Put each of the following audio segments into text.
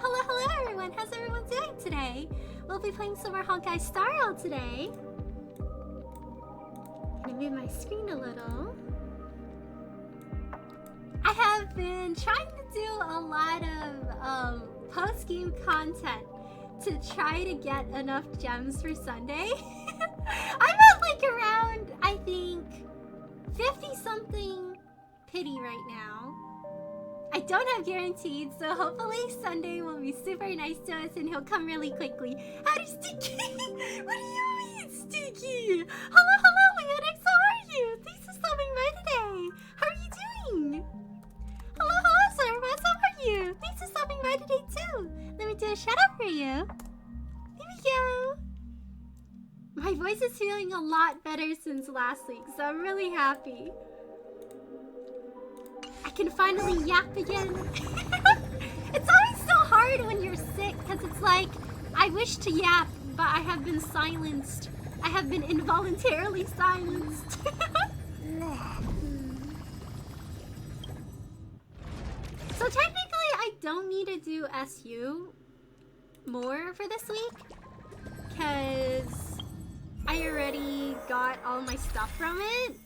Hello everyone, how's everyone doing today? We'll be playing some more Honkai Star Rail today. Gonna move my screen a little. I have been trying to do a lot of post-game content to try to get enough gems for Sunday. I'm at like around, I think, 50-something pity right now. I don't have guaranteed, so hopefully Sunday will be super nice to us and he'll come really quickly. Howdy, Sticky! What do you mean, Sticky? Hello, Leonix, how are you? Thanks for stopping by today. How are you doing? Hello, sir, what's up for you? Thanks for stopping by today, too. Let me do a shout out for you. Here we go. My voice is feeling a lot better since last week, so I'm really happy. I can finally yap again. It's always so hard when you're sick, because it's like, I wish to yap, but I have been silenced. I have been involuntarily silenced. So technically, I don't need to do SU more for this week, because I already got all my stuff from it.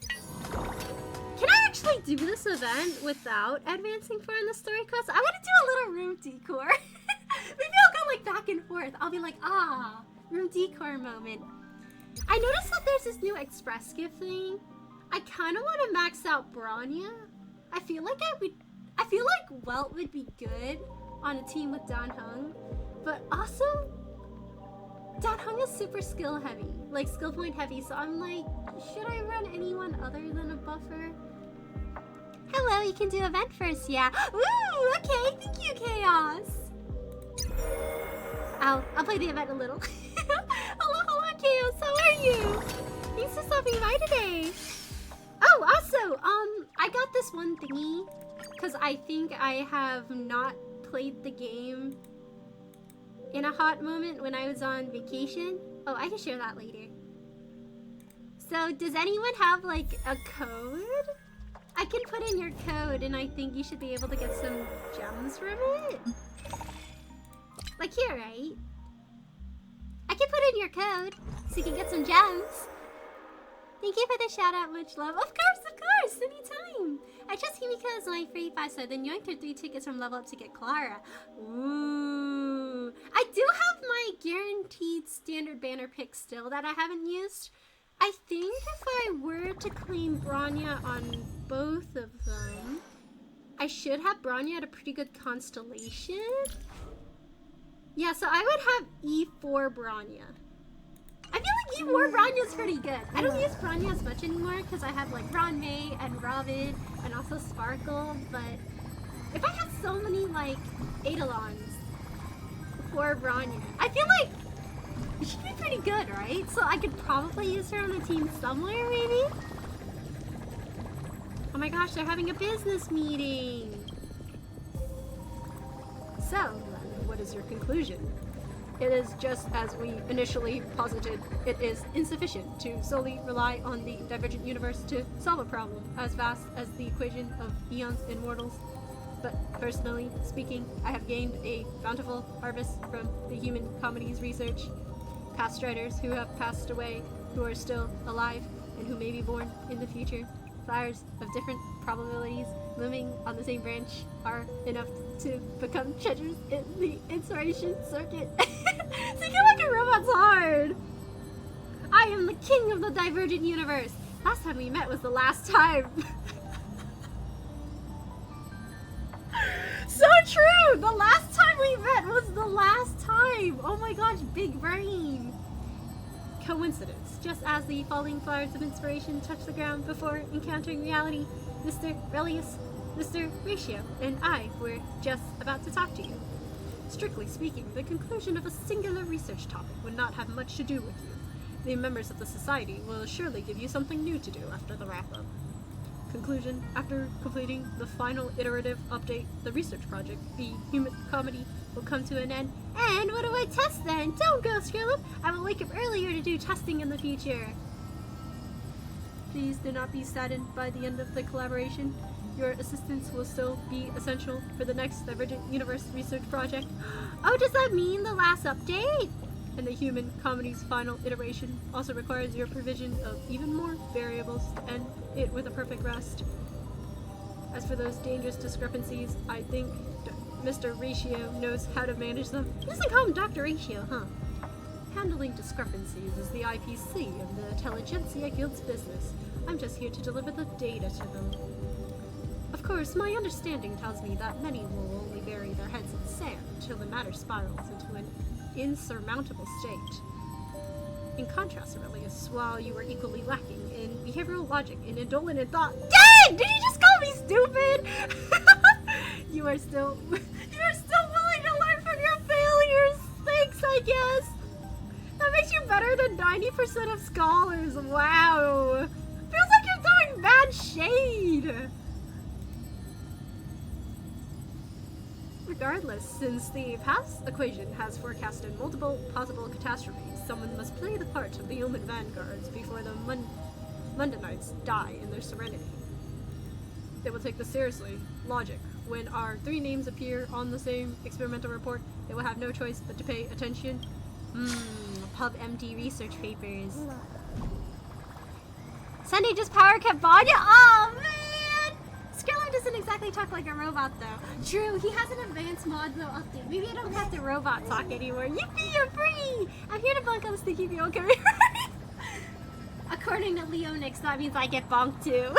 Can I actually do this event without advancing far in the story quest? I want to do a little room decor. Maybe I'll go like back and forth. I'll be like, room decor moment. I noticed that there's this new express gift thing. I kind of want to max out Bronya. I feel like Welt would be good on a team with Dan Heng, but also Dan Heng is super skill heavy, like skill point heavy, so I'm like, should I run anyone other than a buffer? Hello, you can do event first, yeah. Ooh, okay, thank you, Chaos. I'll play the event a little. Hello, Chaos, how are you? Thanks for stopping by today. Oh, also, I got this one thingy, because I think I have not played the game in a hot moment when I was on vacation. Oh, I can share that later. So, does anyone have like a code? I can put in your code and I think you should be able to get some gems from it. Like here, right? I can put in your code so you can get some gems. Thank you for the shout out, much love. Of course, anytime. I trust Himiko is my free 5-star, then yoinked her 3 tickets from Level Up to get Clara. Ooh. I do have my guaranteed standard banner pick still that I haven't used. I think if I were to claim Bronya on both of them, I should have Bronya at a pretty good constellation. Yeah, so I would have E4 Bronya. I feel like E4 Bronya is pretty good. I don't use Bronya as much anymore because I have like Ronmei and Robin and also Sparkle, but if I had so many like Eidolons for Bronya, I feel like it should be pretty good, right? So I could probably use her on a team somewhere, maybe? Oh my gosh, they're having a business meeting! So, what is your conclusion? It is just as we initially posited. It is insufficient to solely rely on the divergent universe to solve a problem as vast as the equation of eons and mortals. But personally speaking, I have gained a bountiful harvest from the human comedies research. Past striders who have passed away, who are still alive, and who may be born in the future. Flowers of different probabilities blooming on the same branch are enough to become treasures in the inspiration circuit. Thinking like a robot's hard. I am the king of the divergent universe. Last time we met was the last time. So true! The last time we met was the last time! Oh my gosh, big brain! Coincidence. Just as the falling flowers of inspiration touch the ground before encountering reality, Mr. Relius, Mr. Ratio, and I were just about to talk to you. Strictly speaking, the conclusion of a singular research topic would not have much to do with you. The members of the Society will surely give you something new to do after the wrap-up. Conclusion, after completing the final iterative update, the research project, the human comedy, will come to an end. And what do I test then? Don't go, Skrillin! I will wake up earlier to do testing in the future. Please do not be saddened by the end of the collaboration. Your assistance will still be essential for the next Divergent Universe research project. Oh, does that mean the last update? And the human comedy's final iteration also requires your provision of even more variables to end it with a perfect rest. As for those dangerous discrepancies, I think Mr. Ratio knows how to manage them. He doesn't call him Dr. Ratio, huh? Handling discrepancies is the IPC of the Intelligentsia Guild's business. I'm just here to deliver the data to them. Of course, my understanding tells me that many will only bury their heads in sand until the matter spirals into an insurmountable state. In contrast, Aurelius, while you were equally lacking in behavioral logic and indolent in thought— Dang! Did you just call me stupid? You are still willing to learn from your failures. Thanks, I guess. That makes you better than 90% of scholars. Wow. Feels like you're throwing bad shade. Regardless, since the past equation has forecasted multiple possible catastrophes, someone must play the part of the Omen Vanguards before the Mundanites die in their serenity. They will take this seriously. Logic. When our 3 names appear on the same experimental report, they will have no choice but to pay attention. PubMD research papers. Sunday just power kept Vanya? Oh man! Skrillin doesn't exactly talk like a robot though. True, he has an advanced mod though update. Maybe I don't have to robot talk anymore. Yippee, you're free! I'm here to bonk on the sticky wheel career. According to Leonix, that means I get bonked too.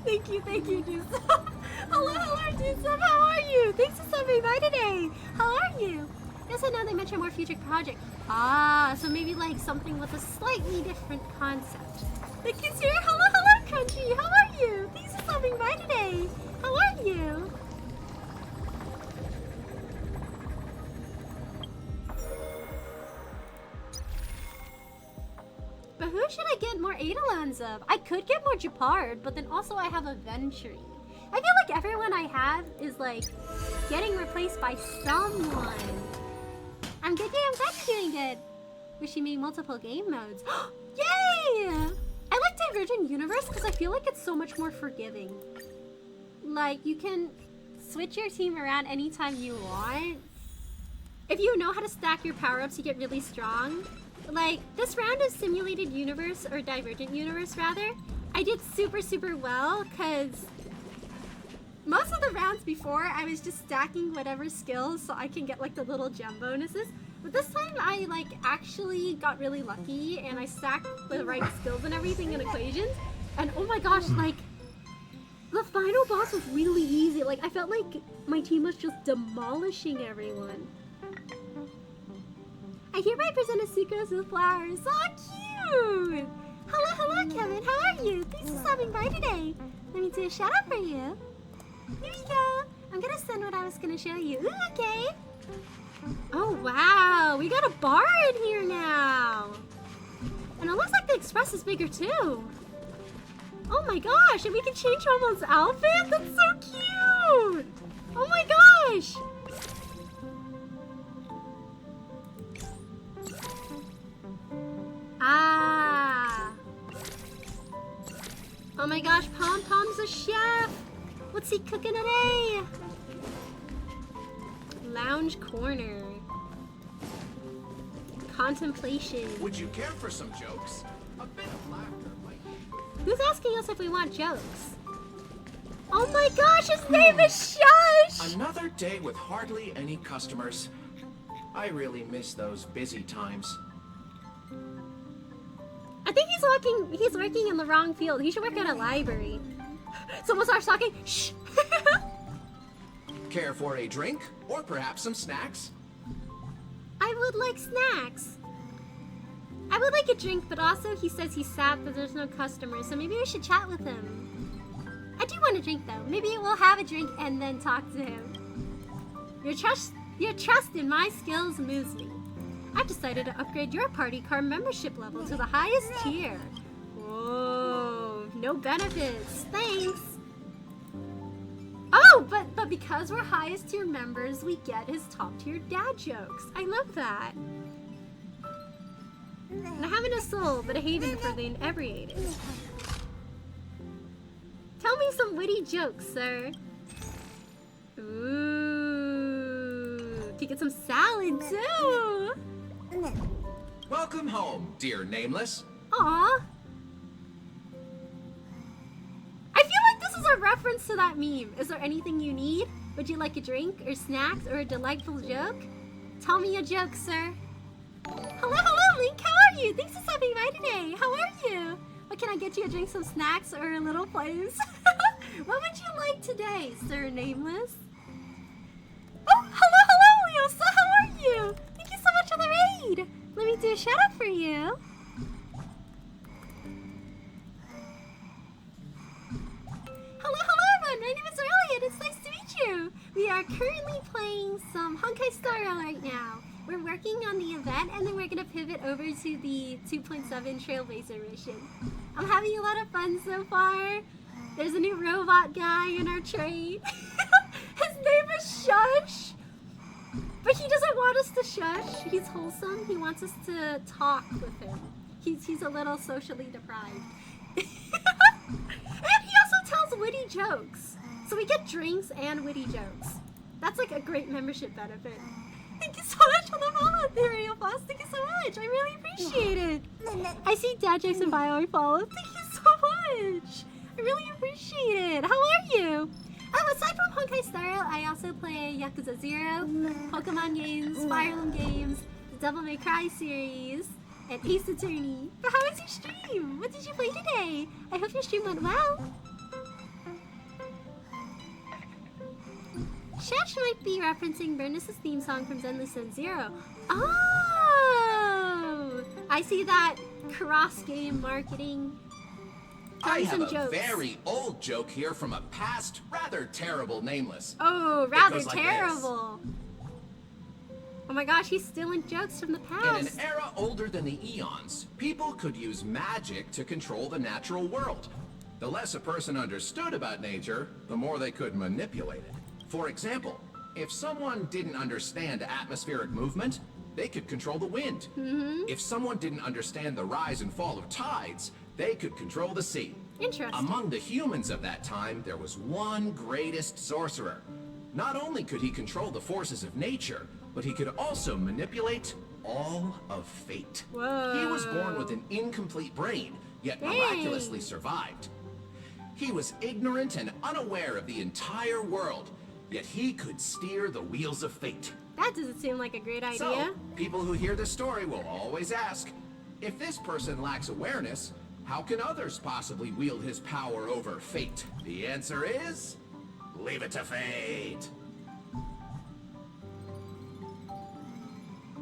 Thank you, Dusum. Hello, Dusum, how are you? Thanks for stopping by today. How are you? Yes, I know they mentioned more future project. Ah, so maybe like something with a slightly different concept. The kids here. Hello, Crunchy. How are you? Thanks for stopping by today. How are you? But who should I get more Eidolons of? I could get more Japard, but then also I have a Venturi. I feel like everyone I have is like getting replaced by someone. I'm good, yeah, I'm glad you're doing good. Wish you made multiple game modes. Yay! I like Divergent Universe because I feel like it's so much more forgiving. Like, you can switch your team around anytime you want. if you know how to stack your power-ups, you get really strong. Like, this round of Simulated Universe, or Divergent Universe, rather, I did super, super well, because most of the rounds before, I was just stacking whatever skills so I can get, like, the little gem bonuses. But this time, I, like, actually got really lucky, and I stacked the right skills and everything in equations. And, oh my gosh, like, the final boss was really easy. Like, I felt like my team was just demolishing everyone. I hereby present a sucrose with flowers. So cute! Hello, hello, Kevin. How are you? Thanks for stopping by today. Let me do a shout out for you. Here we go. I'm gonna send what I was gonna show you. Ooh, okay. Oh, wow. We got a bar in here now. And it looks like the express is bigger, too. Oh my gosh, and we can change Momo's outfit? That's so cute! Oh my gosh! Ah! Oh my gosh, Pom Pom's a chef! What's he cooking today? Lounge corner. Contemplation. Would you care for some jokes? A bit of laughter might. Who's asking us if we want jokes? Oh my gosh, his name is Shush! Another day with hardly any customers. I really miss those busy times. I think he's working in the wrong field. He should work at a library. Someone starts talking. Shh! Care for a drink? Or perhaps some snacks? I would like snacks. I would like a drink, but also he says he's sad that there's no customers, so maybe we should chat with him. I do want a drink though. Maybe we'll have a drink and then talk to him. Your trust in my skills moves me. I've decided to upgrade your party car membership level to the highest tier. Whoa, no benefits. Thanks. Oh, but because we're highest tier members, we get his top tier dad jokes. I love that. And I haven't a soul, but a haven for the inebriated. Tell me some witty jokes, sir. Ooh, you get some salad too. Welcome home, dear Nameless. Aw. I feel like this is a reference to that meme. Is there anything you need? Would you like a drink or snacks or a delightful joke? Tell me a joke, sir. Hello, hello, Link. How are you? Thanks for stopping by today. How are you? What can I get you? A drink, some snacks, or a little place? What would you like today, Sir Nameless? Oh, hello, hello, Liosa. How are you? Thank you so much for the raid. Let me do a shout out for you. Hello, hello, everyone. My name is Aurelia. It's nice to meet you. We are currently playing some Honkai Star Rail right now. We're working on the event, and then we're going to pivot over to the 2.7 Trailblazer mission. I'm having a lot of fun so far. There's a new robot guy in our train. His name is Shush. But he doesn't want us to shush. He's wholesome. He wants us to talk with him. He's a little socially deprived. And he also tells witty jokes. So we get drinks and witty jokes. That's like a great membership benefit. Thank you so much for the follow, Ethereal Boss. Thank you so much. I really appreciate it. I see Dad Jackson bio I follow. Thank you so much. I really appreciate it. How are you? Oh, aside from Honkai Star Rail, I also play Yakuza 0, Pokemon games, Fire Emblem games, the Devil May Cry series, and Ace Attorney. But how was your stream? What did you play today? I hope your stream went well. Shash might be referencing Burnus' theme song from Zenless Zone Zero. Oh! I see that cross-game marketing. I have a very old joke here from a past, rather terrible Nameless. Oh, rather terrible. Oh my gosh, he's stealing jokes from the past. In an era older than the eons, people could use magic to control the natural world. The less a person understood about nature, the more they could manipulate it. For example, if someone didn't understand atmospheric movement, they could control the wind. If someone didn't understand the rise and fall of tides, they could control the sea. Interesting. Among the humans of that time, there was one greatest sorcerer. Not only could he control the forces of nature, but he could also manipulate all of fate. Whoa. He was born with an incomplete brain, yet Dang. miraculously survived. He was ignorant and unaware of the entire world, yet he could steer the wheels of fate. That doesn't seem like a great idea. So, people who hear this story will always ask, if this person lacks awareness, how can others possibly wield his power over fate? The answer is, leave it to fate.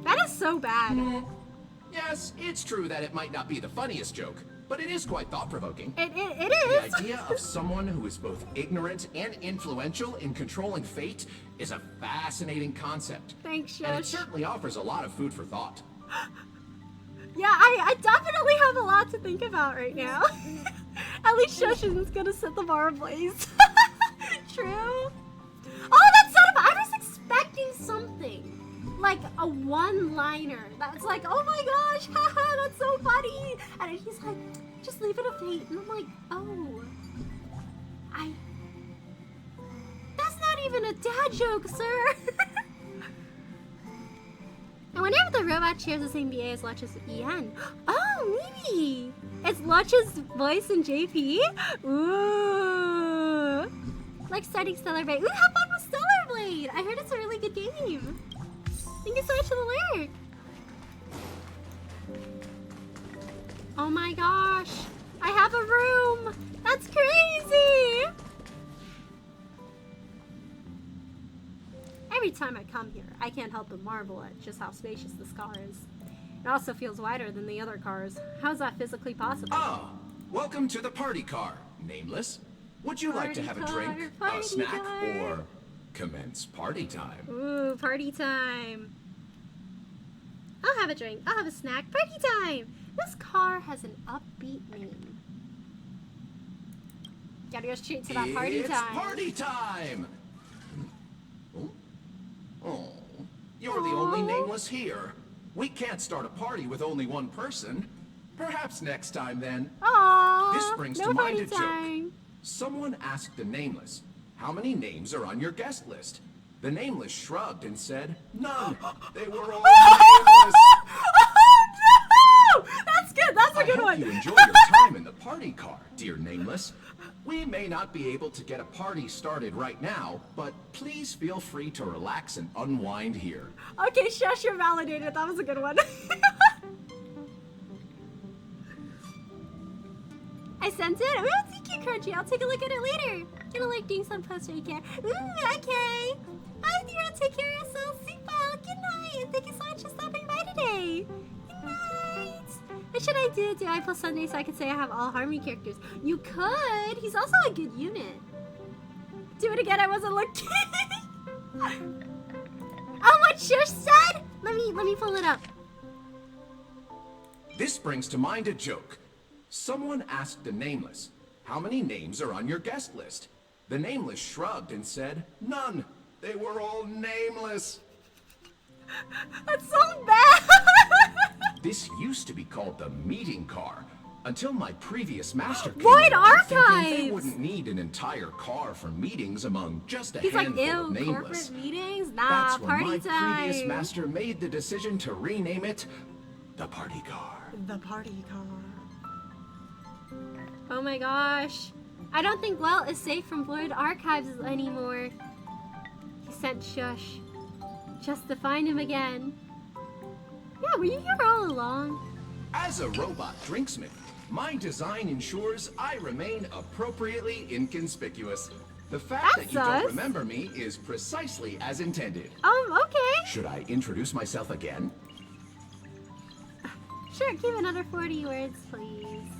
That is so bad. Yes, it's true that it might not be the funniest joke, but it is quite thought-provoking. It The is. idea of someone who is both ignorant and influential in controlling fate is a fascinating concept. Thanks, And it Shush. certainly offers a lot of food for thought. Yeah, I definitely have a lot to think about right now. At least Shush is gonna set the bar ablaze. True. Oh, that's set up. I was expecting something. Like a one-liner that's like, oh my gosh, haha, that's so funny. And he's like, just leave it to fate. And I'm like, oh, that's not even a dad joke, sir. I wonder if the robot shares the same BA as Lutch's EN. Oh, maybe. It's Lutch's voice in JP? Ooh. Like starting Stellar Blade. Ooh, have fun with Stellar Blade. I heard it's a really good game. Thank you so much for the lyric. Oh my gosh. I have a room. That's crazy. Every time I come here, I can't help but marvel at just how spacious this car is. It also feels wider than the other cars. How is that physically possible? Ah, welcome to the party car, Nameless. Would you like to have a drink, a snack, or commence party time? Ooh, party time. I'll have a drink. I'll have a snack. Party time. This car has an upbeat name. Gotta go straight to that party It's time. party time! Oh, you're the only Nameless here. We can't start a party with only one person. Perhaps next time then. Aww, This brings no to mind party a joke. time. Someone asked the Nameless, how many names are on your guest list? The Nameless shrugged and said, none. They were all nameless. Oh no! That's good. That's a I good hope one. you enjoy your time in the party car, dear Nameless. We may not be able to get a party started right now, but please feel free to relax and unwind here. Okay, Shush, you're validated. That was a good one. I sent it. Ooh, thank you, Crunchy. I'll take a look at it later. Gonna like doing some post right here. Ooh, okay. Bye, dear. Take care of yourself. Sleep well. Good night. And thank you so much for stopping by today. Good night. What should I do? Do I pull Sunday so I can say I have all Harmony characters? You could. He's also a good unit. Do it again. I wasn't looking. Oh, what Shush said? Let me pull it up. This brings to mind a joke. Someone asked the Nameless, how many names are on your guest list? The Nameless shrugged and said, none. They were all nameless. That's so bad. This used to be called the meeting car, until my previous master came Void along thinking they Archives! wouldn't need an entire car for meetings among just a He's like, handful ew, of nameless. corporate meetings? Nah, That's when party my time. previous master made the decision to rename it the party car. The party car. Oh my gosh. I don't think Welt is safe from Void Archives anymore. He sent Shush. Just to find him again. Yeah, were you here all along? As a robot drinksmith, my design ensures I remain appropriately inconspicuous. The fact That's that you us. don't remember me is precisely as intended. Okay. Should I introduce myself again? Sure, give another 40 words, please.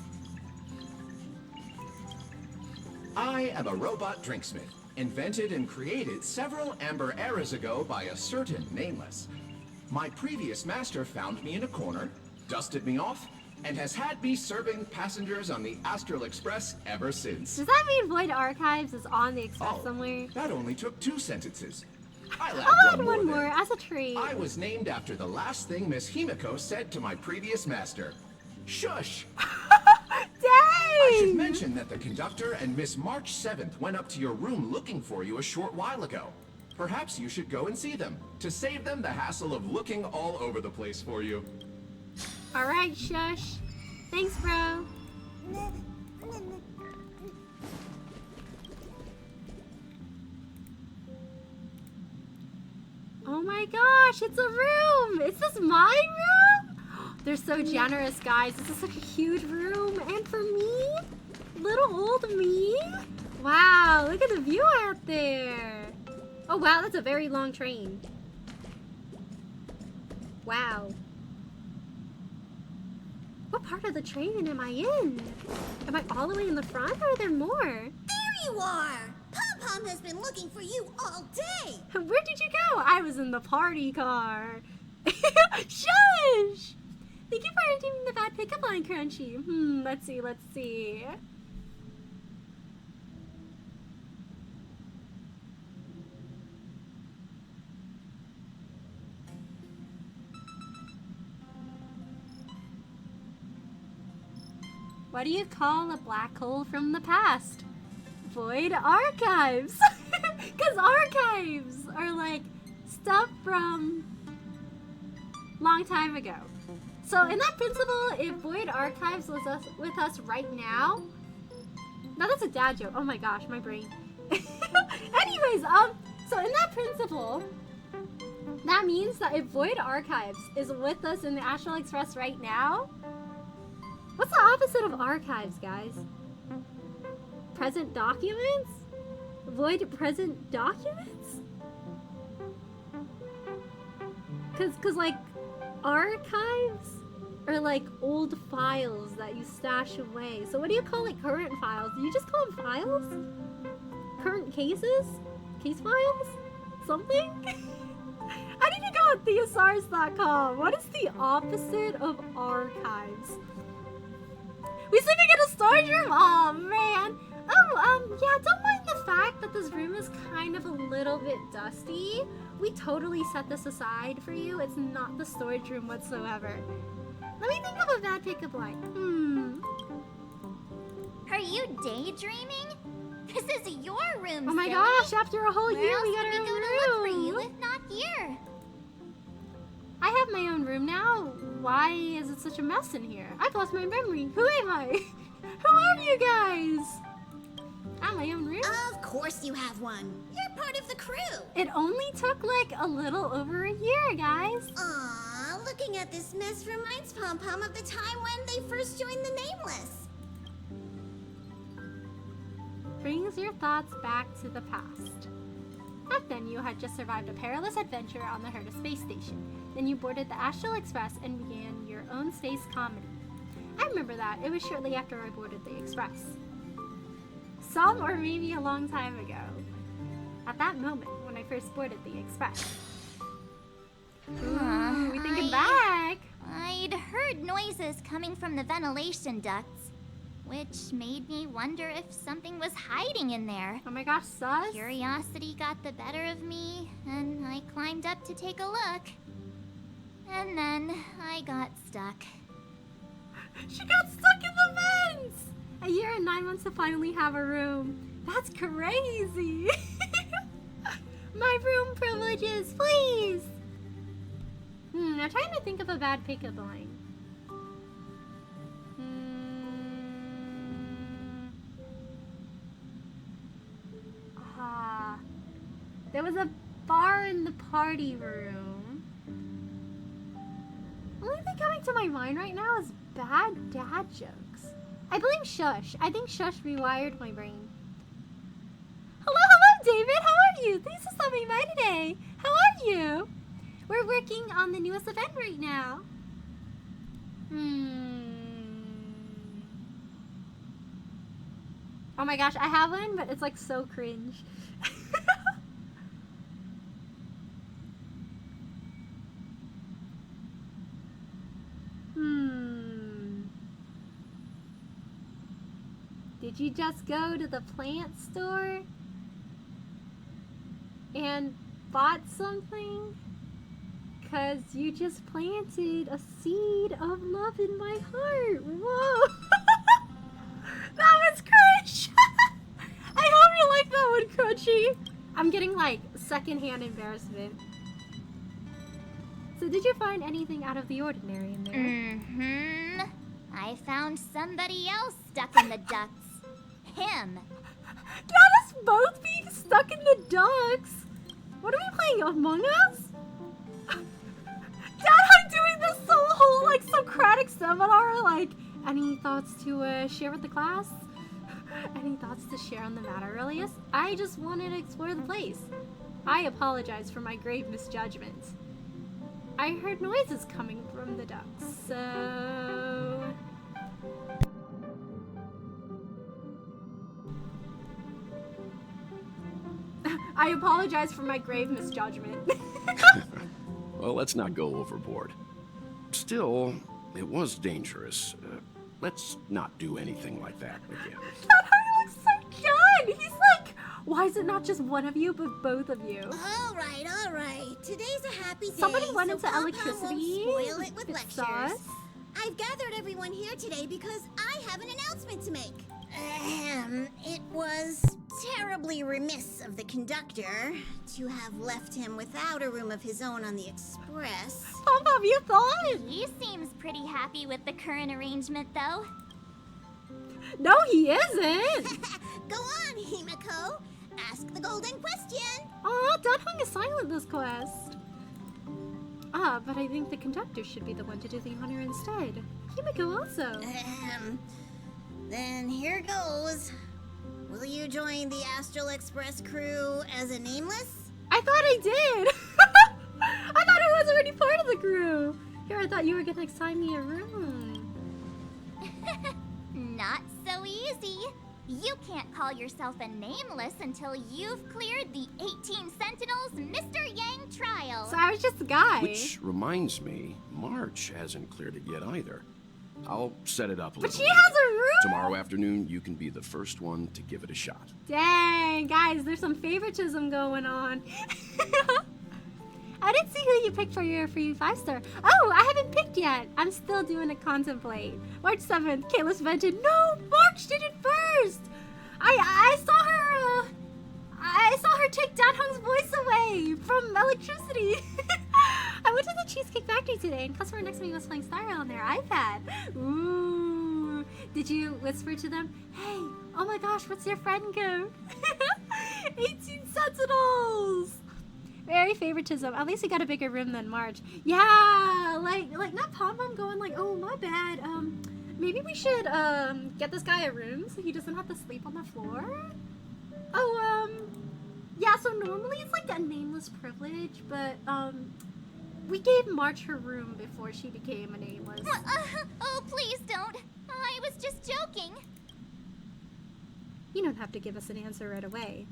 I am a robot drinksmith, invented and created several amber eras ago by a certain Nameless. My previous master found me in a corner, dusted me off, and has had me serving passengers on the Astral Express ever since. Does that mean Void Archives is on the Express somewhere? That only took 2 sentences. I'll I'll add add one more then. as a treat. I was named after the last thing Miss Himiko said to my previous master. Shush! I should Dang! mention that the conductor and Miss March 7th went up to your room looking for you a short while ago. Perhaps you should go and see them, to save them the hassle of looking all over the place for you. Alright, Shush. Thanks, bro. Oh my gosh, it's a room! Is this my room? They're so generous, guys. This is such a huge room. And for me? Little old me? Wow, look at the view out there. Oh wow, that's a very long train. Wow. What part of the train am I in? Am I all the way in the front or are there more? There you are! Pom-Pom has been looking for you all day! Where did you go? I was in the party car. Shush! Thank you for redeeming the bad pickup line, Crunchy. Let's see. What do you call a black hole from the past? Void archives! Because archives are like stuff from long time ago. So in that principle, if Void Archives was with us right now... No, that's a dad joke. Oh my gosh, my brain. Anyways, so in that principle, that means that if Void Archives is with us in the Astral Express right now... What's the opposite of archives, guys? Present documents? Void present documents? Cause like, archives are like old files that you stash away. So what do you call like current files? Do you just call them files? Current cases? Case files? Something? I need to go on thesaurus.com. What is the opposite of archives? We sleeping in a storage room? Oh man. Yeah, don't mind the fact that this room is kind of a little bit dusty. We totally set this aside for you. It's not the storage room whatsoever. Let me think of a bad pickup line. Are you daydreaming? This is your room, Oh my silly. gosh, after a whole Where year else we would got we our go own to look for room. you if not here? I have my own room now. Why is it such a mess in here? I've lost my memory. Who am I? Who are you guys? I have my own room? Of course you have one. You're part of the crew. It only took like a little over a year, guys. Aw, looking at this mess reminds Pom-Pom of the time when they first joined the Nameless. Brings your thoughts back to the past. Back then, you had just survived a perilous adventure on the Herta space station. Then you boarded the Astral Express and began your own space comedy. I remember that. It was shortly after I boarded the Express. Some or maybe a long time ago. At that moment, when I first boarded the Express. Ooh, we thinking back. I'd heard noises coming from the ventilation ducts, which made me wonder if something was hiding in there. Oh my gosh, sus. Curiosity got the better of me, and I climbed up to take a look. And then I got stuck. She got stuck in the vents! A year and 9 months to finally have a room. That's crazy! My room privileges, please! I'm trying to think of a bad pickup line. There was a bar in the party room. Only thing coming to my mind right now is bad dad jokes. I blame Shush. I think Shush rewired my brain. Hello, David. How are you? Thanks for stopping by today. How are you? We're working on the newest event right now. Oh my gosh, I have one, but it's like so cringe. Did you just go to the plant store and bought something? 'Cause you just planted a seed of love in my heart. Whoa. That was cringe. I hope you like that one, Crunchy. I'm getting like secondhand embarrassment. So did you find anything out of the ordinary in there? Mm-hmm. I found somebody else stuck in the ducts. Him. Got us both being stuck in the ducts. What are we playing, Among Us? Dad, I'm doing this whole like Socratic seminar. Like, any thoughts to share with the class? Any thoughts to share on the matter, Aurelius? I just wanted to explore the place. I apologize for my grave misjudgment. I heard noises coming from the ducts, so... I apologize for my grave misjudgment. Well, let's not go overboard. Still, it was dangerous. Let's not do anything like that again. That Harry looks so done! He's like, why is it not just one of you, but both of you? All right, all right. Today's a happy day. Somebody went so into Pom-Pom electricity. won't spoil it with It's lectures. sus. I've gathered everyone here today because I have an announcement to make. It was terribly remiss of the conductor to have left him without a room of his own on the express. Pom-Pom, you thought? He seems pretty happy with the current arrangement, though. No, he isn't. Go on, Himiko. Ask the golden question. Aw, Dunhung is silent this quest. Ah, but I think the conductor should be the one to do the honor instead. Himiko also. Then here goes. Will you join the Astral Express crew as a nameless? I thought I did. I thought I was already part of the crew. Here, I thought you were gonna assign me a room. Not so easy. You can't call yourself a nameless until you've cleared the 18 Sentinels Mr. Yang trial. So I was just a guy. Which reminds me, March hasn't cleared it yet either. I'll set it up a But little she later. has a room. Tomorrow afternoon, you can be the first one to give it a shot. Dang, guys, there's some favoritism going on. I didn't see who you picked for your free 5-star. Oh, I haven't picked yet. I'm still doing a contemplate. March 7th, Kayla's vented. No, March did it first. I saw her. I saw her take Danhung's voice away from electricity. I went to the Cheesecake Factory today, and customer next to me was playing Star Rail on their iPad. Ooh. Did you whisper to them, hey, oh my gosh, what's your friend code? 18 Sentinels! Very favoritism. At least he got a bigger room than March. Yeah, like not Pom-Pom going like, oh, my bad. Maybe we should, get this guy a room so he doesn't have to sleep on the floor? Oh, yeah, so normally it's like a nameless privilege, but, we gave March her room before she became a nameless. Oh, please don't. I was just joking. You don't have to give us an answer right away.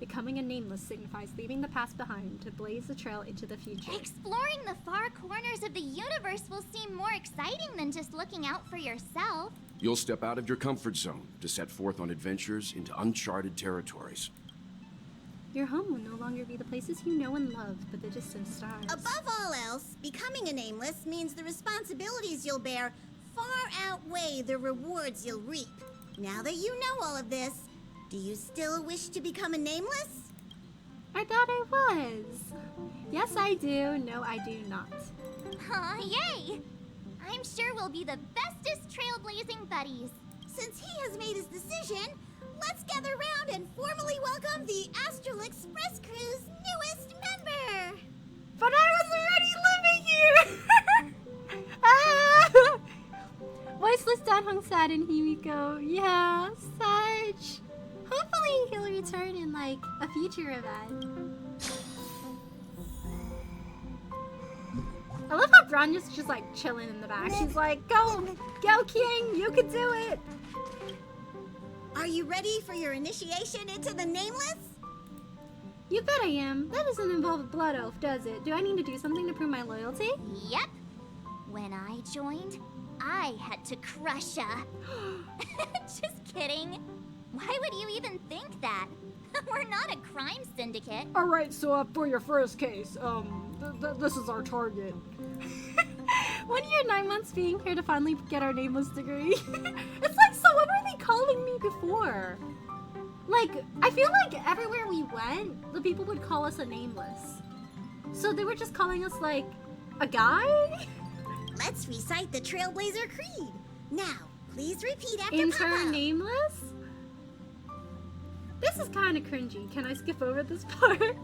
Becoming a nameless signifies leaving the past behind to blaze the trail into the future. Exploring the far corners of the universe will seem more exciting than just looking out for yourself. You'll step out of your comfort zone to set forth on adventures into uncharted territories. Your home will no longer be the places you know and love, but the distant stars. Above all else, becoming a nameless means the responsibilities you'll bear far outweigh the rewards you'll reap. Now that you know all of this, do you still wish to become a nameless? I thought I was. Yes, I do. No, I do not. Aw, yay! I'm sure we'll be the bestest trailblazing buddies. Since he has made his decision, let's gather round and formally welcome the Astral Express crew's newest member. But I was already living here! Ah! Voiceless Danhung sad and Himiko. Yeah, such. Hopefully he'll return in like a future event. I love how Branya's just like chilling in the back. She's like, go King, you can do it. Are you ready for your initiation into the nameless? You bet I am. That doesn't involve a blood oath, does it? Do I need to do something to prove my loyalty? Yep. When I joined, I had to crush ya. Just kidding. Why would you even think that? We're not a crime syndicate. Alright, so for your first case, this is our target. 1 year, 9 months being here to finally get our nameless degree. It's like, so what were they calling me before? Like, I feel like everywhere we went, the people would call us a nameless. So they were just calling us, like, a guy? Let's recite the Trailblazer Creed. Now, please repeat after Intern Papa. nameless? This is kind of cringy. Can I skip over this part?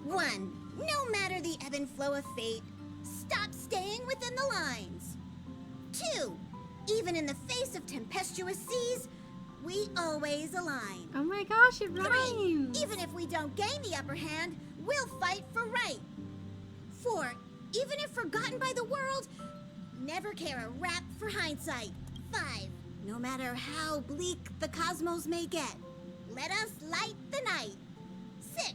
1. No matter the ebb and flow of fate, stop staying within the lines. 2. Even in the face of tempestuous seas, we always align. Oh my gosh, it 3. rhymes. Even if we don't gain the upper hand, we'll fight for right. 4. Even if forgotten by the world, never care a rap for hindsight. 5. No matter how bleak the cosmos may get, let us light the night. 6.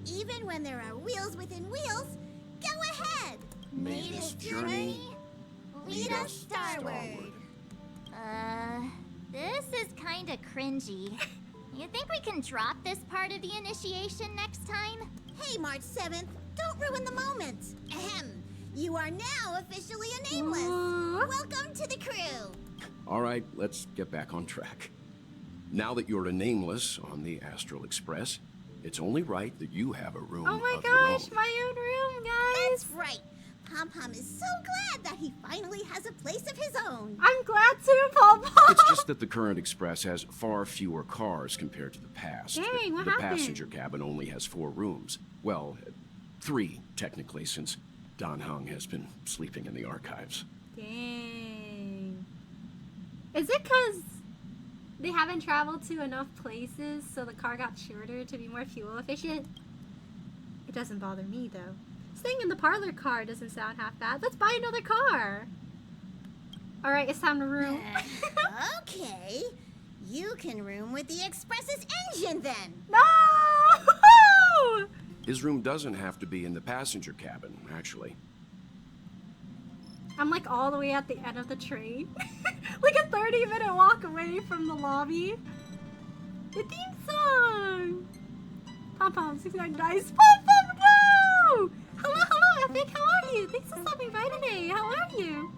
Even when there are wheels within wheels, go ahead. May this journey lead us starward. This is kinda cringy. You think we can drop this part of the initiation next time? Hey, March 7th, don't ruin the moment. Ahem. You are now officially a nameless. Welcome to the crew. All right, let's get back on track. Now that you're a nameless on the Astral Express, it's only right that you have a room Oh my of your gosh, own. my own room, guys. That's right. Pom Pom is so glad that he finally has a place of his own. I'm glad too, Pom Pom. It's just that the current Express has far fewer cars compared to the past. Dang, what the happened? passenger cabin only has 4 rooms. Well, 3, technically, since Don Hung has been sleeping in the archives. Dang. Is it because they haven't traveled to enough places, so the car got shorter to be more fuel efficient? It doesn't bother me, though. Staying in the parlor car doesn't sound half bad. Let's buy another car. All right, it's time to room. Okay. You can room with the Express's engine then. No! His room doesn't have to be in the passenger cabin, actually. I'm like all the way at the end of the train. Like a 30-minute walk away from the lobby. The theme song! Pom Pom, 69 dice. Pom Pom, no! Hello, Epic, how are you? Thanks for stopping by today. How are you?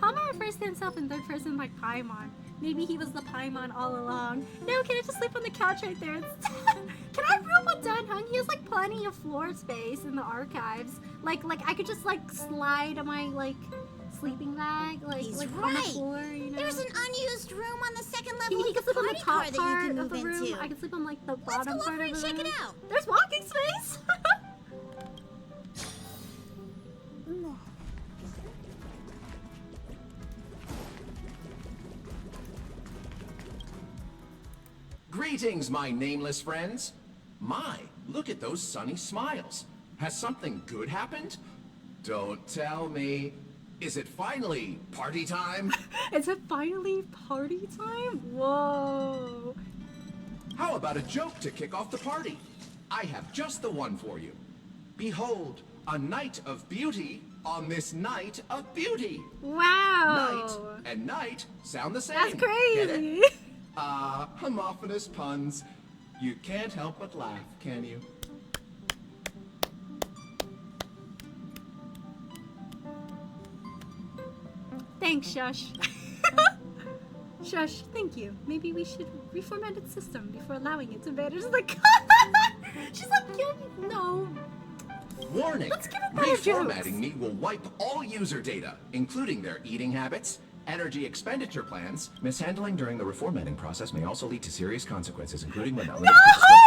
Palma refers to himself in third person like Paimon. Maybe he was the Paimon all along. No, can I just sleep on the couch right there instead? Can I room with Dan Hung? He has like plenty of floor space in the archives. Like I could just like slide on my like sleeping bag, He's like on right. the floor, you know. There's an unused room on the second level He of could the sleep on the party car top that you part can of move the room. into. I could sleep on like the Let's bottom go part over of and the check room. it out. There's walking space. Greetings, my nameless friends. My, look at those sunny smiles. Has something good happened? Don't tell me. Is it finally party time? Is it finally party time? Whoa. How about a joke to kick off the party? I have just the one for you. Behold, a night of beauty on this night of beauty. Wow. Night and night sound the same. That's Get crazy. it? Homophonous puns. You can't help but laugh, can you? Thanks, Shush. Shush, thank you. Maybe we should reformat its system before allowing it to vanish. Like, she's like, no. Warning! Let's give it better jokes. Reformatting me will wipe all user data, including their eating habits, energy expenditure plans. Mishandling during the reformatting process may also lead to serious consequences, including when disruption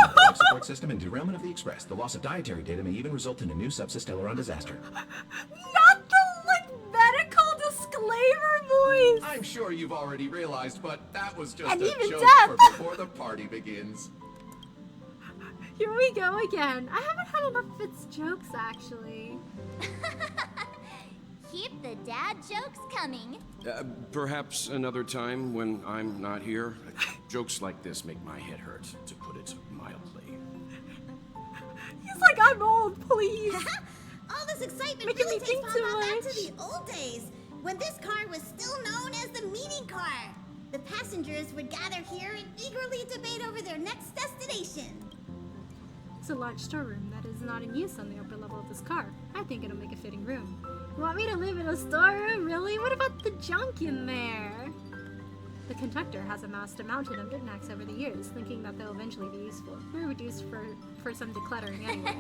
of the life support system and derailment of the Express. The loss of dietary data may even result in a new subsystellar disaster. Not the, like, medical disclaimer voice. I'm sure you've already realized, but that was just And a even joke death. for before the party begins. Here we go again. I haven't had enough of its jokes, actually. Keep the dad jokes coming. Perhaps another time when I'm not here. Jokes like this make my head hurt, to put it mildly. He's like, I'm old, please. All this excitement Making really me takes think Pom too Pom back to much. the old days, when this car was still known as the meeting car. The passengers would gather here and eagerly debate over their next destination. It's a large storeroom that is not in use on the upper level of this car. I think it'll make a fitting room. You want me to live in a storeroom? Really? What about the junk in there? The conductor has amassed a mountain of knickknacks over the years, thinking that they'll eventually be useful. Or reduced for some decluttering anyway.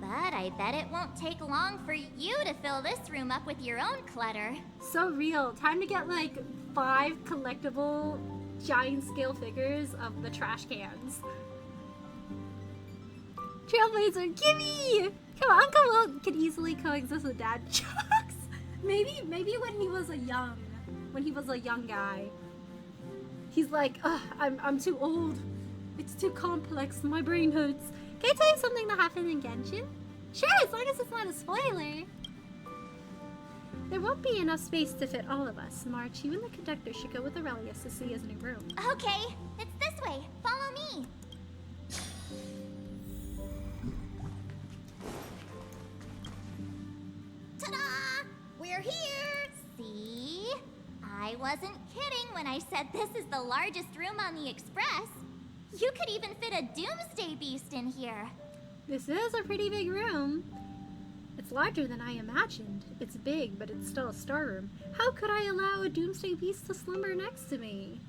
But I bet it won't take long for you to fill this room up with your own clutter. So real. Time to get like 5 collectible giant scale figures of the trash cans. Trailblazer, gimme! Come on, Uncle Will could easily coexist with Dad jokes. Maybe when he was a young guy. He's like, ugh, I'm too old. It's too complex. My brain hurts. Can I tell you something that happened in Genshin? Sure, as long as it's not a spoiler. There won't be enough space to fit all of us. March, you and the conductor should go with Aurelius to see his new room. Okay, it's this way. Follow me. Ta-da! We're here! See? I wasn't kidding when I said this is the largest room on the Express. You could even fit a doomsday beast in here. This is a pretty big room. It's larger than I imagined. It's big, but it's still a storeroom. How could I allow a doomsday beast to slumber next to me?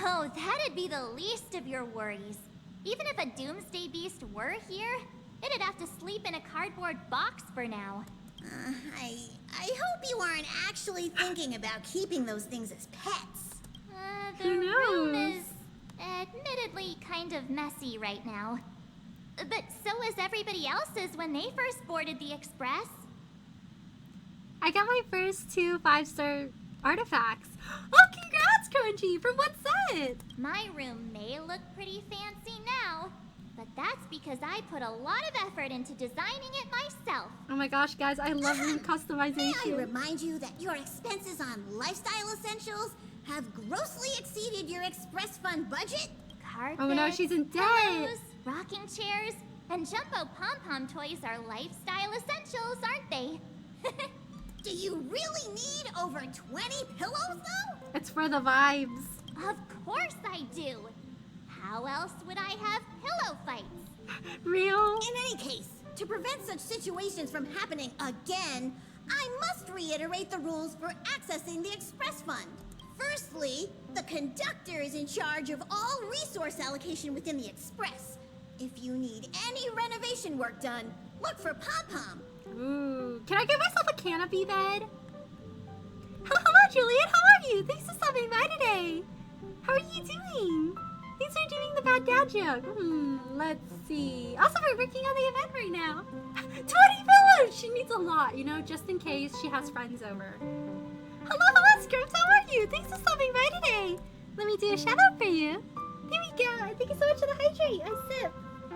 Oh, that'd be the least of your worries. Even if a doomsday beast were here, it'd have to sleep in a cardboard box for now. I hope you aren't actually thinking about keeping those things as pets. The Who room knows? is admittedly kind of messy right now. But so was everybody else's when they first boarded the Express. I got my first 2 5-star artifacts. Oh, congrats, Crunchy! From what set? My room may look pretty fancy now, but that's because I put a lot of effort into designing it myself. Oh my gosh, guys, I love room May I customization. remind you that your expenses on lifestyle essentials have grossly exceeded your Express Fund budget? Carpets, Oh no, she's in debt. pillows, rocking chairs, and jumbo pom-pom toys are lifestyle essentials, aren't they? Do you really need over 20 pillows, though? It's for the vibes. Of course I do. How else would I have pillow fights? Real? In any case, to prevent such situations from happening again, I must reiterate the rules for accessing the Express Fund. Firstly, the conductor is in charge of all resource allocation within the Express. If you need any renovation work done, look for Pom-Pom. Ooh. Can I get myself a canopy bed? Hello, Juliet. How are you? Thanks for stopping by today. How are you doing? Thanks for doing the bad dad joke. Let's see. Also, we're working on the event right now. 20 pillows! She needs a lot, you know, just in case she has friends over. Hello, Scripps. How are you? Thanks for stopping by today. Let me do a shout out for you. There we go. Thank you so much for the hydrate. I sip.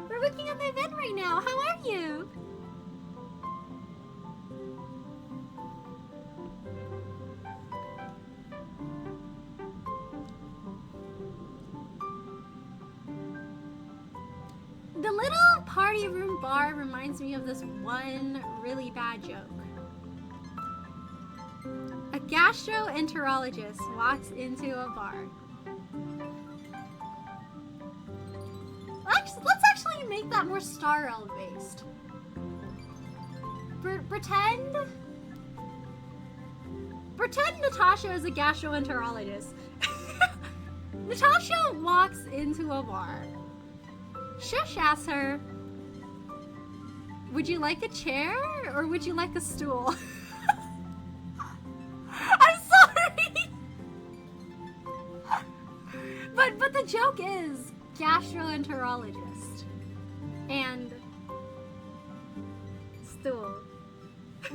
We're working on the event right now. How are you? The little party room bar reminds me of this one really bad joke. A gastroenterologist walks into a bar. Let's actually make that more Star Rail based. Pretend Natasha is a gastroenterologist. Natasha walks into a bar. Shush asks her, would you like a chair or would you like a stool? I'm sorry! But the joke is gastroenterologist and stool. The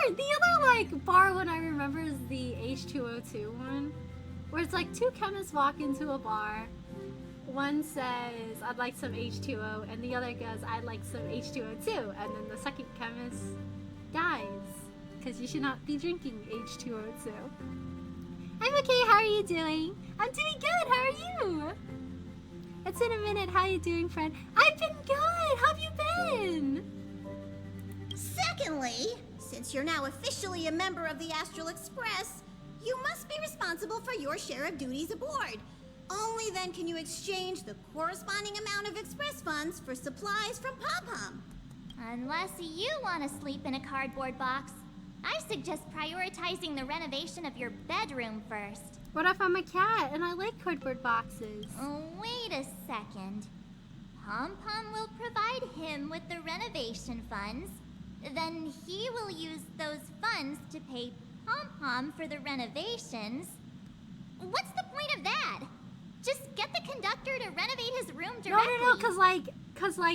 other like bar one I remember is the H2O2 one, where it's like 2 chemists walk into a bar. One says, I'd like some H2O, and the other goes, I'd like some H2O2, and then the second chemist dies, because you should not be drinking H2O2. I'm okay, how are you doing? I'm doing good, how are you? It's been a minute, how are you doing, friend? I've been good, how have you been? Secondly, since you're now officially a member of the Astral Express, you must be responsible for your share of duties aboard. Only then can you exchange the corresponding amount of Express funds for supplies from Pom-Pom. Unless you want to sleep in a cardboard box. I suggest prioritizing the renovation of your bedroom first. What if I'm a cat and I like cardboard boxes? Oh, wait a second. Pom Pom will provide him with the renovation funds. Then he will use those funds to pay Pom Pom for the renovations. What's the point of that? Just get the conductor to renovate his room directly. No, cause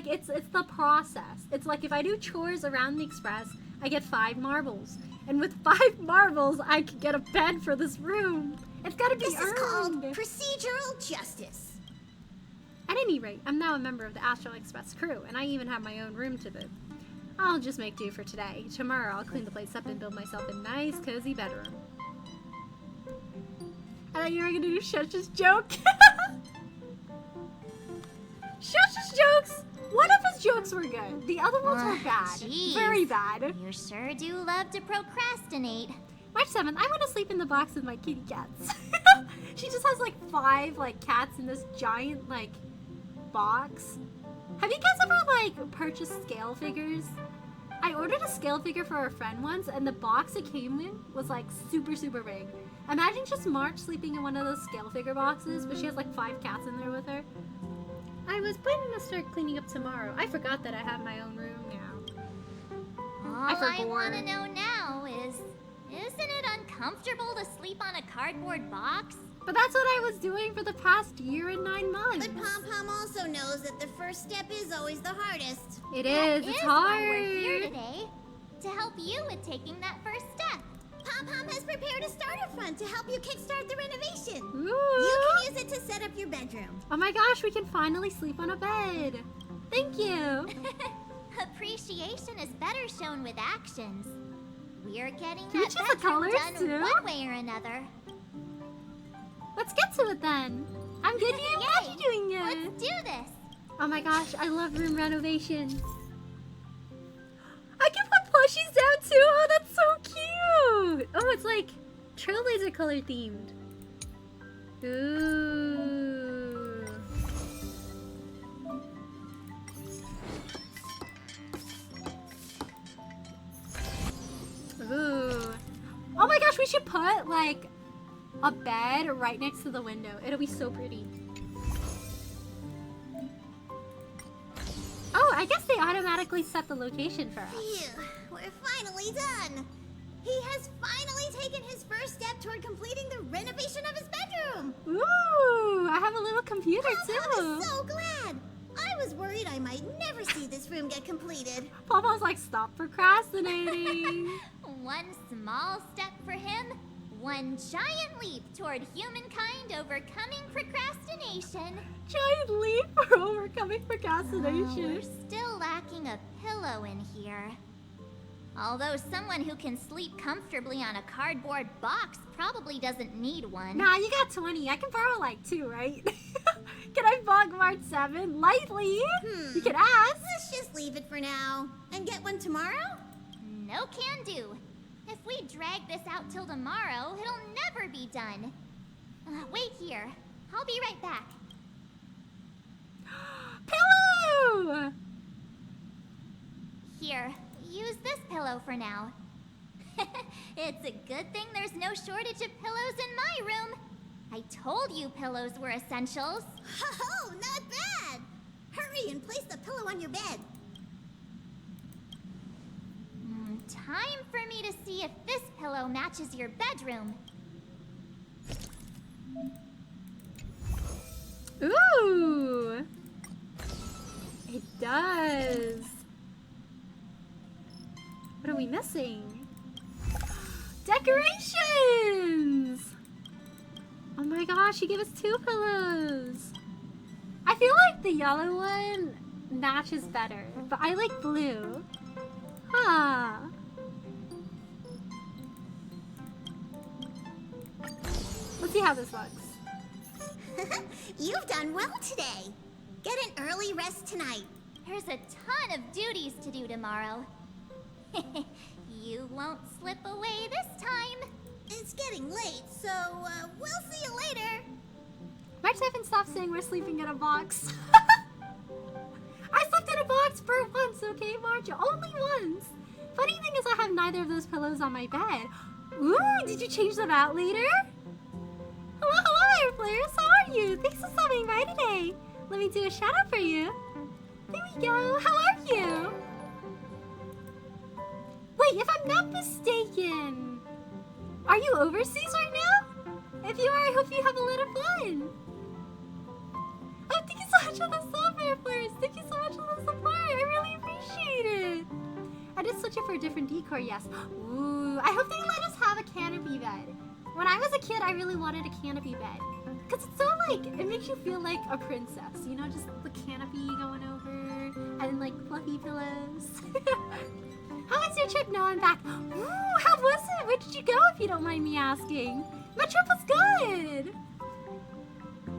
it's the process. It's like if I do chores around the express, I get 5 marbles. And with 5 marbles, I can get a bed for this room. It's gotta be This is called earned. procedural justice. At any rate, I'm now a member of the Astral Express crew, and I even have my own room to boot. I'll just make do for today. Tomorrow, I'll clean the place up and build myself a nice, cozy bedroom. I thought you were gonna do Shush's joke. Shush's jokes! One of his jokes were good. The other ones were bad. Jeez. Very bad. You sure do love to procrastinate. March 7th, I want to sleep in the box with my kitty cats. She just has like 5 like cats in this giant like box. Have you guys ever like purchased scale figures? I ordered a scale figure for a friend once, and the box it came in was like super big. Imagine just March sleeping in one of those scale figure boxes, but she has like 5 cats in there with her. I was planning to start cleaning up tomorrow. I forgot that I have my own room now. All I want to know now is, isn't it uncomfortable to sleep on a cardboard box? But that's what I was doing for the past year and 9 months. But Pom Pom also knows that the first step is always the hardest. It That is. It's is hard. why we're here today, to help you with taking that first step. Pom Pom has prepared a starter fund to help you kickstart the renovation. Ooh. You can use it to set up your bedroom. Oh my gosh, we can finally sleep on a bed. Thank you. Appreciation is better shown with actions. We're getting Can you that choose the bedroom colors, done too? one way or another. Let's get to it then. I'm good. I'm glad Yay. you're doing it. Let's do this. Oh my gosh, I love room renovations. I can put plushies down too. Oh, that's so cute. Oh, it's like trailblazer color themed. Ooh. Ooh. Oh my gosh, we should put like a bed right next to the window. It'll be so pretty. Oh, I guess they automatically set the location for us. Phew, we're finally done. He has finally taken his first step toward completing the renovation of his bedroom. Ooh, I have a little computer Pom Pom too. is so glad. I was worried I might never see this room get completed. Papa's like, stop procrastinating. One small step for him, one giant leap toward humankind overcoming procrastination. Giant leap for overcoming Oh, procrastination. we're still lacking a pillow in here. Although someone who can sleep comfortably on a cardboard box probably doesn't need one. Nah, you got 20. I can borrow like 2, right? Can I bug March 7 lightly? You can ask. Let's just leave it for now and get one tomorrow. No can do. If we drag this out till tomorrow, it'll never be done. Wait here. I'll be right back. Pillow! Here, use this pillow for now. It's a good thing there's no shortage of pillows in my room. I told you pillows were essentials. Oh, not bad. Hurry and place the pillow on your bed. Time for me to see if this pillow matches your bedroom. Ooh! It does. What are we missing? Decorations! Oh my gosh, he gave us 2 pillows. I feel like the yellow one matches better, but I like blue. Huh. Let's see how this looks. You've done well today. Get an early rest tonight. There's a ton of duties to do tomorrow. You won't slip away this time. It's getting late, so we'll see you later. March 7 stopped saying we're sleeping in a box. I slept in a box for once, okay, March? Only once. funny thing is I have neither of those pillows on my bed. Ooh, did you change them out later? Hello, Fireflares. How are you? Thanks for stopping by today. Let me do a shout out for you. There we go. How are you? Wait, if I'm not mistaken, are you overseas right now? If you are, I hope you have a lot of fun. Oh, thank you so much for the software, First. Thank you so much for the support. I really appreciate it. I just switched it for a different decor, yes. Ooh, I hope they let us have a canopy bed. When I was a kid, I really wanted a canopy bed. Because it's so, like, it makes you feel like a princess. You know, just the canopy going over and, like, fluffy pillows. How was your trip? No, I'm back. Ooh, how was it? Where did you go, if you don't mind me asking? My trip was good.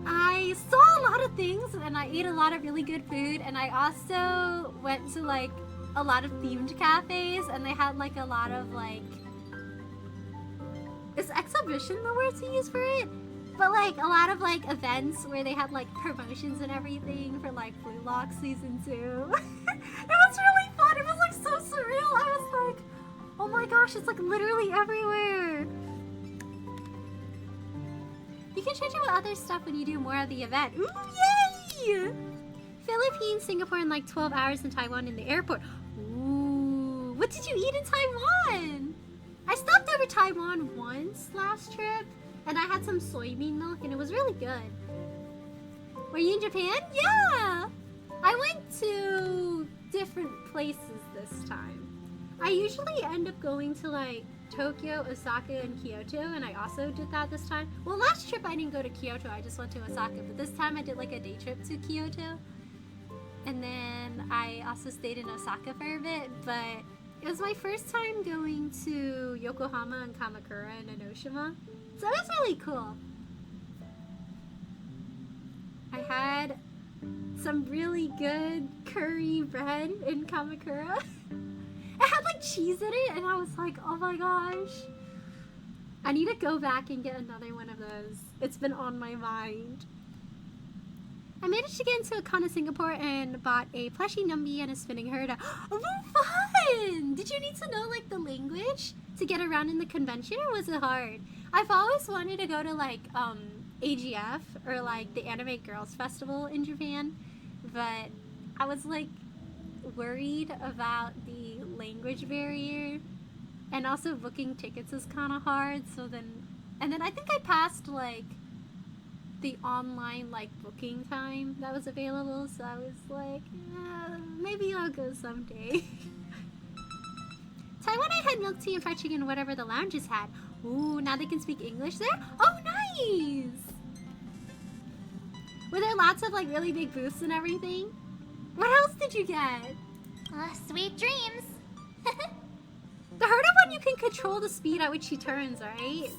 I saw a lot of things, and I ate a lot of really good food, and I also went to, like, a lot of themed cafes, and they had, like, a lot of, like... Is exhibition the word to use for it? But, like, a lot of, like, events where they had, like, promotions and everything for, like, Blue Lock Season 2. It was really fun. It was, like, so surreal. I was like, oh my gosh, it's, like, literally everywhere. You can change it with other stuff when you do more of the event. Ooh, yay! Philippines, Singapore in, like, 12 hours, in Taiwan in the airport. Ooh, what did you eat in Taiwan? I stopped over Taiwan once last trip, and I had some soybean milk, and it was really good. Were you in Japan? Yeah! I went to different places this time. I usually end up going to, like, Tokyo, Osaka, and Kyoto, and I also did that this time. Well, last trip I didn't go to Kyoto, I just went to Osaka, but this time I did, like, a day trip to Kyoto. And then I also stayed in Osaka for a bit, but it was my first time going to Yokohama and Kamakura and Enoshima. So it was really cool. I had some really good curry bread in Kamakura. It had like cheese in it, and I was like, oh my gosh. I need to go back and get another one of those. It's been on my mind. I managed to get into a con in Singapore and bought a plushie Numby and a spinning Herda. Oh, fun! Did you need to know, like, the language to get around in the convention, or was it hard? I've always wanted to go to, like, AGF, or, like, the Anime Girls Festival in Japan, but I was, like, worried about the language barrier, and also booking tickets is kind of hard, so then... And then I think I passed, like, the online, like, booking time that was available, so I was like, maybe I'll go someday. Taiwan, I had milk tea and fried chicken, whatever the lounges had. Ooh, now they can speak English there? Oh, nice! Were there lots of, like, really big booths and everything? What else did you get? Sweet dreams. The Herda one, you can control the speed at which she turns, right?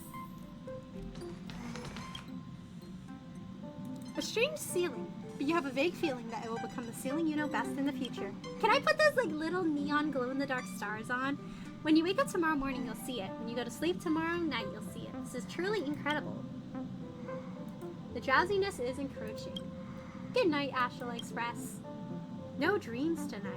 A strange ceiling, but you have a vague feeling that it will become the ceiling you know best in the future. Can I put those, like, little neon glow-in-the-dark stars on? When you wake up tomorrow morning, you'll see it. When you go to sleep tomorrow night, you'll see it. This is truly incredible. The drowsiness is encroaching. Good night, Astral Express. No dreams tonight.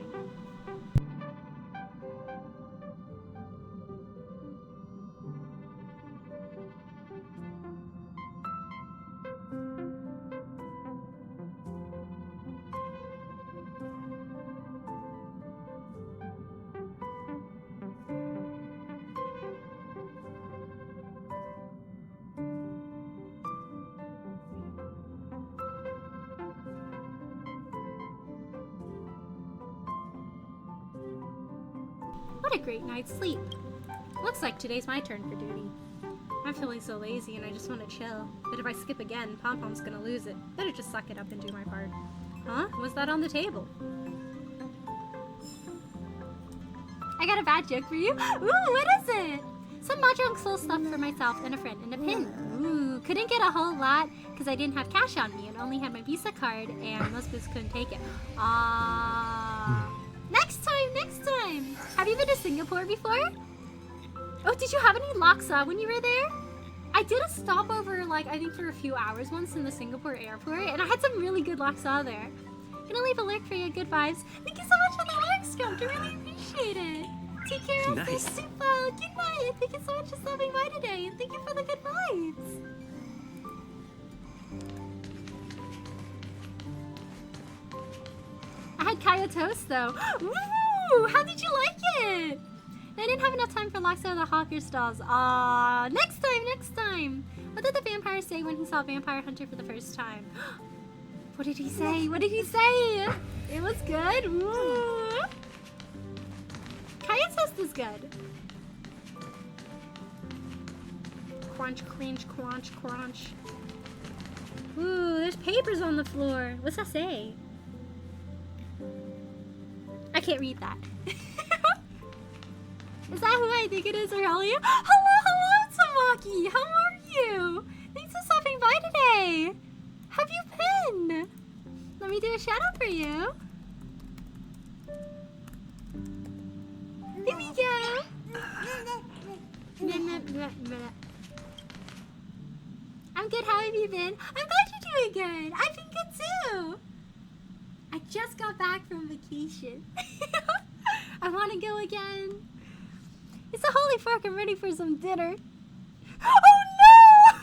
What a great night's sleep. Looks like today's my turn for duty. I'm feeling so lazy and I just want to chill. But if I skip again, Pom-Pom's gonna lose it. Better just suck it up and do my part. Huh? What's that on the table? I got a bad joke for you. Ooh, what is it? Some mahjong soul stuff for myself and a friend and a pin. Ooh, couldn't get a whole lot because I didn't have cash on me and only had my Visa card and most booths couldn't take it. Next time! Have you been to Singapore before? Oh, did you have any laksa when you were there? I did a stopover, like, I think for a few hours once in the Singapore airport, and I had some really good laksa there. Gonna leave a lurk for you, good vibes. Thank you so much for the lurk, Scrumped, I really appreciate it. Take care of Nice. this super. Good night. Thank you so much for stopping by today, and thank you for the good vibes. I had Kaya toast though. Woo! How did you like it? I didn't have enough time for Loxa or the Hawker stalls. Next time, next time. What did the vampire say when he saw Vampire Hunter for the first time? What did he say? What did he say? It was good. Woo! Kaya toast is good. Crunch, crunch, crunch, crunch. Ooh, there's papers on the floor. What's that say? I can't read that. Is that who I think it is, Aurelia? Hello, Tamaki! How are you? Thanks for stopping by today! How have you been? Let me do a shout out for you. Here we go! I'm good, how have you been? I'm glad you're doing good! I've been good too! I just got back from vacation. I want to go again. It's a holy fork. I'm ready for some dinner. Oh no!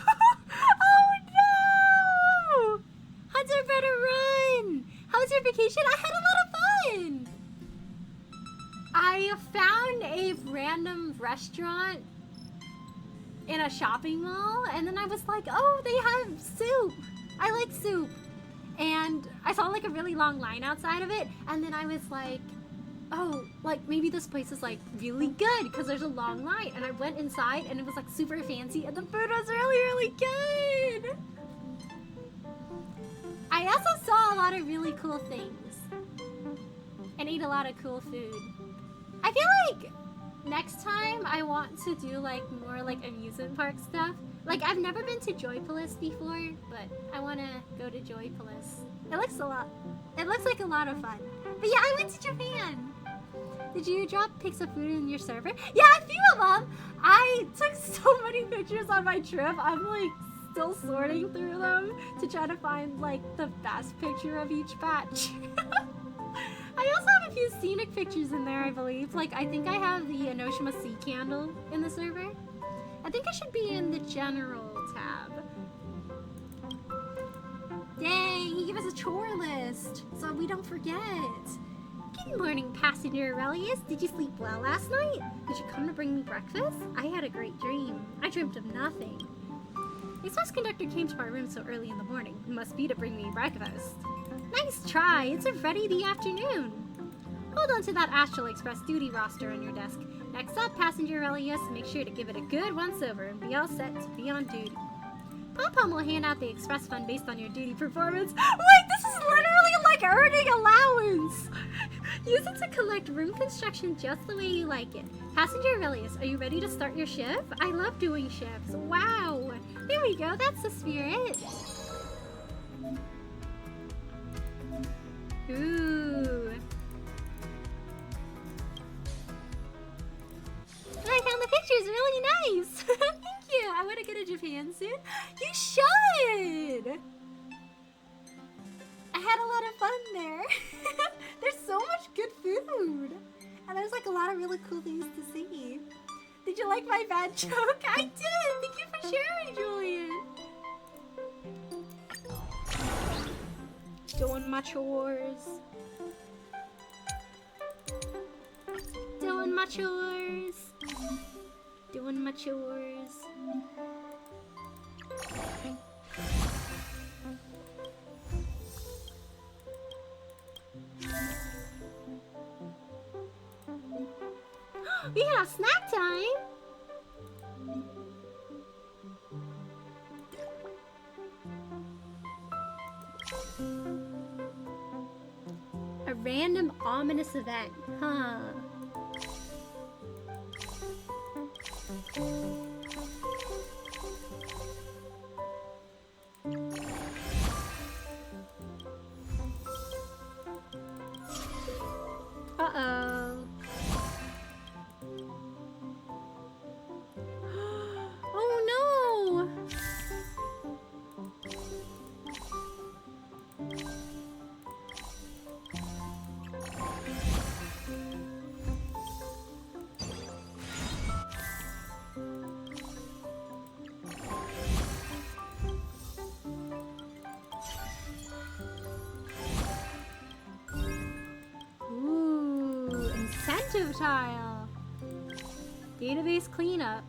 Oh no! Hunter, better run! How was your vacation? I had a lot of fun! I found a random restaurant in a shopping mall, and then I was like, oh, they have soup. I like soup. And I saw like a really long line outside of it, and then I was like, oh, like maybe this place is like really good because there's a long line. And I went inside and it was like super fancy and the food was really, really good. I also saw a lot of really cool things and ate a lot of cool food. I feel like next time I want to do like more like amusement park stuff. Like I've never been to Joypolis before, but I want to go to Joypolis. It looks like a lot of fun. But yeah, I went to Japan. Did you drop pics of food in your server? Yeah, a few of them. I took so many pictures on my trip. I'm like still sorting through them to try to find like the best picture of each batch. I also have a few scenic pictures in there, I believe. Like I think I have the Enoshima Sea Candle in the server. I think I should be in the general tab. Dang, he gave us a chore list so we don't forget. Good morning, passenger Aurelius. Did you sleep well last night? Did you come to bring me breakfast? I had a great dream. I dreamt of nothing. The express conductor came to my room so early in the morning. It must be to bring me breakfast. Nice try. It's already the afternoon. Hold on to that Astral Express duty roster on your desk. Next up, passenger Aurelius, make sure to give it a good once-over and be all set to be on duty. Pom-Pom will hand out the express fund based on your duty performance. Wait, this is literally like earning allowance! Use it to collect room construction just the way you like it. Passenger Aurelius, are you ready to start your shift? I love doing shifts. Wow! There we go, that's the spirit. Ooh. I found the pictures really nice. Thank you. I want to go to Japan soon. You should. I had a lot of fun there. There's so much good food. And there's like a lot of really cool things to see. Did you like my bad joke? I did. Thank you for sharing, Julian. Doing my chores. Doing my chores. Doing my chores. We have snack time. A random ominous event, huh? Uh-oh. Oh no! tile. Database cleanup.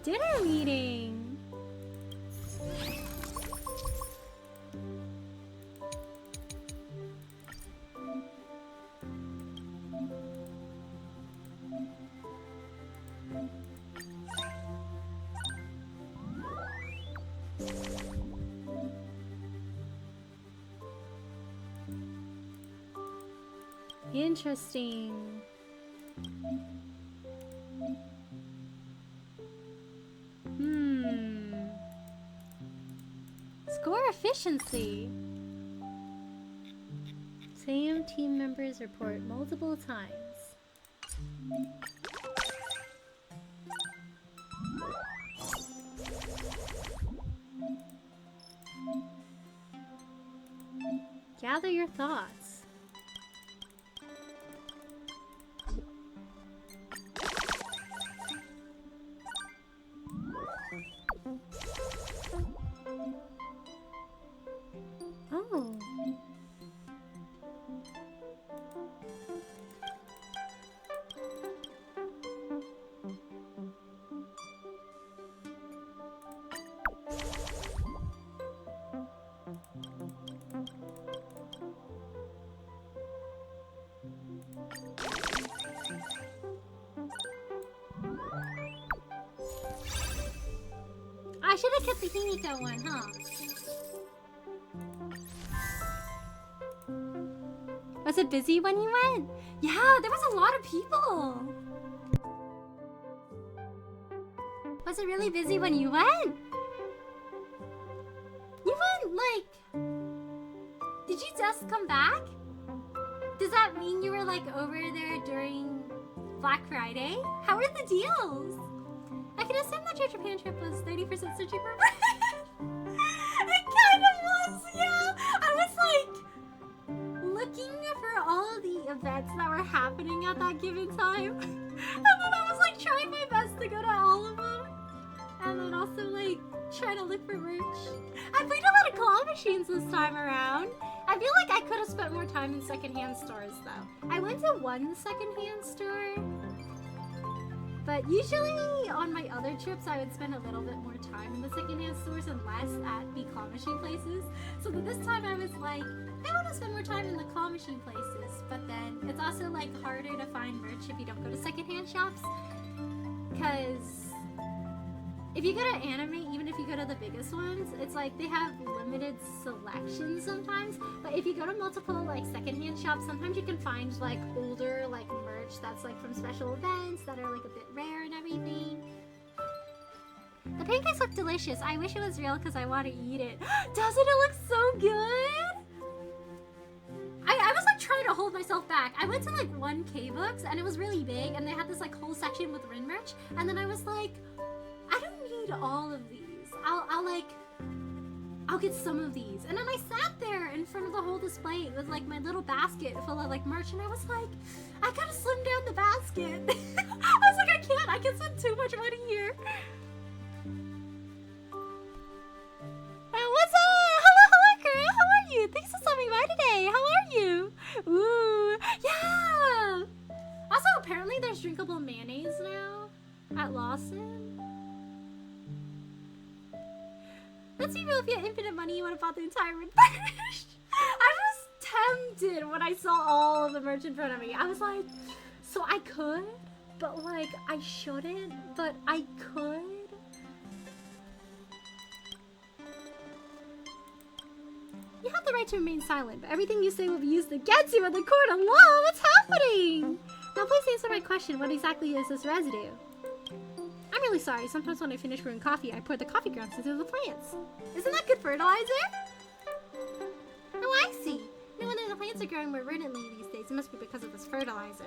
Dinner meeting. Interesting. Score efficiency. Same team members report multiple times. Gather your thoughts. Oh. I should have kept the Himiko one, huh? Was it busy when you went? Yeah, there was a lot of people. Was it really busy when you went? You went like... Did you just come back? Does that mean you were like over there during Black Friday? How are the deals? I can assume that your Japan trip was 30% so cheaper. It kind of was, yeah. I was like looking for all the events that were happening at that given time. And then I was like trying my best to go to all of them. And then also like trying to look for merch. I played a lot of claw machines this time around. I feel like I could have spent more time in secondhand stores though. I went to one secondhand store. But usually on my other trips, I would spend a little bit more time in the secondhand stores and less at the claw machine places. So this time I was like, I want to spend more time in the claw machine places. But then it's also like harder to find merch if you don't go to secondhand shops. Because if you go to anime, even if you go to the biggest ones, it's like they have limited selections sometimes. But if you go to multiple like secondhand shops, sometimes you can find like older like merch that's like from special events that are like a bit rare and everything. The pancakes look delicious. I wish it was real because I want to eat it. Doesn't it look so good? I was like trying to hold myself back. I went to like 1K Books and it was really big and they had this like whole section with Rin merch. And then I was like, I don't need all of these. I'll get some of these. And then I sat there in front of the whole display with like my little basket full of like merch and I was like, I gotta slim down the basket. I was like, I can spend too much money here. What's up? Hello, girl. How are you? Thanks for stopping by today. How are you? Ooh, yeah. Also, apparently there's drinkable mayonnaise now at Lawson. Let's see if you have infinite money, you want to buy the entire merch. I was tempted when I saw all of the merch in front of me. I was like, so I could, but like I shouldn't, but I could. You have the right to remain silent, but everything you say will be used against you in the court of law. What's happening? Now please answer my question. What exactly is this residue? I'm really sorry. Sometimes when I finish brewing coffee, I pour the coffee grounds into the plants. Isn't that good fertilizer? Oh, I see. No wonder the plants are growing more verdantly these days. It must be because of this fertilizer.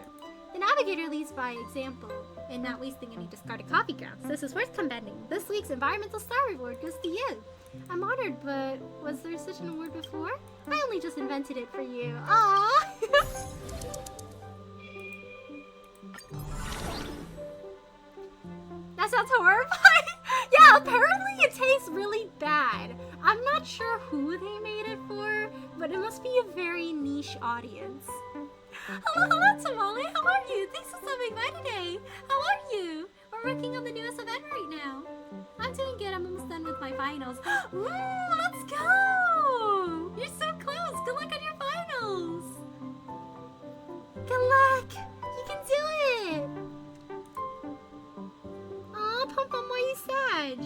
The navigator leads by example and not wasting any discarded coffee grounds. This is worth commending. This week's environmental star reward goes to you. I'm honored, but was there such an award before? I only just invented it for you. Aww! That sounds horrifying. Yeah, apparently it tastes really bad. I'm not sure who they made it for, but it must be a very niche audience. Hello, Tamale. How are you? Thanks for stopping by today. How are you? We're working on the newest event right now. I'm doing good. I'm almost done with my finals. Ooh, let's go! You're so close. Good luck on your finals. Good luck. You can do it. Aw, Pum Pum, why you sad?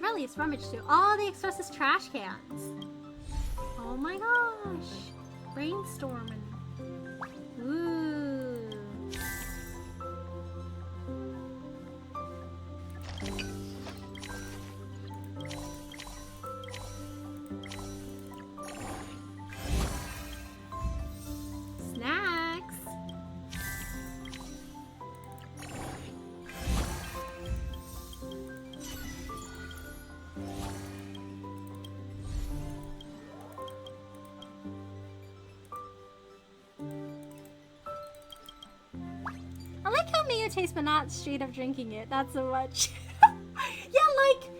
Really, it's rummage through all the Express's trash cans. Oh my gosh. Brainstorming. Ooh. Snacks. I like how mayo tastes, but not straight up drinking it. Not so much. Yeah, like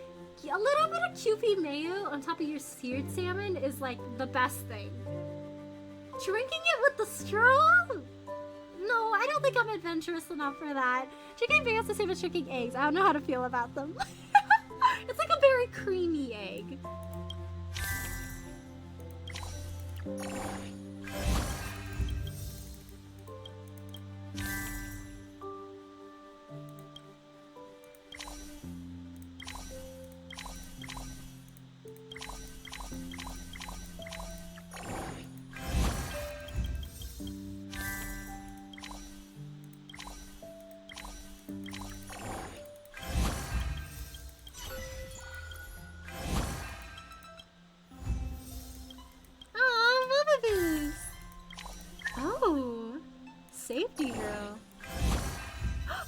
a little bit of Kewpie mayo on top of your seared salmon is like the best thing. Drinking it with the straw? No, I don't think I'm adventurous enough for that. Drinking berries the same as drinking eggs. I don't know how to feel about them. It's like a very creamy egg. Oh, safety drill.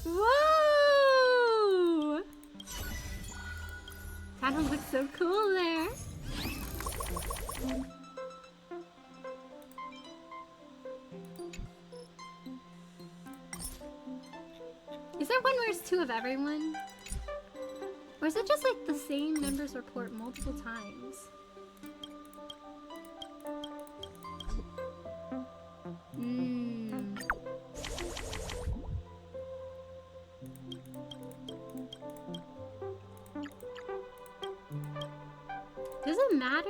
Whoa! That looks so cool there. Is there one where it's two of everyone? Or is it just like the same members report multiple times? Does it matter?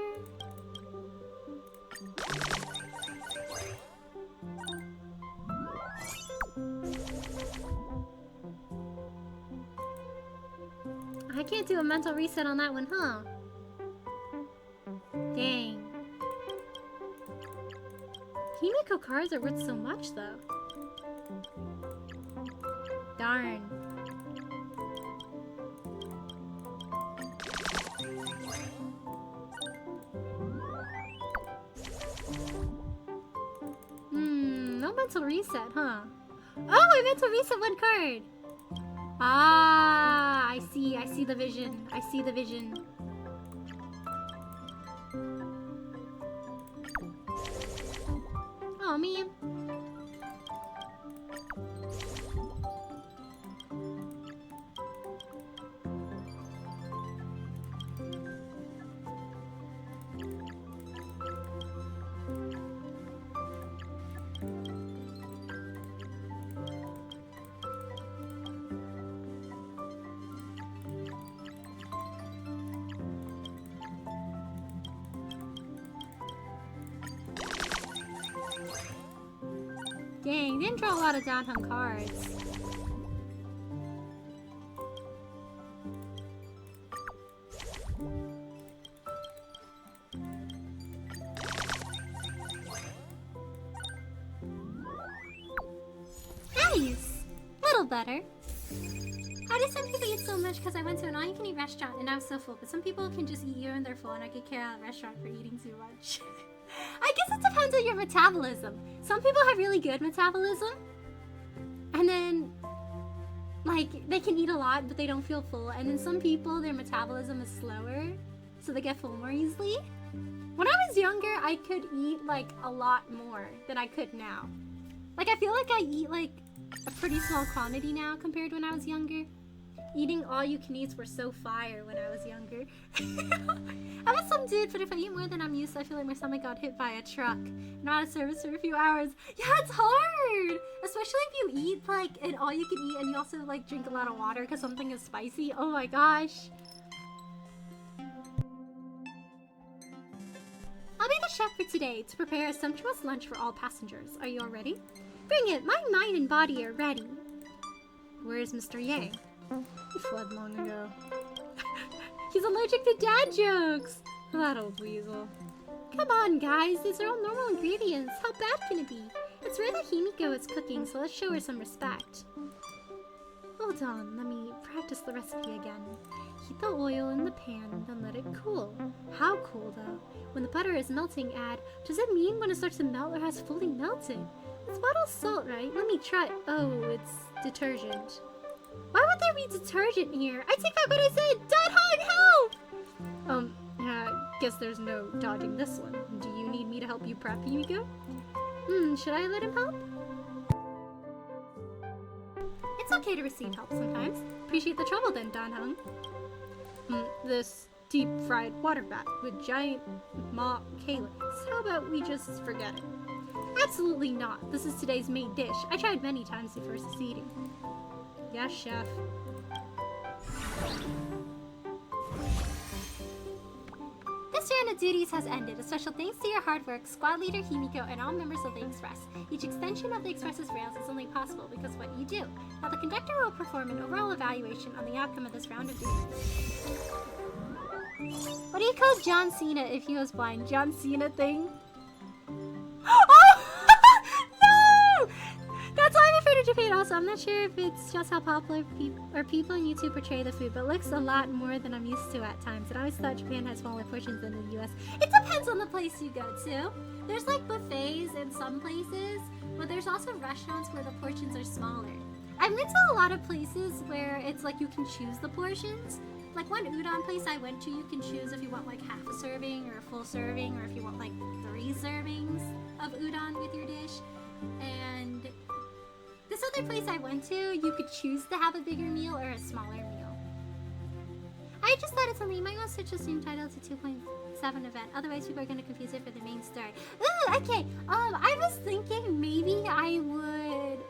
I can't do a mental reset on that one, huh? Dang. Himiko cards are worth so much, though. Darn. No mental reset, huh? Oh, I mental reset one card! Ah, I see the vision. I see the vision. Oh, man. Dang, didn't draw a lot of downtown cards. Nice! Little better. I understand people eat so much because I went to an all-you-can-eat restaurant and I was so full, but some people can just eat you and they're full and I get kicked out of the restaurant for eating too much. I guess it depends on your metabolism. Some people have really good metabolism, and then, like, they can eat a lot but they don't feel full, and then some people, their metabolism is slower, so they get full more easily. When I was younger, I could eat, like, a lot more than I could now. Like, I feel like I eat, like, a pretty small quantity now compared to when I was younger. Eating all-you-can-eats were so fire when I was younger. I was some dude, but if I eat more than I'm used to, I feel like my stomach got hit by a truck. Not out of service for a few hours. Yeah, it's hard! Especially if you eat, like, an all-you-can-eat and you also, like, drink a lot of water because something is spicy. Oh my gosh. I'll be the chef for today to prepare a sumptuous lunch for all passengers. Are you all ready? Bring it! My mind and body are ready. Where's Mr. Yang? He fled long ago. He's allergic to dad jokes! That old weasel. Come on, guys. These are all normal ingredients. How bad can it be? It's rare that Himiko is cooking, so let's show her some respect. Hold on. Let me practice the recipe again. Heat the oil in the pan, then let it cool. How cool, though? When the butter is melting, add... Does it mean when it starts to melt or has fully melted? It's bottled salt, right? Let me try... Oh, it's detergent. Why would there be detergent here? I take back what I said! Help! Guess there's no dodging this one. Do you need me to help you prep, Himiko? Should I let him help? It's okay to receive help sometimes. Appreciate the trouble then, Dan-hung. This deep-fried water bat with giant maw calyx. How about we just forget it? Absolutely not. This is today's main dish. I tried many times before succeeding. Yes, chef. This round of duties has ended. A special thanks to your hard work, squad leader Himiko, and all members of the Express. Each extension of the Express's rails is only possible because of what you do. Now the conductor will perform an overall evaluation on the outcome of this round of duties. What do you call John Cena if he was blind? John Cena thing? Oh! No! That's why I'm afraid of Japan also. I'm not sure if it's just how popular people on YouTube portray the food, but it looks a lot more than I'm used to at times. And I always thought Japan has smaller portions than the US. It depends on the place you go to. There's like buffets in some places, but there's also restaurants where the portions are smaller. I've been to a lot of places where it's like you can choose the portions. Like one udon place I went to, you can choose if you want like half a serving or a full serving, or if you want like 3 servings of udon with your dish. And this other place I went to, you could choose to have a bigger meal or a smaller meal. I just thought it's something you might want to switch the stream title to 2.7 event, otherwise people are going to confuse it for the main story. Ooh, okay, I was thinking maybe I would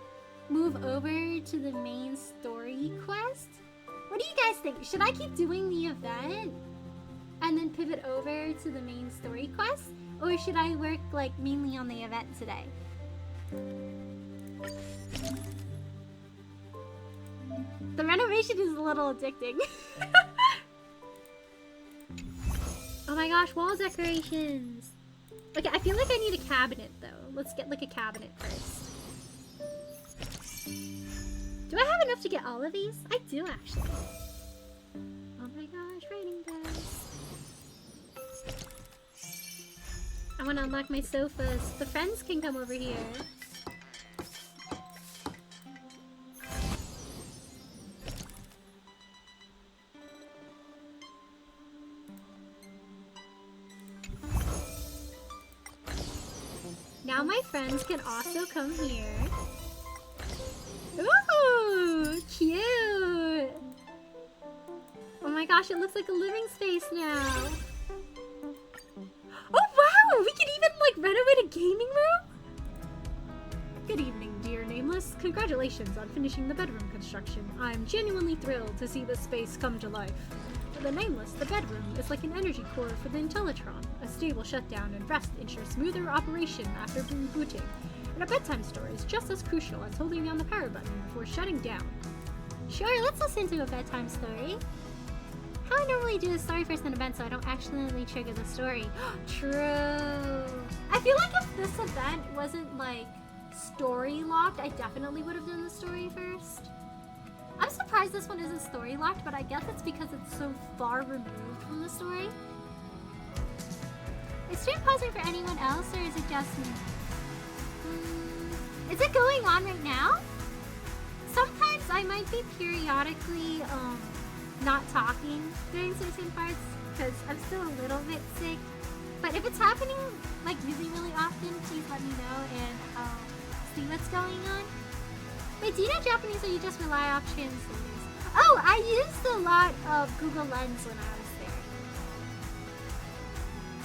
move over to the main story quest. What do you guys think? Should I keep doing the event and then pivot over to the main story quest? Or should I work like mainly on the event today? The renovation is a little addicting. Oh my gosh, wall decorations. Okay, I feel like I need a cabinet though. Let's get like a cabinet first. Do I have enough to get all of these? I do actually. Oh my gosh, writing desk. I want to unlock my sofas. The friends can come over here. Now my friends can also come here. Ooh, cute! Oh my gosh, it looks like a living space now. Oh wow, we can even like renovate a gaming room? Good evening, dear Nameless. Congratulations on finishing the bedroom construction. I'm genuinely thrilled to see this space come to life. For the Nameless, the bedroom is like an energy core for the Intellitron. A stable shutdown and rest ensure smoother operation after rebooting. And a bedtime story is just as crucial as holding down the power button before shutting down. Sure, let's listen to a bedtime story. How I normally do the story first in event so I don't accidentally trigger the story. True. I feel like if this event wasn't like story locked, I definitely would have done the story first. I'm surprised this one isn't story locked, but I guess it's because it's so far removed from the story. Is stream pausing for anyone else, or is it just me? Is it going on right now? Sometimes I might be periodically not talking during certain parts because I'm still a little bit sick. But if it's happening like really often, please let me know and I'll see what's going on. Wait, do you know Japanese or you just rely off translators? Oh, I used a lot of Google Lens when I was there.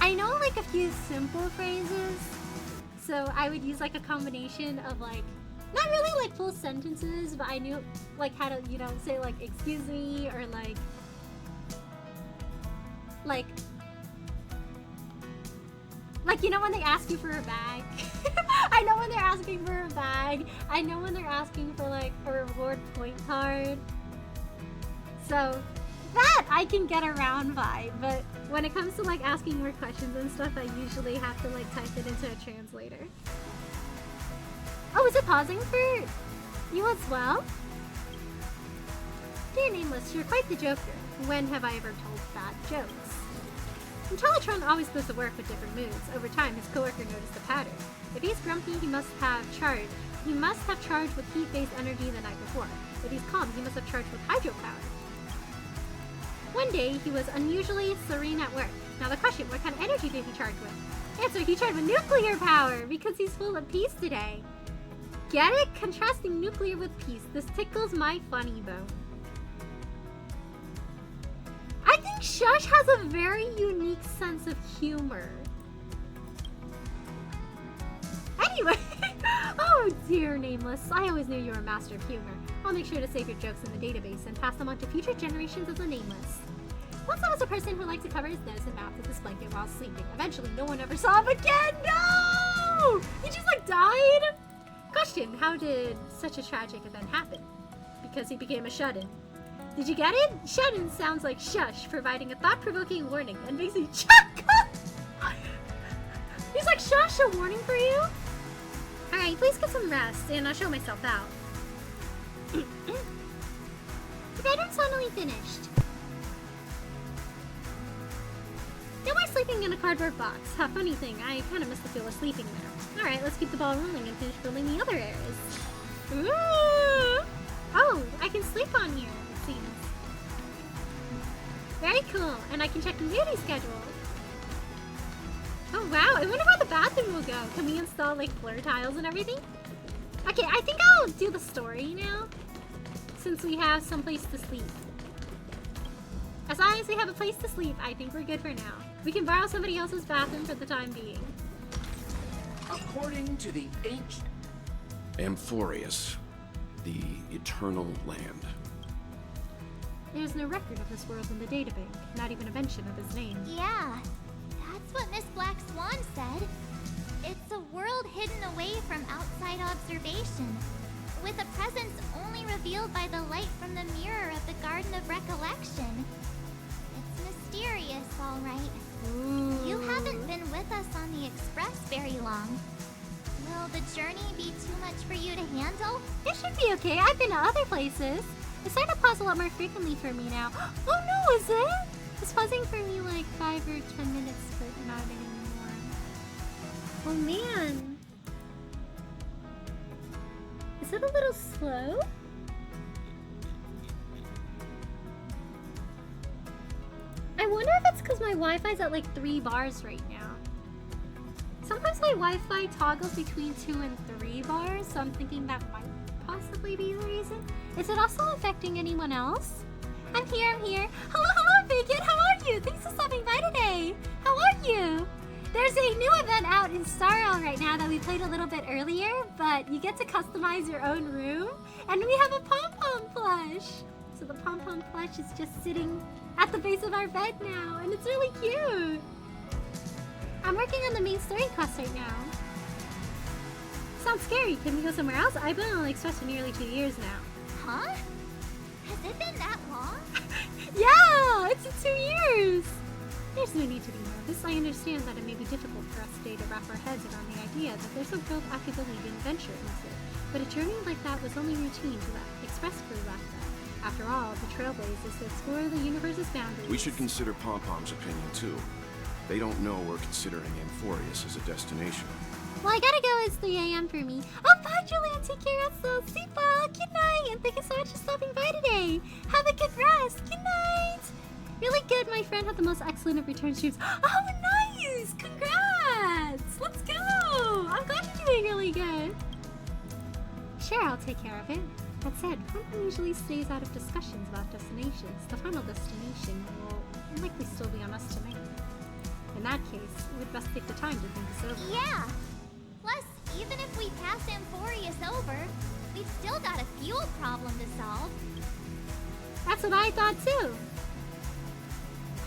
I know like a few simple phrases, so I would use like a combination of like, not really like full sentences, but I knew like how to, you know, say like excuse me or like you know when they ask you for a bag. I know when they're asking for a bag. I know when they're asking for like a reward point card. So that I can get around by, but when it comes to like asking more questions and stuff, I usually have to like type it into a translator. Oh, is it pausing for you as well? Dear Nameless, you're quite the joker. When have I ever told bad jokes? Intellatron always goes to work with different moods. Over time, his coworker noticed the pattern. If he's grumpy, he must have charged with heat-based energy the night before. If he's calm, he must have charged with hydropower. One day, he was unusually serene at work. Now the question, what kind of energy did he charge with? Answer, he charged with nuclear power, because he's full of peace today. Get it? Contrasting nuclear with peace. This tickles my funny bone. I think Shush has a very unique sense of humor. Anyway, oh dear Nameless, I always knew you were a master of humor. I'll make sure to save your jokes in the database and pass them on to future generations of the Nameless. Once I was a person who liked to cover his nose and mouth with his blanket while sleeping. Eventually, no one ever saw him again. No! He just like died? Question, how did such a tragic event happen? Because he became a shut-in. Did you get it? Shut-in sounds like shush, providing a thought-provoking warning and makes me chuckle. He's like, shush, a warning for you? Alright, please get some rest, and I'll show myself out. The bedroom's finally finished. No more sleeping in a cardboard box. Ha, funny thing, I kind of miss the feel of sleeping there. Alright, let's keep the ball rolling and finish building the other areas. Ooh! Oh, I can sleep on here, it seems. Very cool, and I can check the movie schedule. Oh wow, I wonder how the bathroom will go. Can we install like floor tiles and everything? Okay, I think I'll do the story now, since we have some place to sleep. As long as we have a place to sleep, I think we're good for now. We can borrow somebody else's bathroom for the time being. According to the ancient... Amphorius, the eternal land. There's no record of this world in the databank, not even a mention of his name. Yeah, that's what Miss Black Swan said. It's a world hidden away from outside observation, with a presence only revealed by the light from the mirror of the Garden of Recollection. It's mysterious, all right. Ooh. You haven't been with us on the Express very long. Will the journey be too much for you to handle? It should be okay. I've been to other places. It's starting to pause a lot more frequently for me now. Oh no, is it? It's pausing for me like 5 or 10 minutes, but not anymore. Oh man. Is it a little slow? I wonder if it's because my Wi-Fi's at like 3 bars right now. Sometimes my Wi-Fi toggles between 2 and 3 bars, so I'm thinking that might possibly be the reason. Is it also affecting anyone else? I'm here. Hello, Bacon, how are you? Thanks for stopping by today. How are you? There's a new event out in Star Isle right now that we played a little bit earlier, but you get to customize your own room, and we have a pom-pom plush. So the pom-pom plush is just sitting at the base of our bed now, and it's really cute. I'm working on the main story quest right now. Sounds scary. Can we go somewhere else? I've been on Express for nearly 2 years now. Huh? Has it been that long? Yeah, it's 2 years. There's no need to be nervous. I understand that it may be difficult for us today to wrap our heads around the idea that there's a world actively being ventured into. But a journey like that was only routine to the Express crew left there. After all, the trailblaze is to explore the universe's boundaries. We should consider Pom-Pom's opinion, too. They don't know we're considering Amphorius as a destination. Well, I gotta go. It's 3 a.m. for me. Oh, bye, Julian. Take care of yourself. Sleep well. Good night. And thank you so much for stopping by today. Have a good rest. Good night. Really good. My friend had the most excellent of return streams. Oh, nice. Congrats. Let's go. I'm glad you're doing really good. Sure, I'll take care of it. That said, Pom-Pom usually stays out of discussions about destinations. The final destination will likely still be on us to make. In that case, we'd best take the time to think this over. Yeah. Plus, even if we pass Amphorius over, we've still got a fuel problem to solve. That's what I thought too.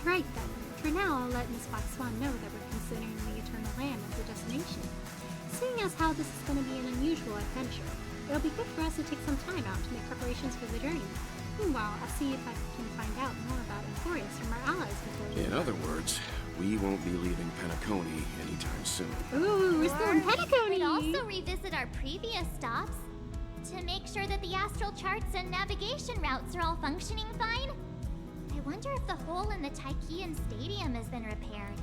Right then. For now, I'll let Miss Black Swan know that we're considering the Eternal Land as the destination. Seeing as how this is going to be an unusual adventure, it'll be good for us to take some time out to make preparations for the journey. Meanwhile, I'll see if I can find out more about Amphorius from our allies before we In leave. other words, we won't be leaving Penacony anytime soon. Ooh, we're still in Penacony! We'd also revisit our previous stops to make sure that the astral charts and navigation routes are all functioning fine. I wonder if the hole in the Tychean Stadium has been repaired.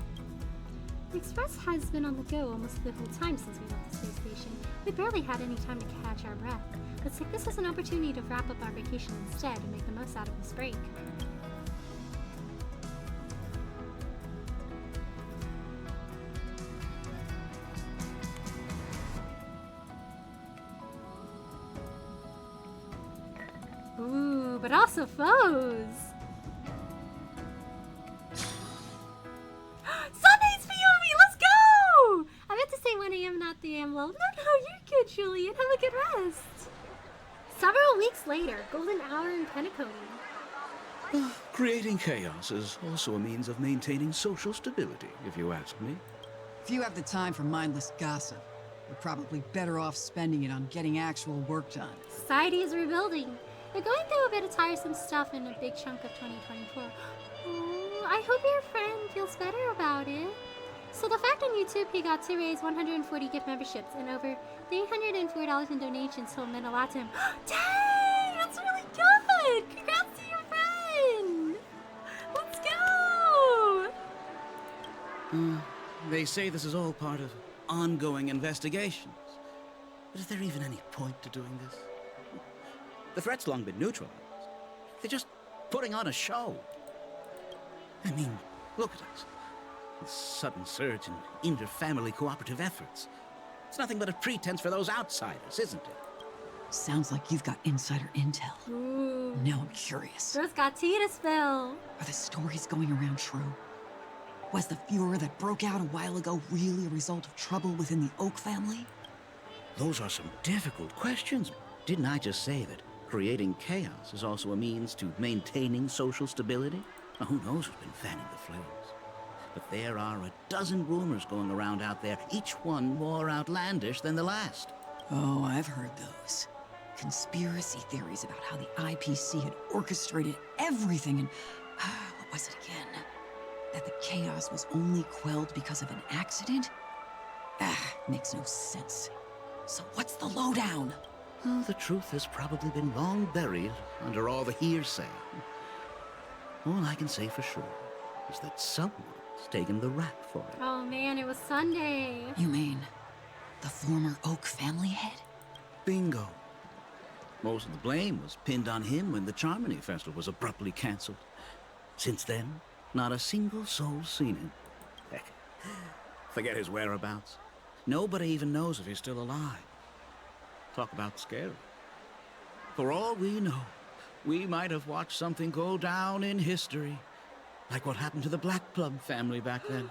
The Express has been on the go almost the whole time since we left the space station. We barely had any time to catch our breath. Let's take this as an opportunity to wrap up our vacation instead and make the most out of this break. Ooh, but also foes! Sunday's POV, let's go! I meant to say 1 a.m., not 3 a.m. Well, no, you're good, Julian. Have a good rest. Several weeks later, golden hour in Penacony. Creating chaos is also a means of maintaining social stability, if you ask me. If you have the time for mindless gossip, you're probably better off spending it on getting actual work done. Society is rebuilding. They're going through a bit of tiresome stuff in a big chunk of 2024. Oh, I hope your friend feels better about it. So the fact on YouTube he got to raise 140 gift memberships and over $304 in donations told meant a lot to him. Dang! That's really good! Congrats to your friend! Let's go! They say this is all part of ongoing investigations. But is there even any point to doing this? The threat's long been neutralized. They're just putting on a show. I mean, look at us. This sudden surge in inter-family cooperative efforts. It's nothing but a pretense for those outsiders, isn't it? Sounds like you've got insider intel. Ooh. Now I'm curious. Bro's got tea to spill. Are the stories going around true? Was the furor that broke out a while ago really a result of trouble within the Oak family? Those are some difficult questions. Didn't I just say that creating chaos is also a means to maintaining social stability? Now, who knows who's been fanning the flames? But there are a dozen rumors going around out there, each one more outlandish than the last. Oh, I've heard those. Conspiracy theories about how the IPC had orchestrated everything and... what was it again? That the chaos was only quelled because of an accident? Makes no sense. So what's the lowdown? Oh, the truth has probably been long buried under all the hearsay. All I can say for sure is that someone's taken the rap for it. Oh man, it was Sunday. You mean the former Oak family head? Bingo. Most of the blame was pinned on him when the Charmony Festival was abruptly cancelled. Since then, not a single soul's seen him. Heck, forget his whereabouts. Nobody even knows if he's still alive. Talk about scary. For all we know, we might have watched something go down in history, like what happened to the Black Plum family back then,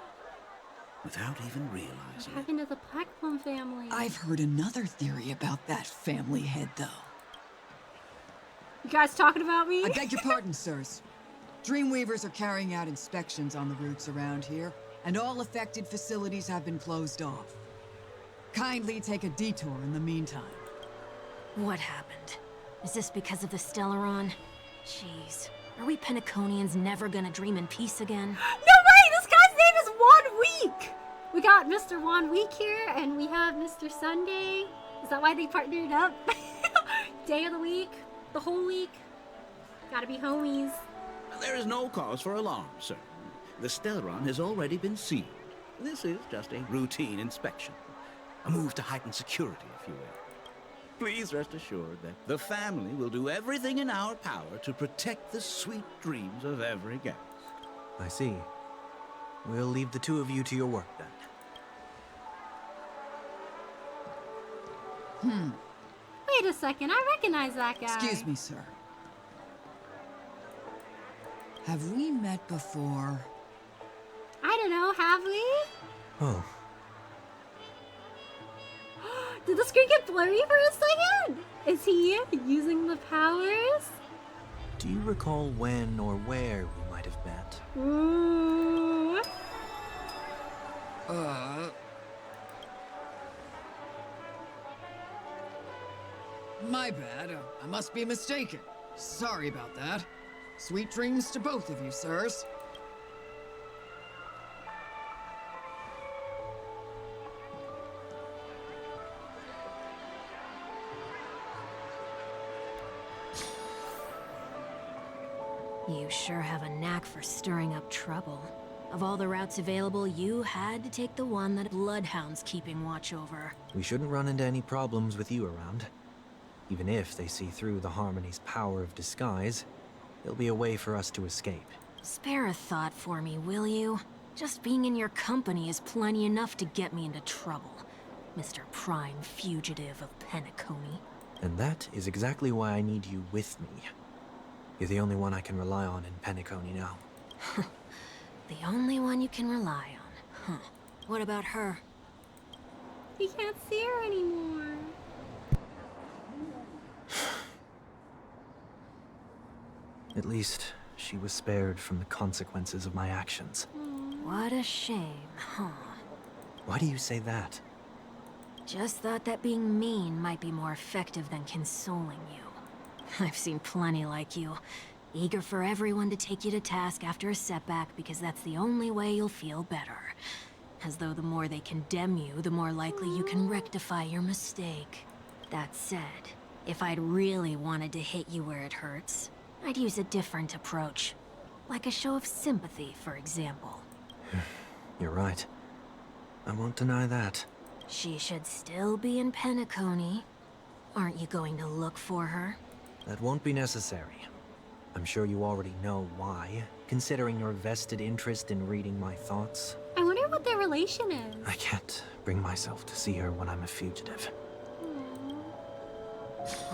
without even What realizing it. happened to the Black Plum family? I've heard another theory about that family head, though. You guys talking about me? I beg your pardon, sirs. Dreamweavers are carrying out inspections on the routes around here, and all affected facilities have been closed off. Kindly take a detour in the meantime. What happened? Is this because of the Stellaron? Jeez, are we Penaconians never gonna dream in peace again? No way! This We got Mr. One Week here, and we have Mr. Sunday. Is that why they partnered up? Day of the week, the whole week. Gotta be homies. There is no cause for alarm, sir. The Stellaron has already been sealed. This is just a routine inspection. A move to heighten security, if you will. Please rest assured that the family will do everything in our power to protect the sweet dreams of every guest. I see. We'll leave the two of you to your work then. Wait a second, I recognize that guy. Excuse me, sir. Have we met before? I don't know, have we? Oh, Did the screen get blurry for a second? Is he using the powers? do you recall when or where we might have met? Ooh. My bad. I must be mistaken. Sorry about that. Sweet dreams to both of you, sirs. You sure have a knack for stirring up trouble. Of all the routes available, you had to take the one that Bloodhound's keeping watch over. We shouldn't run into any problems with you around. Even if they see through the Harmony's power of disguise, there'll be a way for us to escape. Spare a thought for me, will you? Just being in your company is plenty enough to get me into trouble, Mr. Prime Fugitive of Penacony. And that is exactly why I need you with me. You're the only one I can rely on in Penacony now. The only one you can rely on, huh? What about her? He can't see her anymore. At least, she was spared from the consequences of my actions. What a shame, huh? Why do you say that? Just thought that being mean might be more effective than consoling you. I've seen plenty like you, eager for everyone to take you to task after a setback because that's the only way you'll feel better. As though the more they condemn you, the more likely you can rectify your mistake. That said, if I'd really wanted to hit you where it hurts, I'd use a different approach. Like a show of sympathy, for example. You're right. I won't deny that. She should still be in Penacony. Aren't you going to look for her? That won't be necessary. I'm sure you already know why, considering your vested interest in reading my thoughts. I wonder what their relation is. I can't bring myself to see her when I'm a fugitive.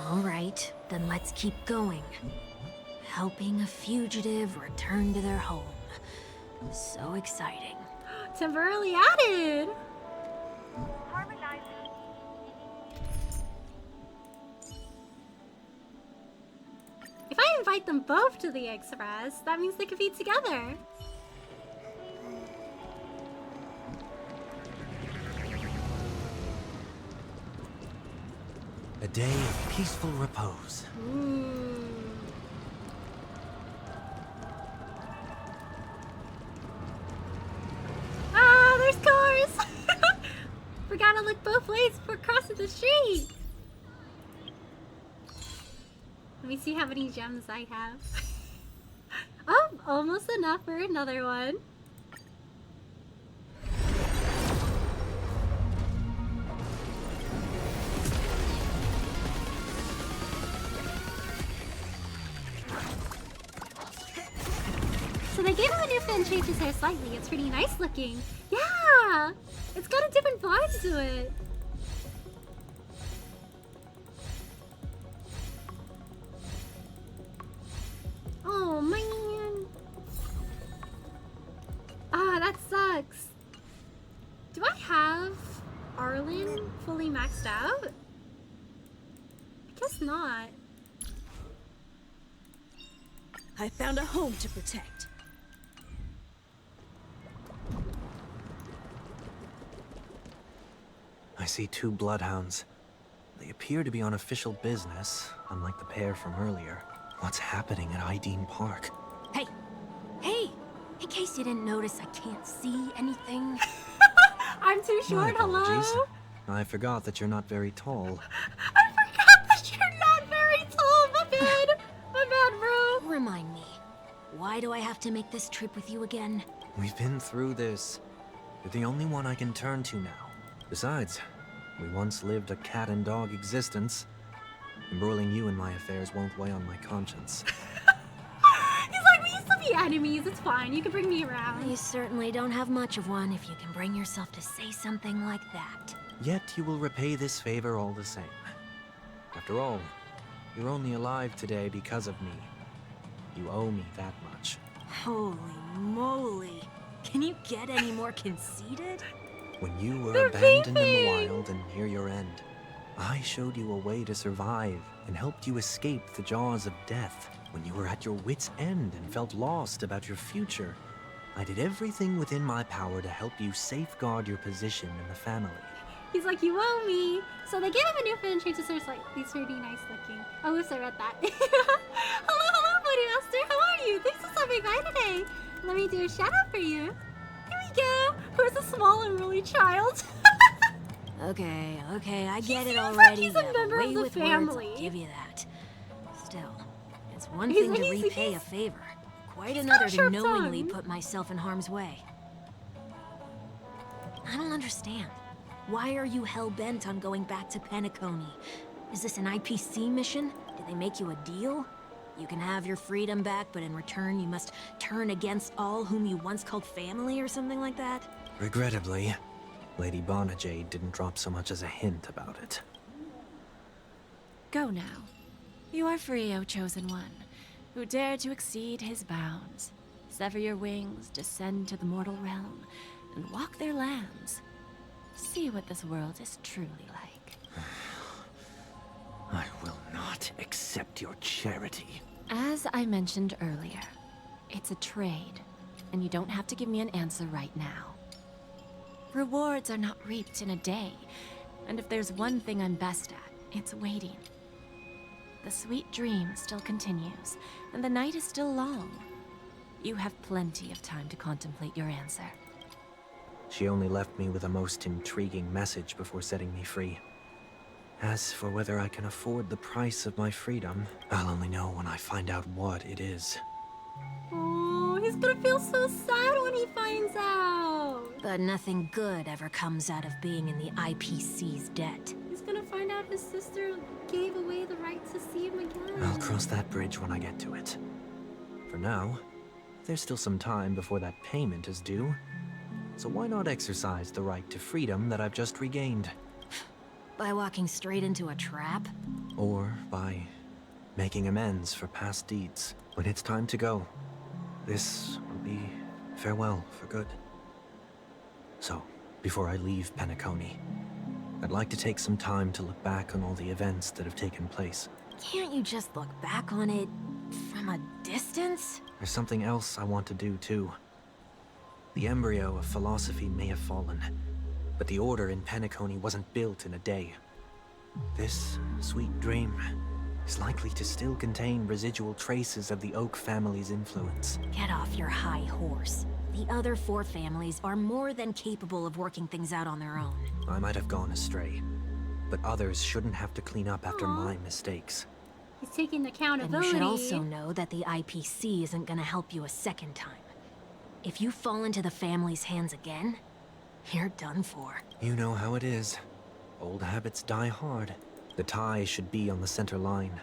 All right, then let's keep going. Helping a fugitive return to their home. So exciting. Temporarily added. If I invite them both to the Express, that means they could be together. A day of peaceful repose. Ooh. Ah, there's cars! Forgot to look both ways before crossing the street. Let me see how many gems I have. Oh, almost enough for another one. So they gave him a new fit and changed his hair slightly. It's pretty nice looking. Yeah! It's got a different vibe to it. Oh, man. Ah, that sucks. Do I have Arlen fully maxed out? I guess not. I found a home to protect. I see two bloodhounds. They appear to be on official business, unlike the pair from earlier. What's happening at Ideen Park? Hey! Hey! In case you didn't notice, I can't see anything. I'm too My short, apologies. hello? I forgot that you're not very tall. I forgot that you're not very tall. My bad. My bad, bro. Remind me, why do I have to make this trip with you again? We've been through this. You're the only one I can turn to now. Besides, we once lived a cat and dog existence. Embroiling you in my affairs won't weigh on my conscience. He's like, we used to be enemies. It's fine. You can bring me around. You certainly don't have much of one if you can bring yourself to say something like that. Yet you will repay this favor all the same. After all, you're only alive today because of me. You owe me that much. Holy moly. Can you get any more conceited? When you were They're abandoned in the vaping! wild and near your end, I showed you a way to survive and helped you escape the jaws of death. When you were at your wit's end and felt lost about your future, I did everything within my power to help you safeguard your position in the family. He's like, you owe me. So they gave him a new fin tree to search like, he's pretty nice looking. Oh, oops, I read that. Hello, Buddy Master. How are you? Thanks for stopping by today. Let me do a shout out for you. Here we go. Who's a small and really child? Okay, I get He it seems like already. he's a You have member of way the with family. Words, I'll give you that. Still, it's one He's thing like- to he's- repay he's- a favor. Quite he's got another a to sharp knowingly tongue. put myself in harm's way. I don't understand. Why are you hell-bent on going back to Penacony? Is this an IPC mission? Did they make you a deal? You can have your freedom back, but in return you must turn against all whom you once called family or something like that? Regrettably, Lady Bonajade didn't drop so much as a hint about it. Go now. You are free, O Chosen One, who dare to exceed his bounds. Sever your wings, descend to the mortal realm, and walk their lands. See what this world is truly like. I will not accept your charity. As I mentioned earlier, it's a trade, and you don't have to give me an answer right now. Rewards are not reaped in a day, and if there's one thing I'm best at, it's waiting. The sweet dream still continues, and the night is still long. You have plenty of time to contemplate your answer. She only left me with a most intriguing message before setting me free. As for whether I can afford the price of my freedom, I'll only know when I find out what it is. Oh, he's gonna feel so sad when he finds out. But nothing good ever comes out of being in the IPC's debt. He's gonna find out his sister gave away the right to see him again. I'll cross that bridge when I get to it. For now, there's still some time before that payment is due. So why not exercise the right to freedom that I've just regained? By walking straight into a trap? Or by making amends for past deeds. When it's time to go, this will be farewell for good. So, before I leave Penacony, I'd like to take some time to look back on all the events that have taken place. Can't you just look back on it from a distance? There's something else I want to do too. The embryo of philosophy may have fallen, but the order in Penacony wasn't built in a day. This sweet dream is likely to still contain residual traces of the Oak family's influence. Get off your high horse. The other 4 families are more than capable of working things out on their own. I might have gone astray, but others shouldn't have to clean up after my mistakes. He's taking And accountability. you should also know that the IPC isn't gonna help you a second time. If you fall into the family's hands again, you're done for. You know how it is. Old habits die hard. The tie should be on the center line.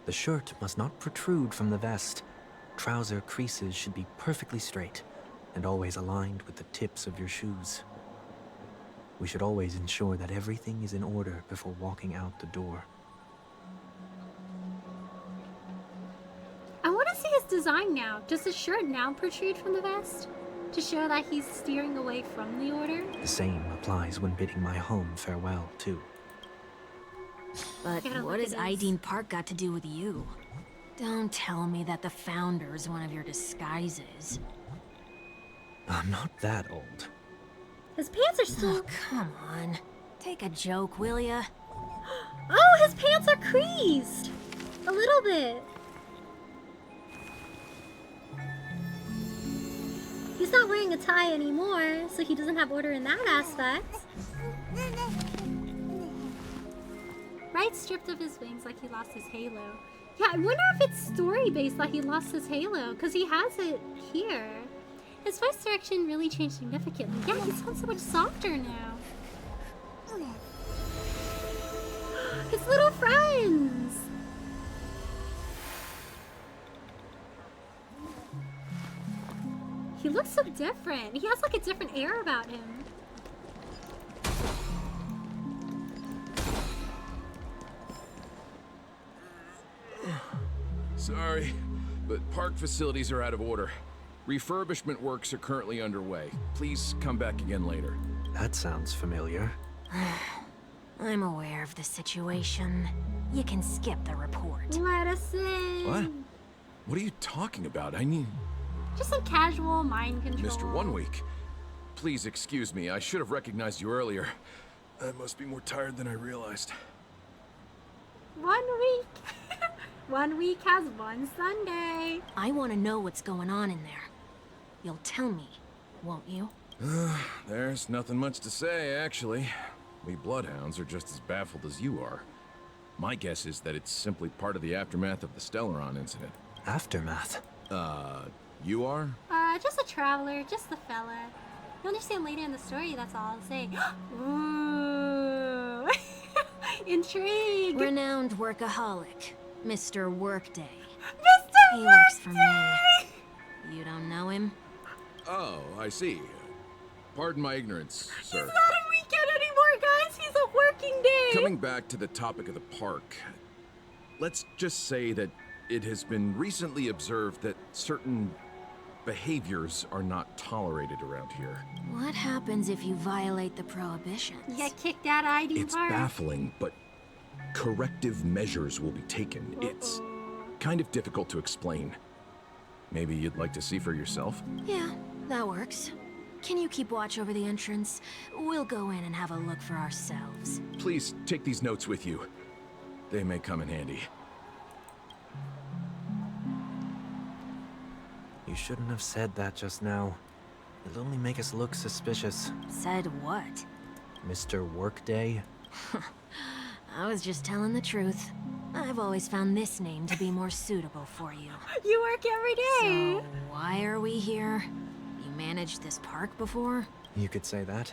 The shirt must not protrude from the vest. Trouser creases should be perfectly straight, and always aligned with the tips of your shoes. We should always ensure that everything is in order before walking out the door. I want to see his design now. Does his shirt now protrude from the vest? To show that he's steering away from the order? The same applies when bidding my home farewell, too. But Gotta what look has at his- Ideen Park got to do with you? Don't tell me that the Founder's one of your disguises. I'm not that old. His pants are still... Oh, come on. Take a joke, will ya? Oh, his pants are creased! A little bit. He's not wearing a tie anymore, so he doesn't have order in that aspect. Right, stripped of his wings like he lost his halo. Yeah, I wonder if it's story-based that he lost his halo, because he has it here. His voice direction really changed significantly. Yeah, he sounds so much softer now. His little friends! He looks so different. He has like a different air about him. Sorry, but park facilities are out of order. Refurbishment works are currently underway. Please come back again later. That sounds familiar. I'm aware of the situation. You can skip the report. Let us in. What? What are you talking about? I mean... Just some casual mind control. Mr. 1 Week, please excuse me. I should have recognized you earlier. I must be more tired than I realized. 1 week. 1 week has one Sunday. I want to know what's going on in there. You'll tell me, won't you? There's nothing much to say, actually. We bloodhounds are just as baffled as you are. My guess is that it's simply part of the aftermath of the Stellaron incident. Aftermath? You are? Just a traveler, just a fella. You'll understand later in the story, that's all I'll say. Ooh. Intrigue. Renowned workaholic, Mr. Workday. Mr. He works for me. You don't know him? Oh, I see. Pardon my ignorance, sir. He's not a weekend anymore, guys. He's a working day. Coming back to the topic of the park, let's just say that it has been recently observed that certain behaviors are not tolerated around here. What happens if you violate the prohibitions? You get kicked out of ID It's Park. baffling, but corrective measures will be taken. It's kind of difficult to explain. Maybe you'd like to see for yourself? Yeah, that works. Can you keep watch over the entrance? We'll go in and have a look for ourselves. Please take these notes with you. They may come in handy. You shouldn't have said that just now. It'll only make us look suspicious. Said what? Mr. Workday? I was just telling the truth. I've always found this name to be more suitable for you. You work every day. So, why are we here? You managed this park before? You could say that.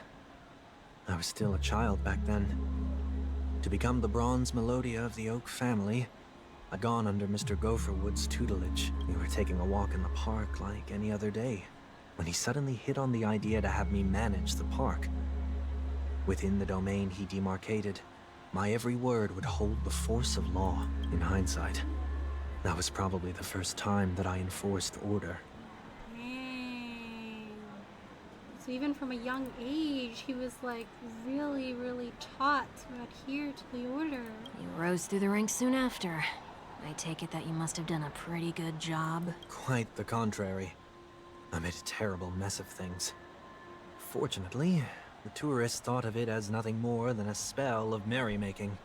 I was still a child back then. To become the bronze Melodia of the Oak family, I'd gone under Mr. Gopherwood's tutelage. We were taking a walk in the park like any other day, when he suddenly hit on the idea to have me manage the park. Within the domain he demarcated, my every word would hold the force of law. In hindsight, that was probably the first time that I enforced order. Dang. So even from a young age, he was like really, really taught to adhere to the order. You rose through the ranks soon after. I take it that you must have done a pretty good job. Quite the contrary. I made a terrible mess of things. Fortunately, the tourists thought of it as nothing more than a spell of merrymaking.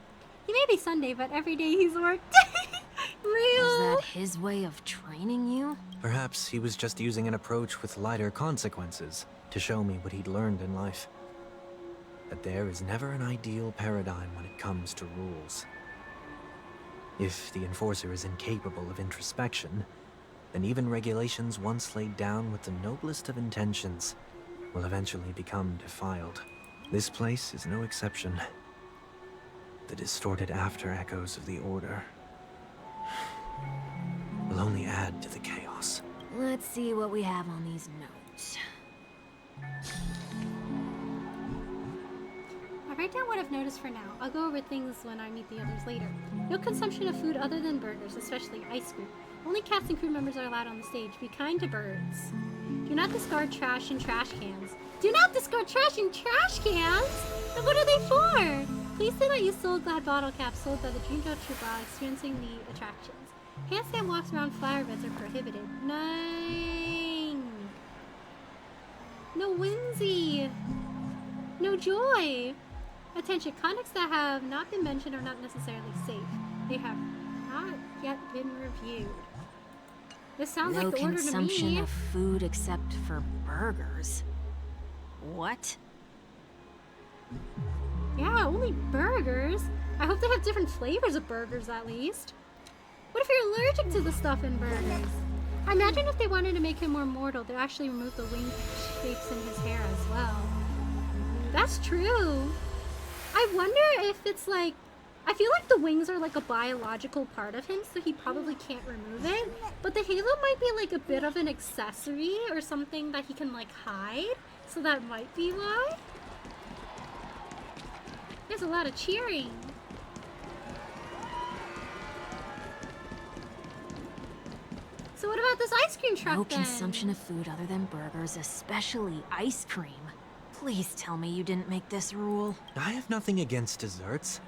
He may be Sunday, but every day he's worked. Real. Was that his way of training you? Perhaps he was just using an approach with lighter consequences to show me what he'd learned in life. That there is never an ideal paradigm when it comes to rules. If the enforcer is incapable of introspection, then even regulations once laid down with the noblest of intentions will eventually become defiled. This place is no exception. The distorted after-echoes of the Order will only add to the chaos. Let's see what we have on these notes. I'll write down what I've noticed for now. I'll go over things when I meet the others later. No consumption of food other than burgers, especially ice cream. Only cast and crew members are allowed on the stage. Be kind to birds. Do not discard trash in trash cans. Do not discard trash in trash cans? Then what are they for? Please say that you sold glad bottle caps sold by the Dreamdrive Troop while experiencing the attractions. Handstand walks around flower beds are prohibited. Nine. No whimsy. No joy. Attention, conducts that have not been mentioned are not necessarily safe. They have not yet been reviewed. This sounds No like the order to consumption me. of food except for burgers. What? Yeah, only burgers. I hope they have different flavors of burgers at least. What if you're allergic to the stuff in burgers? I imagine if they wanted to make him more mortal, they'd actually remove the wing shapes in his hair as well. That's true. I wonder if it's like, I feel like the wings are like a biological part of him, so he probably can't remove it. But the halo might be like a bit of an accessory or something that he can like hide. So that might be why. There's a lot of cheering. So what about this ice cream truck No then? consumption of food other than burgers, especially ice cream. Please tell me you didn't make this rule. I have nothing against desserts.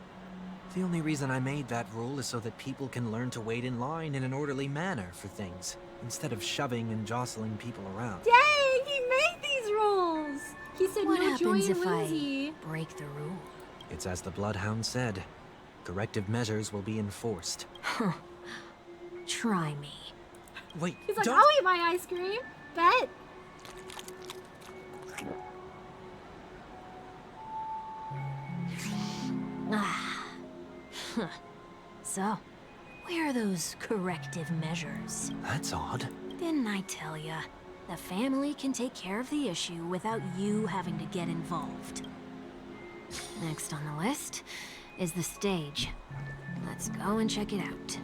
The only reason I made that rule is so that people can learn to wait in line in an orderly manner for things, instead of shoving and jostling people around. Dang, he made these rules! He said What no joy happens in if whimsy. I break the rule? It's as the Bloodhound said. Corrective measures will be enforced. Try me. Wait, He's like, don't... I'll eat my ice cream. Bet. So, where are those corrective measures? That's odd. Didn't I tell ya? The family can take care of the issue without you having to get involved. Next on the list is the stage. Let's go and check it out.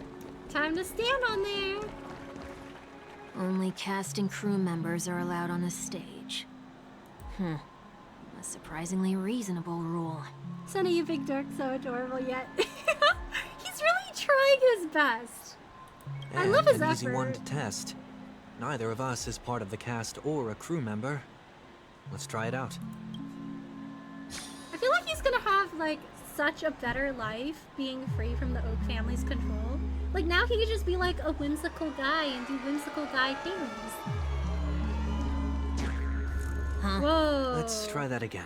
Time to stand on there. Only cast and crew members are allowed on the stage. A surprisingly reasonable rule. Sonny, you big dork, so adorable yet. He's really trying his best. I love his an easy effort. one to test. Neither of us is part of the cast or a crew member. Let's try it out. I feel like he's gonna have like such a better life being free from the Oak family's control. Like now he could just be like a whimsical guy and do whimsical guy things. Huh? Whoa. Let's try that again.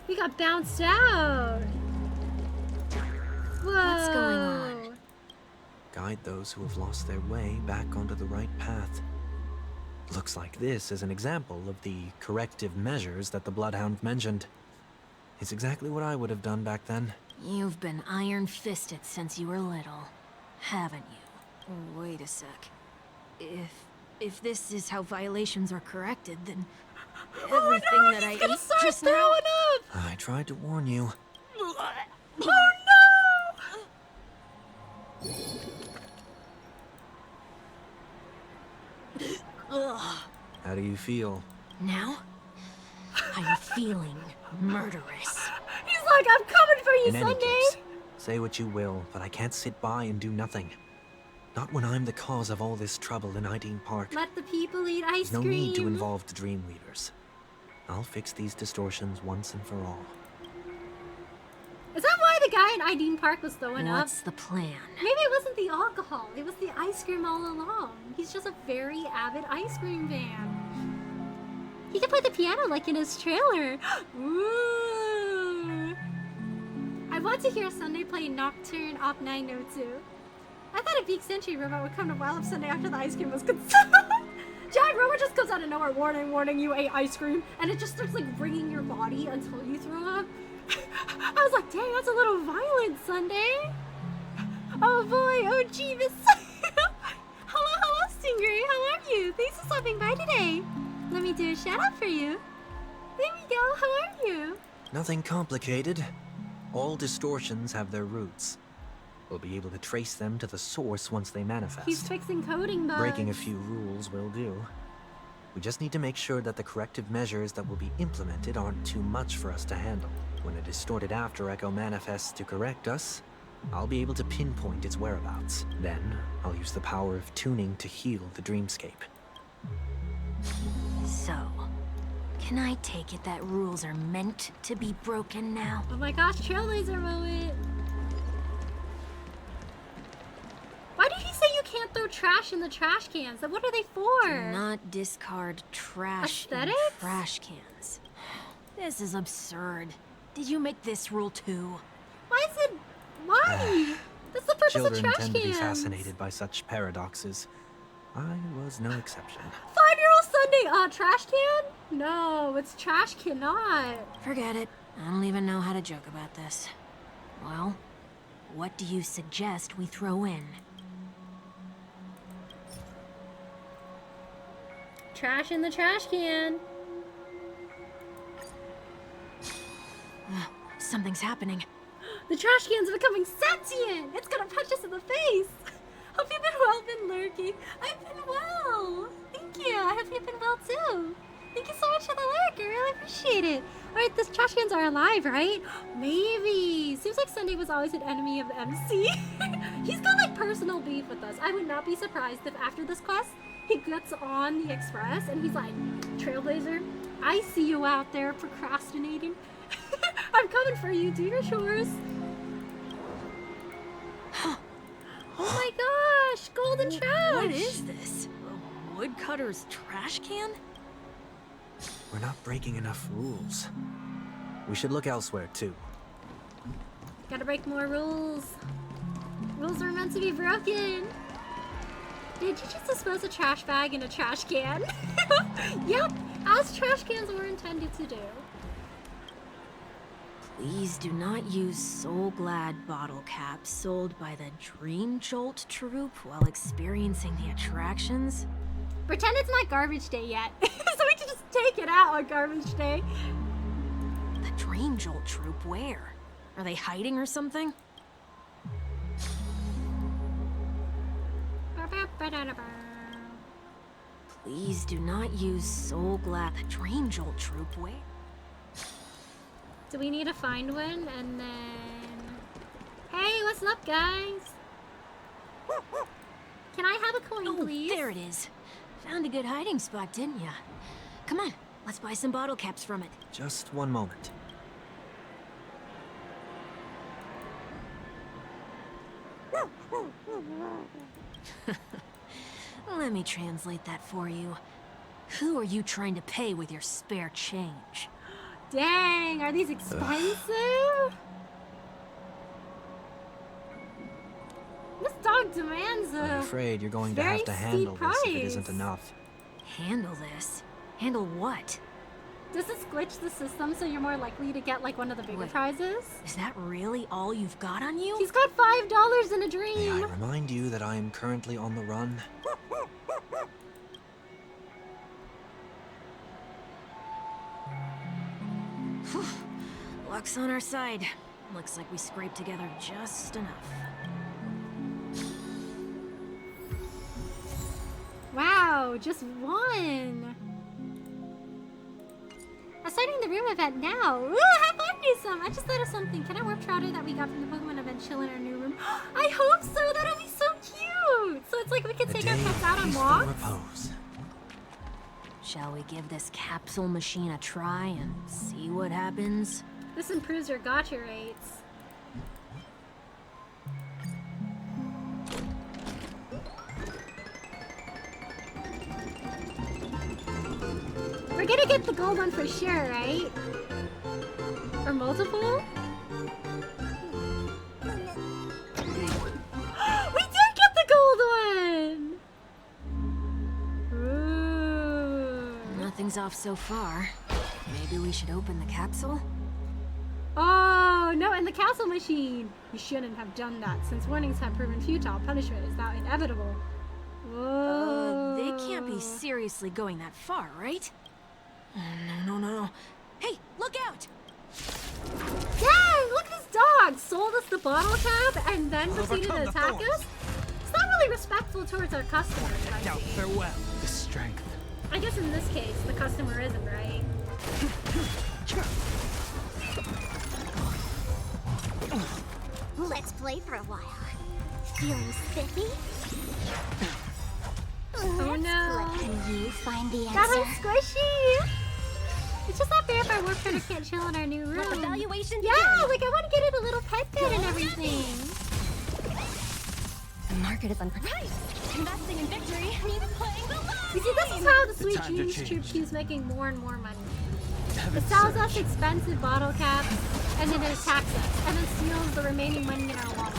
We got bounced out. Whoa. What's going on? Guide those who have lost their way back onto the right path. Looks like this is an example of the corrective measures that the Bloodhound mentioned. It's exactly what I would have done back then. You've been iron-fisted since you were little, haven't you? Wait a sec. If this is how violations are corrected, then everything that I ate just now... I tried to warn you. Oh no! Ugh. How do you feel? Now, I'm feeling murderous. He's like, I'm coming for you, In any Sunday! case, say what you will, but I can't sit by and do nothing. Not when I'm the cause of all this trouble in Ideen Park. Let the people eat ice There's no cream. need to involve the Dreamweavers. I'll fix these distortions once and for all. Is that why the guy in Ideen Park was throwing up? What's the plan? Maybe it wasn't the alcohol. It was the ice cream all along. He's just a very avid ice cream fan. He can play the piano like in his trailer. Ooh. I want to hear Sunday play Nocturne Op 902. I thought a big Sentry robot would come to Wild Up Sunday after the ice cream was consumed. Giant robot just comes out of nowhere, warning, warning, you ate ice cream, and it just starts like ringing your body until you throw up. I was like, dang, that's a little violent, Sunday. Oh boy, oh Jeeves. Hello, Stingray, how are you? Thanks for stopping by today. Let me do a shout out for you. There we go, how are you? Nothing complicated. All distortions have their roots. We'll be able to trace them to the source once they manifest. He's fixing coding bugs. Breaking a few rules will do. We just need to make sure that the corrective measures that will be implemented aren't too much for us to handle. When a distorted after echo manifests to correct us, I'll be able to pinpoint its whereabouts. Then, I'll use the power of tuning to heal the dreamscape. So, can I take it that rules are meant to be broken now? Oh my gosh, trailblazer moment. Why did he say you can't throw trash in the trash cans? What are they for? Do not discard trash in Aesthetics? trash cans. This is absurd. Did you make this rule too? Why is it... Why? That's the purpose Children of trash tend cans. to be fascinated by such paradoxes. I was no exception. 5-year-old Sunday, trash can? No, it's trash cannot. Forget it. I don't even know how to joke about this. Well, what do you suggest we throw in? Trash in the trash can. Something's happening. The trash can's becoming sentient. It's gonna punch us in the face. Hope you've been well, been lurking. I've been well. Thank you. I hope you've been well too. Thank you so much for the lurk. I really appreciate it. Alright, the trash cans are alive, right? Maybe. Seems like Sunday was always an enemy of the MC. He's got like personal beef with us. I would not be surprised if after this quest, he gets on the express and he's like, Trailblazer, I see you out there procrastinating. I'm coming for you. Do your chores. Oh my gosh, golden trash. What is this? A woodcutter's trash can? We're not breaking enough rules. We should look elsewhere, too. Gotta break more rules. Rules are meant to be broken. Did you just dispose a trash bag in a trash can? Yep, as trash cans were intended to do. Please do not use Soul Glad bottle caps sold by the Dream Jolt troupe while experiencing the attractions. Pretend it's not garbage day yet, so we can just take it out on garbage day. The Dream Jolt troupe, where? Are they hiding or something? Please do not use Soul Glad. The Dream Jolt troupe, where? Do we need to find one? And then... Hey, what's up, guys? Can I have a coin, please? There it is. Found a good hiding spot, didn't ya? Come on, let's buy some bottle caps from it. Just one moment. Let me translate that for you. Who are you trying to pay with your spare change? Dang, are these expensive? This dog demands a I'm afraid you're going to very have to handle steep this if it price. isn't enough. Handle this? Handle what? Does this glitch the system so you're more likely to get like one of the bigger Wait. prizes? Is that really all you've got on you? He's got $5 in a May dream. I remind you that I am currently on the run? Luck's on our side. Looks like we scraped together just enough. Wow, just one. I'm starting the room event now. Ooh, have fun, do some. I just thought of something. Can I warp Trouter that we got from the Pokemon event chill in our new room? I hope so. That'll be so cute. So it's like we can A take day our pets out of on peaceful walks. repose. Shall we give this capsule machine a try and see what happens? This improves your gacha rates. We're gonna get the gold one for sure, right? Or multiple? We did get the gold one! Ooh. Nothing's off so far. Maybe we should open the capsule? Oh, no, and the castle machine. You shouldn't have done that, since warnings have proven futile. Punishment is now inevitable. Whoa. They can't be seriously going that far, right? No. Hey, look out! Dang, look at this dog! Sold us the bottle cap and then proceeded to attack us? It's not really respectful towards our customers, I see. Farewell. The strength. I guess in this case, the customer isn't, right? Let's play for a while. Feeling spiffy? Oh no. Can you find the Got answer? her squishy! It's just not fair if our warp critter can't chill in our new room. Let the valuation Yeah, begin. like I want to get it a little pet bed and everything. The market is unpredictable. Investing in victory means playing the line. You see, this is how the Sweet time to Dreams Troop change. keeps making more and more money. It sells us expensive bottle caps, and then it attacks us, and then steals the remaining money in our wallet.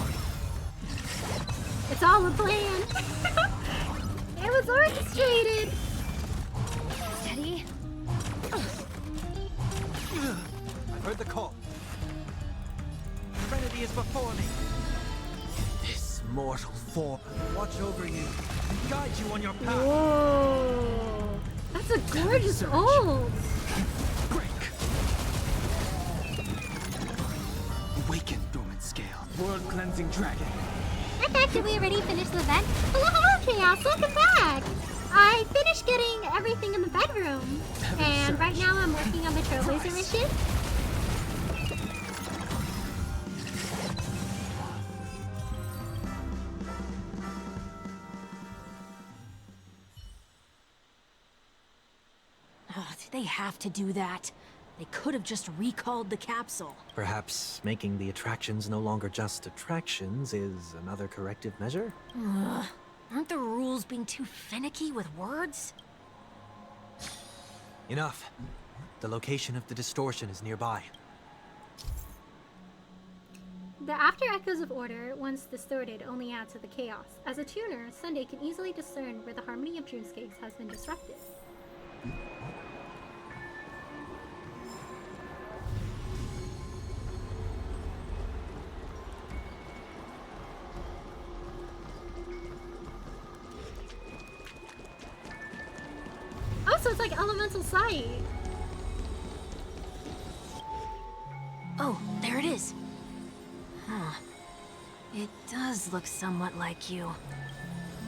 It's all a plan. It was orchestrated. ready? I've heard the call. Trinity is before me. This mortal form watch over you and guide you on your path. Whoa. That's a gorgeous ult. Awaken, dormant scale. World cleansing dragon. In fact, did we already finish the event? Hello, Chaos, welcome back! I finished getting everything in the bedroom, and right now I'm working on the trailblazer mission. Oh, did they have to do that? They could have just recalled the capsule. Perhaps making the attractions no longer just attractions is another corrective measure? Ugh. Aren't the rules being too finicky with words? Enough. The location of the distortion is nearby. The after echoes of order, once distorted, only add to the chaos. As a tuner, Sunday can easily discern where the harmony of dreamscapes has been disrupted. Oh, so it's like elemental sight. Oh, there it is. Huh. It does look somewhat like you.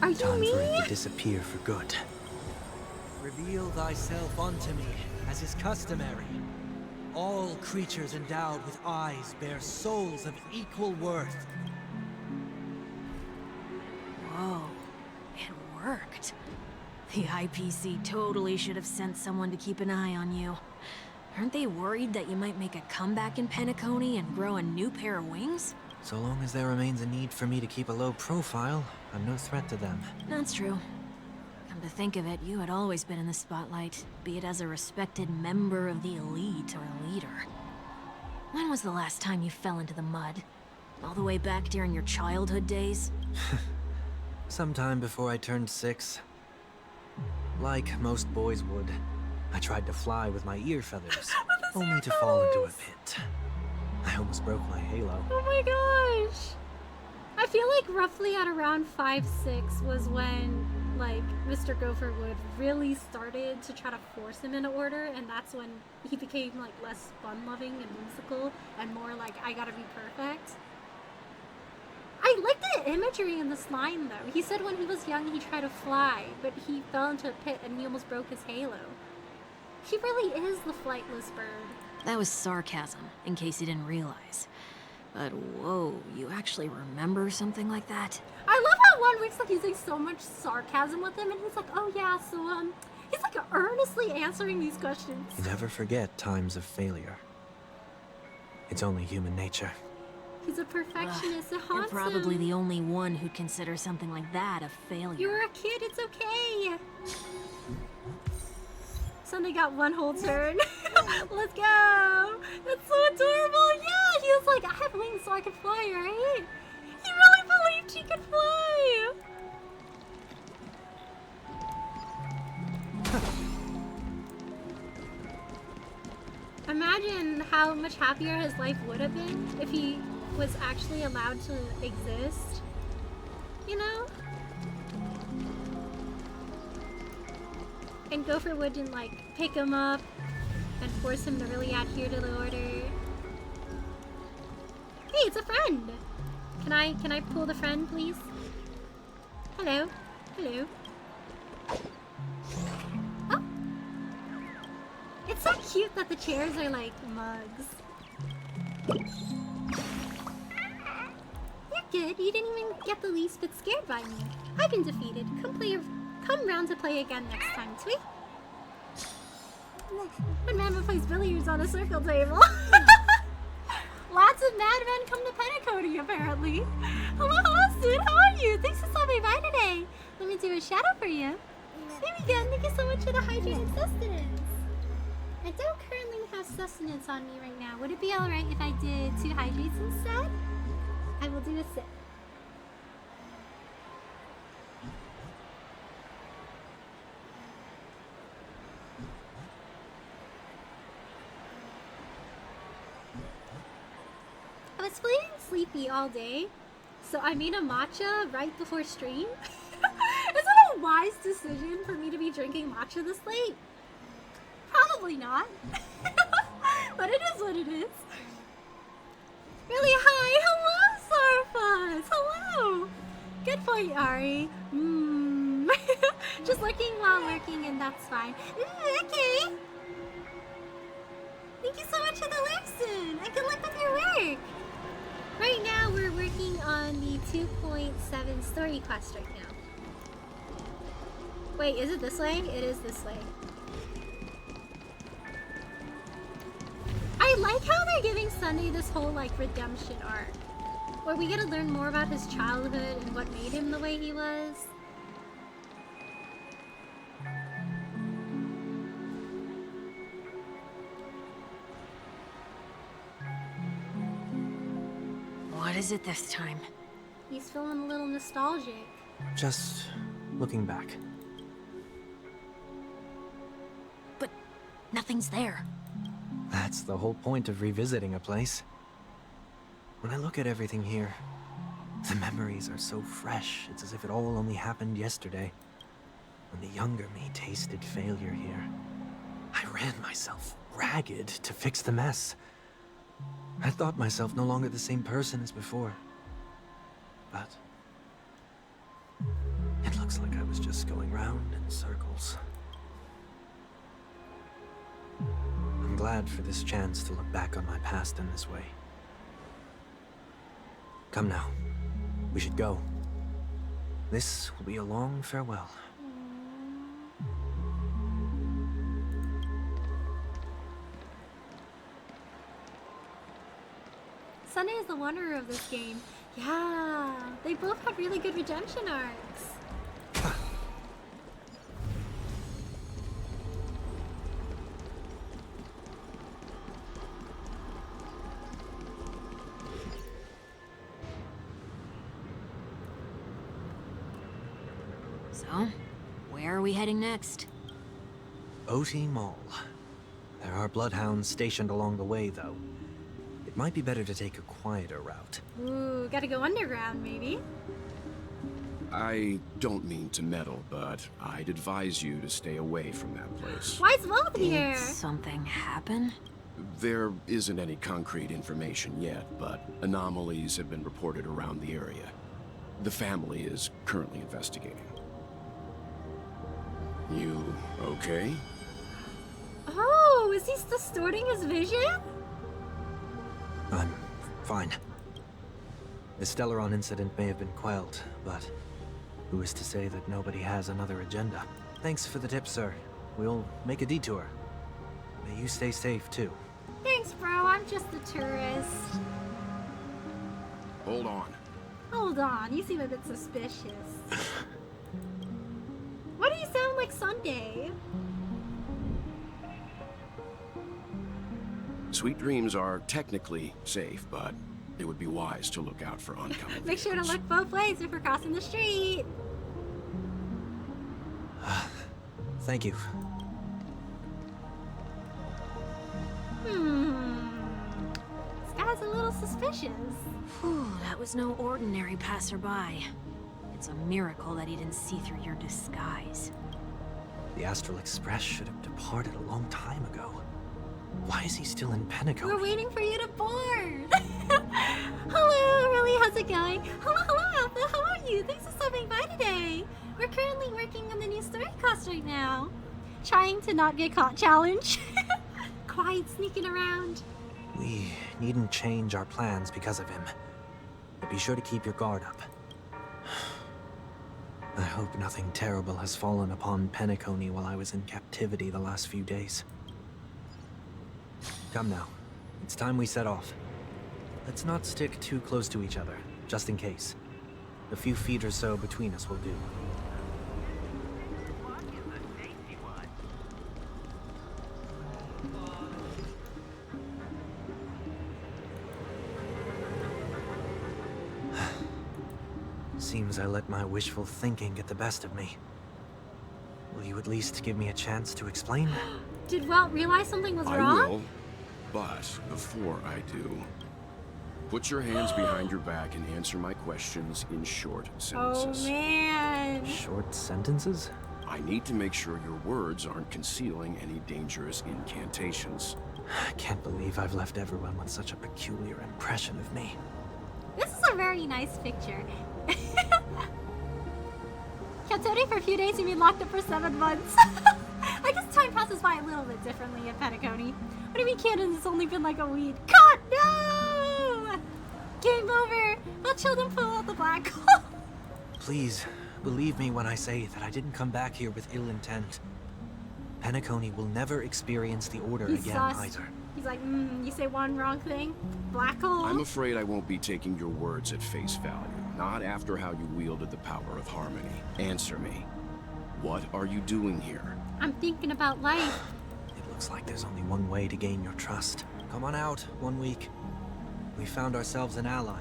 Are you Time me? for it to disappear for good. Reveal thyself unto me, as is customary. All creatures endowed with eyes bear souls of equal worth. Whoa. It worked. The IPC totally should have sent someone to keep an eye on you. Aren't they worried that you might make a comeback in Penacony and grow a new pair of wings? So long as there remains a need for me to keep a low profile, I'm no threat to them. That's true. Come to think of it, you had always been in the spotlight, be it as a respected member of the elite or a leader. When was the last time you fell into the mud? All the way back during your childhood days? Sometime before I turned 6. Like most boys would, I tried to fly with my ear feathers, only to fall into a pit. I almost broke my halo. Oh my gosh! I feel like roughly at around 5-6 was when, like, Mr. Gopherwood really started to try to force him into order, and that's when he became, like, less fun-loving and whimsical, and more like, I gotta be perfect. I like the imagery in this line, though. He said when he was young he tried to fly, but he fell into a pit and he almost broke his halo. He really is the flightless bird. That was sarcasm, in case you didn't realize. But whoa, you actually remember something like that? I love how one week's like using so much sarcasm with him, and he's like, oh yeah, so he's like earnestly answering these questions. You never forget times of failure. It's only human nature. He's a perfectionist. It You're haunts probably him. the only one who'd consider something like that a failure. You're a kid, it's okay. Sunday got one whole turn. Let's go. That's so adorable. Yeah, he was like, I have wings so I can fly, right? He really believed he could fly. Imagine how much happier his life would have been if he was actually allowed to exist. You know? And Gopherwood didn't like pick him up and force him to really adhere to the order. Hey, it's a friend! Can I pull the friend, please? Hello. Hello. Oh! It's so cute that the chairs are like mugs. You're good. You didn't even get the least bit scared by me. I've been defeated. Come round to play again next time, sweet. When Mama plays billiards on a circle table. Lots of madmen come to Penacony, apparently. Hello, Sid. How are you? Thanks for stopping by today. Let me do a shadow for you. There we go. Thank you so much for the hydrated sustenance. I don't currently have sustenance on me right now. Would it be alright if I did 2 hydrates instead? I will do a sip. I was feeling sleepy all day, so I made a matcha right before stream. Is it a wise decision for me to be drinking matcha this late? Probably not. But it is what it is. Really, hi, hello, Sarfus, hello. Good point, Ari. Just lurking while working, and that's fine. Okay. Thank you so much for the lesson, and good luck with your work. Right now, we're working on the 2.7 story quest right now. Wait, is it this way? It is this way. I like how they're giving Sunday this whole, like, redemption arc, where we get to learn more about his childhood and what made him the way he was. What is it this time? He's feeling a little nostalgic. Just looking back. But nothing's there. That's the whole point of revisiting a place. When I look at everything here, the memories are so fresh, it's as if it all only happened yesterday. When the younger me tasted failure here, I ran myself ragged to fix the mess. I thought myself no longer the same person as before. But it looks like I was just going round in circles. I'm glad for this chance to look back on my past in this way. Come now, we should go. This will be a long farewell. Sunday is the wonder of this game. Yeah, they both have really good redemption arcs. So, where are we heading next? OT Mall. There are bloodhounds stationed along the way, though. It might be better to take a quieter route. Ooh, gotta go underground, maybe. I don't mean to meddle, but I'd advise you to stay away from that place. Why is Wolf here? Did something happen? There isn't any concrete information yet, but anomalies have been reported around the area. The family is currently investigating. You okay? Oh, is he distorting his vision? I'm fine. The Stellaron incident may have been quelled, but who is to say that nobody has another agenda? Thanks for the tip, sir. We'll make a detour. May you stay safe, too. Thanks, bro. I'm just a tourist. Hold on. Hold on. You seem a bit suspicious. Why do you sound like Sunday? Sweet dreams are technically safe, but it would be wise to look out for oncoming Make sure to look both ways if we're crossing the street. Thank you. This guy's a little suspicious. Whew, that was no ordinary passerby. It's a miracle that he didn't see through your disguise. The Astral Express should have departed a long time ago. Why is he still in Pentagon? We're waiting for you to board. Hello, Riley, how's it going? Hello, Alpha, how are you? Thanks for stopping by today. We're currently working on the new story quest right now. Trying to not get caught challenge. Quiet sneaking around. We needn't change our plans because of him. But be sure to keep your guard up. I hope nothing terrible has fallen upon Penacony while I was in captivity the last few days. Come now. It's time we set off. Let's not stick too close to each other, just in case. A few feet or so between us will do. Seems I let my wishful thinking get the best of me. Will you at least give me a chance to explain? Did Welt realize something was I wrong? will, but before I do, Put your hands behind your back and answer my questions in short sentences. Oh man. Short sentences? I need to make sure your words aren't concealing any dangerous incantations. I can't believe I've left everyone with such a peculiar impression of me. This is a very nice picture. Kept Tony for a few days, you mean locked up for 7 months. I guess time passes by a little bit differently in Penacony. What do you mean canon has only been like a week? God, no! Game over. Let children pull out the black hole. Please, believe me when I say that I didn't come back here with ill intent. Penacony will never experience the Order He's again sus. either. He's like, you say one wrong thing, black hole. I'm afraid I won't be taking your words at face value. Not after how you wielded the power of harmony. Answer me. What are you doing here? I'm thinking about life. It looks like there's only one way to gain your trust. Come on out, 1 week. We found ourselves an ally.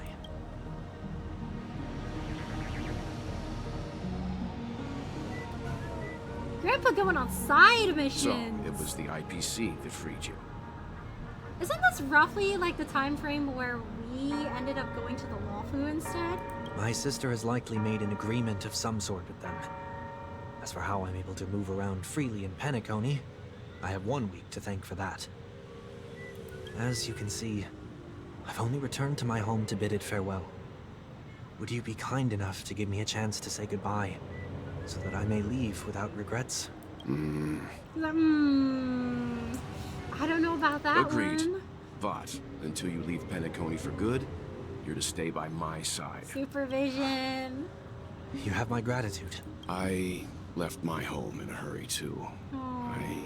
Grandpa going on side So, missions. it was the IPC that freed you. Isn't this roughly like the time frame where we ended up going to the Lawfu instead? My sister has likely made an agreement of some sort with them. As for how I'm able to move around freely in Penacony, I have 1 week to thank for that. As you can see, I've only returned to my home to bid it farewell. Would you be kind enough to give me a chance to say goodbye, so that I may leave without regrets? He's like, I don't know about that Agreed. one. But, until you leave Penacony for good, you're to stay by my side. Supervision. You have my gratitude. I left my home in a hurry, too. I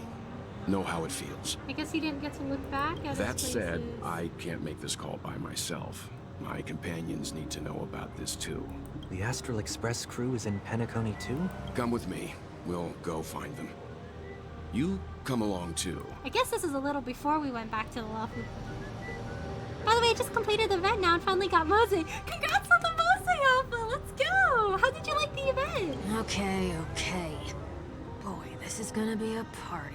know how it feels. I guess he didn't get to look back at That his said, places. I can't make this call by myself. My companions need to know about this, too. The Astral Express crew is in Penacony too? Come with me. We'll go find them. You come along, too. I guess this is a little before we went back to the Lawfu. By the way, I just completed the event now and finally got Mose. Congrats on the Mose Alpha! Let's go! How did you like the event? Okay. Boy, this is gonna be a party.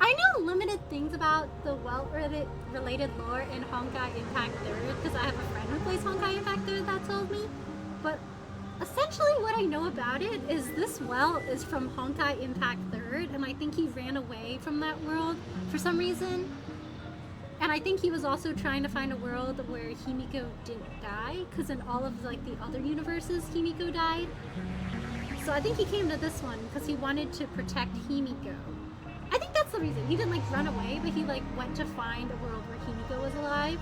I know limited things about the well-related lore in Honkai Impact 3rd because I have a friend who plays Honkai Impact 3rd that told me. But essentially what I know about it is this well is from Honkai Impact 3rd, and I think he ran away from that world for some reason. And I think he was also trying to find a world where Himiko didn't die, because in all of like the other universes, Himiko died. So I think he came to this one because he wanted to protect Himiko. I think that's the reason. He didn't like run away, but he like went to find a world where Himiko was alive.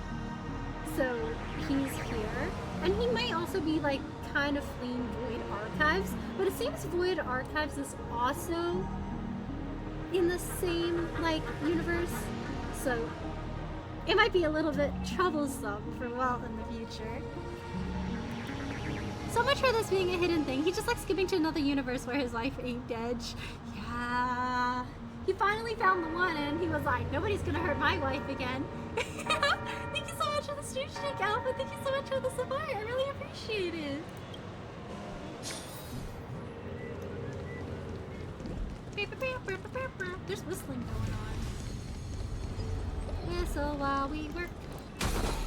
So he's here. And he might also be like kind of fleeing Void Archives, but it seems Void Archives is also in the same like universe. So it might be a little bit troublesome for Walt in the future. So much for this being a hidden thing. He just like skipping to another universe where his life ain't dead. Yeah. He finally found the one and he was like, nobody's gonna hurt my wife again. Thank you so much for the stream shake, Alpha. Thank you so much for the support. I really appreciate it. There's whistling going on. Whistle while we work.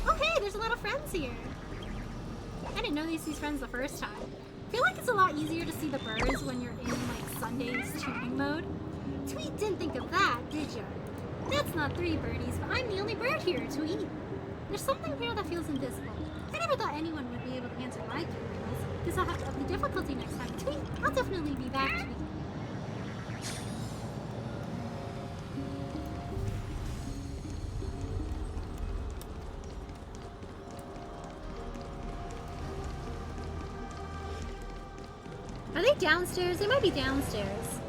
Oh hey, there's a lot of friends here. I didn't know these friends the first time. I feel like it's a lot easier to see the birds when you're in like Sunday's tuning mode. Tweet didn't think of that, did ya? That's not 3 birdies, but I'm the only bird here, Tweet. There's something here that feels invisible. I never thought anyone would be able to answer my queries. Guess I'll have to up the difficulty next time. Tweet, I'll definitely be back, Tweet. Are they downstairs? They might be downstairs.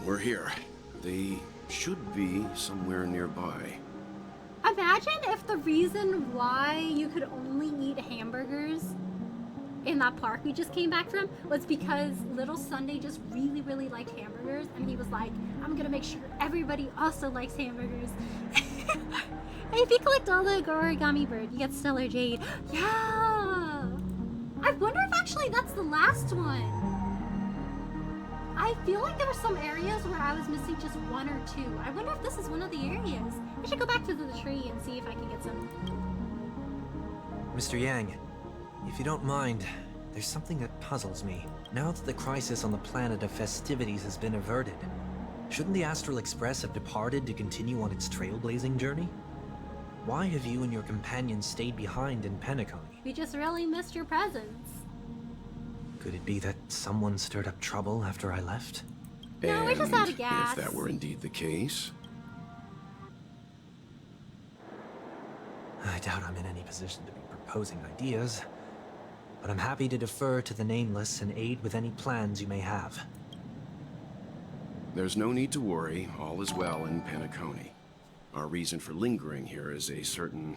We're here. They should be somewhere nearby. Imagine if the reason why you could only eat hamburgers in that park we just came back from was because Little Sunday just really, really liked hamburgers, and he was like, I'm gonna make sure everybody also likes hamburgers. Hey, if you collect all the origami bird, you get Stellar Jade. Yeah! I wonder if actually that's the last one. I feel like there were some areas where I was missing just one or two. I wonder if this is one of the areas. I should go back to the tree and see if I can get some. Mr. Yang, if you don't mind, there's something that puzzles me. Now that the crisis on the planet of festivities has been averted, shouldn't the Astral Express have departed to continue on its trailblazing journey? Why have you and your companions stayed behind in Penacony? We just really missed your presence. Could it be that someone stirred up trouble after I left? No, we're just out of gas. If that were indeed the case... I doubt I'm in any position to be proposing ideas, but I'm happy to defer to the Nameless and aid with any plans you may have. There's no need to worry. All is well in Penacony. Our reason for lingering here is a certain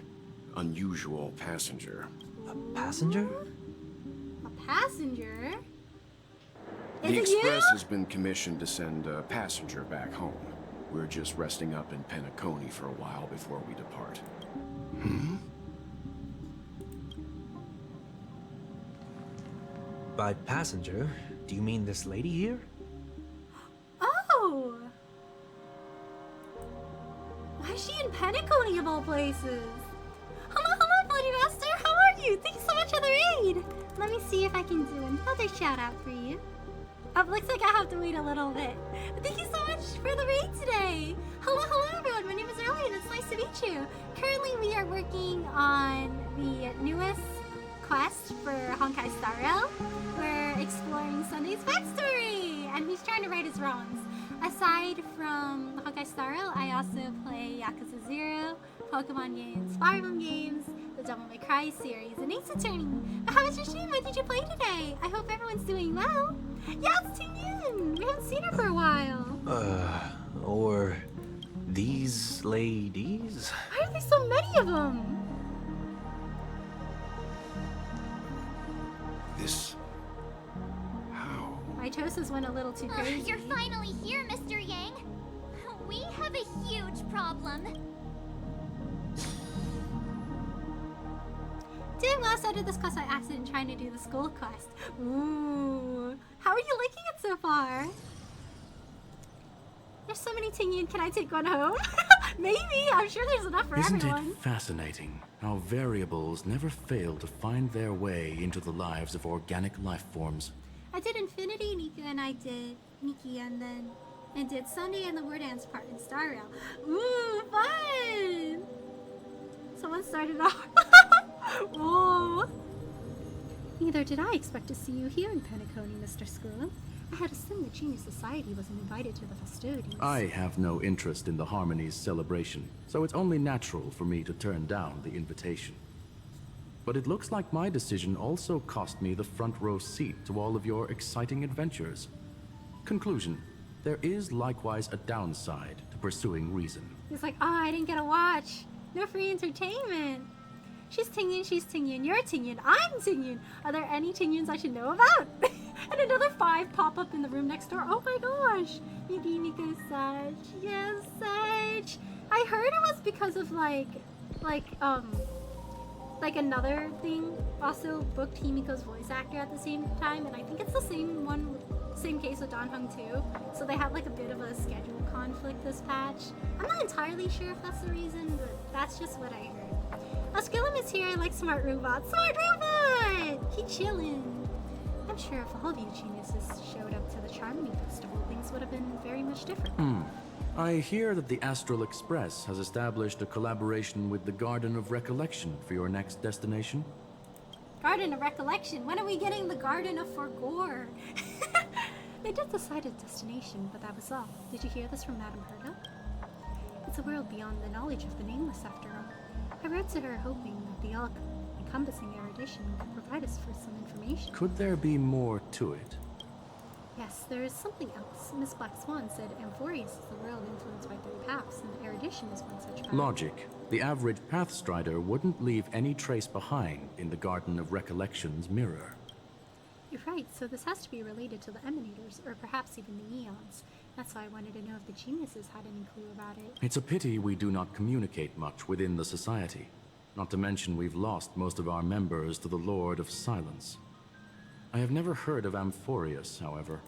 unusual passenger. A passenger? A passenger? The Is it Express you? has been commissioned to send a passenger back home. We're just resting up in Penacony for a while before we depart. Hmm? By passenger, do you mean this lady here? Oh! Why is she in Penacony of all places? Hello, Bloody Master! How are you? Thanks so much for the raid! Let me see if I can do another shout out for you. Oh, looks like I have to wait a little bit. But thank you so much for the raid today! Hello everyone! My name is Early and it's nice to meet you! Currently we are working on the newest quest for Honkai Star Rail. We're exploring Sunday's backstory! And he's trying to right his wrongs. Aside from Honkai Star Rail, I also play Yakuza 0, Pokemon games, Fire Emblem games, the Devil May Cry series, and Ace Attorney. But how was your stream? What did you play today? I hope everyone's doing well. Yeah, it's Tingyin! We haven't seen her for a while. Or these ladies? Why are there so many of them? This... how? Mitosis went a little too crazy. You're finally here, Mr. Yang. We have a huge problem. Doing well, started this quest by accident trying to do the school quest. Ooh. How are you liking it so far? There's so many Tingyin. Can I take one home? Maybe. I'm sure there's enough for Isn't everyone. it fascinating how variables never fail to find their way into the lives of organic life forms? I did Infinity Nika and I did Nikki and did Sunday and the Word Dance part in Star Rail. Ooh, fun! Someone started off. Whoa! Neither did I expect to see you here in Penacony, Mr. Squirrel. I had assumed the Genius Society wasn't invited to the festivities. I have no interest in the Harmony's celebration, so it's only natural for me to turn down the invitation. But it looks like my decision also cost me the front row seat to all of your exciting adventures. Conclusion: there is likewise a downside to pursuing reason. He's like, oh, I didn't get a watch. No free entertainment. She's Tingyin, you're Tingyin, I'm Tingyin. Are there any Tingyins I should know about? And another 5 pop up in the room next door. Oh my gosh. Maybe Miko Saj. Yes, Saj. I heard it was because of like another thing also booked Himiko's voice actor at the same time, and I think it's the same case with Don Hung too. So they had like a bit of a schedule conflict this patch. I'm not entirely sure if that's the reason, but that's just what I heard. Osculum is here, I like Smart Robot. Smart Robot! He chillin'. I'm sure if all of you geniuses showed up to the Charmony Festival, things would have been very much different. I hear that the Astral Express has established a collaboration with the Garden of Recollection for your next destination. Garden of Recollection? When are we getting the Garden of Forgore? They did decide a destination, but that was all. Did you hear this from Madame Herta? It's a world beyond the knowledge of the Nameless, after all. I wrote to her hoping that the all-encompassing erudition could provide us with some information. Could there be more to it? Yes, there is something else. Miss Black Swan said Amphorius is the world influenced by 3 paths, and erudition is one such path. Logic. The average Pathstrider wouldn't leave any trace behind in the Garden of Recollection's mirror. You're right, so this has to be related to the Emanators, or perhaps even the Eons. That's why I wanted to know if the geniuses had any clue about it. It's a pity we do not communicate much within the Society. Not to mention we've lost most of our members to the Lord of Silence. I have never heard of Amphorius, however.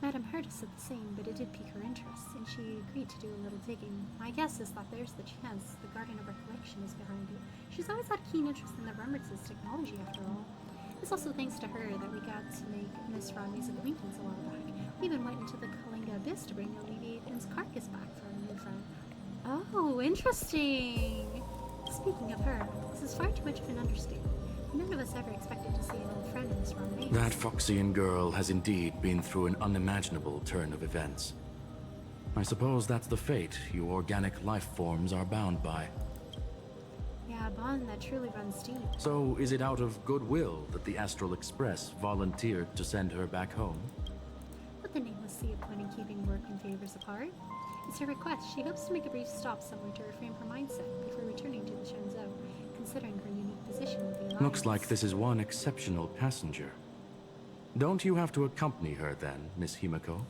Madame Herta said the same, but it did pique her interest, and she agreed to do a little digging. My guess is that there's the chance the Garden of Recollection is behind it. She's always had keen interest in the Remembrance technology, after all. It's also thanks to her that we got to make Miss Rodney's acquaintance a while back. We even went into the Kalinga Abyss to bring Alleviation's carcass back for our new friend. Oh, interesting! Speaking of her, this is far too much of an understatement. None of us ever expected to see an old friend in this Rodney. That Foxian girl has indeed been through an unimaginable turn of events. I suppose that's the fate you organic life forms are bound by. Yeah, a bond that truly runs deep. So, is it out of goodwill that the Astral Express volunteered to send her back home? But the nameless see a point in keeping work and favors apart. It's her request. She hopes to make a brief stop somewhere to reframe her mindset before returning to the Shenzhou, considering her unique position with the Alliance. Looks like this is one exceptional passenger. Don't you have to accompany her then, Miss Himiko?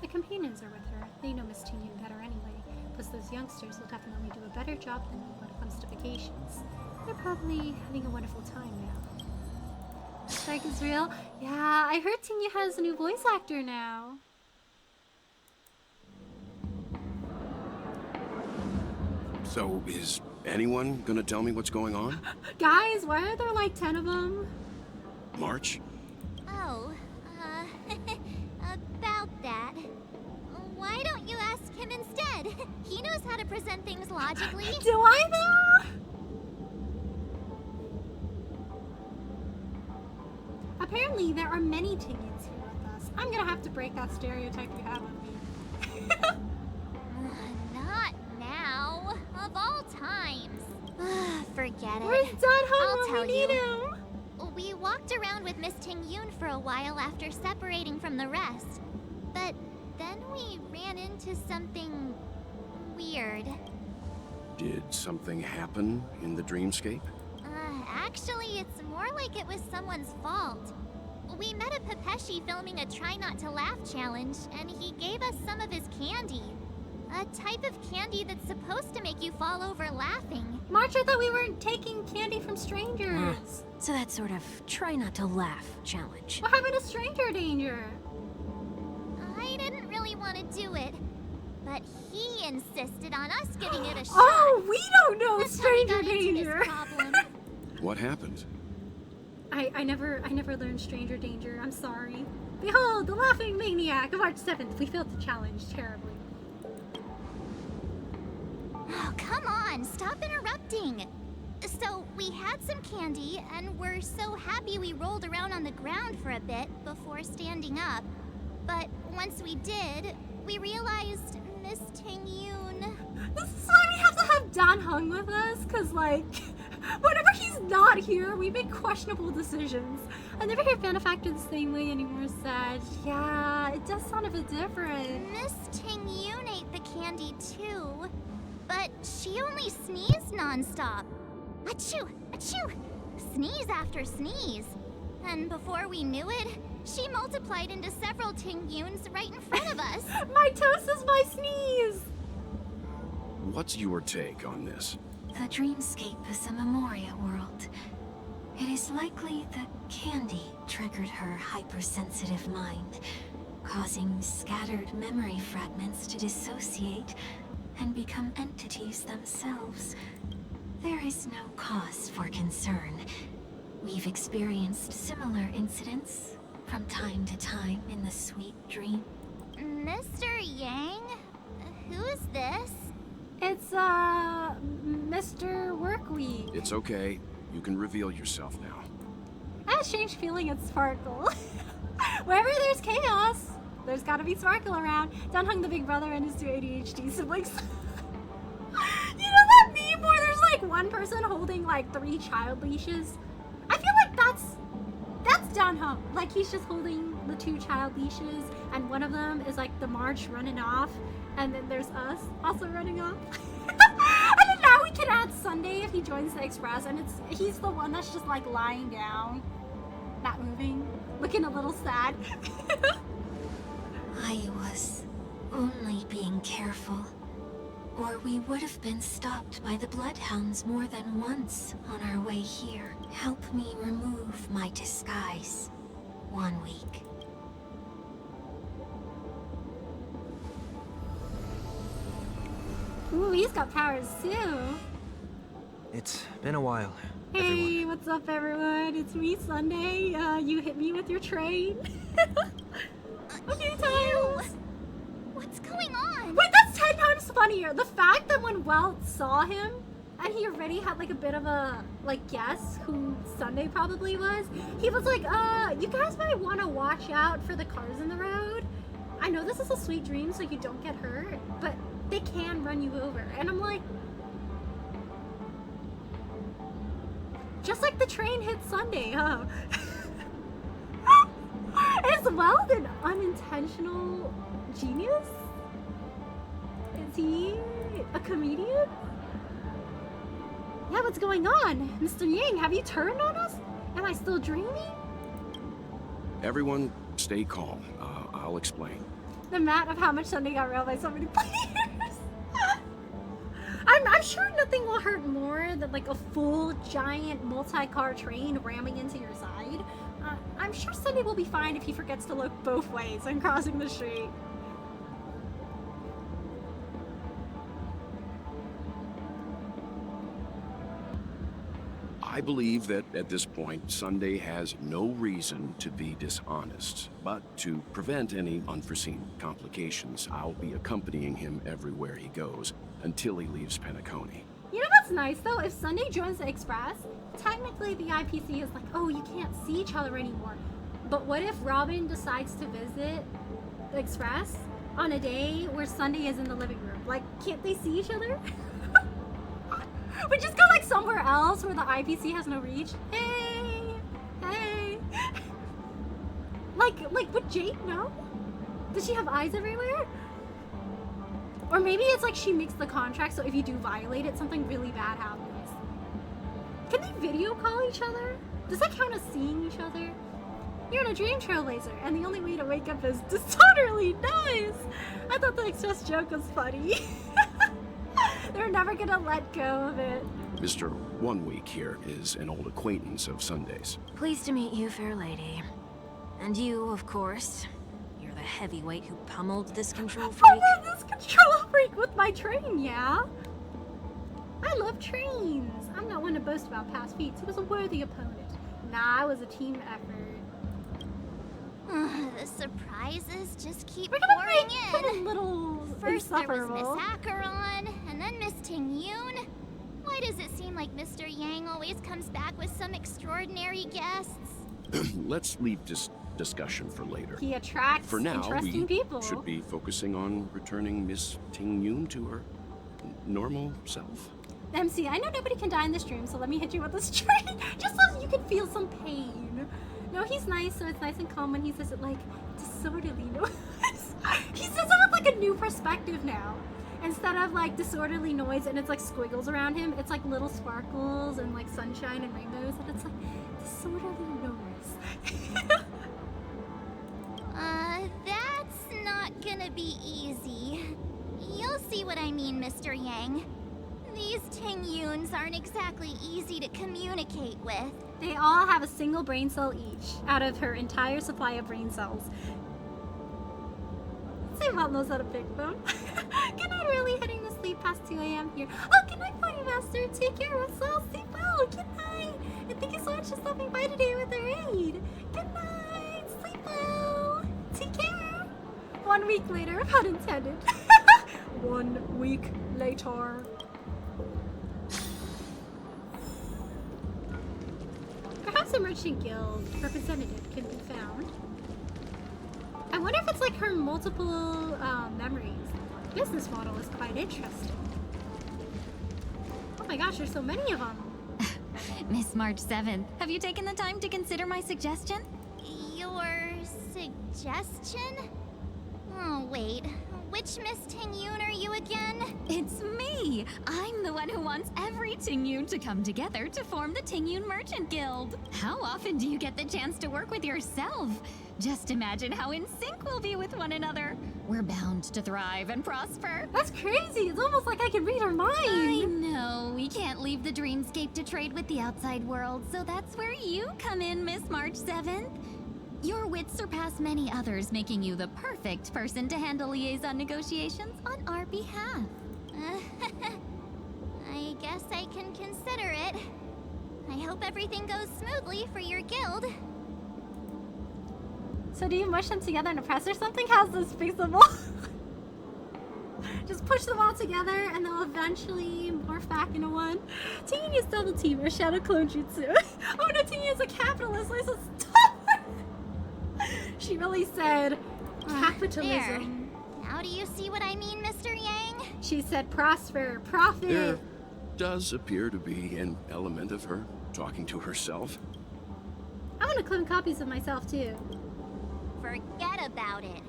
The companions are with her. They know Miss Tingyun better anyway. Plus those youngsters will definitely do a better job than me when it comes to vacations. They're probably having a wonderful time now. Strike is real? Yeah, I heard Tingyu has a new voice actor now. So, is anyone gonna tell me what's going on? Guys, why are there like 10 of them? March? Oh, about that. Why don't you ask him instead? He knows how to present things logically. Do I though? Apparently, there are many Tingyuns here with us. I'm gonna have to break that stereotype you have of me. Not now. Of all times. Forget it. Where's Danhong I'll when tell we need you. him? We walked around with Miss Tingyun for a while after separating from the rest. But then we ran into something weird. Did something happen in the dreamscape? Actually, it's more like it was someone's fault. We met a Pepeshi filming a Try Not to Laugh challenge, and he gave us some of his candy. A type of candy that's supposed to make you fall over laughing. March, I thought we weren't taking candy from strangers. So that sort of try not to laugh challenge. What happened to stranger danger? I didn't really want to do it, but he insisted on us giving it a shot. Oh, we don't know That's stranger how we got into danger. this problem. What happened? I never learned stranger danger. I'm sorry. Behold, the laughing maniac of March 7th. We failed the challenge terribly. Oh, come on, stop interrupting. So, we had some candy, and we're so happy we rolled around on the ground for a bit before standing up. But once we did, we realized Miss Tingyun... This is why we have to have Danhong with us, because, like, whenever he's not here, we make questionable decisions. I never hear Fanafactor the same way anymore, Sag. Yeah, it does sound a bit different. Miss Tingyun ate the candy too, but she only sneezed nonstop. Achoo! Achoo! Sneeze after sneeze. And before we knew it, she multiplied into several Tingyuns right in front of us. My toast is my sneeze! What's your take on this? The dreamscape is a Memoria world. It is likely the candy triggered her hypersensitive mind, causing scattered memory fragments to dissociate and become entities themselves. There is no cause for concern. We've experienced similar incidents from time to time in the sweet dream. Mr. Yang? Who is this? It's, Mr. Workweek. It's okay. You can reveal yourself now. I have a strange feeling it's Sparkle. Wherever there's chaos, there's gotta be Sparkle around. Danhong the big brother and his two ADHD siblings. You know that meme where there's like one person holding like 3 child leashes? I feel like that's Danhong. Like he's just holding the 2 child leashes and one of them is like the March running off and then there's us also running off. And then now we can add Sunday if he joins the Express and he's the one that's just like lying down, not moving, looking a little sad. I was only being careful. or we would have been stopped by the Bloodhounds more than once on our way here. Help me remove my disguise. 1 week. Ooh, he's got powers too. It's been a while, Hey, everyone. what's up, everyone? It's me, Sunday. You hit me with your train. A few times. What's going on? Wait, that's 10 times funnier. The fact that when Welt saw him, and he already had like a bit of a guess who Sunday probably was, he was like, you guys might want to watch out for the cars in the road. I know this is a sweet dream, so you don't get hurt, but they can run you over. And I'm like, just like the train hit Sunday, huh? Is Weld an unintentional genius? Is he a comedian? Yeah, what's going on? Mr. Yang, have you turned on us? Am I still dreaming? Everyone, stay calm. I'll explain. The mat of how much Sunday got railed by so many players. I'm sure nothing will hurt more than like a full giant multi-car train ramming into your side. I'm sure Sunday will be fine if he forgets to look both ways when crossing the street. I believe that at this point, Sunday has no reason to be dishonest. But to prevent any unforeseen complications, I'll be accompanying him everywhere he goes until he leaves Penacony. You know what's nice though? If Sunday joins the Express, technically the IPC is like, oh, you can't see each other anymore. But what if Robin decides to visit the Express on a day where Sunday is in the living room? Like, can't they see each other? We just go like somewhere else where the IPC has no reach. Hey, hey. like would Jade know? Does she have eyes everywhere? Or maybe it's like she makes the contract, so if you do violate it, something really bad happens. Can they video call each other? Does that count as seeing each other? You're in a dream trailblazer, and the only way to wake up is disorderly. Nice! I thought the Express joke was funny. They're never gonna let go of it. Mr. 1 Week here is an old acquaintance of Sunday's. Pleased to meet you, fair lady. And you, of course. You're the heavyweight who pummeled this control freak. Pummeled this control freak with my train, yeah? I love trains. I'm not one to boast about past feats. He was a worthy opponent. Nah, it was a team effort. The surprises just keep We're gonna pouring make him in. a little First there was insufferable. Miss Acheron, and then Miss Ting-Yoon. Why does it seem like Mr. Yang always comes back with some extraordinary guests? Let's leave this discussion for later. He attracts For now, interesting we people. should be focusing on returning Miss Ting-Yoon to her normal self. MC, I know nobody can die in this dream, so let me hit you with this train, just so you can feel some pain. No, he's nice, so it's nice and calm when he says it like disorderly noise. He says it with like a new perspective now. Instead of like disorderly noise and it's like squiggles around him, it's like little sparkles and like sunshine and rainbows, and it's like disorderly noise. That's not gonna be easy. You'll see what I mean, Mr. Yang. These Ting-Yoons aren't exactly easy to communicate with. They all have a single brain cell each out of her entire supply of brain cells. Say Mom knows how to pick them. Good night, really heading to sleep past 2 a.m. here. Oh, good night, Pony Master. Take care of yourself. Sleep well. Good night. And thank you so much for stopping by today with the raid. Good night. Sleep well. Take care. 1 week later, pun intended. 1 week later. Perhaps a merchant guild representative can be found. I wonder if it's like her multiple memories. Business model is quite interesting. Oh my gosh, there's so many of them. Miss March 7th, have you taken the time to consider my suggestion? Your suggestion? Oh, wait. Which Miss Ting-Yoon are you again? It's me! I'm the one who wants every Ting-Yoon to come together to form the Ting-Yoon Merchant Guild. How often do you get the chance to work with yourself? Just imagine how in sync we'll be with one another. We're bound to thrive and prosper. That's crazy. It's almost like I can read her mind. I know. We can't leave the dreamscape to trade with the outside world, so that's where you come in, Miss March 7th. Your wits surpass many others, making you the perfect person to handle liaison negotiations on our behalf. I guess I can consider it. I hope everything goes smoothly for your guild. So do you mush them together in a press or something? How's this feasible? Just push them all together and they'll eventually morph back into one. Ting is double team or shadow clone jutsu. Oh no, Ting is a capitalist. Lisa, stop her. She really said capitalism. There. Now do you see what I mean, Mr. Yang? She said prosper, profit. There does appear to be an element of her talking to herself. I want to clone copies of myself too. Forget about it.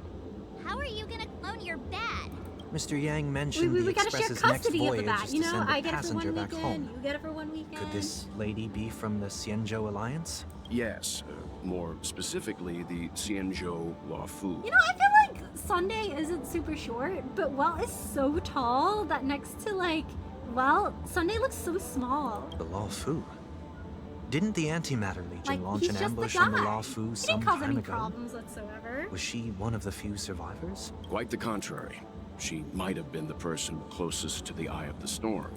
How are you gonna clone your bat? Mr. Yang mentioned we the gotta share Express's next custody of the voyage bat. is You to know, send I a get it for one passenger back weekend, home. you get it for one weekend. Could this lady be from the Xianzhou Alliance? Yes, more specifically, the Xianzhou Luofu. You know, I feel like Sunday isn't super short, but Well is so tall that next to Sunday looks so small. The Luofu? Didn't the Antimatter Legion launch he's an just ambush the on the guy. Luofu He some didn't cause time any ago? problems whatsoever. Was she one of the few survivors? Quite the contrary. She might have been the person closest to the eye of the storm.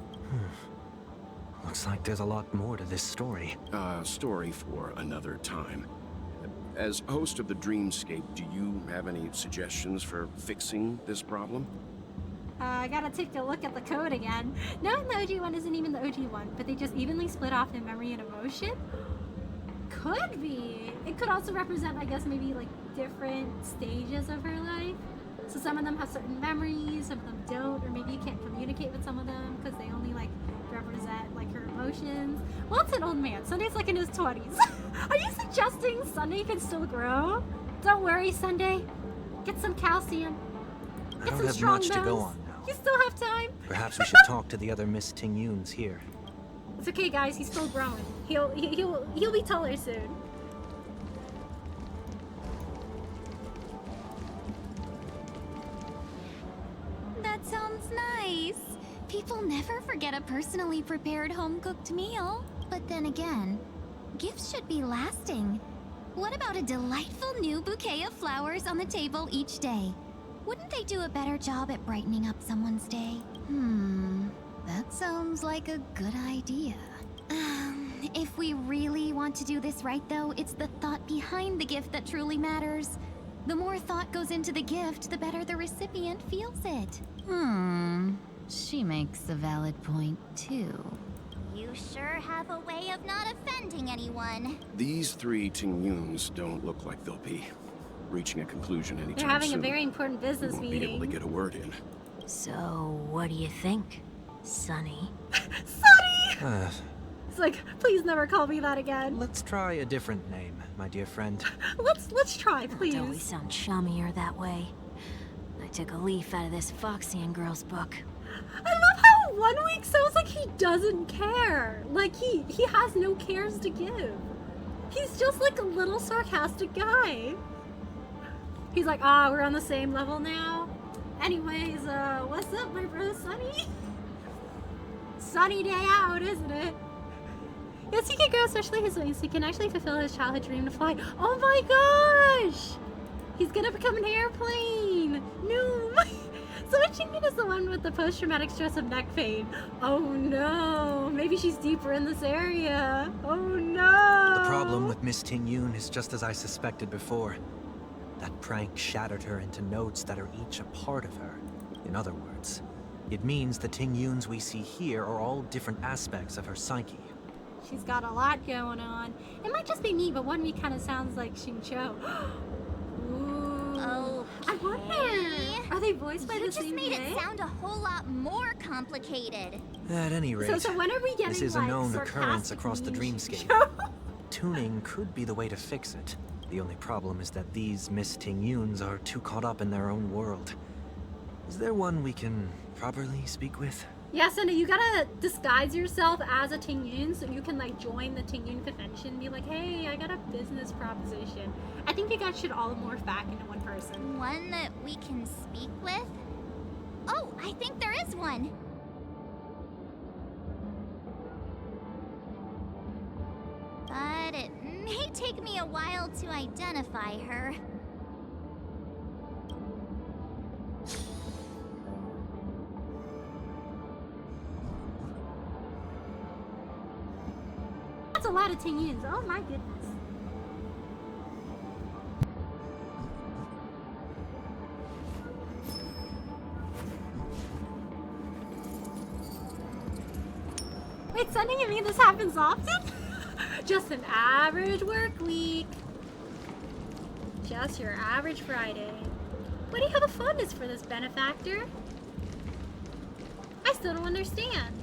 Looks like there's a lot more to this story. Story for another time. As host of the Dreamscape, do you have any suggestions for fixing this problem? I gotta take a look at the code again. Knowing the OG one isn't even the OG one, but they just evenly split off in memory and emotion? Could be. It could also represent, I guess, maybe like different stages of her life. So some of them have certain memories, some of them don't, or maybe you can't communicate with some of them because they only like represent like her emotions. Well, it's an old man. Sunday's like in his 20s. Are you suggesting Sunday can still grow? Don't worry, Sunday. Get some calcium. I Get don't some have strong much to go bones. on now. You still have time. Perhaps we should talk to the other Miss Ting-Yoons here. It's okay, guys. He's still growing. He'll be taller soon. That sounds nice. People never forget a personally prepared home-cooked meal. But then again, Gifts should be lasting. What about a delightful new bouquet of flowers on the table each day? Wouldn't they do a better job at brightening up someone's day? That sounds like a good idea. If we really want to do this right, though, it's the thought behind the gift that truly matters. The more thought goes into the gift, the better the recipient feels it. She makes a valid point, too. you sure have a way of not offending anyone. These three Ting-Yoons don't look like they'll be reaching a conclusion anytime soon. They're having a very important business We won't meeting. be able to get a word in. So, what do you think, Sonny? Sonny! It's like, please never call me that again. Let's try a different name, my dear friend. Let's try, please. Don't we sound chummier that way? I took a leaf out of this Foxian girl's book. I love how 1 week sounds like he doesn't care. Like he has no cares to give. He's just like a little sarcastic guy. He's like, we're on the same level now. Anyways, what's up, my bro, Sonny? Sunny day out, isn't it? Yes, he can grow, especially his wings. He can actually fulfill his childhood dream to fly. Oh my gosh! He's gonna become an airplane! No! So what you need is the one with the post-traumatic stress of neck pain. Oh no! Maybe she's deeper in this area. Oh no! The problem with Miss Ting-Yoon is just as I suspected before. That prank shattered her into notes that are each a part of her. In other words, it means the Ting-Yoons we see here are all different aspects of her psyche. She's got a lot going on. It might just be me, but 1 week kind of sounds like Xingqiu. Ooh. Oh, I wonder, are they voiced by you the just same made VA? it sound a whole lot more complicated. At any rate, So when are we getting this is a like, known occurrence sarcastic across the memes? dreamscape. Tuning could be the way to fix it. The only problem is that these Miss Ting-Yuns are too caught up in their own world. Is there one we can properly speak with? Yeah, Sunday, you gotta disguise yourself as a Ting-Yun so you can like join the Ting-Yun convention and be like, hey, I got a business proposition. I think you guys should all morph back into one person. One that we can speak with? Oh, I think there is one. But it may take me a while to identify her. That's a lot of Ting-Yuns. Oh my goodness. Wait, Sunday, you mean this happens often? Just an average work week. Just your average Friday. Why do you have a fondness for this benefactor? I still don't understand.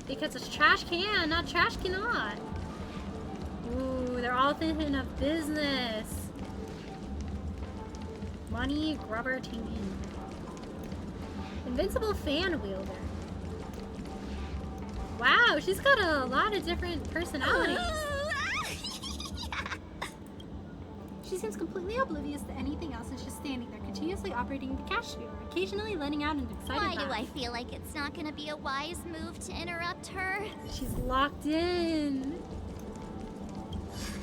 Because it's trash can, not trash cannot. Ooh, they're all thinking of business. Money grubber Ting-Yun. Invincible fan wielder. Wow, she's got a lot of different personalities. She seems completely oblivious to anything else and just standing there, continuously operating the cash skewer, occasionally letting out an excited Why do laugh. I feel like it's not gonna be a wise move to interrupt her? She's locked in.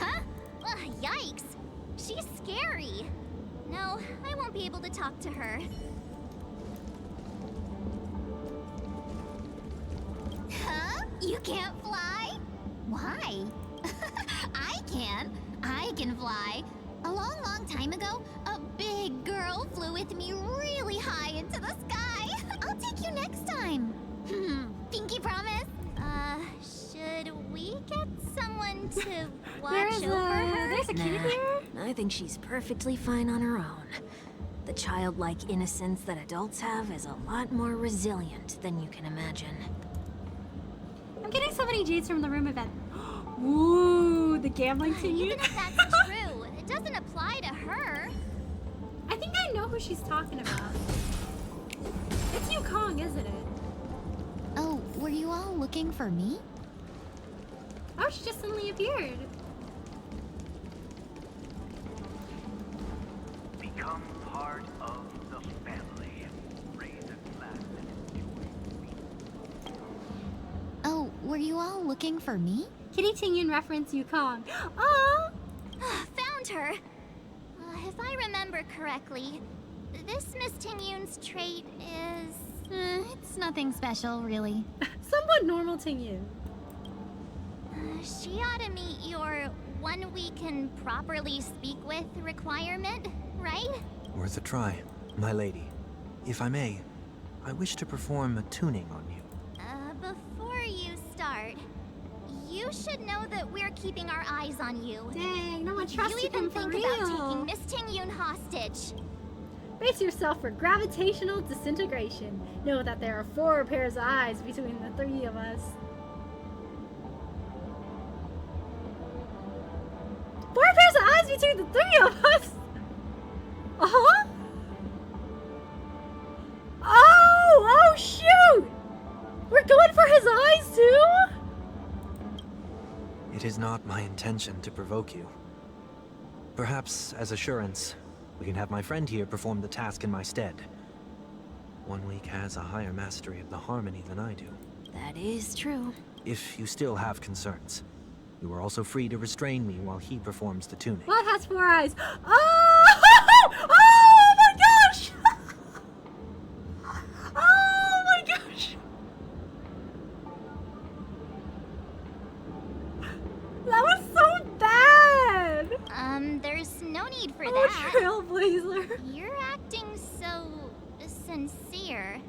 Huh? Ugh, yikes. She's scary. No, I won't be able to talk to her. Huh? You can't fly? Why? I can. I can fly. A long, long time ago, a big girl flew with me really high into the sky. I'll take you next time. Pinky promise? Should we get someone to watch over her? There's a kid here. I think she's perfectly fine on her own. The childlike innocence that adults have is a lot more resilient than you can imagine. I'm getting so many Jades from the room event. Ooh, the gambling team. Even if that's true, it doesn't apply to her. I think I know who she's talking about. It's Yukong, isn't it? Oh, were you all looking for me? Oh, she just suddenly appeared. Become part of the family. Raise and laugh and enjoy. Oh, were you all looking for me? Kitty Ting-Yun reference Yukong. Oh! Found her. If I remember correctly, this Miss Ting-Yun's trait is... It's nothing special, really. Somewhat normal Ting-Yun. She ought to meet your one we can properly speak with requirement, right? Worth a try, my lady. If I may, I wish to perform a tuning on you. Before you start, you should know that we're keeping our eyes on you. Dang, no one If trusts you you even for think real. about taking Miss Ting-Yun hostage. Brace yourself for gravitational disintegration. Know that there are 4 pairs of eyes between the 3 of us. 4 pairs of eyes between the 3 of us? Uh-huh. Oh shoot! We're going for his eyes too? It is not my intention to provoke you. Perhaps, as assurance, we can have my friend here perform the task in my stead. 1 week has a higher mastery of the harmony than I do. That is true. If you still have concerns, you are also free to restrain me while he performs the tuning. What has 4 eyes? Oh! Oh my gosh! Oh my gosh! That was so bad! There's no need for Oh, that. trailblazer. You're acting so sincere.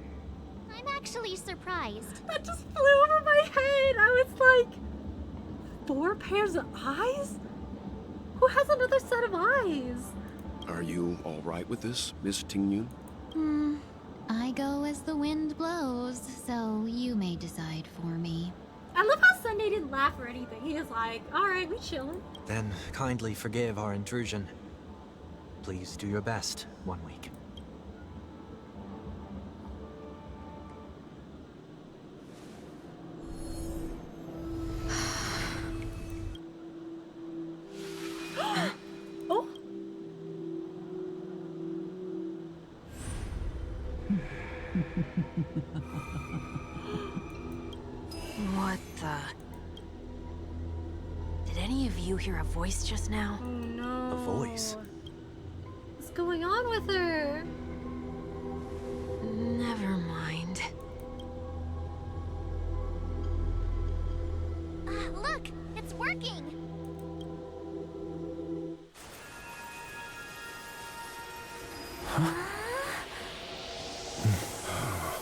I'm actually surprised. That just flew over my head. I was like, 4 pairs of eyes? Who has another set of eyes? Are you all right with this, Miss Ting-Yun? I go as the wind blows, so you may decide for me. I love how Sunday didn't laugh or anything. He was like, alright, we chillin'. Then kindly forgive our intrusion. Please do your best 1 week. Oh! What the? Did any of you hear a voice just now? Oh no. A voice? What's going on with her? Never mind. Look, it's working.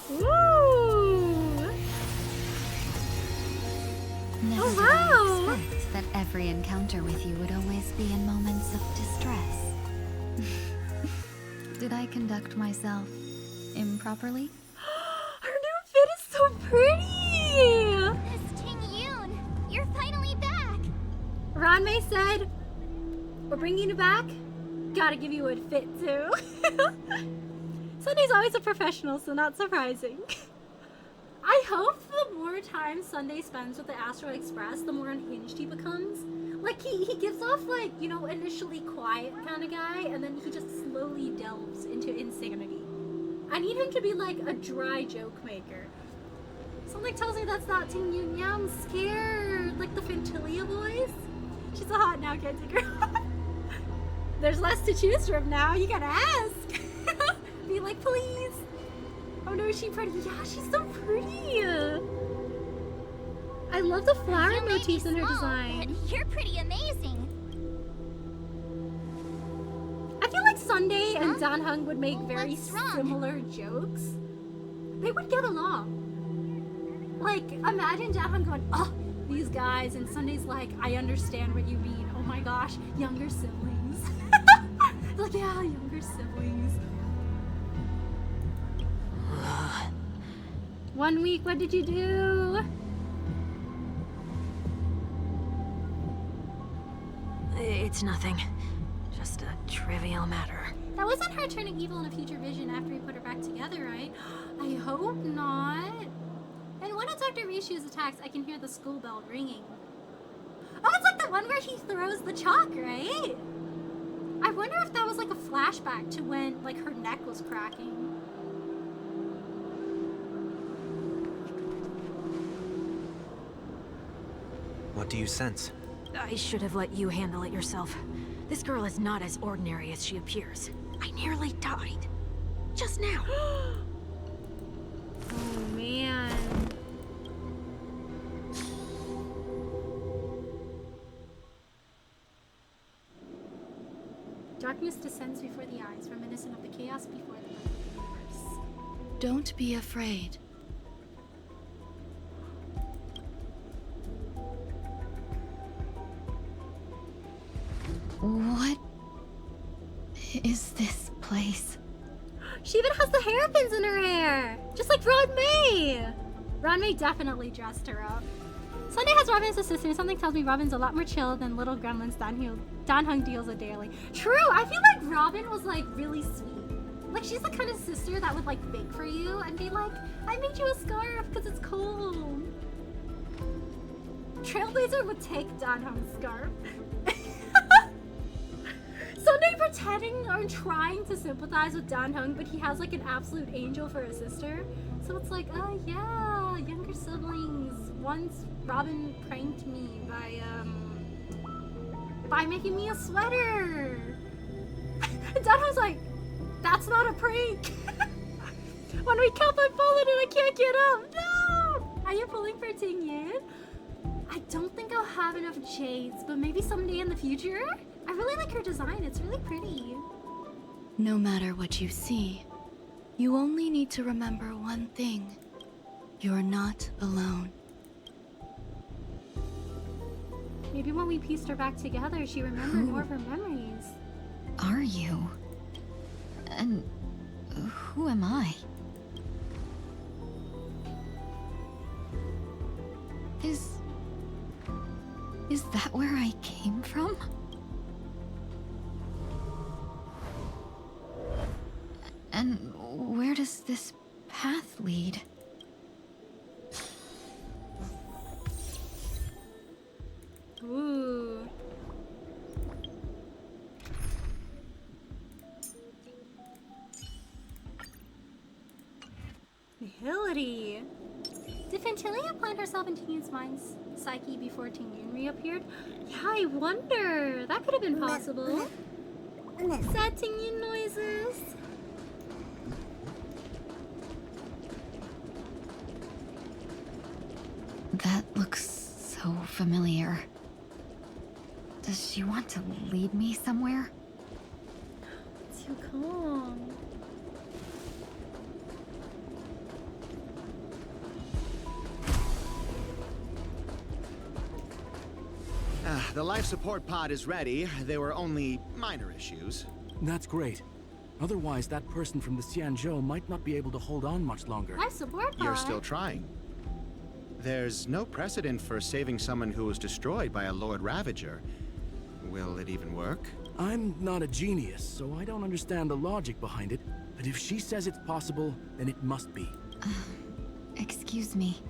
Woo! Never Oh, did wow. I expect that every encounter with you would always be in moments of distress. Did I conduct myself improperly? Her new fit is so pretty! Miss Ting Yoon, you're finally back. Ranmei said, we're bringing you back. Gotta give you a fit too. Sunday's always a professional, so not surprising. I hope the more time Sunday spends with the Astral Express, the more unhinged he becomes. Like, he gives off, like, you know, initially quiet kind of guy, and then he just slowly delves into insanity. I need him to be, like, a dry joke maker. Something tells me that's not Ting Yoon. Yeah, I'm scared. Like the Fantilia voice. She's a hot now caretaker. There's less to choose from now. You gotta ask. Be like, please. Oh no, is she pretty? Yeah, she's so pretty. I love the flower You may be motifs in her small, design. but you're pretty amazing. I feel like Sunday and Danhung would make very What's wrong? similar jokes. They would get along. Like, imagine Danhung going, oh, these guys, and Sunday's like, I understand what you mean. Oh my gosh, younger siblings. Like, yeah, younger siblings. 1 week, what did you do? It's nothing. Just a trivial matter. That wasn't her turning evil in a future vision after we put her back together, right? I hope not. And when it's Dr. Rishu's attacks, I can hear the school bell ringing. Oh, it's like the one where he throws the chalk, right? I wonder if that was like a flashback to when, like, her neck was cracking. What do you sense? I should have let you handle it yourself. This girl is not as ordinary as she appears. I nearly died. Just now. Oh, man. Darkness descends before the eyes, reminiscent of the chaos before the birth of the universe. Don't be afraid. What is this place? She even has the hairpins in her hair! Just like Ranmei! Ranmei definitely dressed her up. Sunday has Robin's assistant. Something tells me Robin's a lot more chill than little gremlins Danhung deals with daily. True! I feel like Robin was like really sweet. Like she's the kind of sister that would like bake for you and be like, I made you a scarf because it's cold. Trailblazer would take Danhung's scarf. Sunday pretending or trying to sympathize with Danhung, but he has like an absolute angel for a sister. So it's like, oh yeah, younger siblings. Once Robin pranked me by making me a sweater. Danhung's like, that's not a prank. When we count my fallen and I can't get up. No! Are you pulling for Ting Yun? I don't think I'll have enough jades, but maybe someday in the future? I really like her design. It's really pretty. No matter what you see, you only need to remember one thing. You're not alone. Maybe when we pieced her back together, she remembered more of her memories. Are you? And who am I? Is Is that where I came from? And where does this path lead? Ooh. Nihility. Did Fantilia plant herself in Tingyun's mind's psyche before Tingyun reappeared? Yeah, I wonder. That could have been possible. Sad Tingyun noises. That looks so familiar. Does she want to lead me somewhere? Too calm. The life support pod is ready. There were only minor issues. That's great. Otherwise, that person from the Xianzhou might not be able to hold on much longer. Life support pod. You're still trying. There's no precedent for saving someone who was destroyed by a Lord Ravager. Will it even work? I'm not a genius, so I don't understand the logic behind it. But if she says it's possible, then it must be. Excuse me.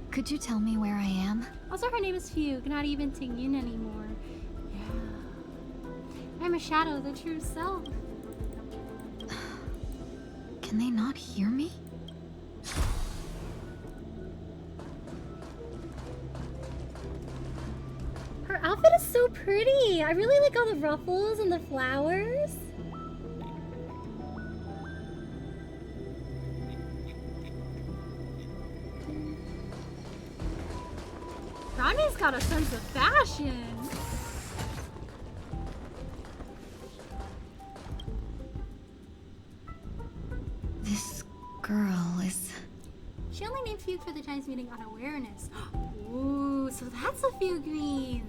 Could you tell me where I am? Also, her name is Fugue, not even Tingyun anymore. Yeah. I'm a shadow of the true self. Can they not hear me? Her outfit is so pretty. I really like all the ruffles and the flowers. Ronnie's got a sense of fashion. This girl is... She only named Fugue for the Chinese meaning on awareness. Ooh, so that's a few greens.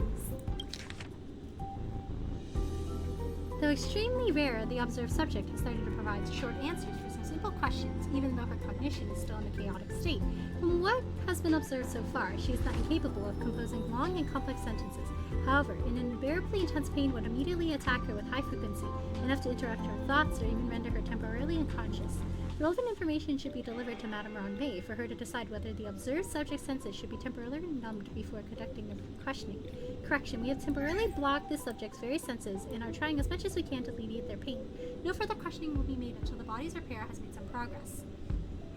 Though extremely rare, the observed subject has started to provide short answers for some simple questions, even though her cognition is still in a chaotic state. From what has been observed so far, she is not incapable of composing long and complex sentences. However, an unbearably intense pain would immediately attack her with high frequency, enough to interrupt her thoughts or even render her temporarily unconscious. Relevant information should be delivered to Madame Ronbei for her to decide whether the observed subject's senses should be temporarily numbed before conducting a questioning. Correction, we have temporarily blocked the subject's very senses and are trying as much as we can to alleviate their pain. No further questioning will be made until the body's repair has made some progress.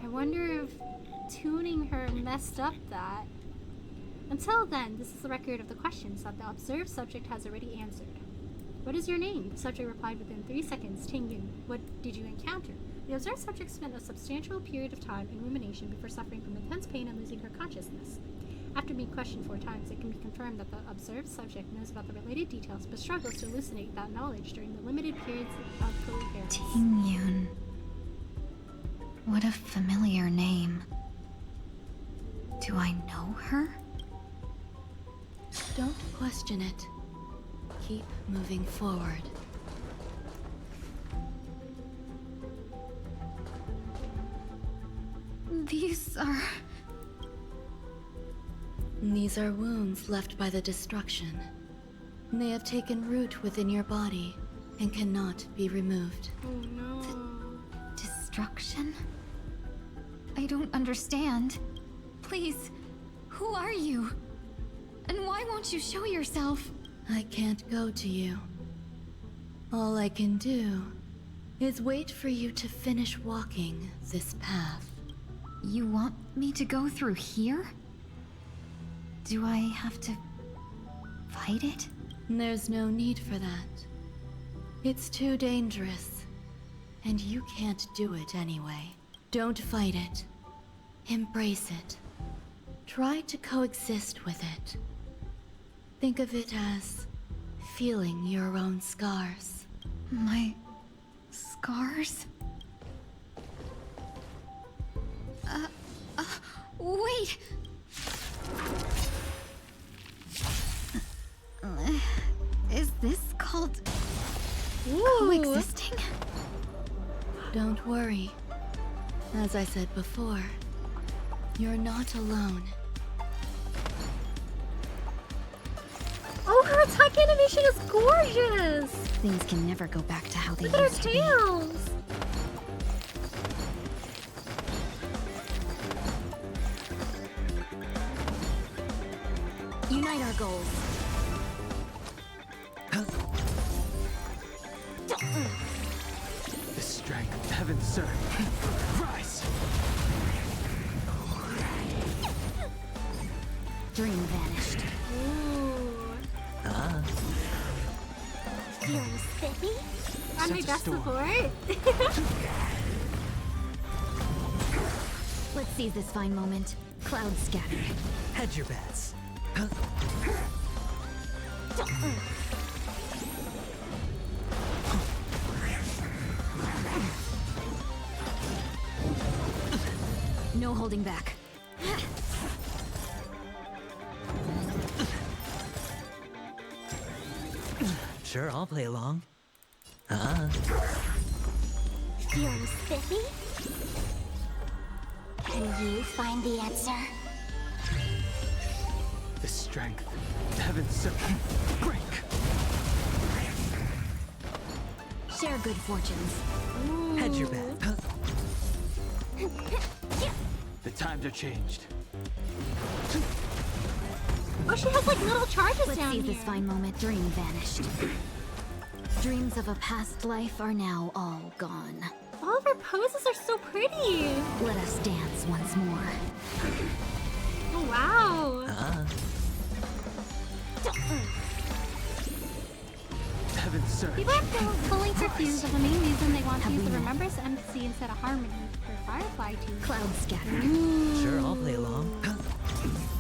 I wonder if tuning her messed up that. Until then, this is the record of the questions that the observed subject has already answered. What is your name? The subject replied within 3 seconds. Tingyun. What did you encounter? The observed subject spent a substantial period of time in rumination before suffering from intense pain and losing her consciousness. After being questioned 4 times, it can be confirmed that the observed subject knows about the related details but struggles to elucidate that knowledge during the limited periods of coherence. Tingyun. What a familiar name. Do I know her? Don't question it. Keep moving forward. These are wounds left by the destruction. They have taken root within your body and cannot be removed. Oh no. The destruction? I don't understand. Please, who are you? And why won't you show yourself? I can't go to you. All I can do is wait for you to finish walking this path. You want me to go through here? Do I have to fight it? There's no need for that. It's too dangerous, and you can't do it anyway. Don't fight it. Embrace it. Try to coexist with it. Think of it as feeling your own scars. My scars? Wait! Is this called coexisting? Don't worry. As I said before, you're not alone. neck animation is gorgeous! Things can never go back to how they Look at her used to be. tails! Unite our goals. The strength of heaven serve. Rise! Dream vanished. Feeling spiffy? On my Sense best storm. support? Let's seize this fine moment. Clouds scattered. Hedge your bets. No holding back. Sure, I'll play along. Feeling spiffy? Can you find the answer? The strength of heaven serve. Break! Share good fortunes. Hedge your bet. The times are changed. Oh, she has like little charges Let's down seize here. this fine moment. Dream vanished. Dreams of a past life are now all gone. All of her poses are so pretty. Let us dance once more. Oh, wow. Heaven serve. People are fully confused of the main reason they want to use the Remembrance MC instead of Harmony for Firefly too. Clouds scattered. Sure, I'll play along.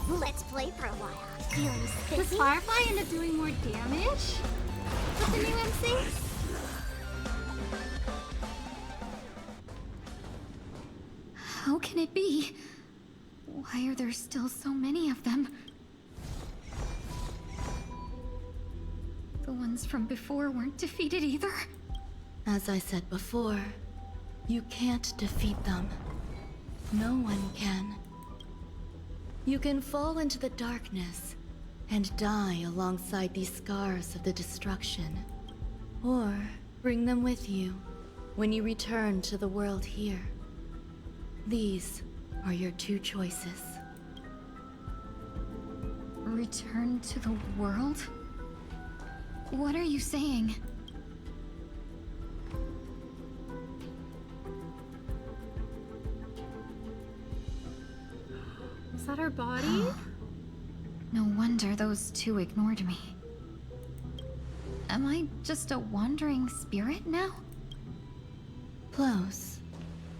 Let's play for a while. Feeling Does spiffy? Firefly end up doing more damage with the new MC? How can it be? Why are there still so many of them? The ones from before weren't defeated either? As I said before, you can't defeat them. No one can. You can fall into the darkness and die alongside these scars of the destruction. Or bring them with you when you return to the world here. These are your two choices. Return to the world? What are you saying? Is that her body? No wonder those two ignored me. Am I just a wandering spirit now? Close,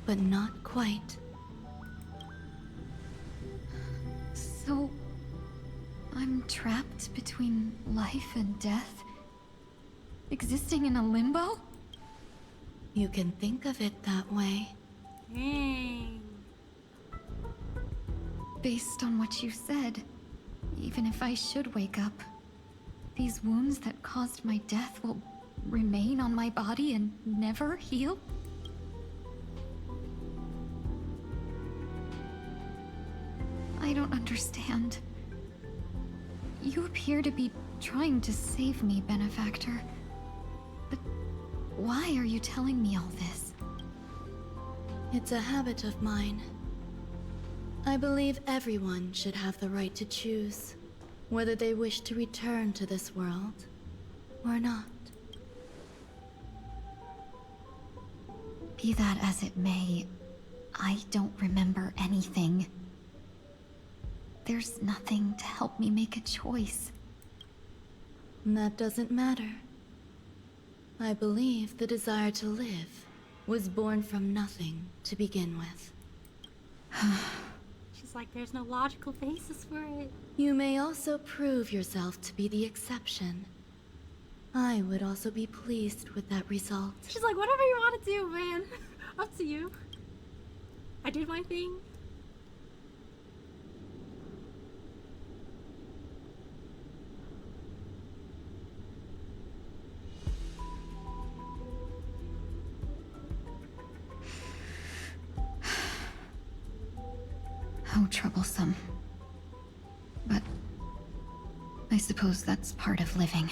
but not quite. So, I'm trapped between life and death? Existing in a limbo? You can think of it that way. Dang. Based on what you said, even if I should wake up, these wounds that caused my death will remain on my body and never heal? I don't understand. You appear to be trying to save me, Benefactor. But why are you telling me all this? It's a habit of mine. I believe everyone should have the right to choose whether they wish to return to this world or not. Be that as it may, I don't remember anything. There's nothing to help me make a choice. That doesn't matter. I believe the desire to live was born from nothing to begin with. She's like, there's no logical basis for it. You may also prove yourself to be the exception. I would also be pleased with that result. She's like, whatever you want to do, man. Up to you. I did my thing. How troublesome. But I suppose that's part of living.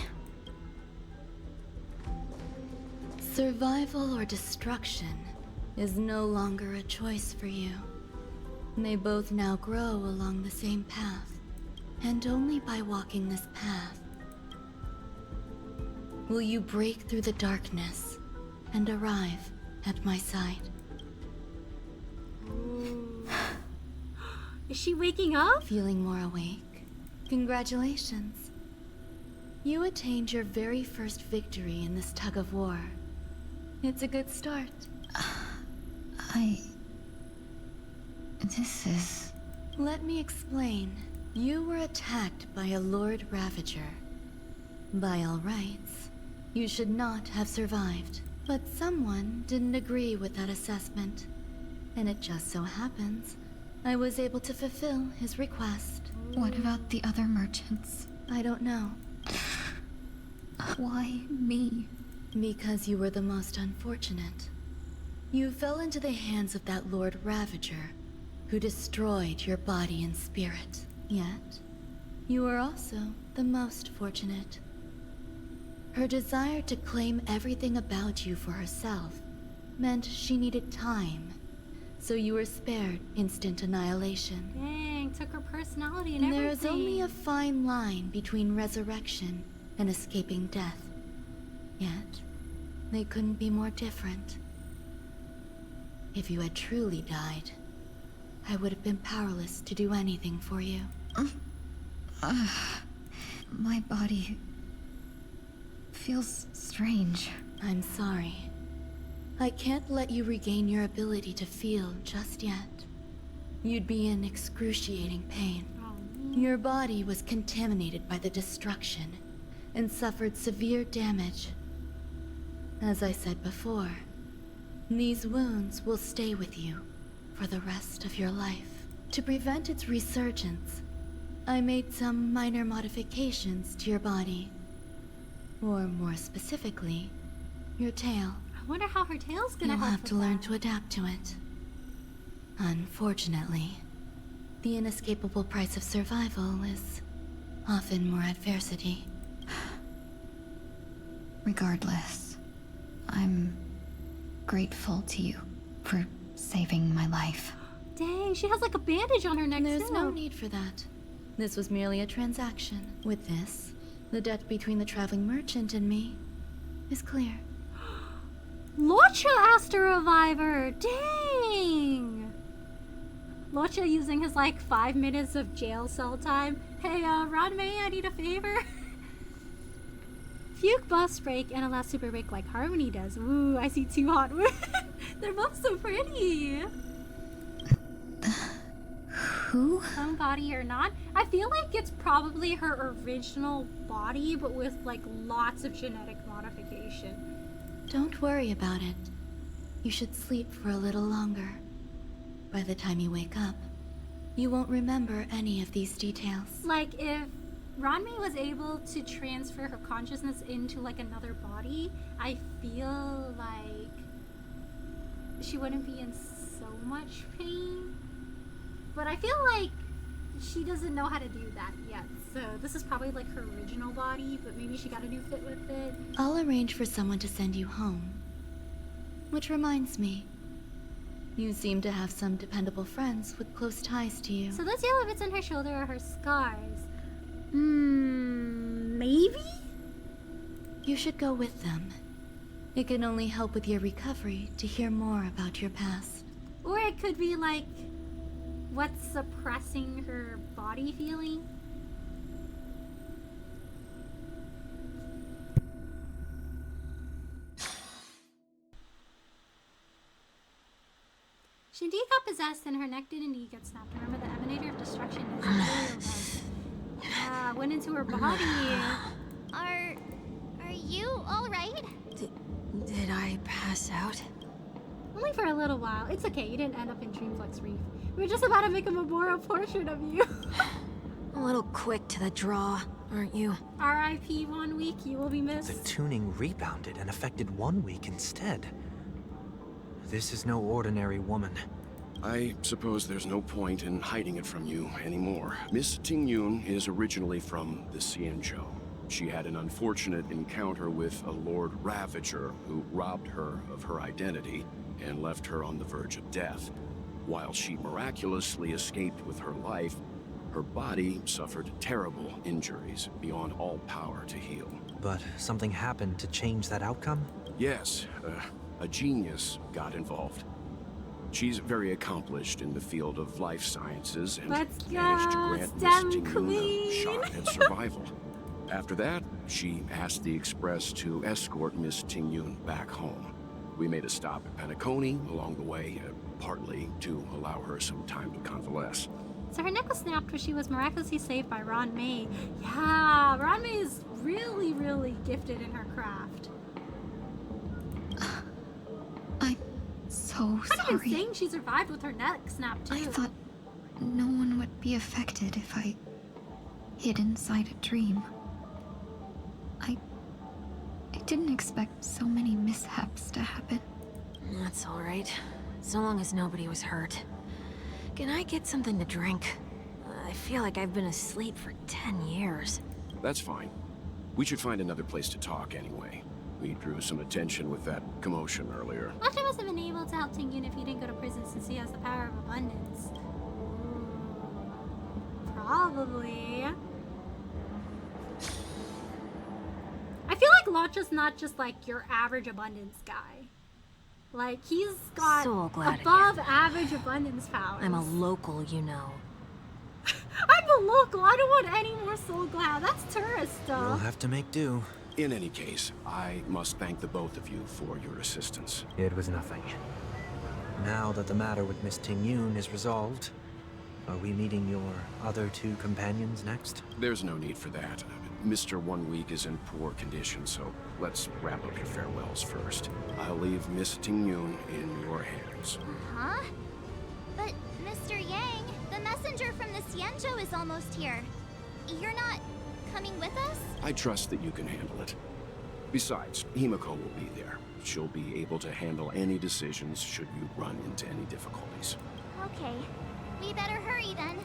Survival or destruction is no longer a choice for you. They both now grow along the same path, and only by walking this path will you break through the darkness and arrive at my side. Is she waking up? Feeling more awake? Congratulations. You attained your very first victory in this tug of war. It's a good start. This is... Let me explain. You were attacked by a Lord Ravager. By all rights, you should not have survived. But someone didn't agree with that assessment. And it just so happens, I was able to fulfill his request. What about the other merchants? I don't know. Why me? Because you were the most unfortunate. You fell into the hands of that Lord Ravager, who destroyed your body and spirit. Yet, you were also the most fortunate. Her desire to claim everything about you for herself meant she needed time, so you were spared instant annihilation. Dang, took her personality and everything. There is only a fine line between resurrection and escaping death. Yet, they couldn't be more different. If you had truly died, I would have been powerless to do anything for you. My body feels strange. I'm sorry. I can't let you regain your ability to feel just yet. You'd be in excruciating pain. Your body was contaminated by the destruction and suffered severe damage. As I said before, these wounds will stay with you for the rest of your life. To prevent its resurgence, I made some minor modifications to your body. Or more specifically, your tail. I wonder how her tail's gonna You'll help have to with learn that. to adapt to it. Unfortunately, the inescapable price of survival is often more adversity. Regardless, I'm grateful to you for saving my life. Dang, she has like a bandage on her neck. There's no need for that. This was merely a transaction. With this, the debt between the traveling merchant and me is clear. Locha asked to revive her. Dang. Locha using his like 5 minutes of jail cell time. Hey, Ranmei, I need a favor. Fuke buffs break and allows super break like Harmony does. Ooh, I see two hot women. They're both so pretty. Who? Some body or not. I feel like it's probably her original body, but with like lots of genetic modification. Don't worry about it. You should sleep for a little longer. By the time you wake up, you won't remember any of these details. Like if Ranmei was able to transfer her consciousness into like another body, I feel like she wouldn't be in so much pain. But I feel like she doesn't know how to do that yet. So this is probably like her original body, but maybe she got a new fit with it. I'll arrange for someone to send you home. Which reminds me, you seem to have some dependable friends with close ties to you. So those yellow bits on her shoulder are her scars. Maybe? You should go with them. It can only help with your recovery to hear more about your past. Or it could be like what's suppressing her body feeling. Shindy got possessed and her neck did indeed get snapped. Remember the emanator of destruction went into her body. Are you all right? Did I pass out? Only for a little while. It's okay, you didn't end up in Dreamflex Reef. We were just about to make a memorial portrait of you. A little quick to the draw, aren't you? R.I.P. 1 week, you will be missed. The tuning rebounded and affected 1 week instead. This is no ordinary woman. I suppose there's no point in hiding it from you anymore. Miss Tingyun is originally from the Xianzhou. She had an unfortunate encounter with a Lord Ravager who robbed her of her identity and left her on the verge of death. While she miraculously escaped with her life, her body suffered terrible injuries beyond all power to heal. But something happened to change that outcome? Yes, a genius got involved. She's very accomplished in the field of life sciences and managed to grant Miss Tingyun a shot at survival. After that, she asked the Express to escort Miss Tingyun back home. We made a stop at Penacony along the way, partly to allow her some time to convalesce. So her neck was snapped because she was miraculously saved by Ron May. Yeah, Ron May is really, really gifted in her craft. I'm so Kind of sorry. insane she survived with her neck snapped too. I thought no one would be affected if I hid inside a dream. I didn't expect so many mishaps to happen. That's all right. So long as nobody was hurt. Can I get something to drink? I feel like I've been asleep for 10 years. That's fine. We should find another place to talk anyway. We drew some attention with that commotion earlier. Lasha must have been able to help Tingyun if he didn't go to prison since he has the power of abundance. Probably. I feel like Lacha's not just like your average abundance guy. Like, he's got So glad above average abundance powers. I'm a local, you know. I'm a local. I don't want any more soul glad. That's tourist stuff. We'll have to make do. In any case, I must thank the both of you for your assistance. It was nothing. Now that the matter with Miss Tingyun is resolved, are we meeting your other two companions next? There's no need for that. Mr. 1 Week is in poor condition, so let's wrap up your farewells first. I'll leave Miss Tingyun in your hands. Huh? But, Mr. Yang, the messenger from the Xianzhou is almost here. You're not coming with us? I trust that you can handle it. Besides, Himiko will be there. She'll be able to handle any decisions should you run into any difficulties. Okay. We better hurry then.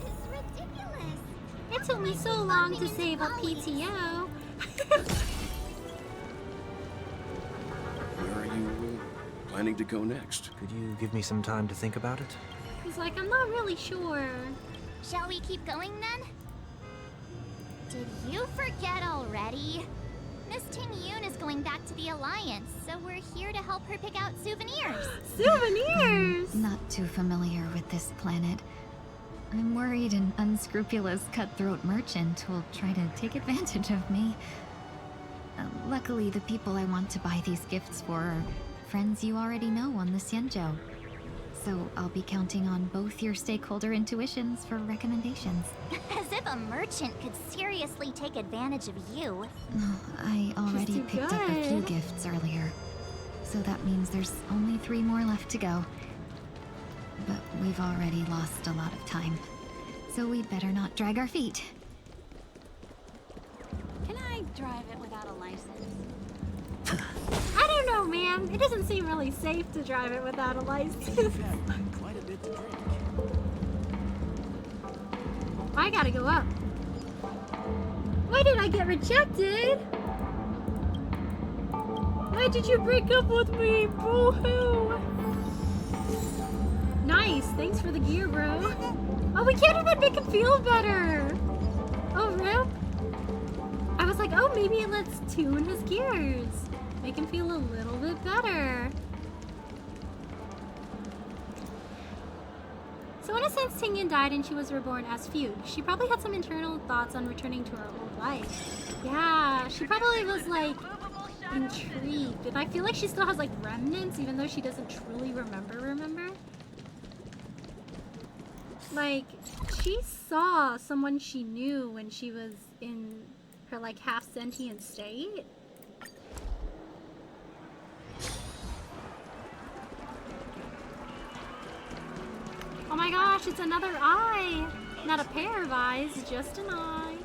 It's ridiculous. It took me so long to save up PTO. Where are you planning to go next? Could you give me some time to think about it? He's like, I'm not really sure. Shall we keep going then? Did you forget already? Miss Tingyun is going back to the Alliance, so we're here to help her pick out souvenirs. Souvenirs? Not too familiar with this planet. I'm worried an unscrupulous cutthroat merchant will try to take advantage of me. Luckily, the people I want to buy these gifts for are friends you already know on the Xianzhou. So I'll be counting on both your stakeholder intuitions for recommendations. As if a merchant could seriously take advantage of you. I already picked up a few gifts earlier. So that means there's only 3 more left to go. But we've already lost a lot of time. So we'd better not drag our feet. Can I drive it without a license? I don't know, man. It doesn't seem really safe to drive it without a license. Quite a bit to drink. I gotta go up. Why did I get rejected? Why did you break up with me? Boo-hoo. Nice. Thanks for the gear, bro. Oh, we can't even make him feel better. Oh, rip. I was like, oh, maybe let's tune his gears. Make him feel a little bit better. So in a sense, Tingyun died and she was reborn as Fugue. She probably had some internal thoughts on returning to her old life. Yeah, she probably was like intrigued. And I feel like she still has like remnants even though she doesn't truly remember. Like, she saw someone she knew when she was in her like half sentient state. Oh my gosh, it's another eye! Not a pair of eyes, just an eye.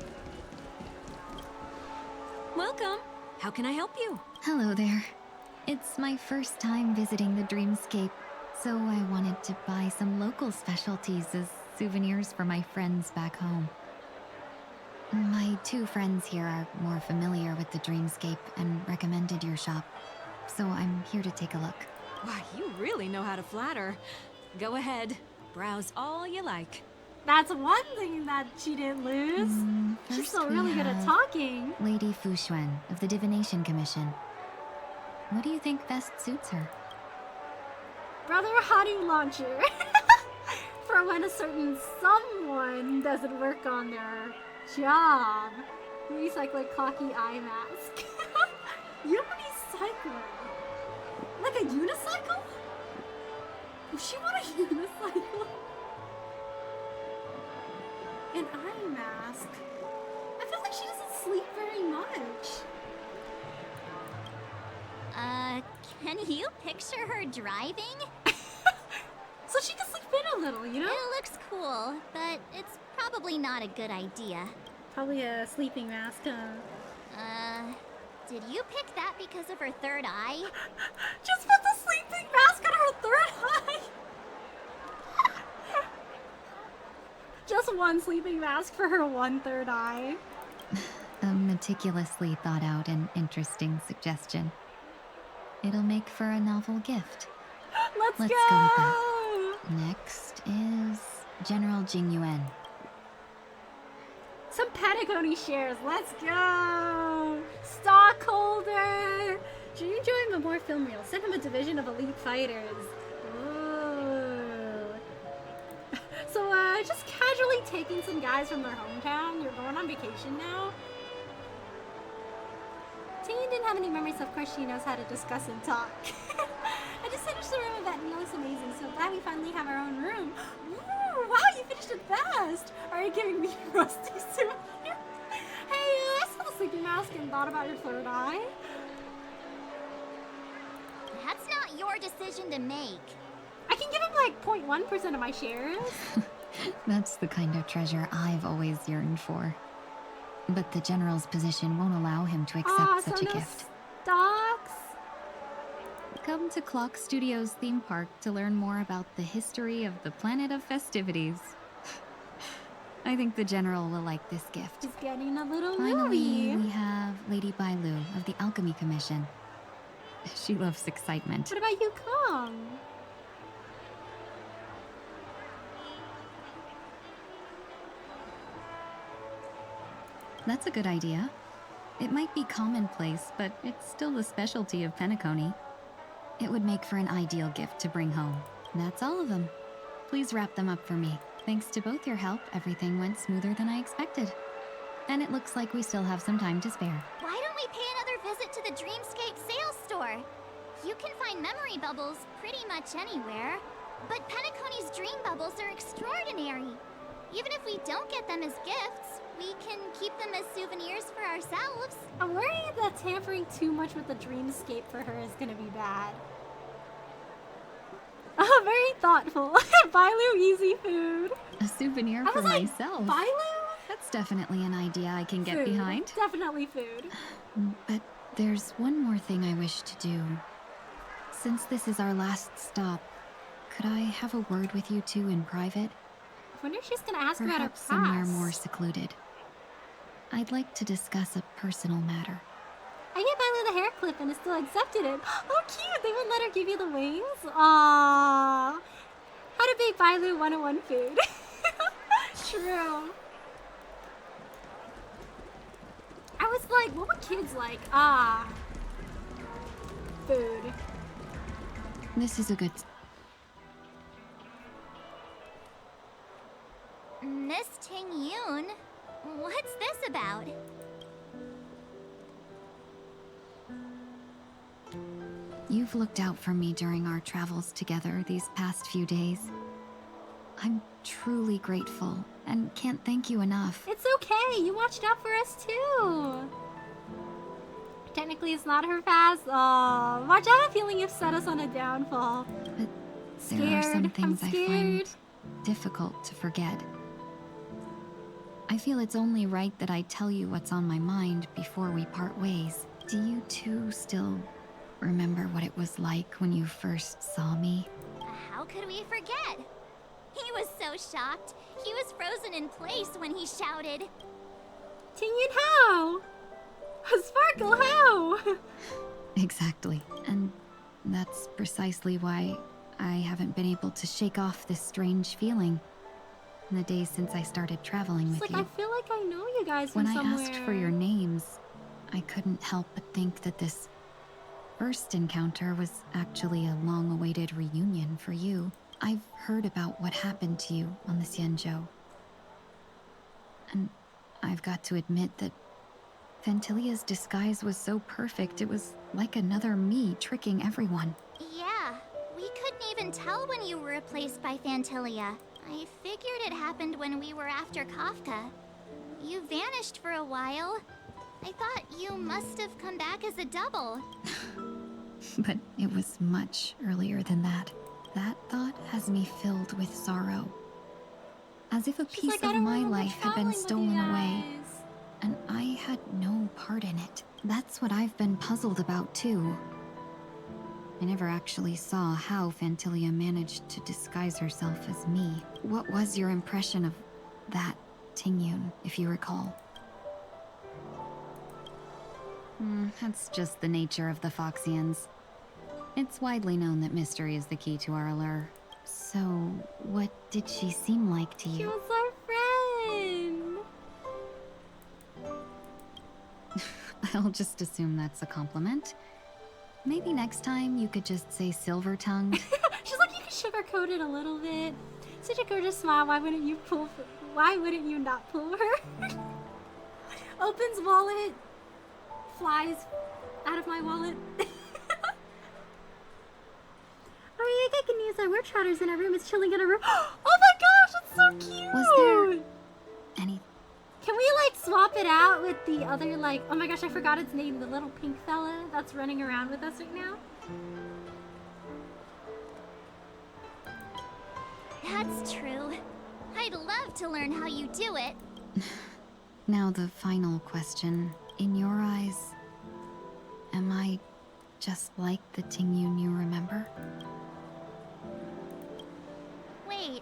Welcome. How can I help you? Hello there. It's my first time visiting the dreamscape, so I wanted to buy some local specialties as souvenirs for my friends back home. My 2 friends here are more familiar with the dreamscape and recommended your shop, so I'm here to take a look. Why, you really know how to flatter. Go ahead, browse all you like. That's one thing that she didn't lose. She's First still we really good at have talking. Lady Fuxuan of the Divination Commission. What do you think best suits her? Brother Hadu launcher. For when a certain someone doesn't work on their job. Recycle a cocky eye mask. Unicycle. Like a unicycle? Does she want a unicycle? An eye mask. I feel like she doesn't sleep very much. Can you picture her driving? So she can sleep in a little, you know? It looks cool, but it's probably not a good idea. Probably a sleeping mask, huh? Did you pick that because of her third eye? Just put the sleeping mask on her third eye! Just one sleeping mask for her 1/3 eye. A meticulously thought out and interesting suggestion. It'll make for a novel gift. Let's go with that. Next is General Jing Yuan. Some Patagonia shares. Let's go! Stockholder! Should you join Memorial Film Reel? Send him a division of elite fighters. Ooh. So, just casually taking some guys from their hometown. You're going on vacation now? Tingyi didn't have any memories, so of course she knows how to discuss and talk. I just finished the room event and it looks amazing, so glad we finally have our own room. Ooh, wow, you finished it fast! Are you giving me rusty souvenir? Hey, I saw the sleeping mask and thought about your third eye. That's not your decision to make. I can give him like 0.1% of my shares. That's the kind of treasure I've always yearned for. But the General's position won't allow him to accept such a gift. Stocks? Come to Clock Studios theme park to learn more about the history of the planet of festivities. I think the General will like this gift. He's getting a little Finally, movie. we have Lady Bailu of the Alchemy Commission. She loves excitement. What about you, Kong? That's a good idea. It might be commonplace, but it's still the specialty of Penacony. It would make for an ideal gift to bring home. That's all of them. Please wrap them up for me. Thanks to both your help, everything went smoother than I expected. And it looks like we still have some time to spare. Why don't we pay another visit to the Dreamscape sales store? You can find memory bubbles pretty much anywhere. But Penacony's dream bubbles are extraordinary. Even if we don't get them as gifts, we can keep them as souvenirs for ourselves. I'm worried that tampering too much with the dreamscape for her is gonna be bad. Oh, very thoughtful. Bailu easy food. A souvenir I for was like, myself. Bailu? That's definitely an idea I can get Food. behind. Definitely food. But there's one more thing I wish to do. Since this is our last stop, could I have a word with you two in private? I wonder if she's gonna ask about her Perhaps past. somewhere more secluded. I'd like to discuss a personal matter. I gave Bailu the hair clip and it still accepted it. Oh, cute! They wouldn't let her give you the wings? Aww. How to bake Bailu 101 food. True. I was like, what would kids like? Food. This is a good... Miss Ting Yoon, what's this about? You've looked out for me during our travels together these past few days. I'm truly grateful and can't thank you enough. It's okay. You watched out for us too. Technically, it's not her past. Oh, watch out! Feeling you've set us on a downfall. But Scared. there are some things I'm I scared. find difficult to forget. I feel it's only right that I tell you what's on my mind before we part ways. Do you two still remember what it was like when you first saw me? How could we forget? He was so shocked. He was frozen in place when he shouted. Tingyun, how? Sparkle, how? Exactly. And that's precisely why I haven't been able to shake off this strange feeling in the days since I started traveling with you. I feel like I know you guys When from I somewhere. asked for your names, I couldn't help but think that this first encounter was actually a long-awaited reunion for you. I've heard about what happened to you on the Xianzhou. And I've got to admit that Fantilia's disguise was so perfect, it was like another me tricking everyone. Yeah, we couldn't even tell when you were replaced by Fantilia. I figured it happened when we were after Kafka. You vanished for a while. I thought you must have come back as a double. But it was much earlier than that. That thought has me filled with sorrow. As if a piece of my life had been stolen away, and I had no part in it. That's what I've been puzzled about, too. I never actually saw how Fantilia managed to disguise herself as me. What was your impression of that Tingyun, if you recall? That's just the nature of the Foxians. It's widely known that mystery is the key to our allure. So, what did she seem like to you? She was our friend. I'll just assume that's a compliment. Maybe next time you could just say silver-tongued. She's like, you can sugarcoat it a little bit. Such a gorgeous smile. Why wouldn't you not pull her? Opens wallet. Flies out of my wallet. Oh, yeah, I can use that. We're trotters in our room. It's chilling in our room. Oh my gosh, it's so cute. Was there any... Can we, like, swap it out with the other, like... Oh my gosh, I forgot its name. The little pink fella that's running around with us right now. That's true. I'd love to learn how you do it. Now the final question. In your eyes, am I just like the Tingyun you remember? Wait,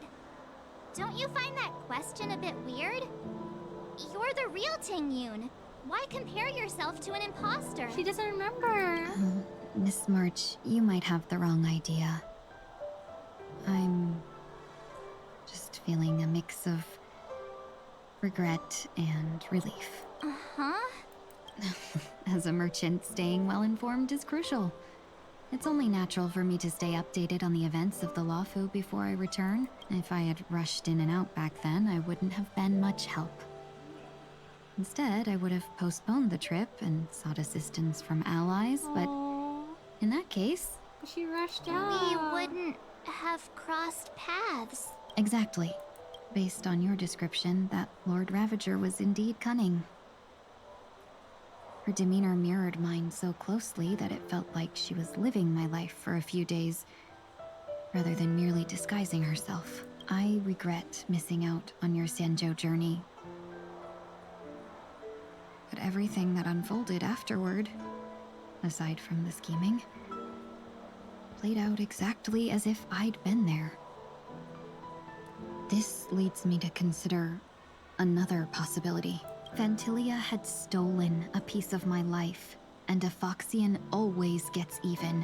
don't you find that question a bit weird? You're the real Tingyun. Why compare yourself to an imposter? She doesn't remember. Miss March, you might have the wrong idea. I'm just feeling a mix of regret and relief. Uh-huh. As a merchant, staying well-informed is crucial. It's only natural for me to stay updated on the events of the Lawfu before I return. If I had rushed in and out back then, I wouldn't have been much help. Instead, I would have postponed the trip and sought assistance from allies, but in that case... She rushed out. We wouldn't have crossed paths. Exactly. Based on your description, that Lord Ravager was indeed cunning. Her demeanor mirrored mine so closely that it felt like she was living my life for a few days, rather than merely disguising herself. I regret missing out on your Xianzhou journey. But everything that unfolded afterward, aside from the scheming, played out exactly as if I'd been there. This leads me to consider another possibility. Fantilia had stolen a piece of my life, and a Foxian always gets even.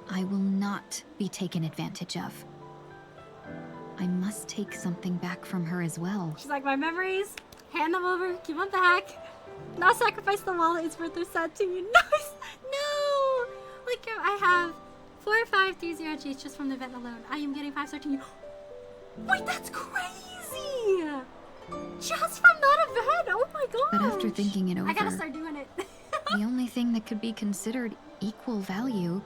I will not be taken advantage of. I must take something back from her as well. She's like, my memories, hand them over, give them back. Not sacrifice the wallet, it's worth their sad to you. Nice! No! Like, I have 4530 Gs just from the event alone. I am getting 5-star to you. Wait, that's crazy! Just from that event! Oh my god! But after thinking it over, I gotta start doing it. the only thing that could be considered equal value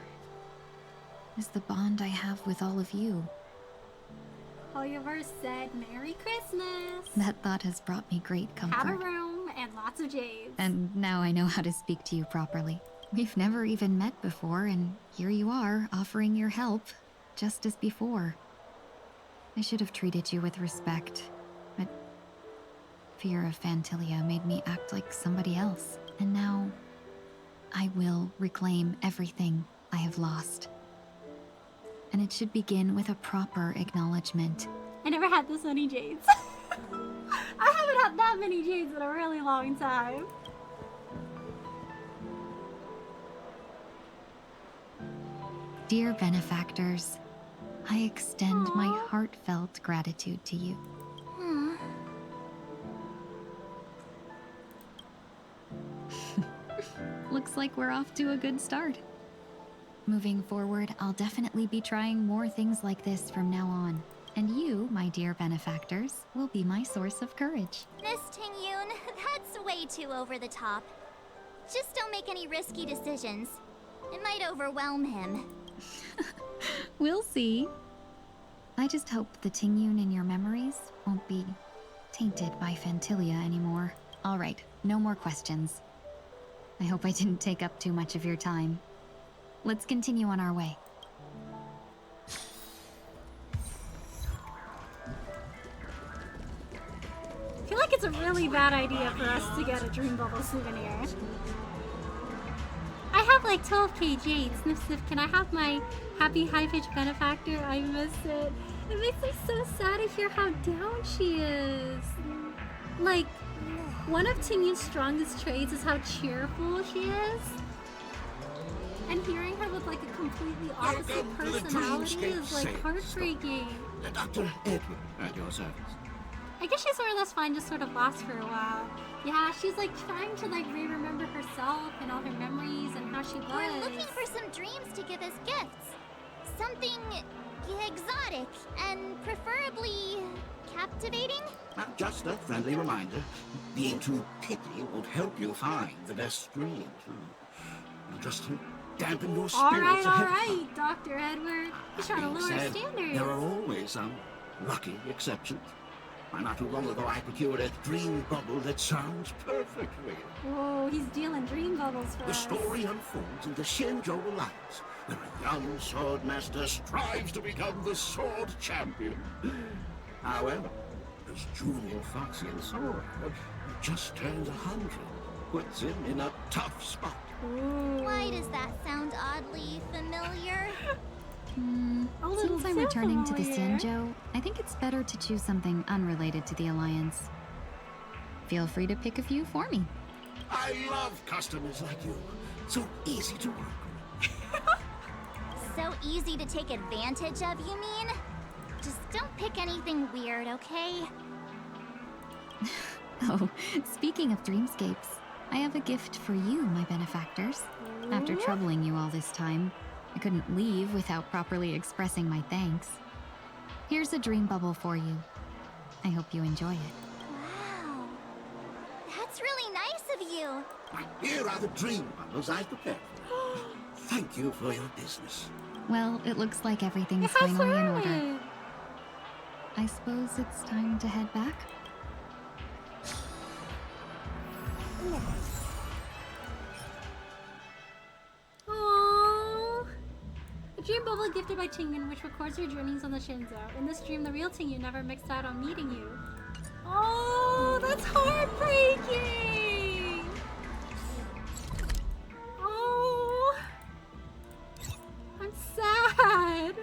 is the bond I have with all of you. Oliver said Merry Christmas. That thought has brought me great comfort. Have a room and lots of J's. And now I know how to speak to you properly. We've never even met before, and here you are, offering your help, just as before. I should have treated you with respect, but fear of Fantilia made me act like somebody else. And now, I will reclaim everything I have lost. And it should begin with a proper acknowledgement. I never had this many jades. I haven't had that many jades in a really long time. Dear benefactors, I extend my heartfelt gratitude to you. Looks like we're off to a good start. Moving forward, I'll definitely be trying more things like this from now on. And you, my dear benefactors, will be my source of courage. Miss Ting-Yoon, that's way too over the top. Just don't make any risky decisions. It might overwhelm him. We'll see. I just hope the Ting-Yoon in your memories won't be tainted by Phantilia anymore. All right, no more questions. I hope I didn't take up too much of your time. Let's continue on our way. I feel like it's a really bad idea for us to get a Dream Bubble souvenir. I have like 12k jade. Sniff sniff, can I have my happy high-pitched benefactor? I miss it. It makes me so sad to hear how down she is. Like, one of Ting-Yoon's strongest traits is how cheerful she is. And hearing her with like a completely opposite personality is like heartbreaking. Dr. Edward, at your service. I guess she's more or less fine, just sort of lost for a while. Yeah, she's like trying to like re-remember herself and all her memories and how she was. We're looking for some dreams to give as gifts. Something exotic and preferably captivating. Just a friendly reminder. Being too picky won't help you find the best dreams. Just to dampen your spirits. All right, Dr. Edward. He's trying to lower Said, standards. there are always some lucky exceptions. Not too long ago, I procured a dream bubble that sounds perfectly. Whoa, he's dealing dream bubbles for The us. story unfolds in the Shinjo Alliance, where a young sword master strives to become the sword champion. However, his junior Foxian sword just turned 100, puts him in a tough spot. Why does that sound oddly familiar? Since I'm returning to the Sinjo, I think it's better to choose something unrelated to the Alliance. Feel free to pick a few for me. I love customers like you. So easy to work with. So easy to take advantage of, you mean? Just don't pick anything weird, okay? Oh, speaking of dreamscapes, I have a gift for you, my benefactors. After troubling you all this time, I couldn't leave without properly expressing my thanks. Here's a dream bubble for you. I hope you enjoy it. Wow. That's really nice of you. Here are the dream bubbles I've prepared for you. Thank you for your business. Well, it looks like everything's finally in order. I suppose it's time to head back? Aww. A dream bubble gifted by Ting-Yoon, which records your journeys on the Shinzo. In this dream, the real Ting-Yoon never mixed out on meeting you. Oh, that's heartbreaking! Oh, I'm sad.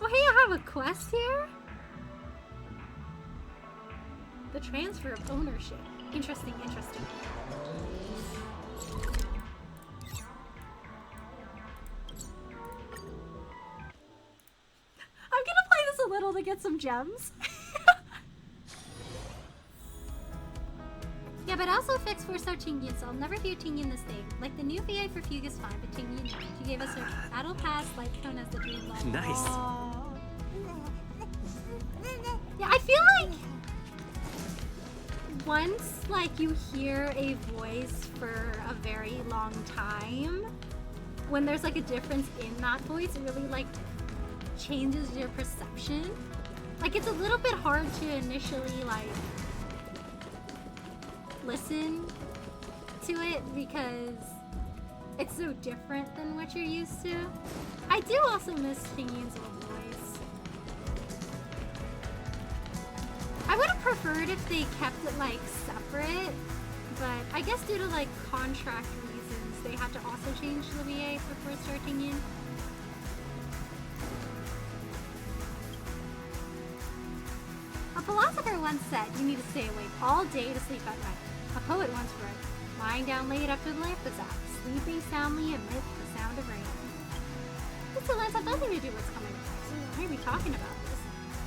Oh, hey, I have a quest here? The transfer of ownership. Interesting, interesting. I'm gonna play this a little to get some gems. Yeah, but also fixed 4-star Ting-Yoon, so I'll never view Ting-Yoon the same. Like the new VA for Fugue is fine, but Ting-Yoon, she gave us her Battle Pass, like known as the Dream Ball. Nice. Aww. Yeah, I feel like once like you hear a voice for a very long time, when there's like a difference in that voice, it really like changes your perception. Like it's a little bit hard to initially like listen to it because it's so different than what you're used to. I do also miss Ting-Yoon's old voice. I would have preferred if they kept it like separate, but I guess due to like contract reasons they had to also change the VA before starting in. A philosopher once said you need to stay awake all day to sleep at night. A poet once wrote, lying down late after the lamp is out, sleeping soundly amid the sound of rain. These two lines have nothing to do with what's coming next. Why are we talking about this?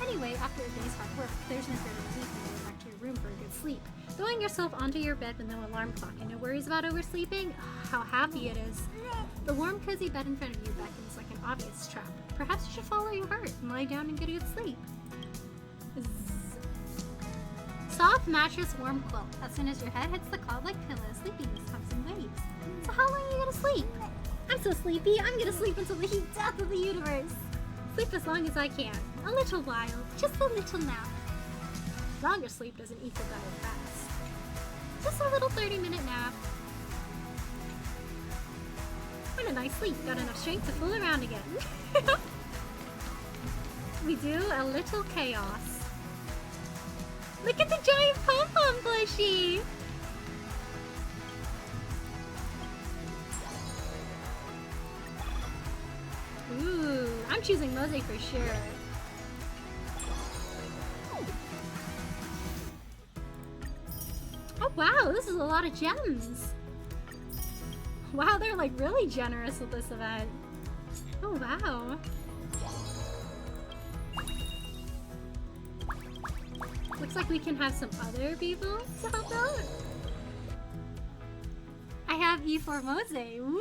Anyway, after a day's hard work, there's no greater relief than going back to your room for a good sleep. Throwing yourself onto your bed with no alarm clock and no worries about oversleeping, how happy it is. The warm, cozy bed in front of you beckons like an obvious trap. Perhaps you should follow your heart and lie down and get a good sleep. Soft mattress, warm quilt. As soon as your head hits the cloud-like pillow, sleepiness comes in waves. So how long are you gonna sleep? I'm so sleepy, I'm gonna sleep until the heat death of the universe. Sleep as long as I can. A little while, just a little nap. Longer sleep doesn't equal better fast. Just a little 30-minute nap. What a nice sleep. Got enough strength to fool around again. We do a little chaos. Look at the giant pom-pom plushie! Ooh, I'm choosing Mose for sure. Oh wow, this is a lot of gems. Wow, they're like really generous with this event. Oh wow. Looks like we can have some other people to help out. I have E for Mose. Woo!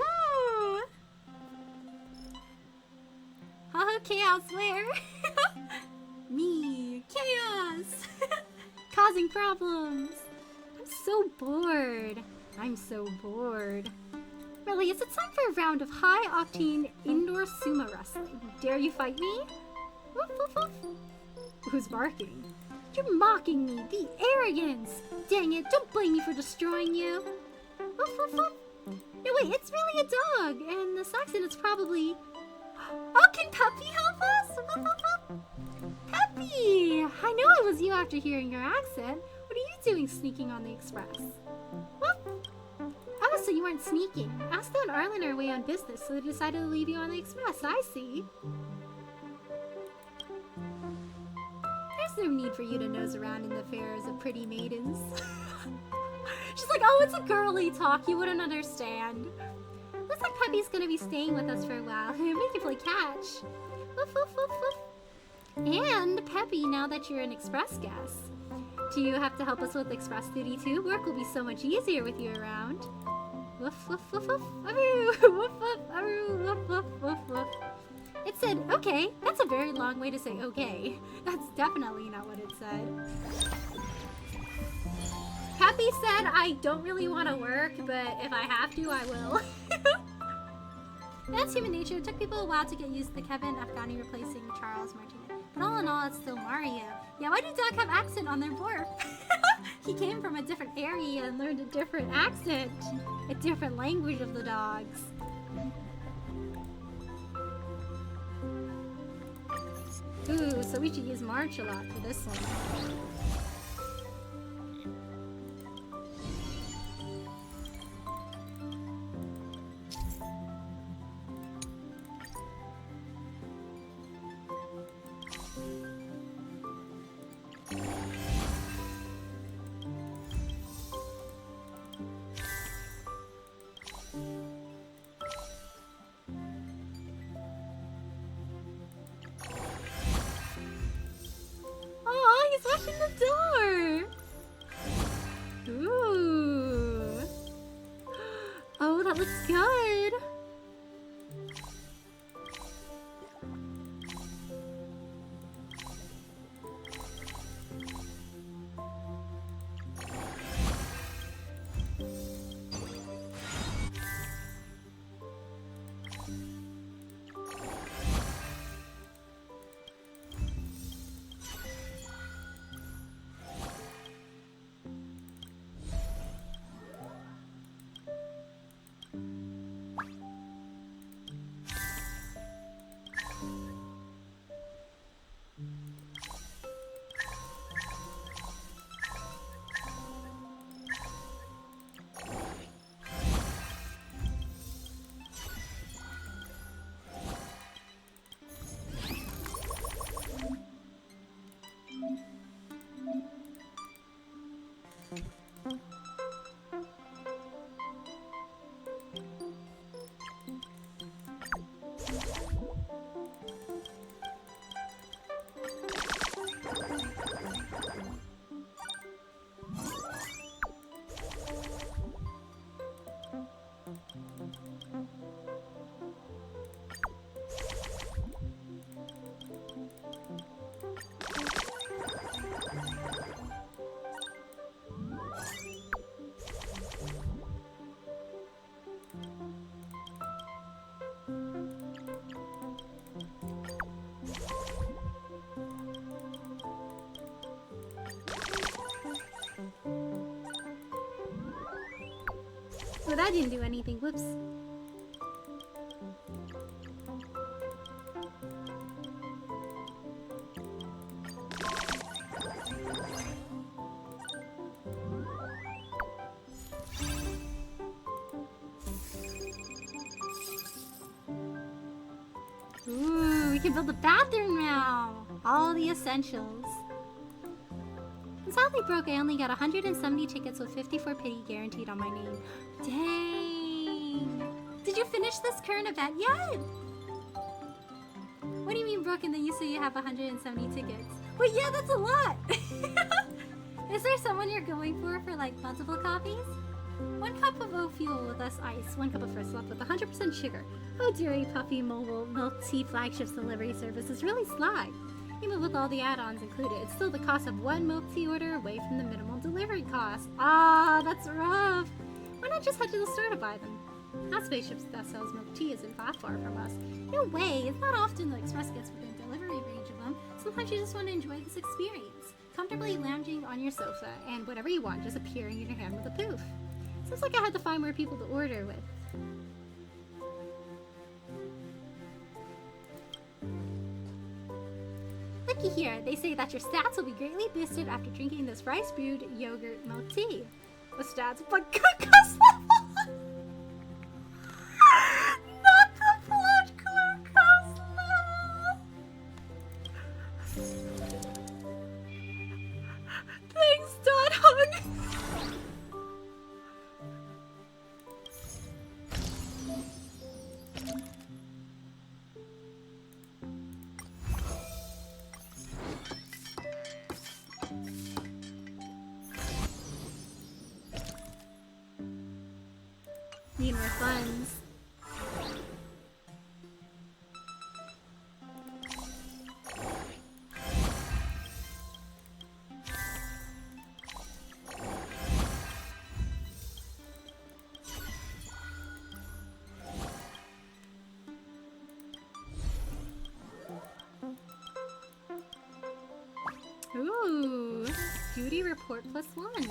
Haha, chaos where? Me, chaos! Causing problems. I'm so bored. I'm so bored. Really, is it time for a round of high-octane indoor sumo wrestling? Dare you fight me? Woof, woof, woof. Who's barking? You're mocking me! The arrogance! Dang it, don't blame me for destroying you! Woof, woof, woof. No, wait, it's really a dog! And this accent is probably... Oh, can Peppy help us? Woof, woof, woof. Peppy! I know it was you after hearing your accent. What are you doing sneaking on the express? Woof. Oh, so you weren't sneaking. Asta and Arlen are away on business, so they decided to leave you on the express. I see. There's no need for you to nose around in the affairs of pretty maidens. She's like, oh, it's a girly talk. You wouldn't understand. Looks like Peppy's gonna be staying with us for a while. We can play catch. Woof, woof, woof, woof. And Peppy, now that you're an express guest, do you have to help us with express duty too? Work will be so much easier with you around. Woof, woof, woof, woof. Aroo, woof, woof, aroo, woof, woof, woof, woof. It said, okay. That's a very long way to say okay. That's definitely not what it said. Peppy said, I don't really want to work, but if I have to, I will. That's human nature. It took people a while to get used to Kevin Afghani replacing Charles Martinet. But all in all, it's still Mario. Yeah, why do dogs have accent on their bork? He came from a different area and learned a different accent. A different language of the dogs. Ooh, so we should use March a lot for this one. Oh, he's watching the So that didn't do anything. Whoops. Ooh, we can build a bathroom now! All the essentials. When sadly broke, I only got 170 tickets with 54 pity guaranteed on my name. Dang! Did you finish this current event yet? What do you mean broken? Then you say you have 170 tickets. Wait, yeah, that's a lot! Is there someone you're going for like multiple copies? 1 cup of oat fuel with less ice, 1 cup of first love with 100% sugar. Oh, dearie puffy mobile milk tea flagship's delivery service is really sly. Even with all the add-ons included, it's still the cost of 1 milk tea order away from the minimal delivery cost. Ah, that's rough. Why not just head to the store to buy them? That spaceship that sells milk tea isn't that far from us. No way, it's not often the express gets within delivery range of them. Sometimes you just want to enjoy this experience. Comfortably lounging on your sofa, and whatever you want just appearing in your hand with a poof. Seems like I had to find more people to order with. Looky here, they say that your stats will be greatly boosted after drinking this rice-brewed yogurt milk tea. The stats, but glucose level! Not the blood glucose level! Thanks, Dot Hung! Need more funds. Ooh, duty report +1.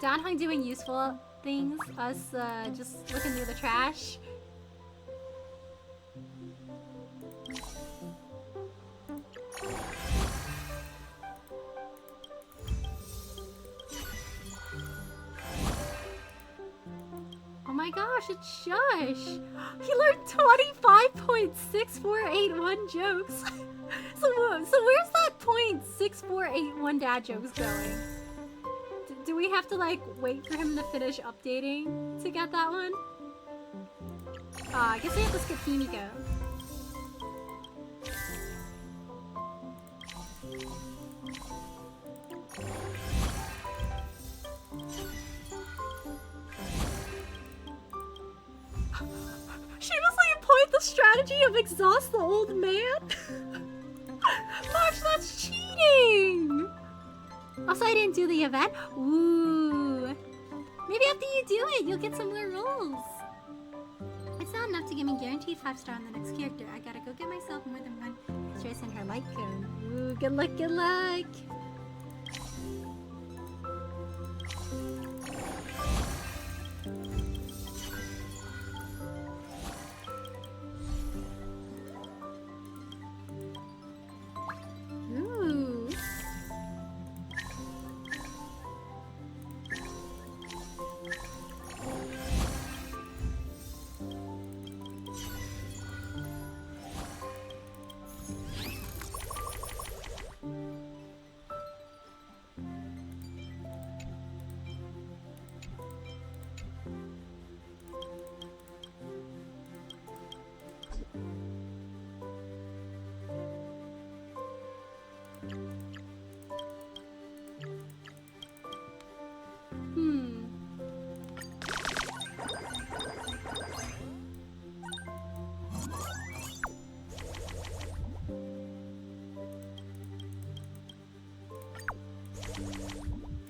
Don Hung doing useful things, us just looking through the trash. Oh my gosh, it's Shush! He learned 25.6481 jokes! so where's that .6481 dad jokes going? Do we have to like wait for him to finish updating to get that one? I guess we have to skip Himiko. Shamelessly employed the strategy of exhaust the old man? Marsh, that's cheating! Also, I didn't do the event. Ooh. Maybe after you do it, you'll get some more roles. It's not enough to give me guaranteed 5-star on the next character. I gotta go get myself more than one choice in her light cone. Ooh, good luck, good luck. Ooh.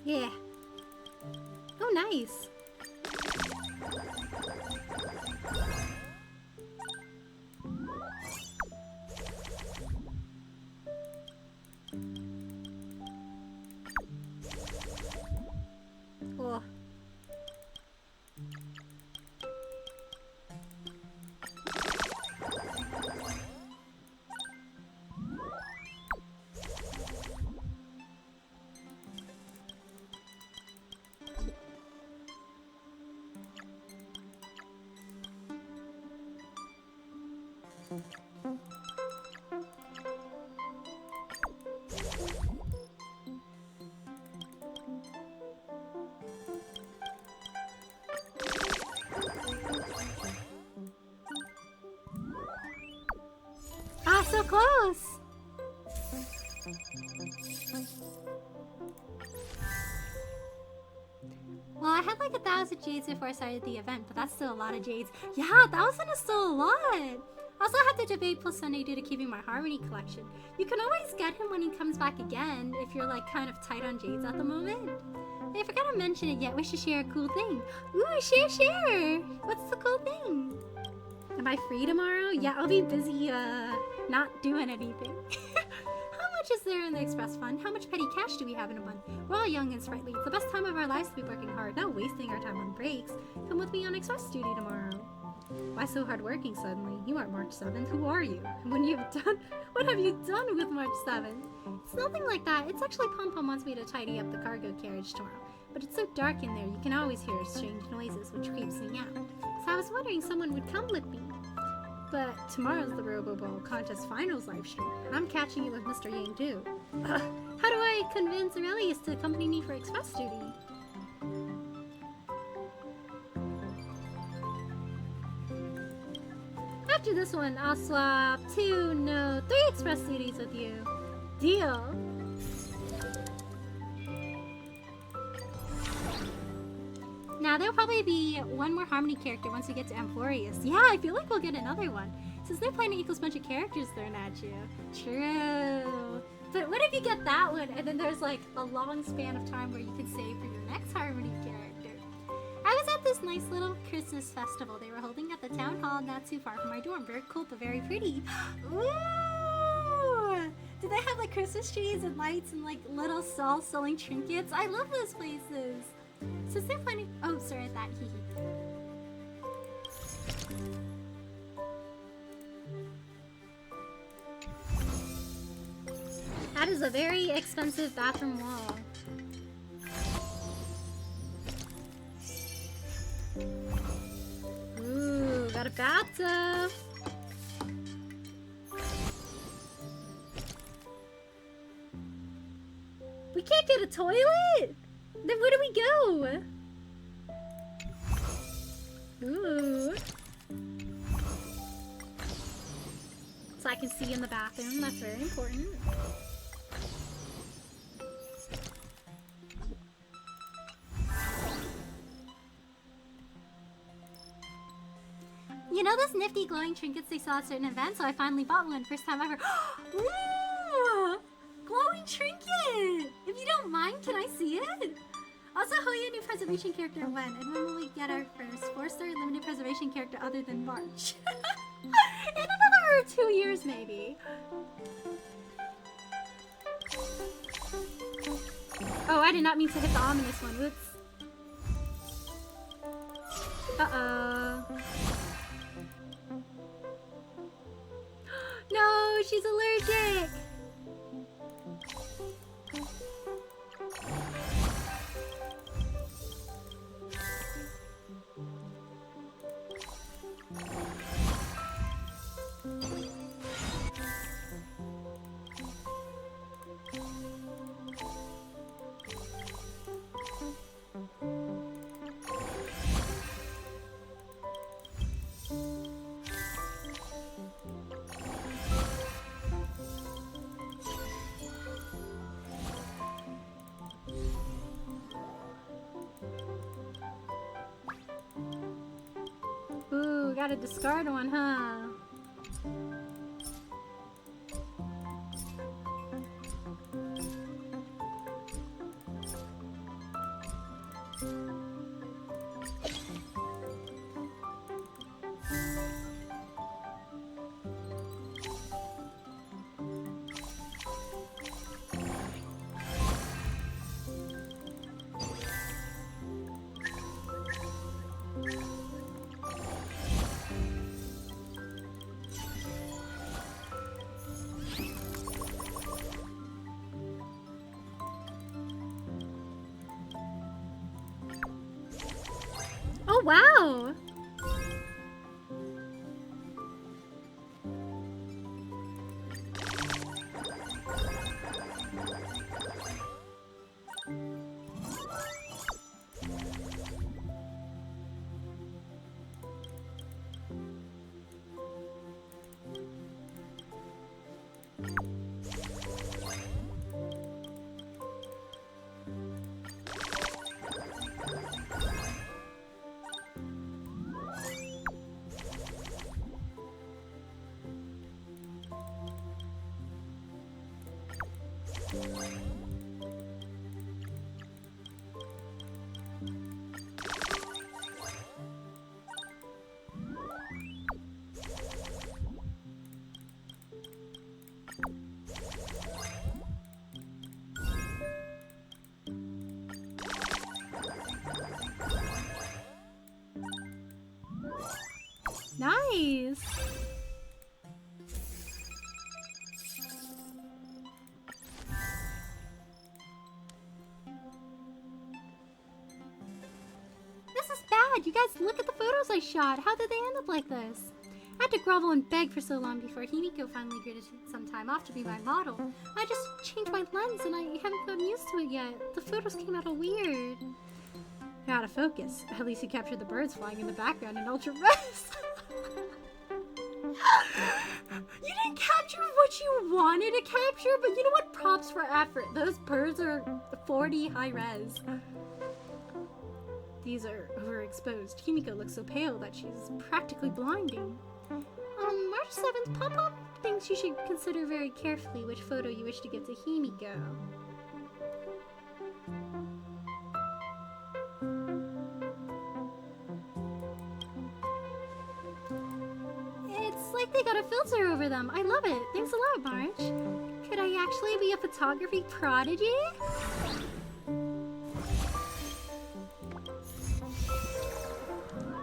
Yeah. Oh, nice. Cool. Ah, so close! Well, I had like 1,000 jades before I started the event, but that's still a lot of jades. Yeah, 1,000 is still a lot! I also have to debate plus Sunday due to keeping my Harmony collection. You can always get him when he comes back again, if you're like kind of tight on jades at the moment. I forgot to mention it yet, we should share a cool thing. Ooh, share! What's the cool thing? Am I free tomorrow? Yeah, I'll be busy, not doing anything. How much is there in the Express Fund? How much petty cash do we have in a month? We're all young and sprightly. It's the best time of our lives to be working hard, not wasting our time on breaks. Come with me on Express duty tomorrow. Why so hardworking suddenly? You aren't March 7th. Who are you? And what have you done with March 7th? It's nothing like that. It's actually Pom Pom wants me to tidy up the cargo carriage tomorrow. But it's so dark in there, you can always hear strange noises, which creeps me out. So I was wondering if someone would come with me. But tomorrow's the Robo-Ball Contest Finals live stream, and I'm catching it with Mr. Yang too. How do I convince Aurelius to accompany me for Express duty? After this one, I'll swap 2, no, 3 Express duties with you. Deal! Now, there'll probably be one more Harmony character once we get to Amphorius. Yeah, I feel like we'll get another one. Since they're playing equals bunch of characters thrown at you. True. But what if you get that one and then there's like a long span of time where you can save for your next Harmony character? I was at this nice little Christmas festival they were holding at the town hall not too far from my dorm. Very cool, but very pretty. Ooh! Do they have like Christmas trees and lights and like little stalls selling trinkets? I love those places. Since they're planning— oh, sorry at that, hee That is a very expensive bathroom wall. Ooh, got a bathtub. We can't get a toilet? Then where do we go? Ooh. So I can see in the bathroom, that's very important. You know those nifty glowing trinkets they sell at certain events? So I finally bought one, first time ever. Ooh! Glowing trinket! If you don't mind, can I see it? Also, Hoya new preservation character when? And when will we get our first 4-star limited preservation character other than March? In another 2 years, maybe. Oh, I did not mean to hit the ominous one. Whoops. Uh-oh. No, she's allergic! Ooh, gotta discard one, huh? Oh, wow! Nice! This is bad! You guys, look at the photos I shot! How did they end up like this? I had to grovel and beg for so long before Himiko finally agreed to take some time off to be my model. I just changed my lens and I haven't gotten used to it yet. The photos came out all weird. They're out of focus. At least you captured the birds flying in the background in ultra res. You didn't capture what you wanted to capture, but you know what? Props for effort. Those birds are 40 high res. These are overexposed. Himiko looks so pale that she's practically blinding. March 7th, Pom-Pom thinks you should consider very carefully which photo you wish to give to Himiko. It's like they got a filter over them. I love it. Thanks a lot, March. Could I actually be a photography prodigy?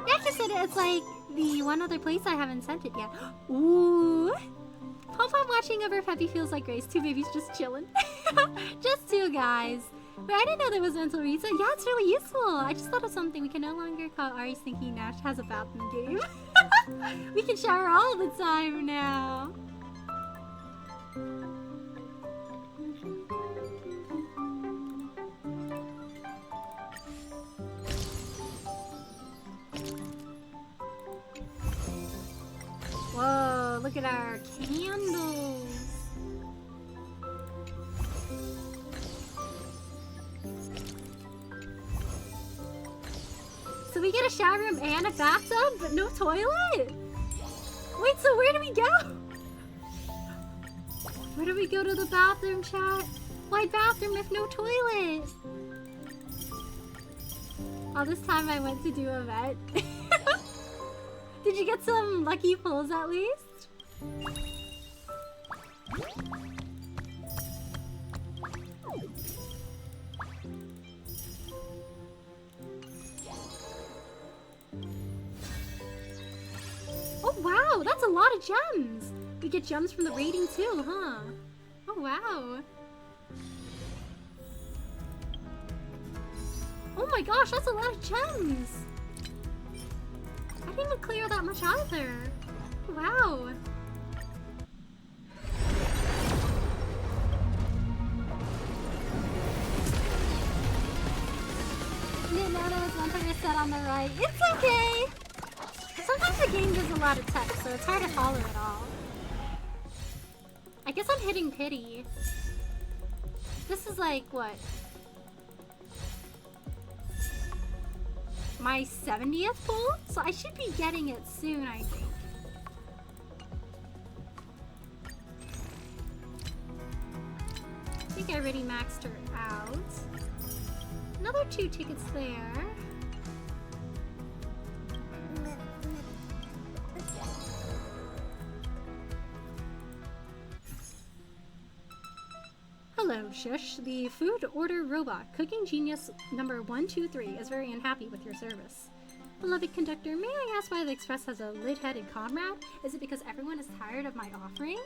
Yeah, I said it's like the one other place I haven't sent it yet. Ooh. Pom-Pom watching over Peppy feels like Grace. Two babies just chilling. Just two guys. But I didn't know there was mental reset. Yeah, it's really useful. I just thought of something. We can no longer call Ari's thinking Nash has a bathroom game. We can shower all the time now. Whoa, look at our candles. So we get a shower room and a bathtub, but no toilet? Wait, so where do we go? Where do we go to the bathroom, chat? Why bathroom if no toilet? Oh, this time I went to do a vet. Did you get some lucky pulls at least? Oh wow, that's a lot of gems! We get gems from the rating too, huh? Oh wow. Oh my gosh, that's a lot of gems! I didn't even clear that much either. Wow. Nintendo is 1% on the right. It's okay! Sometimes the game does a lot of text, so it's hard to follow it all. I guess I'm hitting pity. This is like, what? My 70th pull? So I should be getting it soon, I think. I think I already maxed her out. Another 2 tickets there. Hello, Shush. The food order robot, cooking genius number 123, is very unhappy with your service. Beloved conductor, may I ask why the Express has a lid-headed comrade? Is it because everyone is tired of my offerings?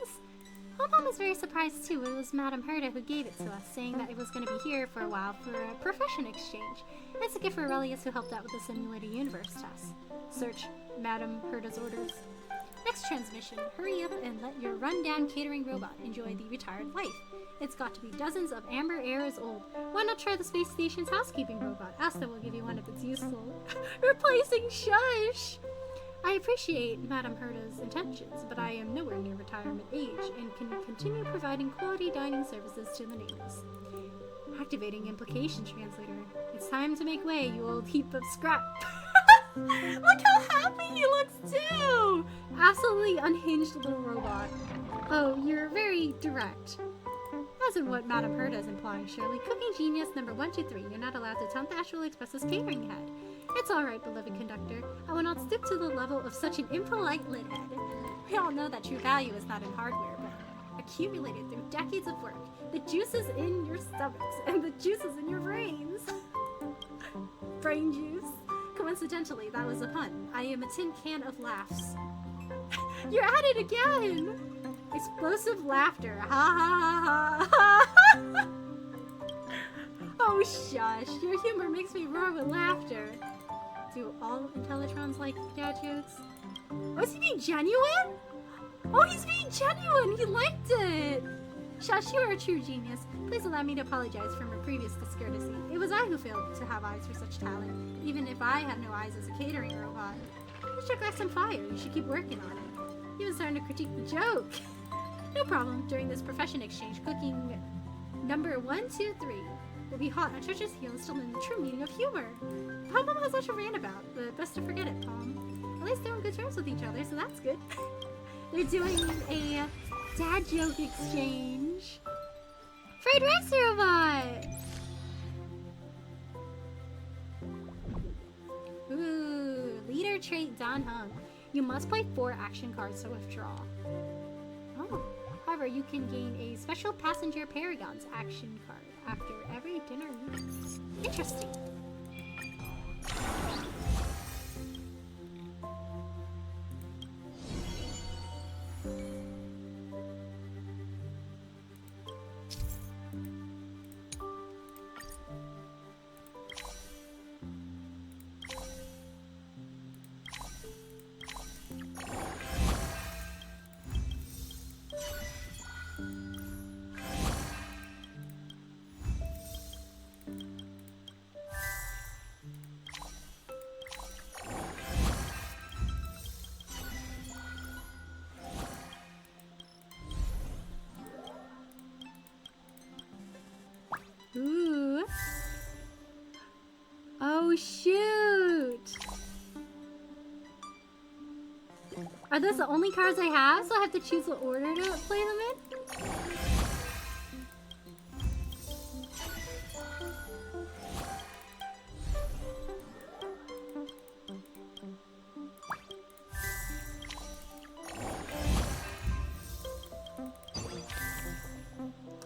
Pom-Pom was very surprised too. It was Madame Herta who gave it to us, saying that it was going to be here for a while for a profession exchange. It's a gift for Aurelius, who helped out with the simulated universe test. Search Madame Herta's orders. Next transmission, hurry up and let your rundown catering robot enjoy the retired life. It's got to be dozens of amber eras old. Why not try the space station's housekeeping robot? Asta will give you one of its useful replacing Shush! I appreciate Madame Herta's intentions, but I am nowhere near retirement age and can continue providing quality dining services to the natives. Activating implication translator. It's time to make way, you old heap of scrap. Look how happy he looks too! Absolutely unhinged little robot. Oh, you're very direct. As in what Madame Herta is implying, surely. Cooking genius number 123. You're not allowed to taunt the Astral Express's catering head. It's alright, beloved conductor. I will not stoop to the level of such an impolite lid head. We all know that true value is not in hardware, but accumulated through decades of work. The juices in your stomachs and the juices in your brains. Brain juice. Coincidentally, that was a pun. I am a tin can of laughs. You're at it again! Explosive laughter. Ha ha ha ha. Oh shush, your humor makes me roar with laughter. Do all Intellitrons like dad jokes? Oh, is he being genuine? Oh, he's being genuine! He liked it! Shush, you are a true genius. Please allow me to apologize for my previous discourtesy. It was I who failed to have eyes for such talent, even if I had no eyes as a catering robot. You should like some fire. You should keep working on it. He was starting to critique the joke. No problem. During this profession exchange, cooking number 123 will be hot on Church's heels to learn the true meaning of humor. Pom-Pom has such a rant about, but best to forget it, Pom. At least they're on good terms with each other, so that's good. They're doing a dad joke exchange. Fred Rex Robot! Ooh, leader trait Don Hung. You must play 4 action cards to withdraw. Oh, however, you can gain a special passenger Paragon's action card after every dinner meeting. Interesting. Ooh. Oh, shoot. Are those the only cards I have? So I have to choose what order to play them in?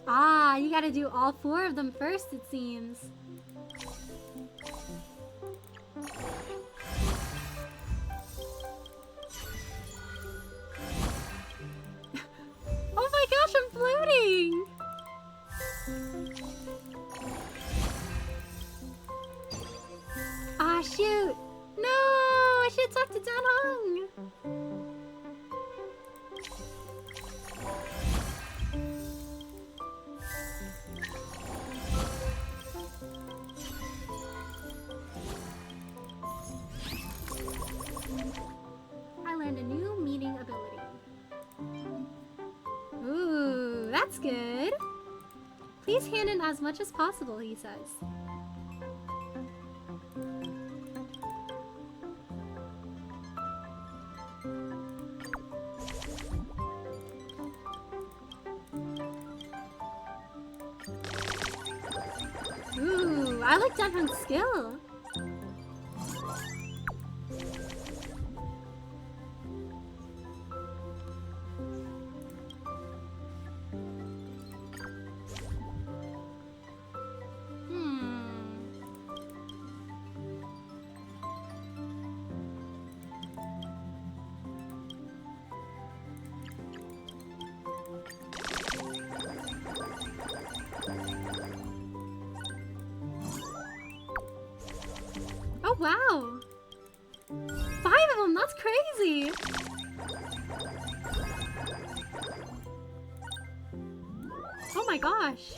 Ah, you gotta do all 4 of them first, it seems. Oh my gosh, I'm floating! Ah, shoot! No! I should talk to Dan Hung! I learned a new meeting ability. Ooh, that's good. Please hand in as much as possible, he says. Ooh, I like Dunham's skill. Oh, wow. 5 of them, that's crazy. Oh my gosh.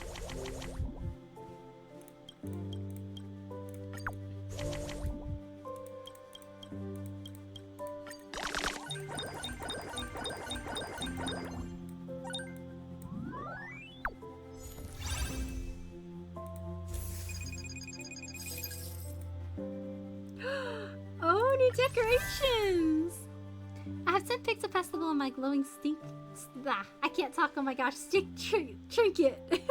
Oh, new decorations! I have sent pics of Festival on my glowing stink. I can't talk. Oh my gosh, stick trinket. Thank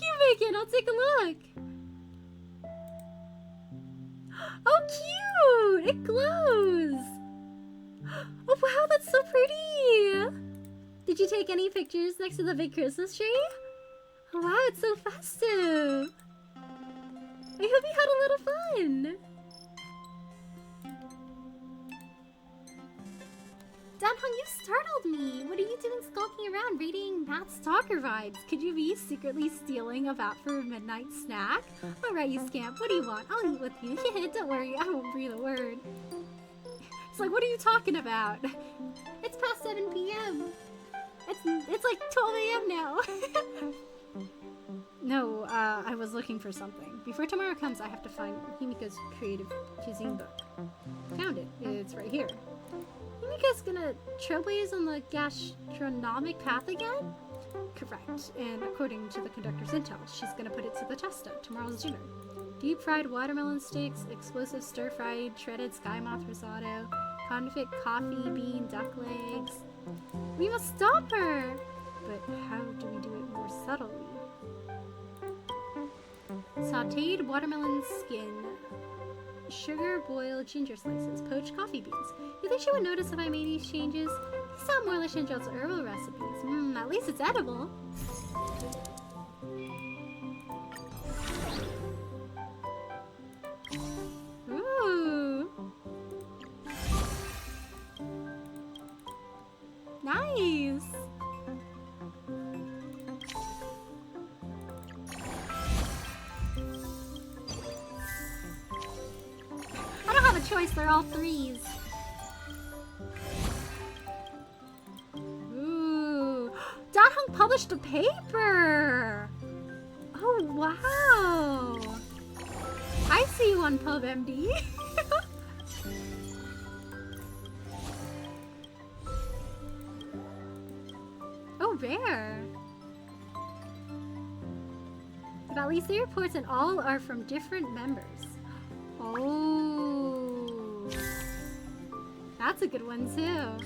you, Bacon. I'll take a look. Oh, cute! It glows. Oh wow, that's so pretty. Did you take any pictures next to the big Christmas tree? Oh wow, it's so festive. I hope you had a little fun. Danhong, you startled me! What are you doing skulking around reading Matt Stalker vibes? Could you be secretly stealing a vat for a midnight snack? Alright, you scamp, what do you want? I'll eat with you. Don't worry, I won't breathe a word. It's like, what are you talking about? It's past 7 p.m. It's like 12 a.m. now. No, I was looking for something. Before tomorrow comes, I have to find Himiko's creative cuisine book. Found it. It's right here. Himiko's gonna trailblaze on the gastronomic path again? Correct. And according to the conductor's intel, she's gonna put it to the test at tomorrow's dinner. Deep fried watermelon sticks, explosive stir fried shredded sky moth risotto, confit coffee bean duck legs. We must stop her! But how do we do it more subtly? Sauteed watermelon skin, sugar boiled ginger slices, poached coffee beans. You think she would notice if I made these changes? These sound more like Shinjo's herbal recipes. At least it's edible. Ooh. Nice. I don't have a choice, they're all 3s. Ooh. Danhong published a paper! Oh, wow! I see you on PubMD. Oh, rare. But at least 3 reports and all are from different members. Oh, that's a good one too.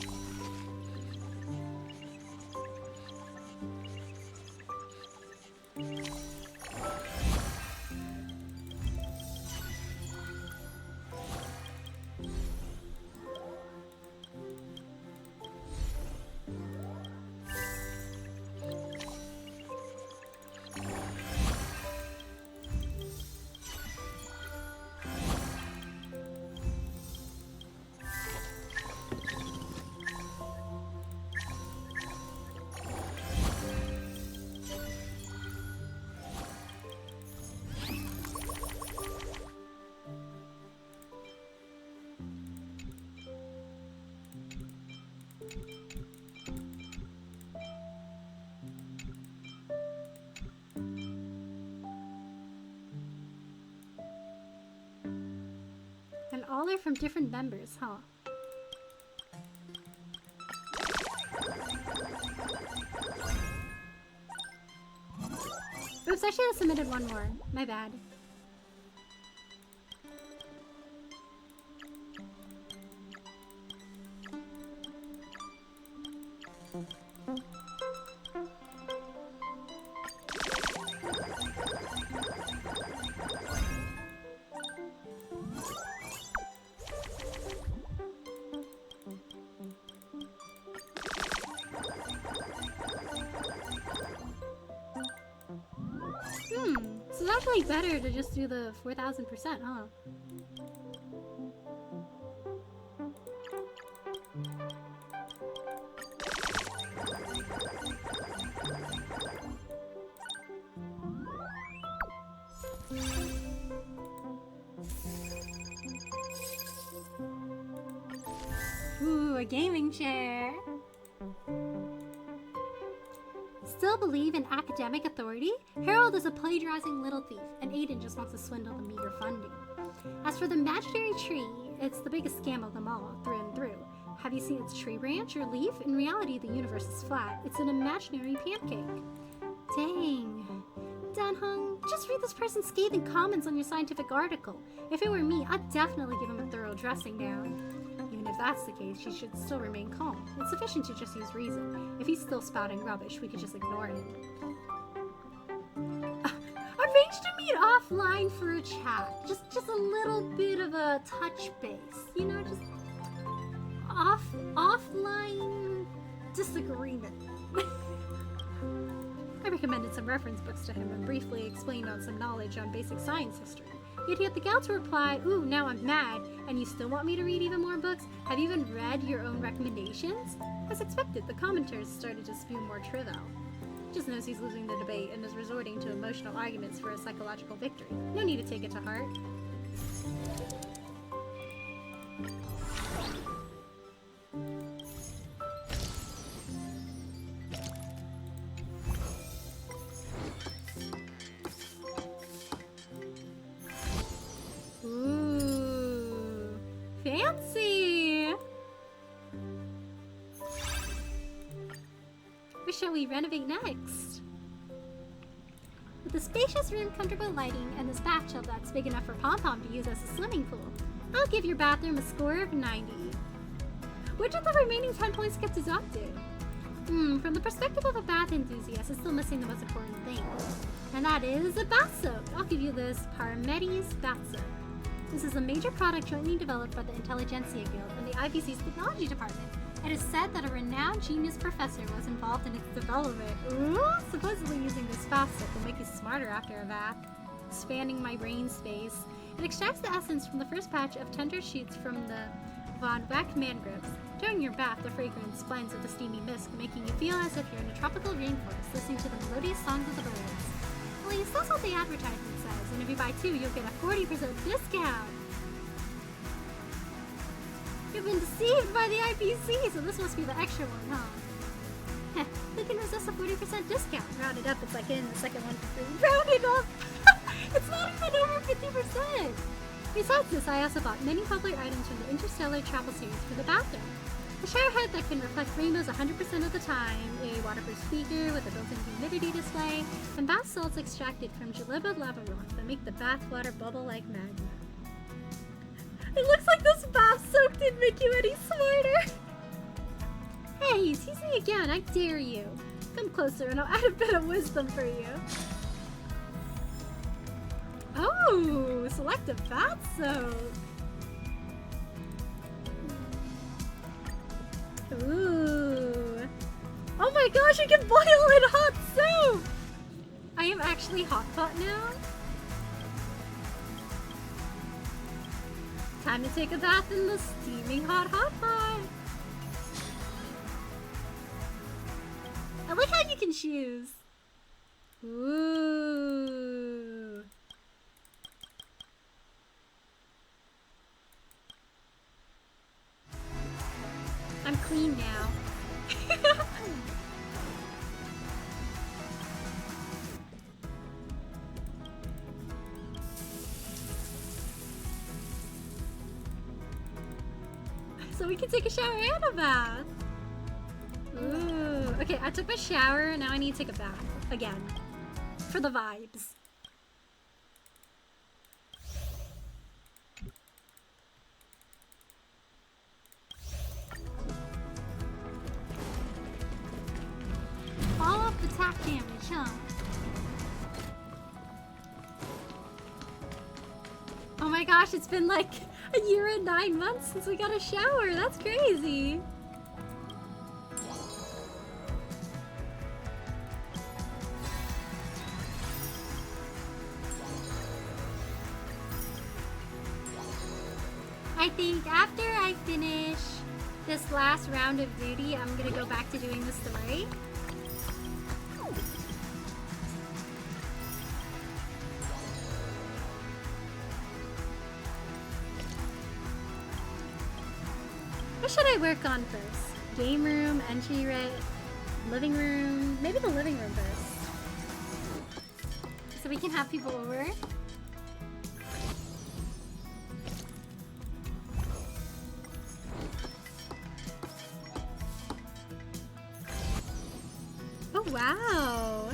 And all are from different members, huh? Oops, I should have submitted one more. My bad. So it's actually better to just do the 4,000%, huh? a gaming chair. Still believe in academic authority? Harold is a plagiarizing little thief, and Aiden just wants to swindle the meager funding. As for the imaginary tree, it's the biggest scam of them all, through and through. Have you seen its tree branch or leaf? In reality, the universe is flat. It's an imaginary pancake. Dang. Danhung, just read this person's scathing comments on your scientific article. If it were me, I'd definitely give him a thorough dressing down. Even if that's the case, she should still remain calm. It's sufficient to just use reason. If he's still spouting rubbish, we could just ignore him. Arrange to meet offline for a chat. Just a little bit of a touch base. You know, just offline disagreement. I recommended some reference books to him and briefly explained on some knowledge on basic science history. Yet he had the gall to reply, "Ooh, now I'm mad, and you still want me to read even more books? Have you even read your own recommendations?" As expected, the commenters started to spew more trivial. He just knows he's losing the debate and is resorting to emotional arguments for a psychological victory. No need to take it to heart. Ooh, fancy! Where shall we renovate next? With a spacious room, comfortable lighting, and this bathtub that's big enough for Pom Pom to use as a swimming pool, I'll give your bathroom a score of 90. Where did the remaining 10 points get deducted? From the perspective of a bath enthusiast, it's still missing the most important thing. And that is a bath soap. I'll give you this Paramedes bath soap. This is a major product jointly developed by the Intelligentsia Guild and the IPC's Technology Department. It is said that a renowned genius professor was involved in its development. Ooh, supposedly using this bath soap will make you smarter after a bath. Expanding my brain space. It extracts the essence from the first batch of tender shoots from the Von Wack mangroves. During your bath, the fragrance blends with the steamy mist, making you feel as if you're in a tropical rainforest listening to the melodious songs of the birds. At least that's what the advertisement says, and if you buy 2, you'll get a 40% discount. You've been deceived by the IPC, so this must be the extra one, huh? Who can resist a 40% discount? Rounded up, it's like in the second one for free. Rounded up! It's not even over 50%! Besides this, I also bought many popular items from the Interstellar Travel series for the bathroom. A shower head that can reflect rainbows 100% of the time, a waterproof speaker with a built-in humidity display, and bath salts extracted from Jaleba lava rock that make the bath water bubble like magma. It looks like this bath soak didn't make you any smarter! Hey, tease me again, I dare you. Come closer and I'll add a bit of wisdom for you. Oh, select a bath soap. Ooh. Oh my gosh, you can boil in hot soap! I am actually hot pot now. Time to take a bath in the steaming hot pot. I like how you can choose. Ooh. I'm clean now. So we can take a shower and a bath. Ooh. Okay, I took my shower, now I need to take a bath. Again. For the vibes. Fall off the tack damage, huh? Oh my gosh, it's been like a year and 9 months since we got a shower. That's crazy. I think after I finish this last round of duty, I'm gonna go back to doing the story. What should I work on first? Game room, entry rate, living room. Maybe the living room first. So we can have people over. Oh, wow.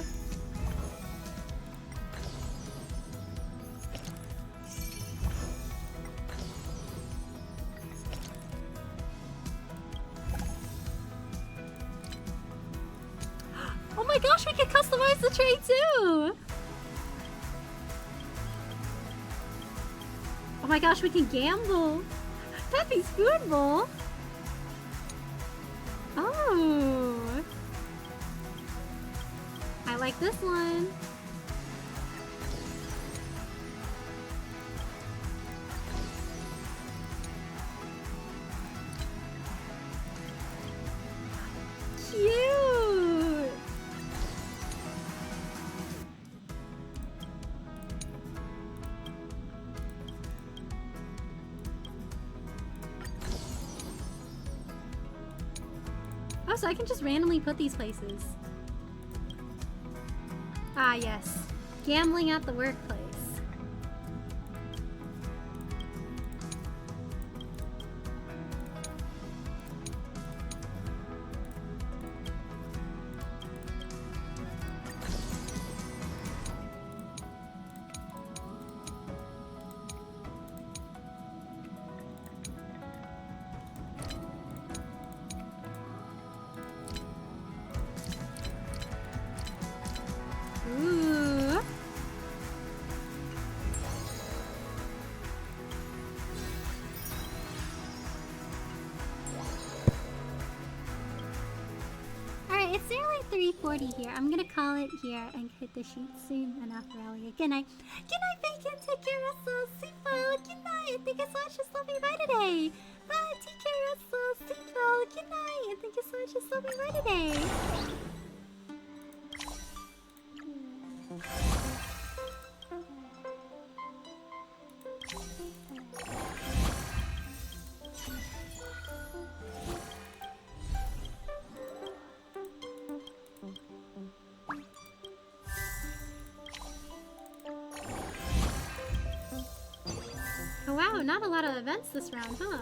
Oh my gosh, we can customize the tray too! Oh my gosh, we can gamble! Peppy's Food Bowl! Oh! I like this one! Cute! Oh, so I can just randomly put these places. Ah, yes. Gambling at the workplace. Ooh. Alright, it's nearly 3:40 here. I'm gonna call it here and hit the sheet soon enough, Rally. Good night. Good night, Bacon. Take care, Russell. Sleep well. Good night. Thank you so much for stopping by today. Bye. Take care, Russell. Sleep well. Good night. And thank you so much for stopping by today. Oh wow, not a lot of events this round, huh?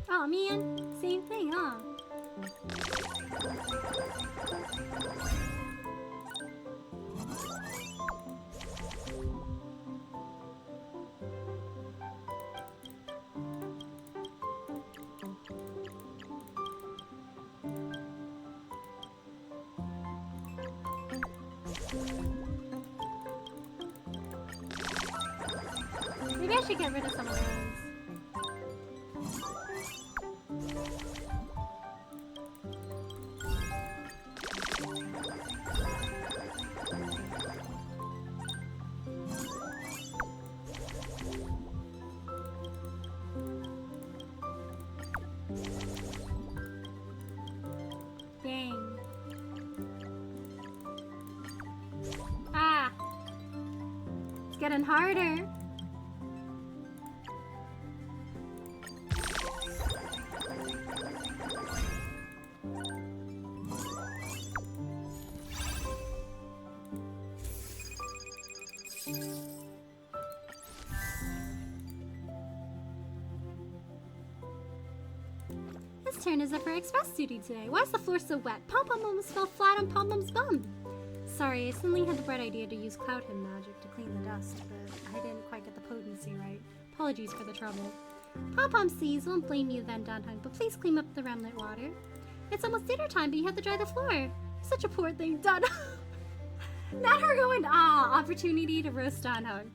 Oh man, same thing, huh? Maybe I should get rid of some of those. Dang. Ah! It's getting harder. His turn is up for express duty today. Why is the floor so wet? Pom-Pom almost fell flat on Pom-Pom's bum. Sorry, I suddenly had the bright idea to use Cloud Him magic to clean the dust, but I didn't quite get the potency right. Apologies for the trouble. Pom-Pom sees, won't blame you then, Dantine, but please clean up the remnant water. It's almost dinner time, but you have to dry the floor. Such a poor thing done. Not her going, opportunity to roast Donhog.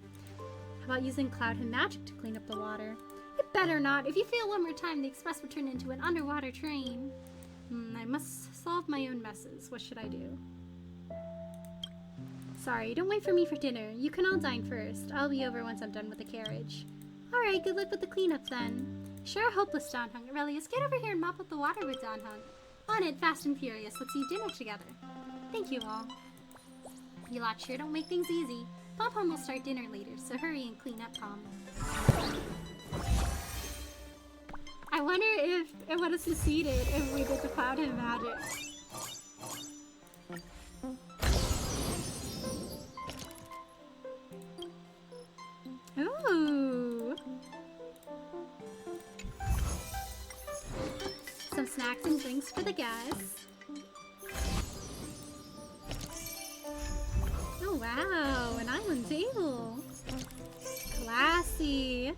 How about using Cloud Him magic to clean up the water? It better not. If you fail one more time, the express will turn into an underwater train. I must solve my own messes. What should I do? Sorry, don't wait for me for dinner. You can all dine first. I'll be over once I'm done with the carriage. Alright, good luck with the cleanup then. Sure hopeless, Don Hung. Aurelius, get over here and mop up the water with Don Hung. On it, fast and furious. Let's eat dinner together. Thank you all. You lot sure don't make things easy. Pom-Pom will start dinner later, so hurry and clean up, Pom. I wonder if it would have succeeded if we did the Cloud Him magic. Ooh! Some snacks and drinks for the guests. Oh wow, an island table. Classy.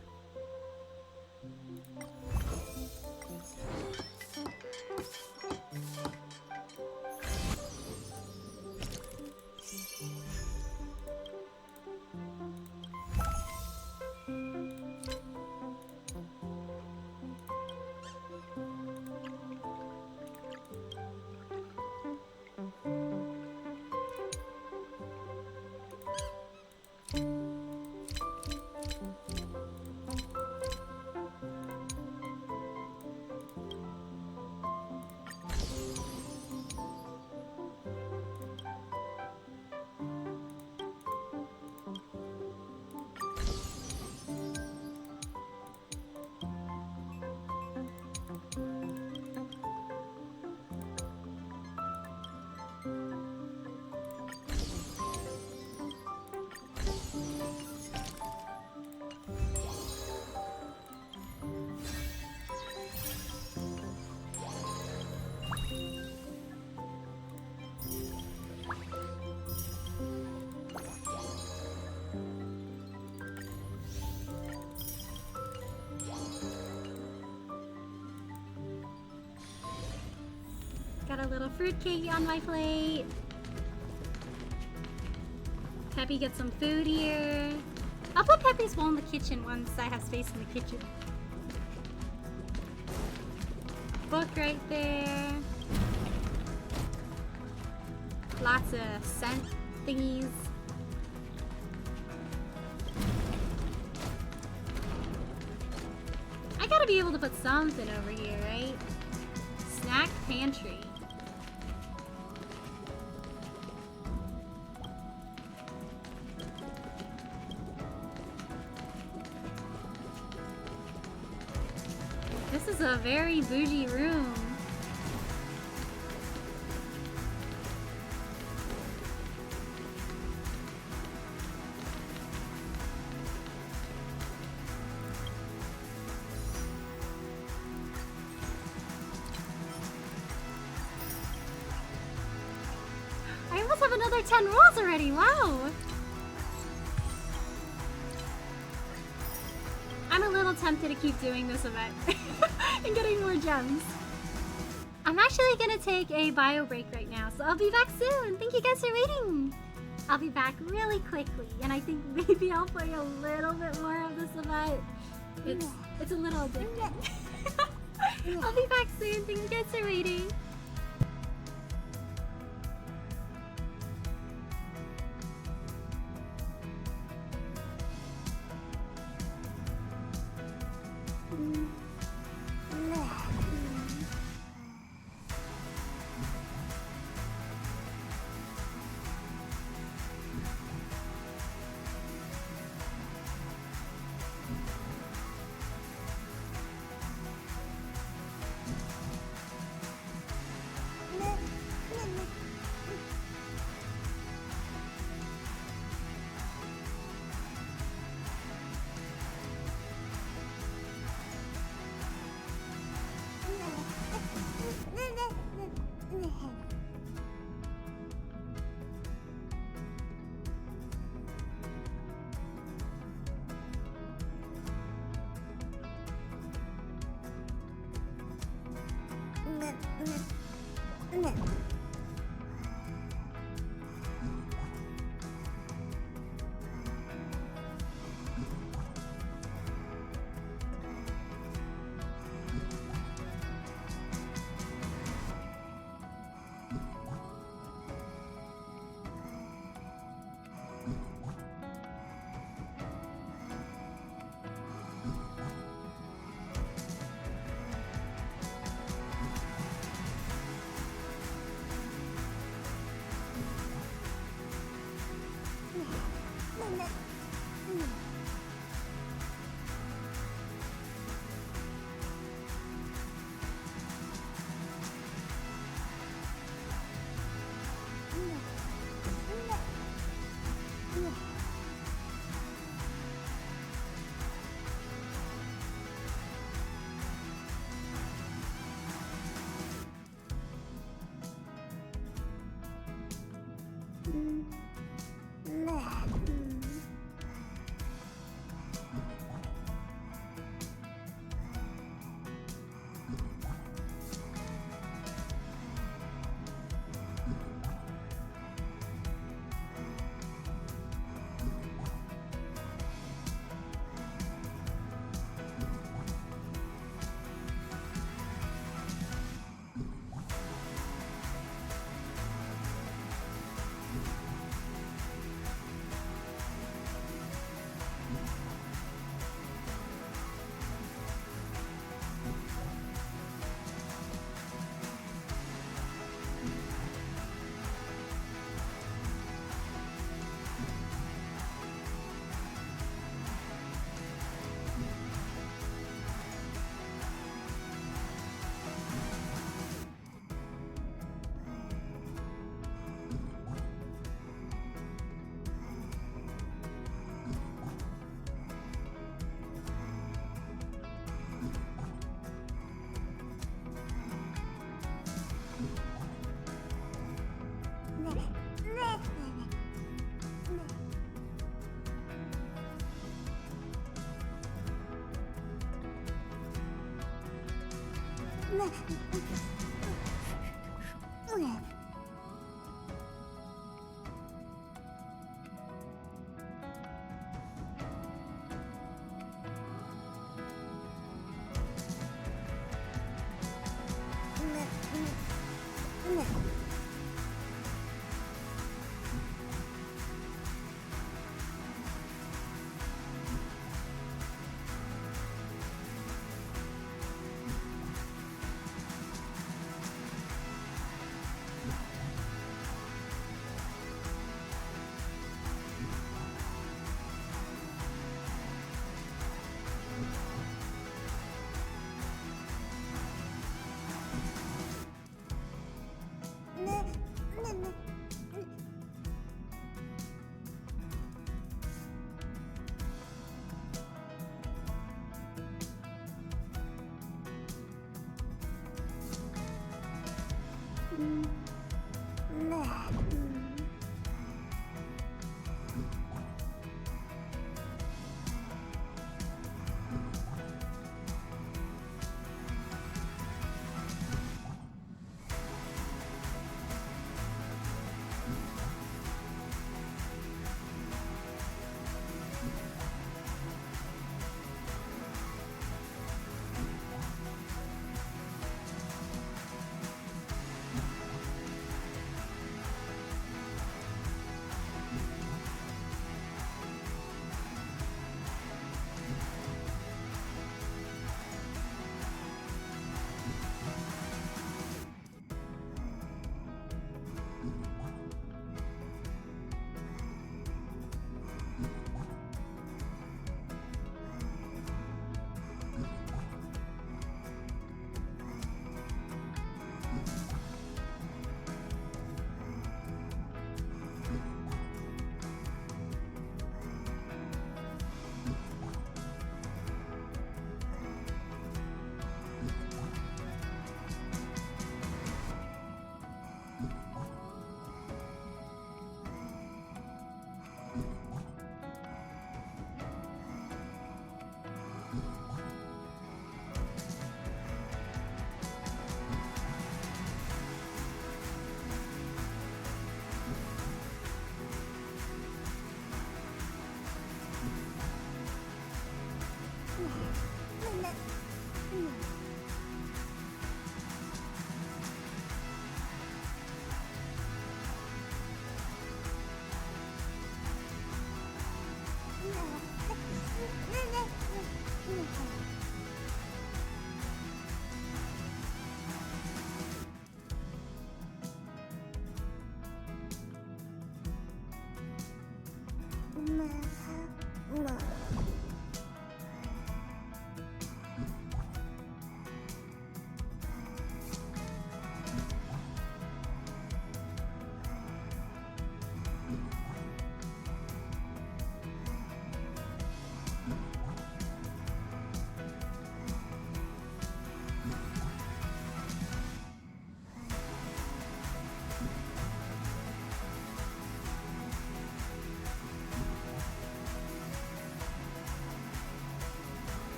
Got a little fruitcake on my plate. Peppy gets some food here. I'll put Peppy's bowl in the kitchen once I have space in the kitchen. Book right there. Lots of scent thingies. I gotta be able to put something over here, right? Snack pantry. This is a very bougie room. I almost have another 10 rolls already, wow! I'm a little tempted to keep doing this event and getting more gems. I'm actually gonna take a bio break right now, so I'll be back soon. Thank you guys for waiting. I'll be back really quickly, and I think maybe I'll play a little bit more of this event. It's a little addicting. I'll be back soon. Thank you guys for waiting.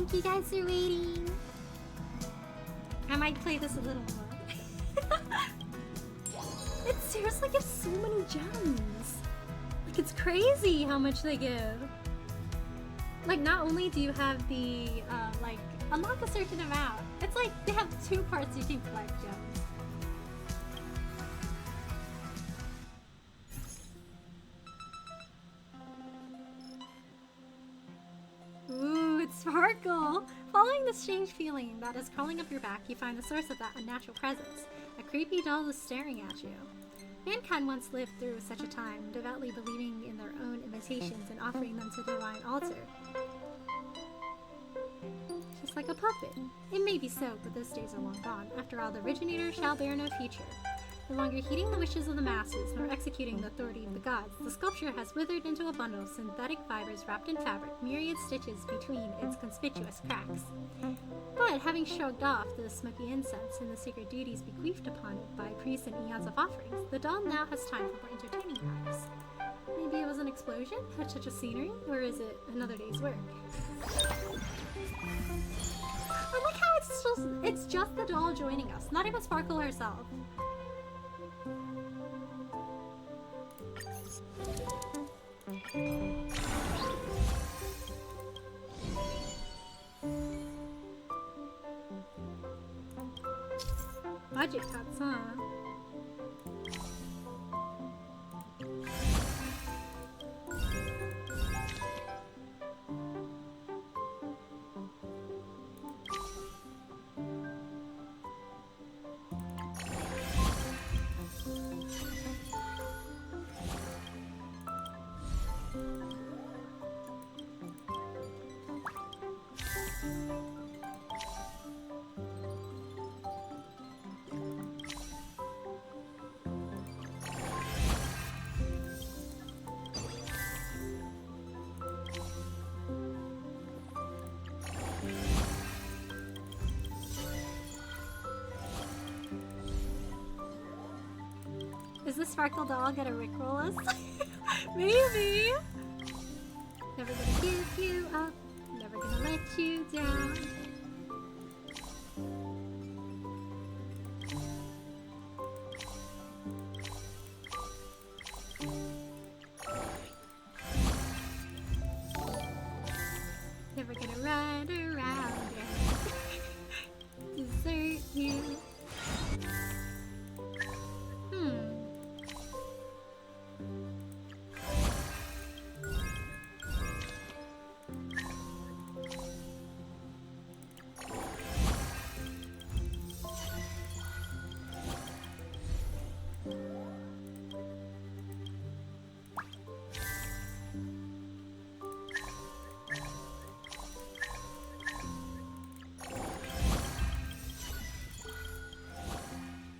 Thank you guys for waiting. I might play this a little more. It seriously gives so many gems. Like, it's crazy how much they give. Like, not only do you have the, like, unlock a certain amount, it's like they have 2 parts you can collect gems. Ooh, it's Sparkle! Following this strange feeling that is crawling up your back, you find the source of that unnatural presence. A creepy doll is staring at you. Mankind once lived through such a time, devoutly believing in their own imitations and offering them to the divine altar. Just like a puppet. It may be so, but those days are long gone. After all, the originator shall bear no future. No longer heeding the wishes of the masses, nor executing the authority of the gods, the sculpture has withered into a bundle of synthetic fibers wrapped in fabric, myriad stitches between its conspicuous cracks. But having shrugged off the smoky incense and the sacred duties bequeathed upon it by priests and eons of offerings, the doll now has time for more entertaining matters. Maybe it was an explosion, a touch of scenery, or is it another day's work? I like how it's just the doll joining us, not even Sparkle herself. Budget cuts, huh? Is the Sparkle doll gonna rickroll us? Maybe! Never gonna give you up, never gonna let you down. Never gonna run around and desert you.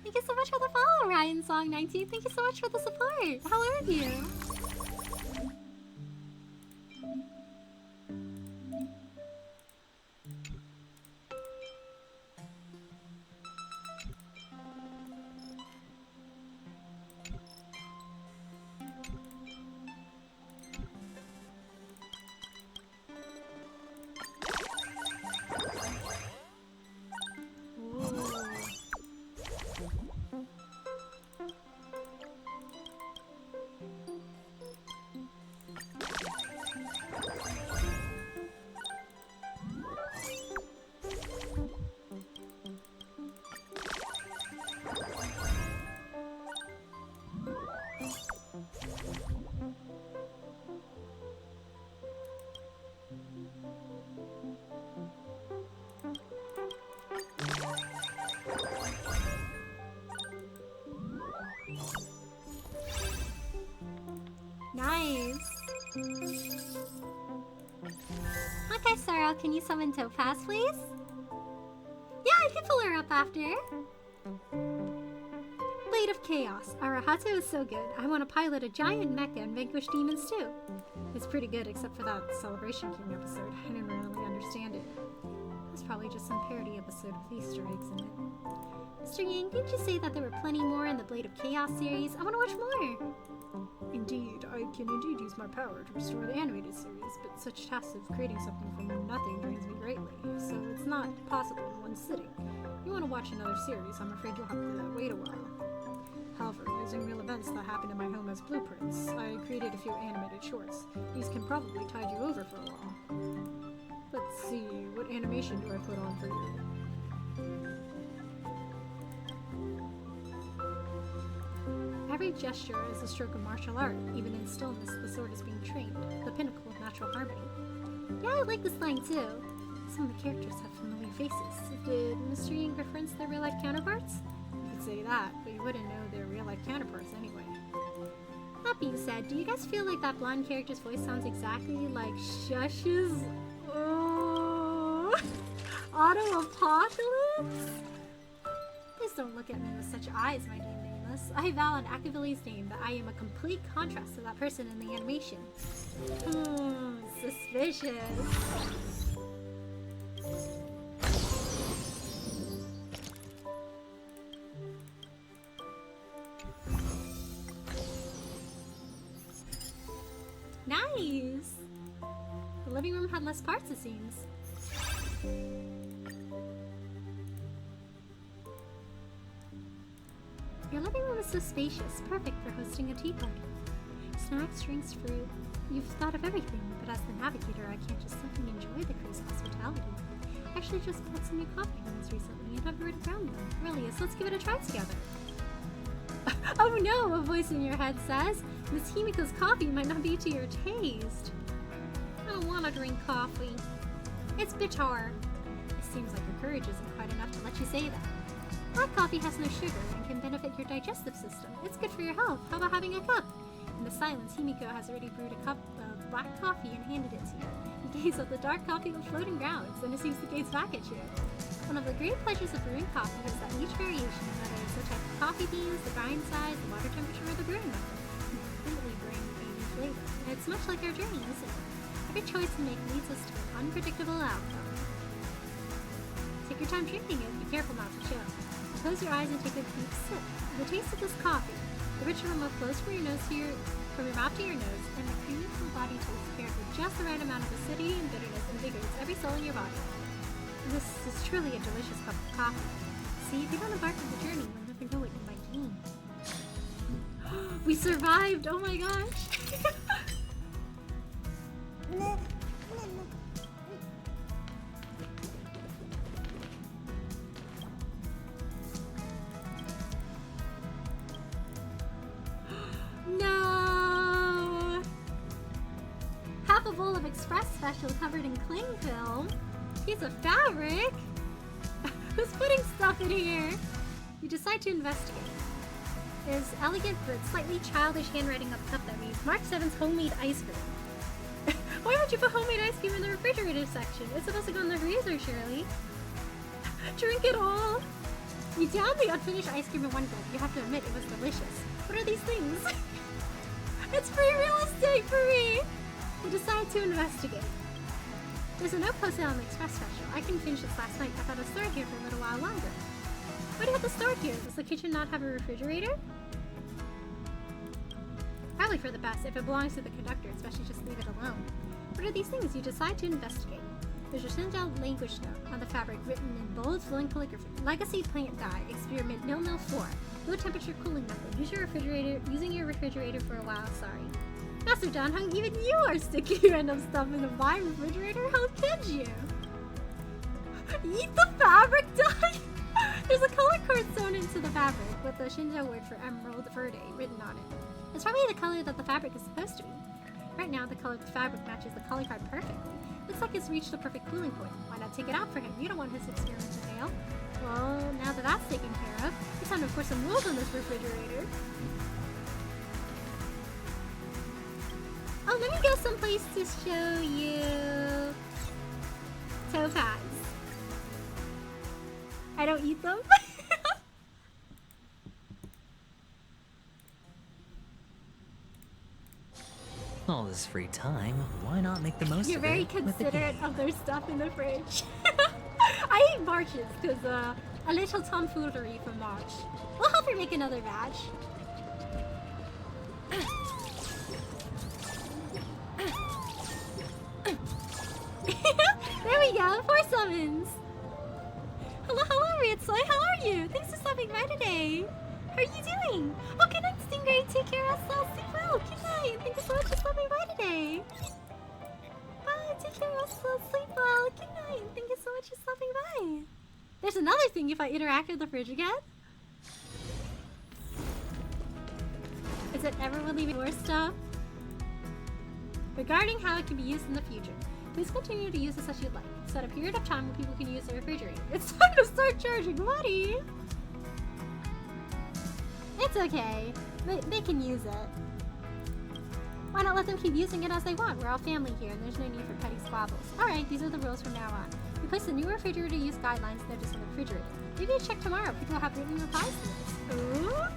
Thank you so much for the follow, Ryan Song 19. Thank you so much for the support. How are you? Nice. Okay, Sorrel, can you summon Topaz, please? Yeah, I can pull her up after. Blade of Chaos. Arahato is so good. I want to pilot a giant mecha and vanquish demons too. It's pretty good, except for that Celebration King episode. I didn't really understand it. It's probably just some parody episode with Easter eggs in it. Mr. Yang, didn't you say that there were plenty more in the Blade of Chaos series? I want to watch more! Indeed, I can indeed use my power to restore the animated series, but such tasks of creating something from nothing drains me greatly, so it's not possible in one sitting. If you want to watch another series, I'm afraid you'll have to wait a while. However, using real events that happened in my home as blueprints, I created a few animated shorts. These can probably tide you over for a while. Let's see, what animation do I put on for you? Every gesture is a stroke of martial art. Even in stillness, the sword is being trained, the pinnacle of natural harmony. Yeah, I like this line too. Some of the characters have familiar faces. Did Mr. Yang reference their real-life counterparts? You could say that, but you wouldn't know their real-life counterparts anyway. That being said, do you guys feel like that blonde character's voice sounds exactly like Shush's Auto-Apocalypse? Please don't look at me with such eyes, my dear nameless. I vow on Akavilli's name that I am a complete contrast to that person in the animation. Suspicious. Nice! The living room had less parts, it seems. Your living room is so spacious, perfect for hosting a tea party. Snacks, drinks, fruit. You've thought of everything, but as the navigator, I can't just simply enjoy the crew's hospitality. I actually just bought some new coffee beans recently and I've already ground them. Really, so let's give it a try together. Oh no, a voice in your head says. Miss Himiko's coffee might not be to your taste. I don't want to drink coffee. It's bitter. It seems like your courage isn't quite enough to let you say that. Black coffee has no sugar and can benefit your digestive system. It's good for your health. How about having a cup? In the silence, Himiko has already brewed a cup of black coffee and handed it to you. You gaze at the dark coffee with floating grounds, and it seems to gaze back at you. One of the great pleasures of brewing coffee is that each variation, whether it's the type of coffee beans, the grind size, the water temperature, or the brewing method, can completely bring a new flavor. And it's much like our journey, isn't it? Every choice we make leads us to an unpredictable outcome. Take your time drinking it, be careful not to choke. Close your eyes and take a deep sip. The taste of this coffee, the rich aroma flows from your mouth to your nose, and the creamy full body taste paired with just the right amount of acidity and bitterness invigorates every cell in your body. This is truly a delicious cup of coffee. See, if you don't embark on the journey, you'll never know what you might gain. We survived! Oh my gosh! No! Half a bowl of express special covered in cling film. Piece of fabric? Who's putting stuff in here? You decide to investigate. There's elegant but slightly childish handwriting up top that reads, Mark 7's homemade ice cream. Why would you put homemade ice cream in the refrigerator section? It's supposed to go in the freezer, surely. Drink it all. You down the unfinished ice cream in one gulp. You have to admit it was delicious. What are these things? It's free real estate for me! You decide to investigate. There's a note posted on the express special. I couldn't finish this last night. I thought I'd store it here for a little while longer. Why do you have to store it here? Does the kitchen not have a refrigerator? Probably for the best. If it belongs to the conductor, especially just leave it alone. What are these things? You decide to investigate. There's a Shinjao language note on the fabric written in bold, flowing calligraphy. Legacy plant dye. Experiment 004. Low temperature cooling method. Using your refrigerator for a while. Sorry. Master Danhung, even you are sticking random stuff into my refrigerator. How could you? Eat the fabric dye? There's a color card sewn into the fabric with the Shinjao word for Emerald Verde written on it. It's probably the color that the fabric is supposed to be. Right now, the color of the fabric matches the color card perfectly. Looks like it's reached the perfect cooling point. Why not take it out for him? You don't want his experiment to fail. Well, now that that's taken care of, it's time to pour some rules on this refrigerator. Oh, let me go someplace to show you. Topaz. I don't eat them. All this free time, why not make the most You're of very it with the considerate game? of their stuff in the fridge. I eat marches because A little tomfoolery for March. We'll help her make another badge. There we go, 4 summons. Hello, Ritzloy, how are you? Thanks for stopping by today. How are you doing? Oh, good night, Stingray. Take care of yourself. Sleep well. Good night. Thank you so much for stopping by today. Bye. Take care of yourself. Sleep well. Good night. Thank you so much for stopping by. There's another thing if I interact with the fridge again. Is it ever relieving more stuff? Regarding how it can be used in the future, please continue to use this as you'd like. Set a period of time when people can use the refrigerator. It's time to start charging money! It's okay. They can use it. Why not let them keep using it as they want? We're all family here, and there's no need for petty squabbles. Alright, these are the rules from now on. We place the new refrigerator use guidelines notice on the refrigerator. Maybe check tomorrow. People will have written replies to this. Ooh?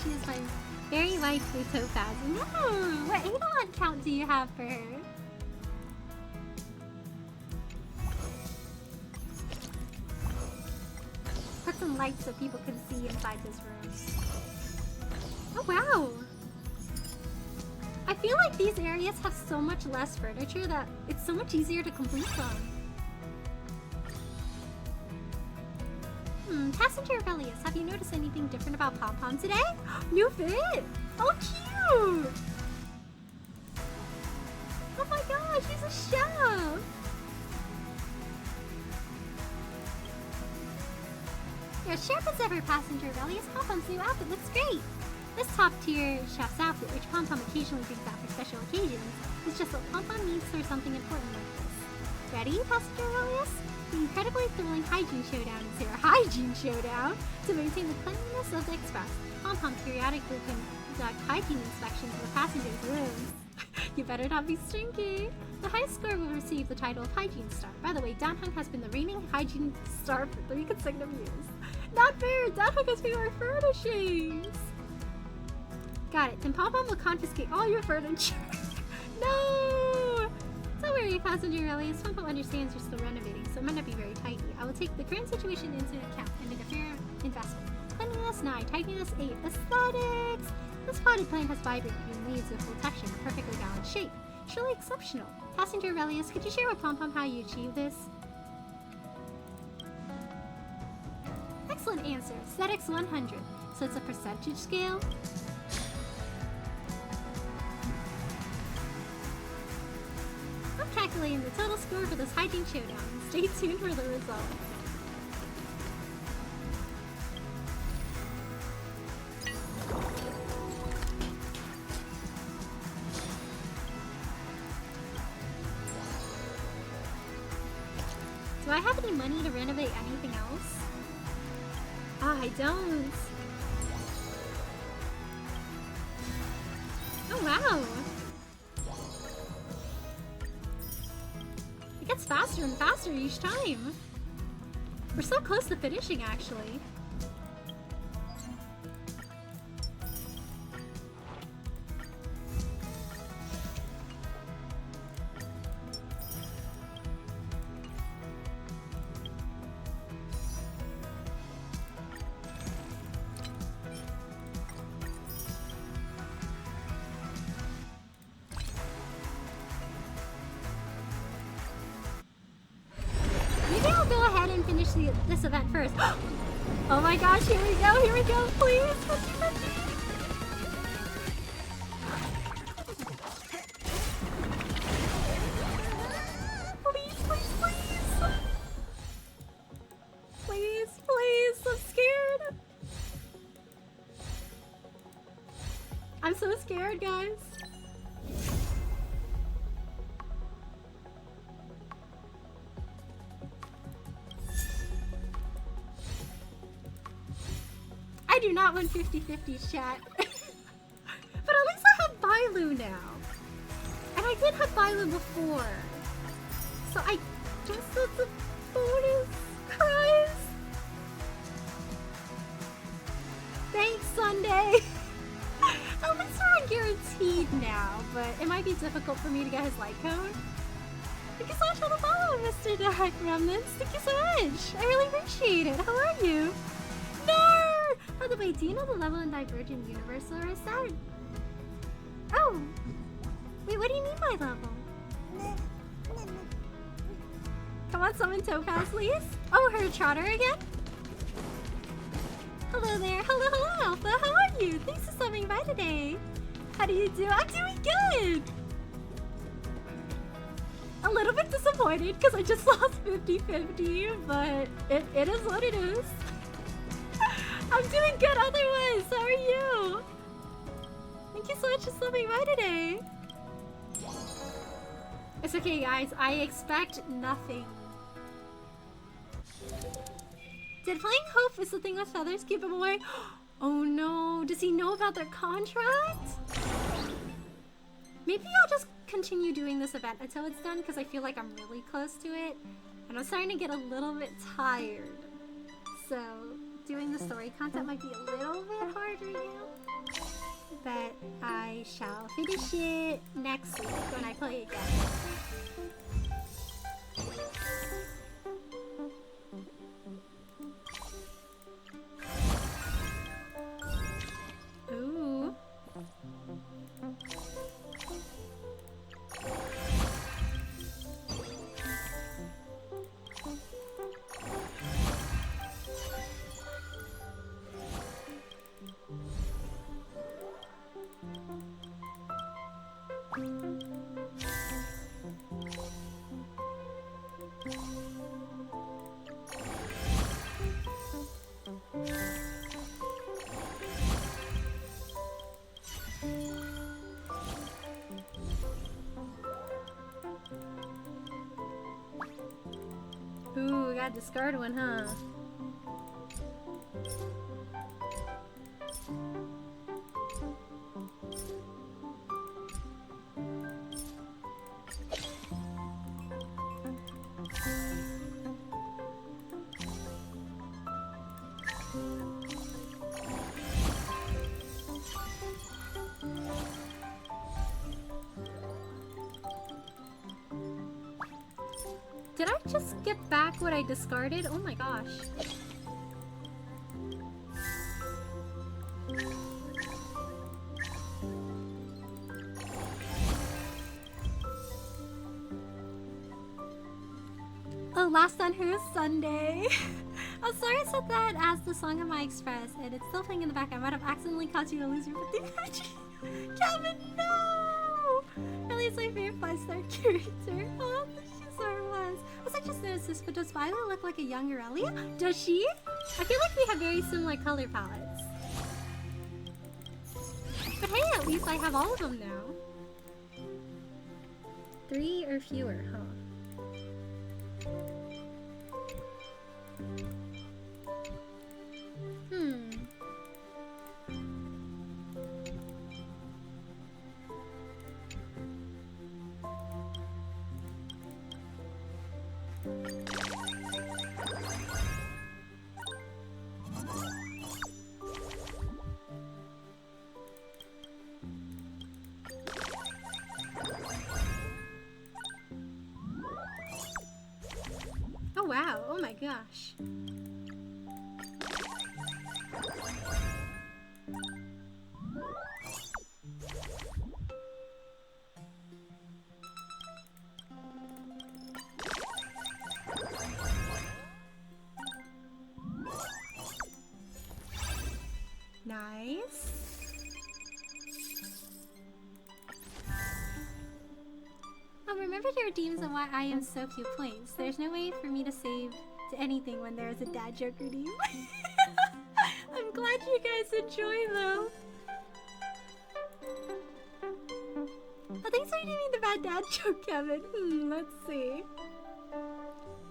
She is my very waifu topaz. No! What Eidolon count do you have for her? Put some lights so people can see inside this room. Oh wow! I feel like these areas have so much less furniture that it's so much easier to complete them. Passenger Aurelius, have you noticed anything different about Pom Pom today? New fit! Oh, cute! Oh my gosh, he's a chef! You're as sharp as ever, Passenger Aurelius. Pom Pom's new outfit looks great! This top-tier chef's outfit, which Pom Pom occasionally brings out for special occasions, is just what Pom Pom needs for something important like this. Ready, Passenger Aurelius? The incredibly thrilling hygiene showdown is here. Hygiene showdown? To maintain the cleanliness of the express, Pom Pom periodically conduct hygiene inspections of the passengers' rooms. You better not be stinky. The highest score will receive the title of Hygiene Star. By the way, Danhung has been the reigning Hygiene Star for 3 consecutive years. Not fair! Danhung has paid our furnishings! Got it. Then Pom Pom will confiscate all your furniture. No! Don't worry, Passenger Aurelius. Pom Pom understands you're still renovating, so it might not be very tidy. I will take the current situation into account and make a fair investment. Cleanliness 9, tidiness 8, aesthetics! This potted plant has vibrant green leaves with full texture and a perfectly balanced shape. Surely exceptional. Passenger Aurelius, could you share with Pom Pom how you achieve this? Excellent answer. Aesthetics 100. So it's a percentage scale? I'm calculating the total score for this hygiene showdown. Stay tuned for the results. Do I have any money to renovate anything else? Ah, I don't. Oh wow! It gets faster and faster each time. We're so close to finishing, actually. Maybe I'll go ahead and finish this event first. Oh my gosh, here we go, please! Please, please, please! Please, please, I'm scared! scared, guys. I do not want 50-50 chat. But at least I have Bailu now. And I did have Bailu before. So I guess that's a bonus prize. Thanks, Sunday. At least we're guaranteed now, but it might be difficult for me to get his like code. Thank you so much for the follow, Mr. Dark Remnants. Thank you so much. I really appreciate it. How are you? No! By the way, do you know the level in Divergent Universe where I said? Oh! Wait, what do you mean by level? Come on, summon Topaz, please. Oh, her Trotter again? Hello there. Hello, hello, Alpha. How are you? Thanks for stopping by today. How do you do? I'm doing good. A little bit disappointed because I just lost 50-50, but it is what it is. I'm doing good otherwise. How are you? Thank you so much for stopping by today. It's okay, guys. I expect nothing. Did playing Hope is the thing with feathers keep him away? Oh no, does he know about their contract? Maybe I'll just continue doing this event until it's done because I feel like I'm really close to it. And I'm starting to get a little bit tired. So doing the story content might be a little bit harder now. But I shall finish it next week when I play again. Ooh. Ooh, gotta discard one, huh? Did I just get back what I discarded? Oh my gosh. Oh, last on who's Sunday? I'm sorry I said that as the song of my express, and it's still playing in the back. I might have accidentally caused you to lose your 50. Kevin, no! Really, it's my favorite 5-star character. Oh, was. I just noticed this, but does Violet look like a young Aurelia? Does she? I feel like we have very similar color palettes. But hey, at least I have all of them now. 3 or fewer, huh? Oh wow, oh my gosh. Nice. I'll remember to redeem and why I am so few points. There's no way for me to save to anything when there is a dad joke redeem. I'm glad you guys enjoy though. Oh, thanks for doing the bad dad joke, Kevin. Let's see.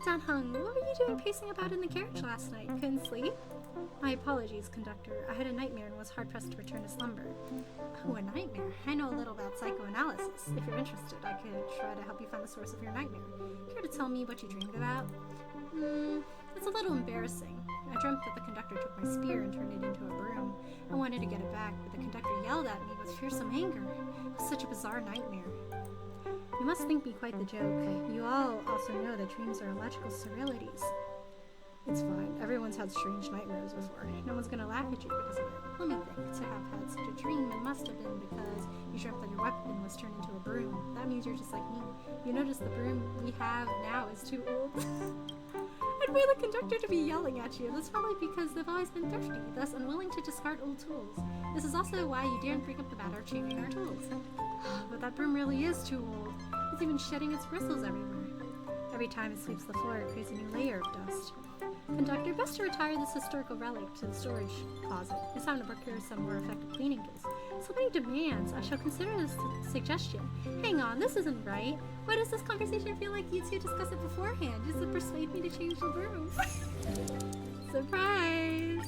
Dan Hung, what were you doing pacing about in the carriage last night? Couldn't sleep? My apologies, conductor. I had a nightmare and was hard-pressed to return to slumber. Oh, a nightmare? I know a little about psychoanalysis. If you're interested, I could try to help you find the source of your nightmare. Care to tell me what you dreamed about? It's a little embarrassing. I dreamt that the conductor took my spear and turned it into a broom. I wanted to get it back, but the conductor yelled at me with fearsome anger. It was such a bizarre nightmare. You must think me quite the joke. You all also know that dreams are illogical surrealities. It's fine. Everyone's had strange nightmares before. No one's gonna laugh at you because of it. Let me think. To have had such a dream, it must have been because you dreamt that your weapon was turned into a broom. That means you're just like me. You notice the broom we have now is too old. And for the conductor to be yelling at you, that's probably because they've always been thrifty, thus unwilling to discard old tools. This is also why you daren't bring up the matter of changing our tools. But that broom really is too old. It's even shedding its bristles everywhere. Every time it sweeps the floor, it creates a new layer of dust. Conductor, best to retire this historical relic to the storage closet. It's time to procure some more effective cleaning tools. So many demands. I shall consider this suggestion. Hang on, this isn't right. Why does this conversation feel like you two discussed it beforehand? Just to persuade me to change the broom? Surprise!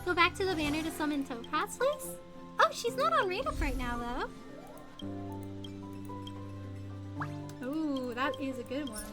Go back to the banner to summon Topaz, please? Oh, she's not on rate up right now, though. Ooh, that is a good one.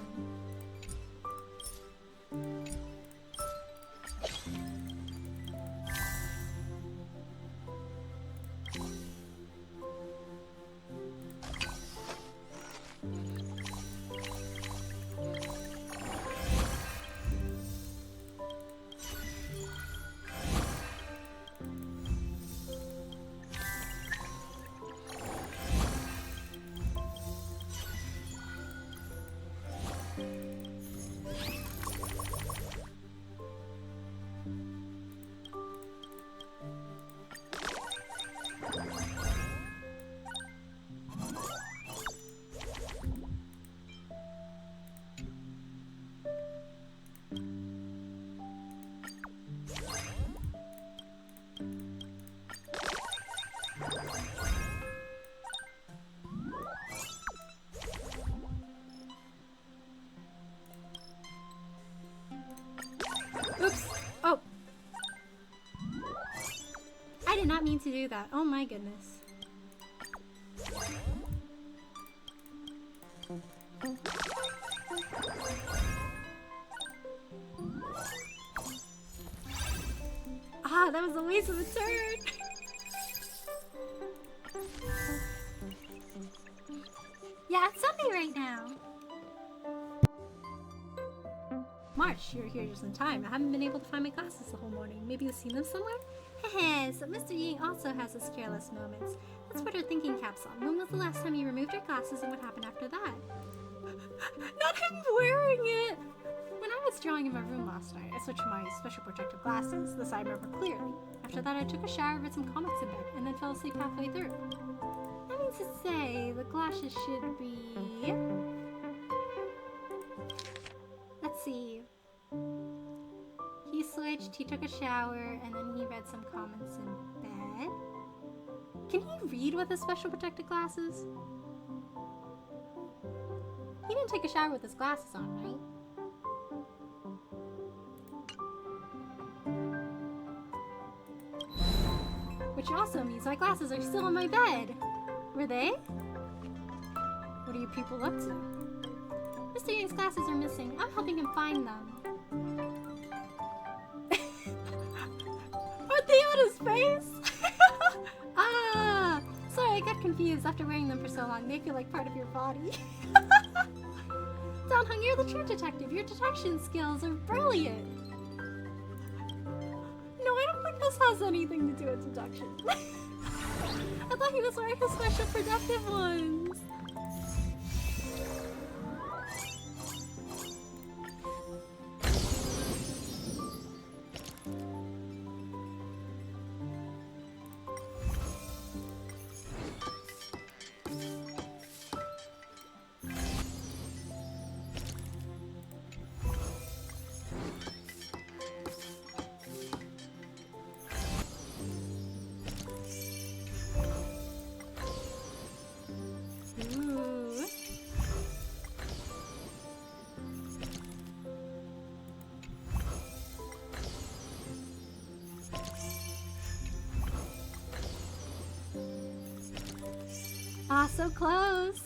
Oops. Oh. I did not mean to do that. Oh my goodness. Ah, that was a waste of a turn. Yeah, it's Sunday right now. March, you're here just in time. I haven't been able to find my glasses the whole morning. Maybe you've seen them somewhere? Heh, so Mr. Ying also has his careless moments. Let's put our thinking caps on. When was the last time you removed your glasses and what happened after that? Not him wearing it! When I was drawing in my room last night, I switched my special protective glasses. This I remember clearly. After that, I took a shower, read some comics in bed, and then fell asleep halfway through. That means to say, the glasses should be... Let's see. He switched, he took a shower, and then he read some comics in bed. Can he read with his special protective glasses? He didn't take a shower with his glasses on, right? Which also means my glasses are still in my bed. Were they? What are you people up to? Mr. Yang's glasses are missing. I'm helping him find them. Are they on his face? Ah! Sorry, I got confused. After wearing them for so long, they feel like part of your body. Donghung, you're the true detective. Your detection skills are brilliant. No, I don't think this has anything to do with deduction. I thought he was wearing his special productive ones. Ah, so close.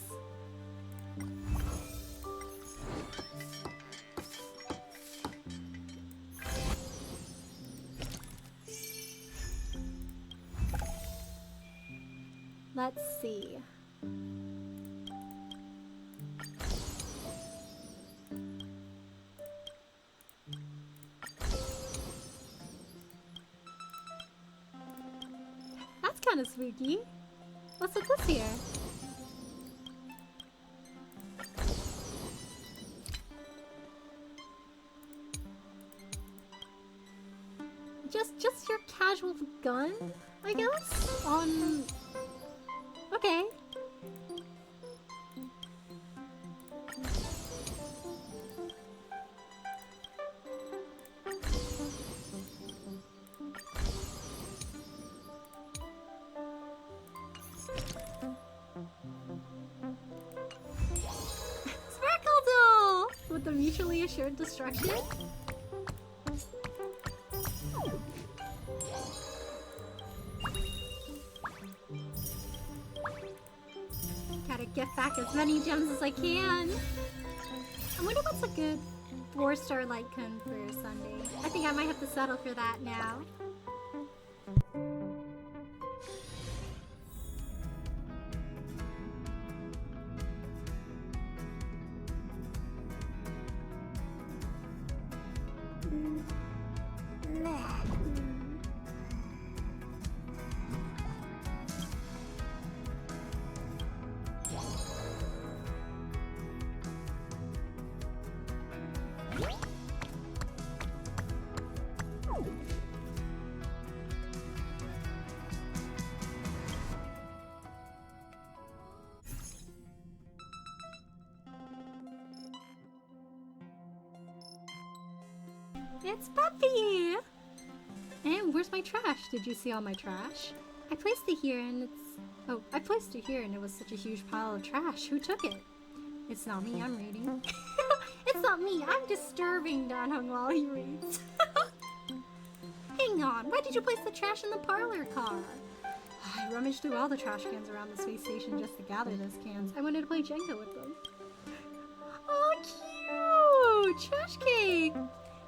Let's see. That's kind of spooky. What's with this here? Just your casual gun, I guess? Okay. Sparkle Doll! With the mutually assured destruction? Gotta get back as many gems as I can. I wonder what's a good 4-star light cone for Sunday. I think I might have to settle for that now. It's Puppy! And where's my trash? Did you see all my trash? I placed it here and it's... Oh, I placed it here and it was such a huge pile of trash. Who took it? It's not me, I'm reading. It's not me, I'm disturbing Danhung while he reads. Hang on, why did you place the trash in the parlor car? I rummaged through all the trash cans around the space station just to gather those cans. I wanted to play Jenga with them. Oh, cute! Trash cake!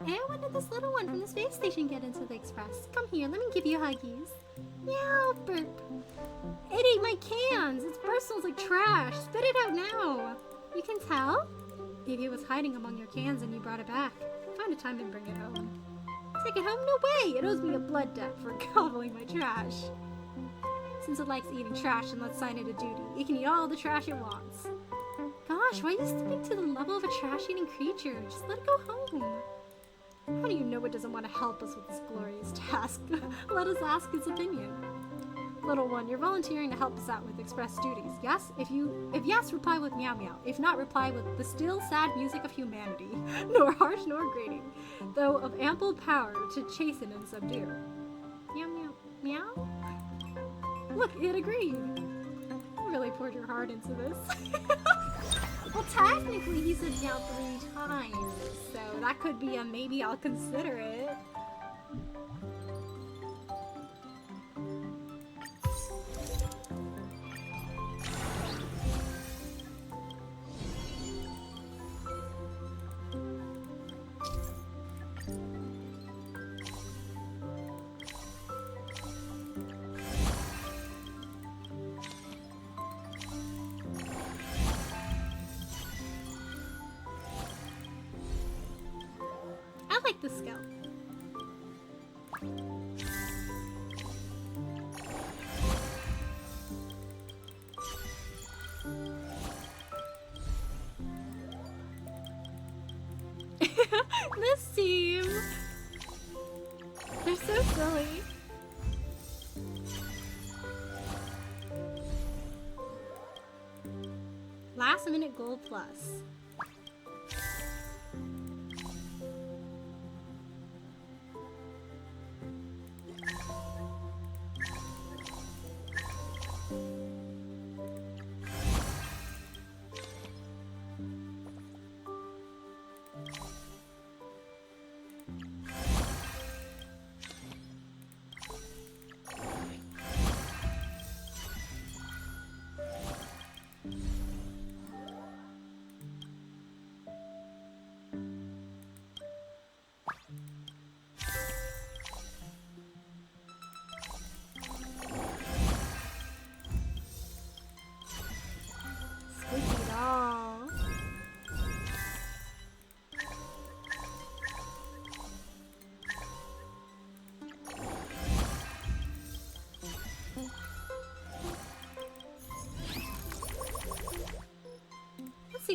And when did this little one from the space station get into the express? Come here, let me give you huggies. Meow, burp. It ate my cans! Its burst smells like trash! Spit it out now! You can tell? Maybe it was hiding among your cans and you brought it back. Find a time and bring it home. Take it home? No way! It owes me a blood debt for gobbling my trash. Since it likes eating trash, then let's sign it a duty. It can eat all the trash it wants. Gosh, why are you stooping to the level of a trash-eating creature? Just let it go home. How do you know it doesn't want to help us with this glorious task? Let us ask its opinion. Little one, you're volunteering to help us out with express duties. Yes? If yes, reply with meow meow. If not, reply with the still sad music of humanity. Nor harsh nor grating, though of ample power to chasten and subdue. Meow meow meow? Look, it agreed. You really poured your heart into this. Well, technically he said meow 3 times, so that could be a maybe I'll consider it. I like the scout. This team, they're so silly. Last minute gold plus.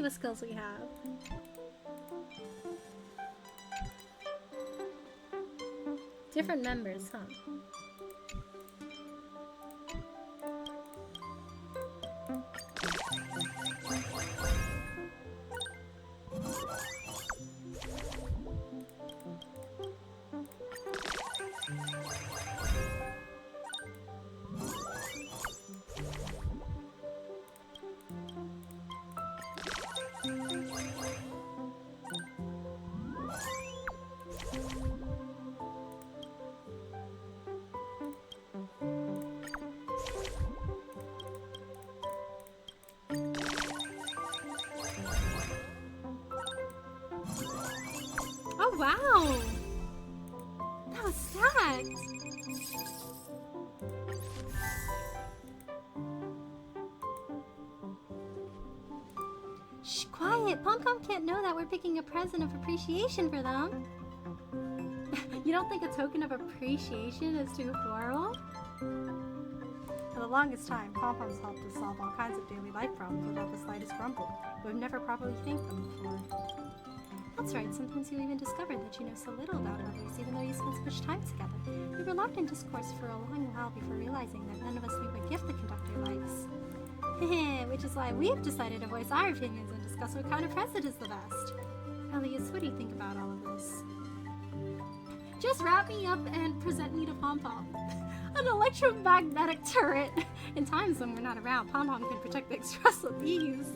what skills we have. Different members, huh? Oh wow! That was stacked! Shh, quiet! Pom-Pom can't know that we're picking a present of appreciation for them. You don't think a token of appreciation is too floral? For the longest time, Pom-Pom's helped us solve all kinds of daily life problems without the slightest grumble. We've never properly thanked them before. That's right, sometimes you even discover that you know so little about others, even though you spend so much time together. We were locked in discourse for a long while before realizing that none of us knew what gift the conductor likes. Which is why we've decided to voice our opinions and discuss what kind of present is the best. Elias, what do you think about all of this? Just wrap me up and present me to Pom-Pom. An electromagnetic turret! In times when we're not around, Pom-Pom can protect the Express with ease.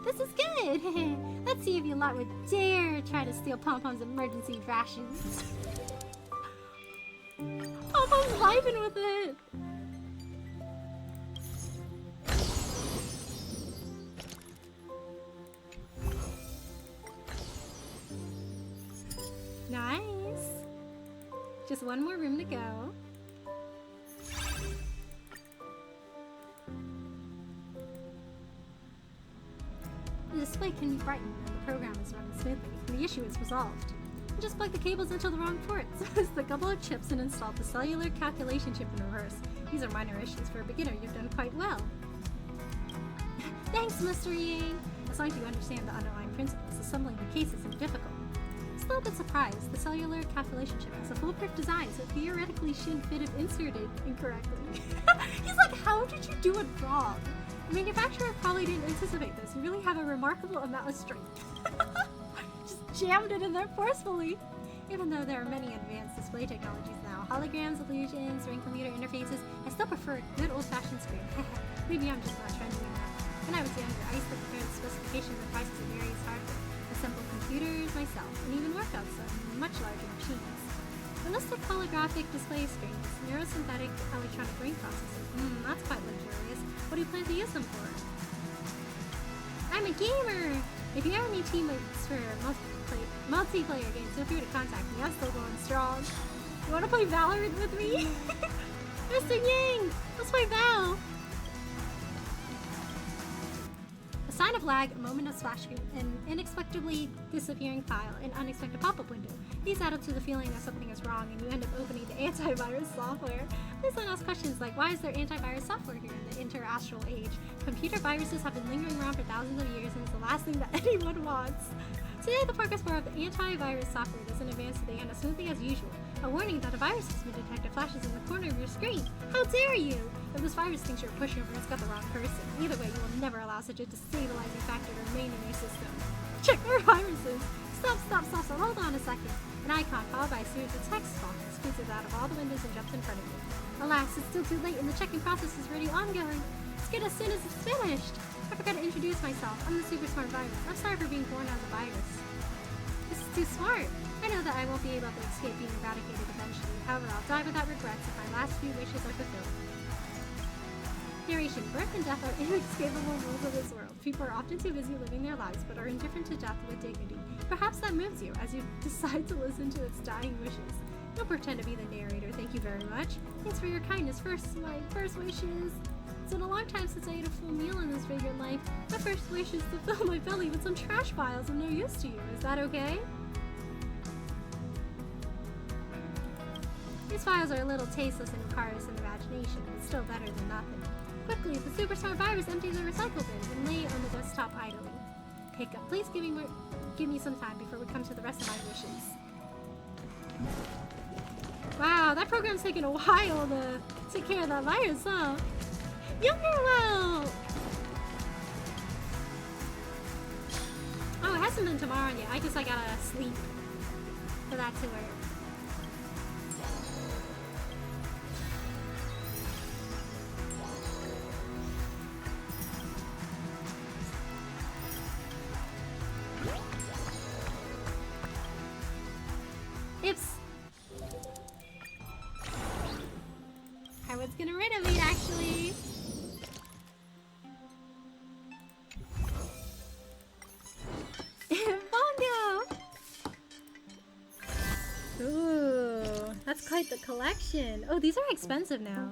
This is good! Let's see if you lot would dare try to steal Pom-Pom's emergency rations. Pom-Pom's vibing with it! Nice! Just one more room to go. The display can be brightened and the program is running smoothly. The issue is resolved. Just plug the cables into the wrong ports. Stick a couple of chips and install the cellular calculation chip in reverse. These are minor issues. For a beginner, you've done quite well. Thanks, Mr. Yang! As long as you understand the underlying principles, assembling the case isn't difficult. Still a bit surprised. The cellular calculation chip has a foolproof design, so theoretically shouldn't fit if inserted incorrectly. He's like, how did you do it wrong? The manufacturer probably didn't anticipate this. You really have a remarkable amount of strength. Just jammed it in there forcefully. Even though there are many advanced display technologies now, holograms, illusions, ring computer interfaces, I still prefer a good old-fashioned screen. Maybe I'm just not trendy enough. When I was younger, I used to compare the specifications and prices of various hardware, assemble computers myself, and even workouts on much larger machines. Realistic holographic display screens, neurosynthetic electronic brain processors. That's quite luxurious. What do you plan to use them for? I'm a gamer! If you ever need teammates for multiplayer games, feel free to contact me. I'm still going strong. You wanna play Valorant with me? Mr. Yang! Let's play Val! A sign of lag, a moment of splash screen, an inexplicably disappearing file, an unexpected pop-up window. These add up to the feeling that something is wrong and you end up opening the antivirus software. Please don't ask questions like, why is there antivirus software here in the inter-astral age? Computer viruses have been lingering around for thousands of years and it's the last thing that anyone wants. Today, the progress bar of the antivirus software doesn't advance today and as smoothly as usual. A warning that a virus has been detected flashes in the corner of your screen. How dare you! If this virus thinks you're a pushover, it's got the wrong person. Either way, you will never allow such a destabilizing factor to remain in your system. Check our viruses! Stop, hold on a second. An icon followed by a series of text boxes filtered out of all the windows and jumps in front of you. Alas, it's still too late and the checking process is already ongoing. It's good as soon as it's finished. I forgot to introduce myself. I'm the super smart virus. I'm sorry for being born as a virus. This is too smart. I know that I won't be able to escape being eradicated eventually. However, I'll die without regrets if my last few wishes are fulfilled. Narration. Birth and death are inescapable rules of this world. People are often too busy living their lives, but are indifferent to death with dignity. Perhaps that moves you, as you decide to listen to its dying wishes. Don't pretend to be the narrator, thank you very much. Thanks for your kindness. My first wishes. It's been a long time since I ate a full meal in this fragrant life. My first wish is to fill my belly with some trash piles of no use to you. Is that okay? These files are a little tasteless and requires some imagination, but still better than nothing. Quickly, the super smart virus empties the recycle bin and lay it on the desktop idly. hiccup. Please give me some time before we come to the rest of my wishes. Wow, that program's taking a while to take care of that virus, huh? Younger well. Oh, it hasn't been tomorrow yet. I guess I gotta sleep for that to work. Oops. I was gonna renovate actually. Bongo! Ooh, that's quite the collection. Oh, these are expensive now.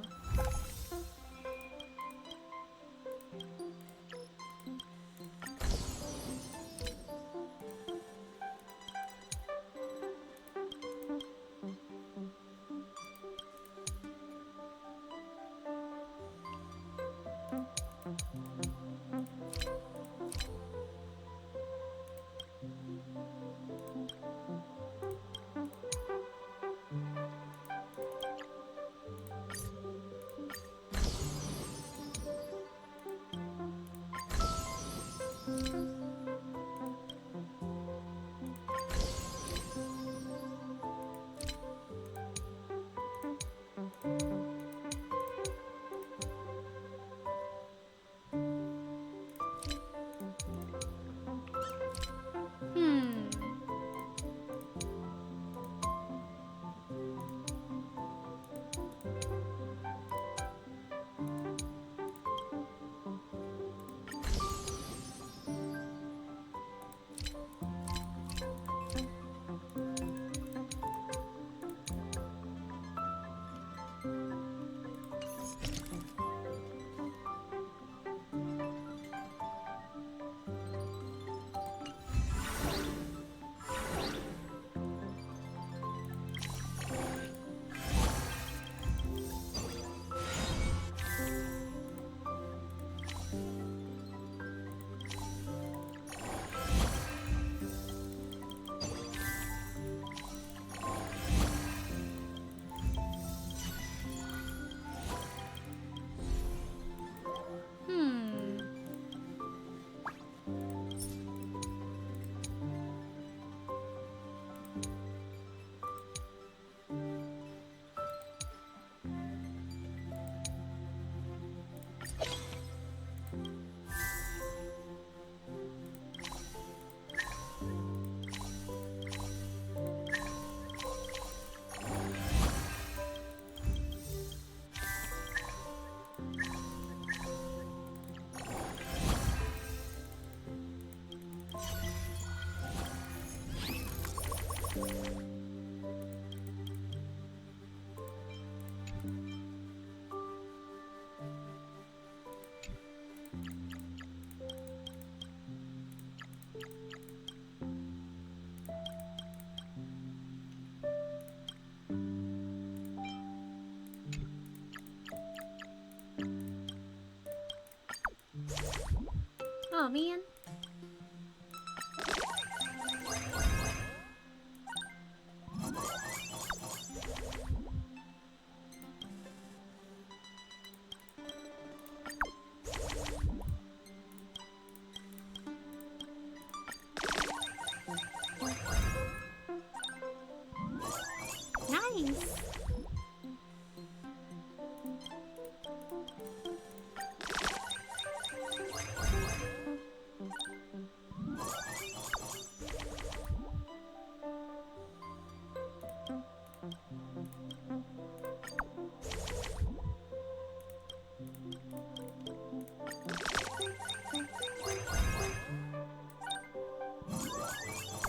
Oh man. Nice.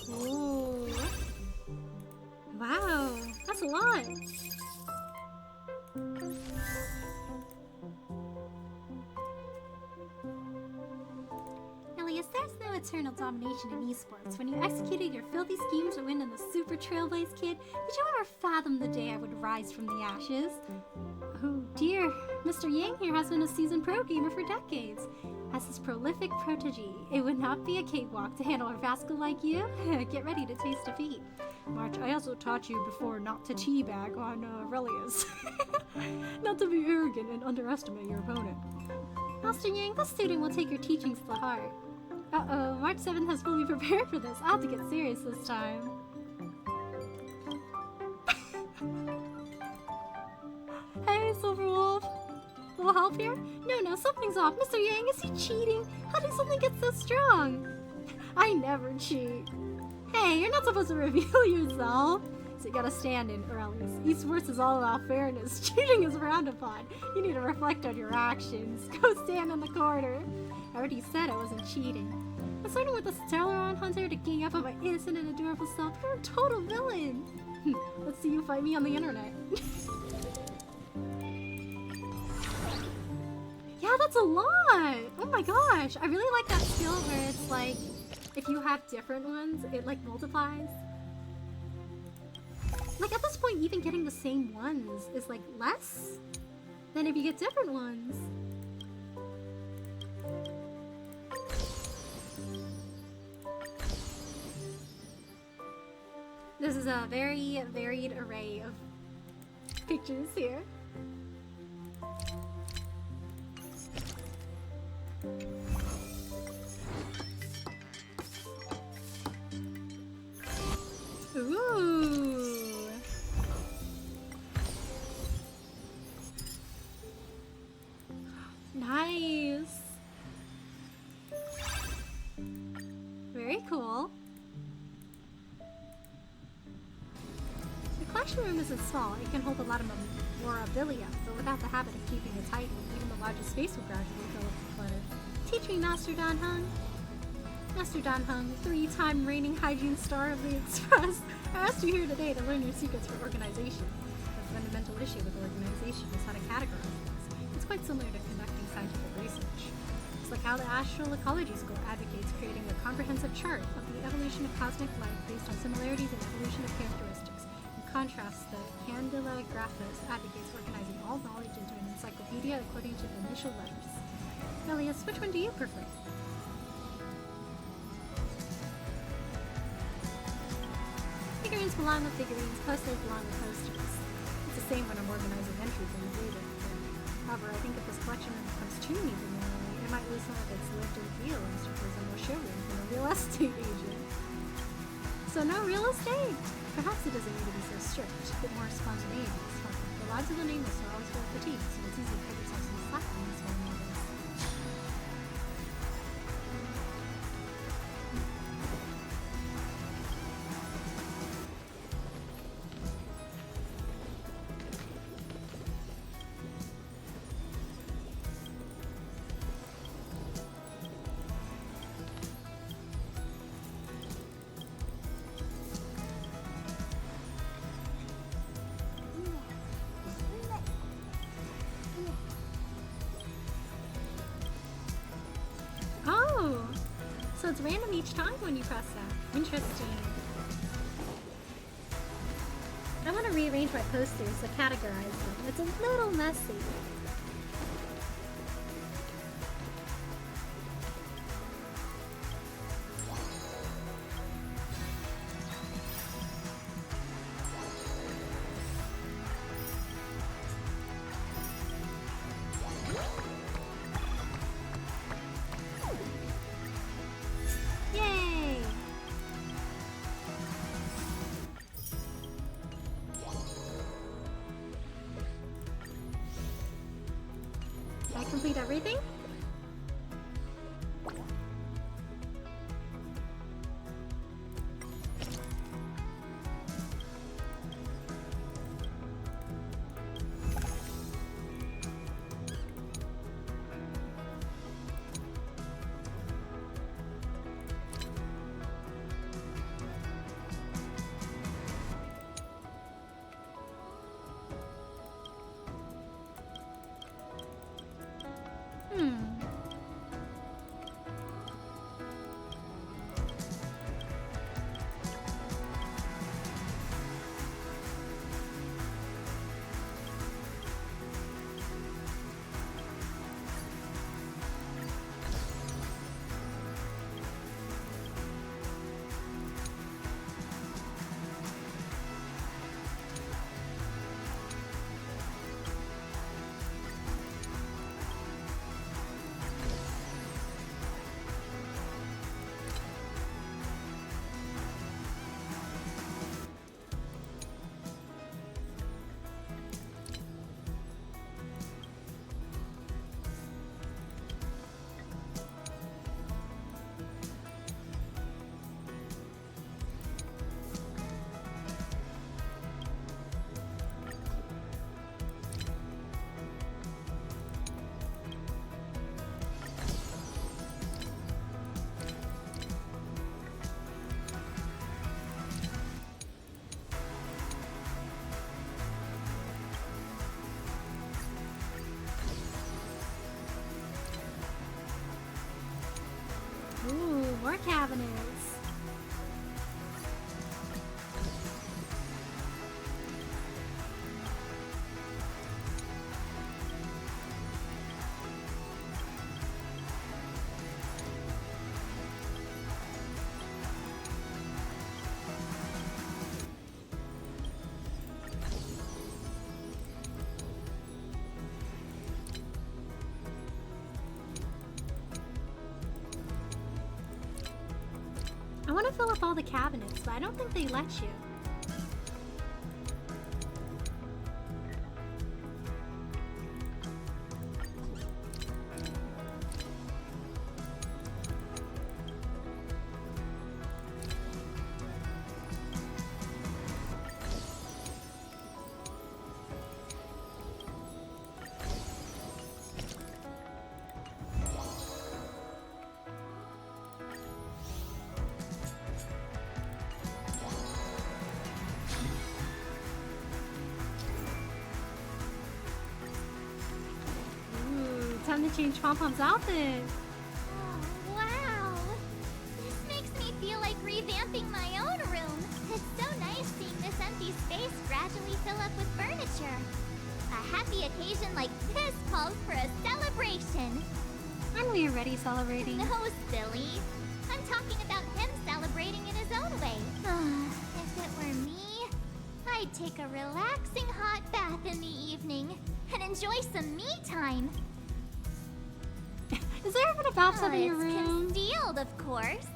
Ooh. Wow, that's a lot. Elias, there's no eternal domination in esports. When you executed your filthy scheme to win in the Super Trailblaze Kid, did you ever fathom the day I would rise from the ashes? Oh dear, Mr. Yang here has been a seasoned pro gamer for decades. As his prolific protege, it would not be a cakewalk to handle a rascal like you. Get ready to taste defeat. March, I also taught you before not to teabag on Aurelius. Not to be arrogant and underestimate your opponent. Master Yang, this student will take your teachings to heart. Uh-oh, March 7th has fully prepared for this. I'll have to get serious this time. Hey, Silverwolf. Little help here? No, something's off. Mr. Yang, is he cheating? How did something get so strong? I never cheat. Hey, you're not supposed to reveal yourself. So you gotta stand in, Aurelius. Esports is all about fairness. Cheating is frowned upon. You need to reflect on your actions. Go stand in the corner. I already said I wasn't cheating. I started with a Stellaron Hunter to gang up on my innocent and adorable self. You're a total villain. Let's see you fight me on the internet. Yeah, that's a lot. Oh my gosh. I really like that skill where it's like, if you have different ones, it like multiplies. Like at this point, even getting the same ones is like less than if you get different ones. This is a very varied array of pictures here. Ooh. Nice. Very cool. The collection room isn't small. It can hold a lot of memorabilia, but without the habit of keeping it tidy, even the largest space will gradually fill with clutter. Teach me, Master Dan Hung. Master Dan Hung, 3-time reigning hygiene star of the Express. I asked you here today to learn your secrets for organization. The fundamental issue with organization is how to categorize things. It's quite similar to conducting scientific research. It's like how the Astral Ecology School advocates creating a comprehensive chart of the evolution of cosmic life based on similarities and evolution of characteristics. In contrast, the Candela Graphis advocates organizing all knowledge into an encyclopedia according to the initial letters. Elias, which one do you prefer? Figurines belong with figurines, posters belong with posters. It's the same when I'm organizing entries in the data. However, I think if this collection becomes too neat and orderly, it might lose some of its lived-in feel and start to resemble showroom from a real estate agent. So no real estate? Perhaps it doesn't need to be so strict, a bit more spontaneity is fun. The lives of the nameless are always full of fatigue, so it's easy to cut yourself some slack in these one models. So it's random each time when you press that. Interesting. I want to rearrange my posters to categorize them. It's a little messy. Complete everything? more cabinets. I want to fill up all the cabinets, but I don't think they let you. Time to change Pom Pom's outfit. Oh, wow. This makes me feel like revamping my own room. It's so nice seeing this empty space gradually fill up with furniture. A happy occasion like this calls for a celebration. Aren't we already celebrating? No, silly. I'm talking about him celebrating in his own way. If it were me, I'd take a relaxing hot bath in the evening and enjoy some me time. Is there even a bathtub in your room? It's concealed, of course.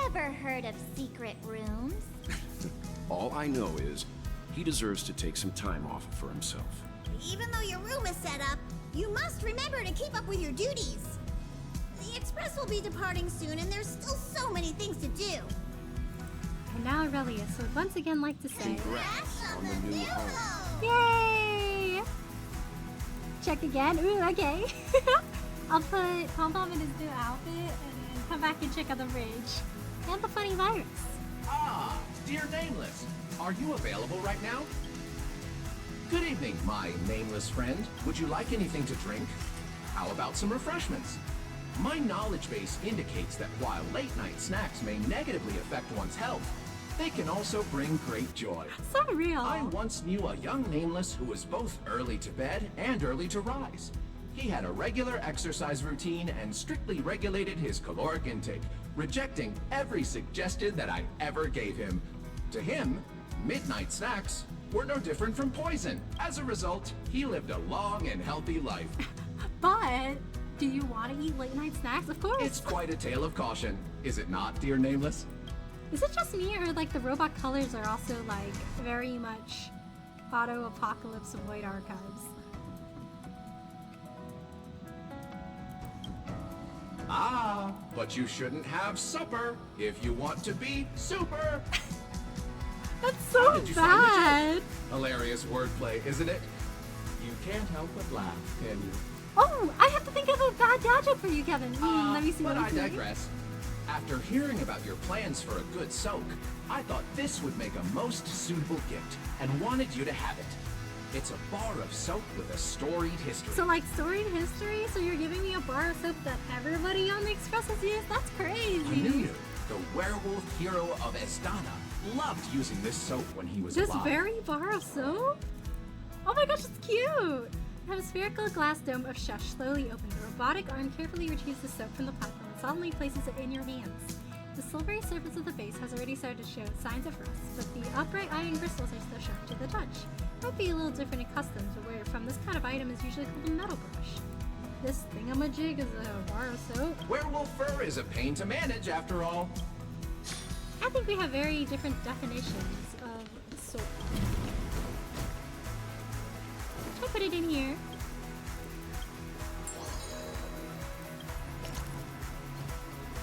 Ever heard of secret rooms? All I know is he deserves to take some time off for himself. Even though your room is set up, you must remember to keep up with your duties. The express will be departing soon, and there's still so many things to do. And now Aurelius would once again like to say, Congrats on the new home. Yay! Check again. Ooh, okay. I'll put Pom Pom in his new outfit and then come back and check out the fridge. And the funny virus. Ah, dear Nameless, are you available right now? Good evening, my nameless friend. Would you like anything to drink? How about some refreshments? My knowledge base indicates that while late-night snacks may negatively affect one's health, they can also bring great joy. So real. I once knew a young Nameless who was both early to bed and early to rise. He had a regular exercise routine and strictly regulated his caloric intake, rejecting every suggestion that I ever gave him. To him, midnight snacks were no different from poison. As a result, he lived a long and healthy life. But do you want to eat late night snacks? Of course. It's quite a tale of caution, is it not, dear Nameless? Is it just me, or like the robot colors are also like very much auto apocalypse Void Archives? Ah, but you shouldn't have supper if you want to be super. That's so bad. Hilarious wordplay, isn't it? You can't help but laugh, can you? Oh, I have to think of a bad gadget for you, Kevin. Let me see But what I I'm saying. digress. After hearing about your plans for a good soak, I thought this would make a most suitable gift and wanted you to have it. It's a bar of soap with a storied history. So like storied history? So you're giving me a bar of soap that everybody on the Express has used? That's crazy. Anunu, the werewolf hero of Estana, loved using this soap when he was This alive. very bar of soap? Oh my gosh, it's cute! Have a spherical glass dome of shush slowly opened. A robotic arm carefully retrieves the soap from the pipeline and solemnly places it in your hands. The silvery surface of the base has already started to show signs of rust, but the upright iron bristles are still sharp to the touch. Might be a little different in customs, but where from this kind of item is usually called a metal brush. This thingamajig is a bar of soap? Werewolf fur is a pain to manage, after all. I think we have very different definitions of soap. Should I put it in here?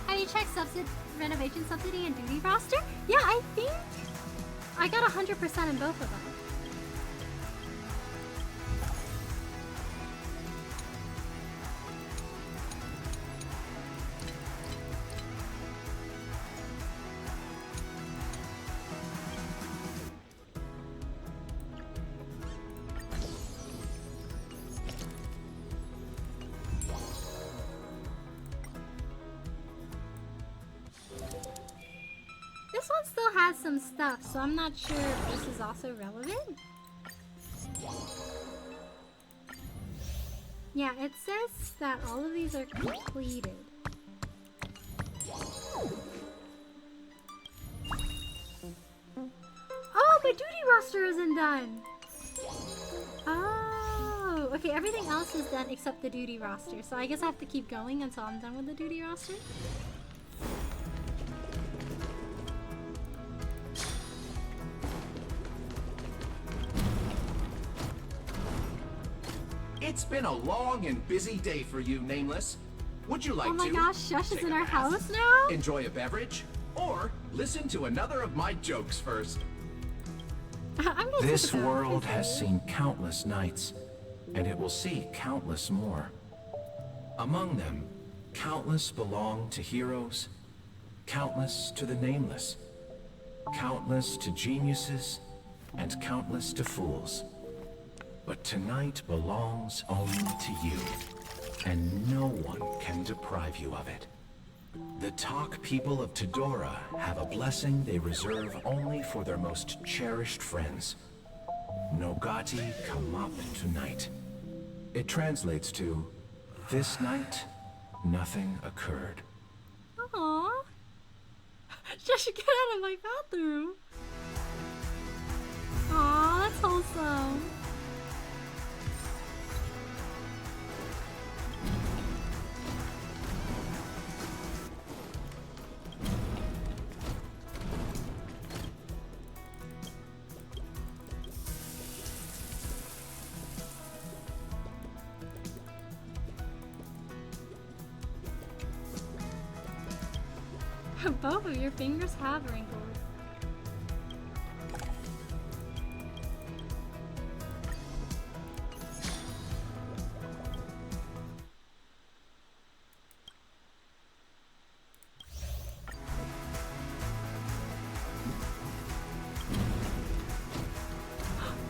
Have you checked renovation subsidy and duty roster? Yeah, I think I got 100% in both of them. still has some stuff, so I'm not sure if this is also relevant. Yeah, it says that all of these are completed. Oh, my duty roster isn't done! Oh, okay, everything else is done except the duty roster, so I guess I have to keep going until I'm done with the duty roster. It's been a long and busy day for you, Nameless. Would you like to? Oh my gosh, Shush is take in a our bath, house now? enjoy a beverage, or listen to another of my jokes first? This world has seen countless nights, and it will see countless more. Among them, countless belong to heroes, countless to the nameless, countless to geniuses, and countless to fools. But tonight belongs only to you, and no one can deprive you of it. The Talk people of Tidora have a blessing they reserve only for their most cherished friends. Nogati come up tonight. It translates to, this night, nothing occurred. Aww. Shush, get out of my bathroom. Aw, that's wholesome. Both of your fingers have wrinkles.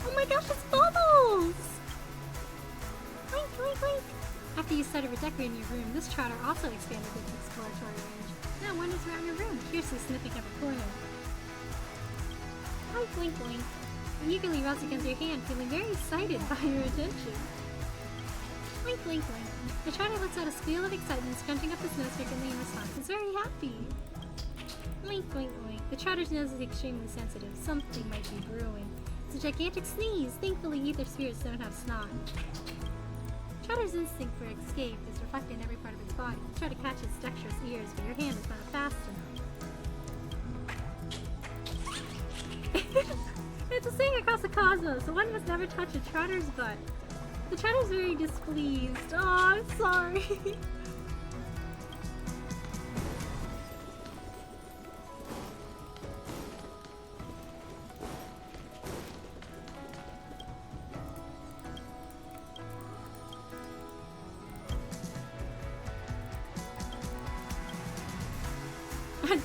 Oh my gosh, it's Bubbles! Wink, wink, wink. After you started redecorating your room, this trotter also expanded its exploratory range. Now wanders around your room, fiercely sniffing every corner. Hi, Blink Blink. You eagerly rubs against your hand, feeling very excited by your attention. Blink Blink Blink. The trotter lets out a squeal of excitement, scrunching up his nose frequently in response. It's very happy. Blink Blink Blink. The trotter's nose is extremely sensitive. Something might be brewing. It's a gigantic sneeze. Thankfully, ether spirits don't have snot. Trotter's instinct for escape is reflected in every part of its body. You try to catch its dexterous ears, but your hand is not fast enough. It's a saying across the cosmos, so one must never touch a trotter's butt. The trotter's very displeased. Oh, I'm sorry.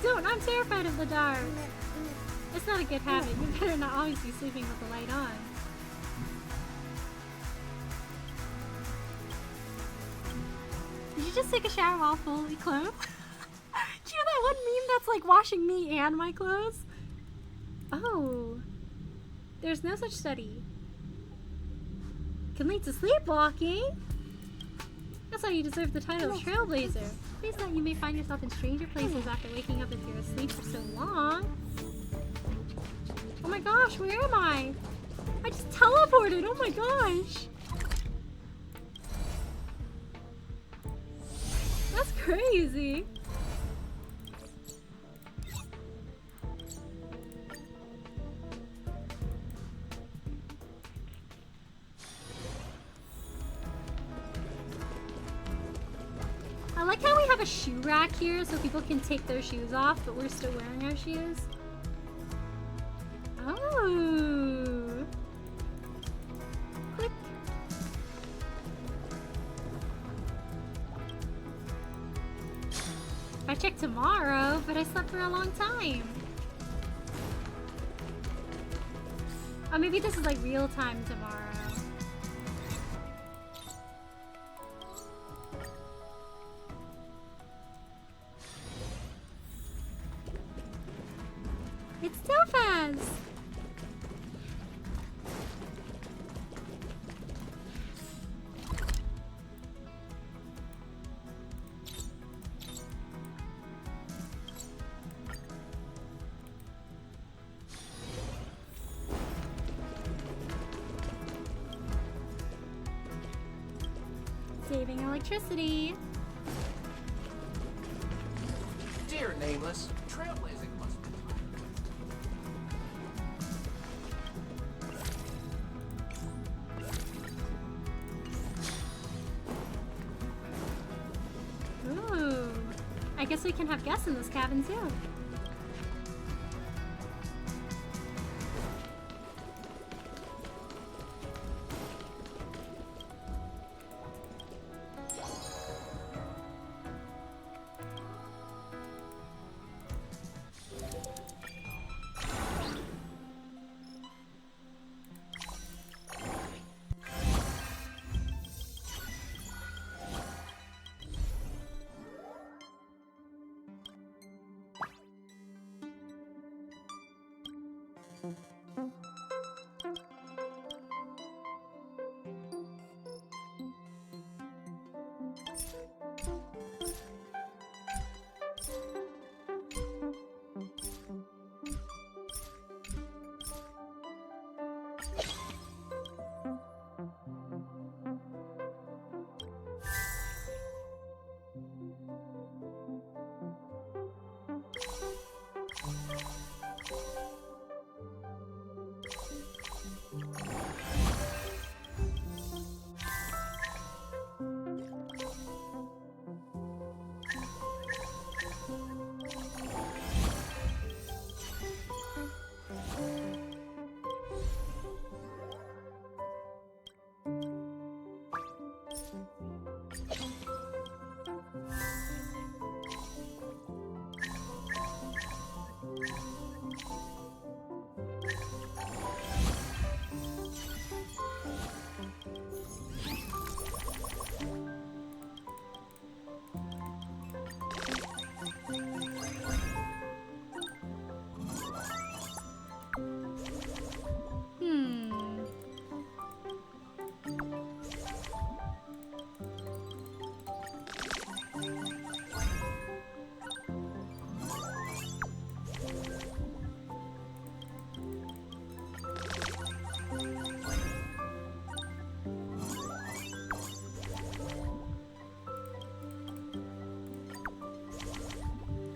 Don't! I'm terrified of the dark! It's not a good habit. You better not always be sleeping with the light on. Did you just take a shower while fully clothed? Do you know that one meme that's like washing me and my clothes? Oh. There's no such study. Can lead to sleepwalking? That's how you deserve the title of Trailblazer. Please note you may find yourself in stranger places after waking up if you're asleep for so long. Oh my gosh, where am I? I just teleported, oh my gosh. That's crazy. I like how we have a shoe rack here so people can take their shoes off, but we're still wearing our shoes. Oh. Click. I check tomorrow, but I slept for a long time. Oh, maybe this is like real time tomorrow. It's Saving electricity. Dear Nameless, trailblazing must be Ooh. I guess we can have guests in this cabin too.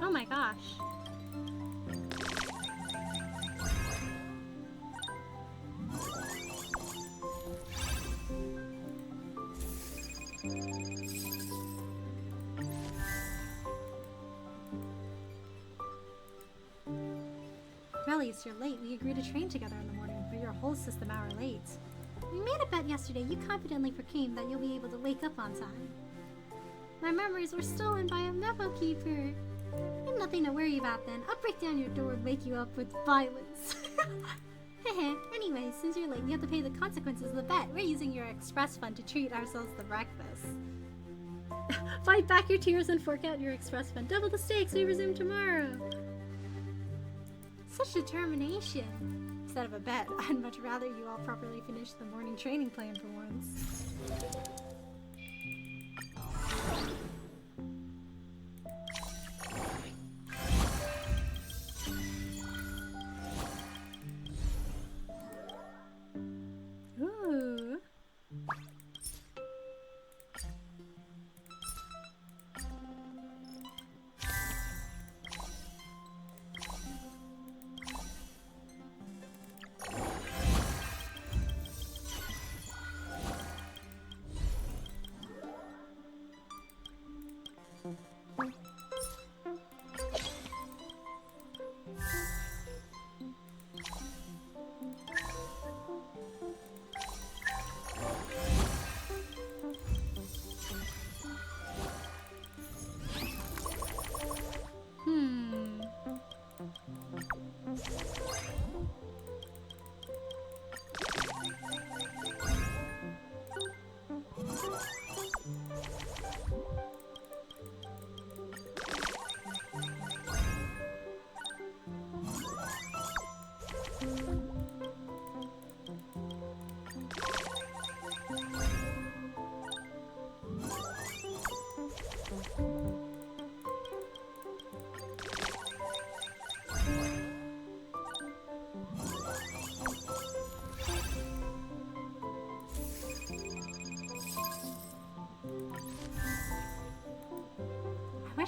Oh my gosh. Relius, you're late. We agreed to train together in the morning, but you're a whole system hour late. We made a bet yesterday. You confidently proclaimed that you'll be able to wake up on time. My memories were stolen by a memo keeper. You have nothing to worry about then. I'll break down your door and wake you up with violence. Heh. Anyway, since you're late, you have to pay the consequences of the bet. We're using your express fund to treat ourselves to breakfast. Fight back your tears and fork out your express fund. Double the stakes. We resume tomorrow. Such determination. Instead of a bet, I'd much rather you all properly finish the morning training plan for once. Ooh.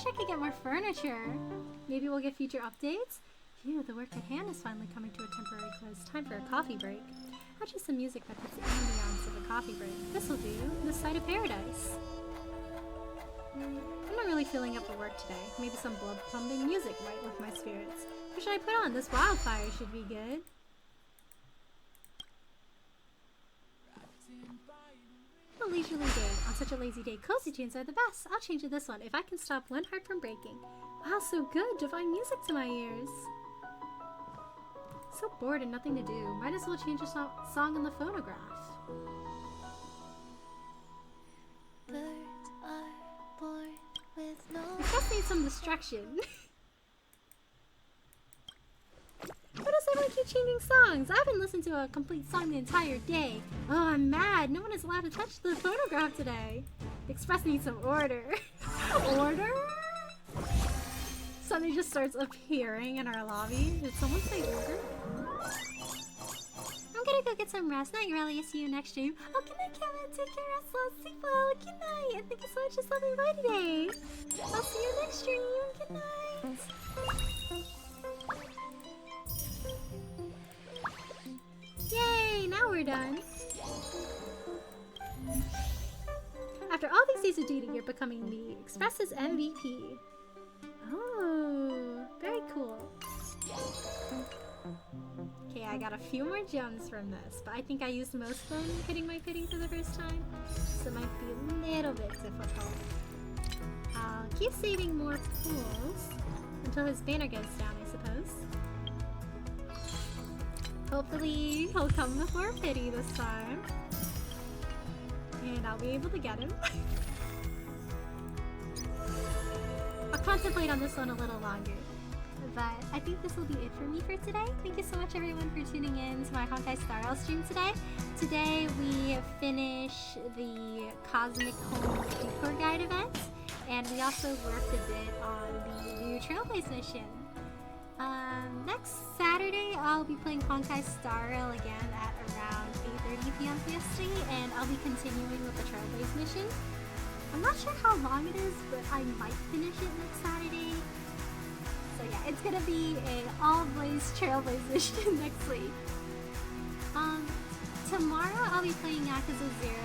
wish I could get more furniture. Maybe we'll get future updates. Phew, the work at hand is finally coming to a temporary close. Time for a coffee break. How just some music that puts the ambiance of a coffee break. This'll do. This side of paradise. I'm not really feeling up for work today. Maybe some blood-pumping music might lift my spirits. What should I put on? This wildfire should be good. A leisurely day. On such a lazy day, cozy tunes are the best. I'll change to this one if I can stop one heart from breaking. Wow, so good. Divine music to my ears. So bored and nothing to do. Might as well change a song in the phonograph. Birds are born with no. We just need some distraction. Why does everyone keep changing songs? I haven't listened to a complete song the entire day. Oh, I'm mad. No one is allowed to touch the phonograph today. The Express needs some order. Order? Sunday just starts appearing in our lobby. Did someone say order? I'm gonna go get some rest. Night, Aurelia. See you next stream. Oh, good night, Kevin. Take care, Russell. Sleep well. Good night. And thank you so much for stopping by today. I'll see you next stream. Good night. Yay! Now we're done. After all these days of duty, you're becoming the Express's MVP. Oh, very cool. Okay, I got a few more gems from this, but I think I used most of them hitting my pity for the first time, so it might be a little bit difficult. I'll keep saving more pools until his banner goes down, I suppose. Hopefully he'll come before pity this time, and I'll be able to get him. I'll contemplate on this one a little longer, but I think this will be it for me for today. Thank you so much everyone for tuning in to my Honkai Star Rail stream today. Today we finish the Cosmic Home Decor Guide event, and we also worked a bit on the new Trailblaze mission. Next Saturday I'll be playing Honkai Star Rail again at around 8:30 p.m. PST, and I'll be continuing with the Trailblaze mission. I'm not sure how long it is, but I might finish it next Saturday. So yeah, it's gonna be a all-blaze Trailblaze mission next week. Tomorrow I'll be playing Yakuza 0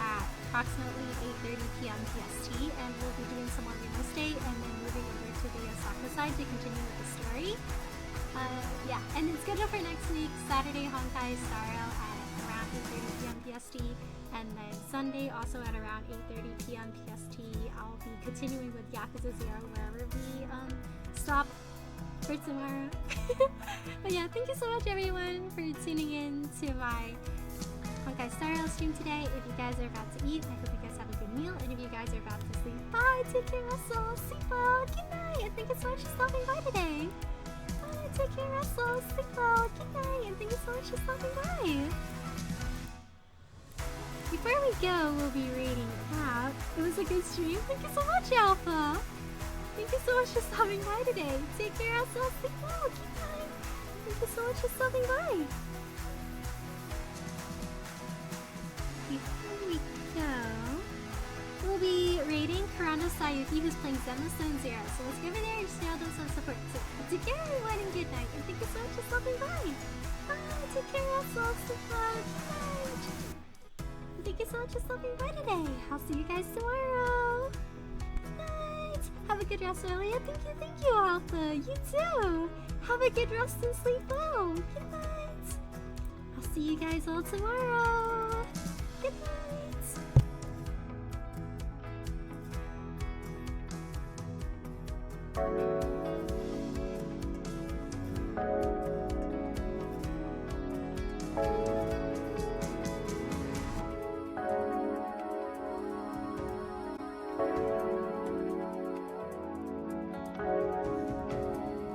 at approximately 8:30 p.m. PST, and we'll be doing some more real estate and then moving over to the Osaka side to continue with the story. Yeah, and then scheduled for next week, Saturday Honkai Star Rail at around 8:30 p.m. PST, and then Sunday also at around 8:30 p.m. PST. I'll be continuing with Yakuza 0 wherever we stop for tomorrow. But yeah, thank you so much everyone for tuning in to my Honkai Star Rail stream today. If you guys are about to eat, I hope you guys have a good meal, and if you guys are about to sleep, bye, take care, Russell, sleep well, good night, and thank you so much for stopping by today. Bye, take care, Russell, sleep well, good night, and thank you so much for stopping by. Before we go, we'll be rating out. It was a good stream. Thank you so much, Alpha. Thank you so much for stopping by today. Take care, Russell, sleep well, good night. Thank you so much for stopping by. Before we go, we'll be rating Kurano Sayuki, who's playing Zenless Zero. So let's give it there and show them some support. So take care everyone and good night, and thank you so much for stopping by. Bye, take care, Russell, sleep well, good night. And thank you so much for stopping by today. I'll see you guys tomorrow. Good night. Have a good rest, Aurelia. Thank you, Alpha. You too. Have a good rest and sleep well. Good night. I'll see you guys all tomorrow. Good night.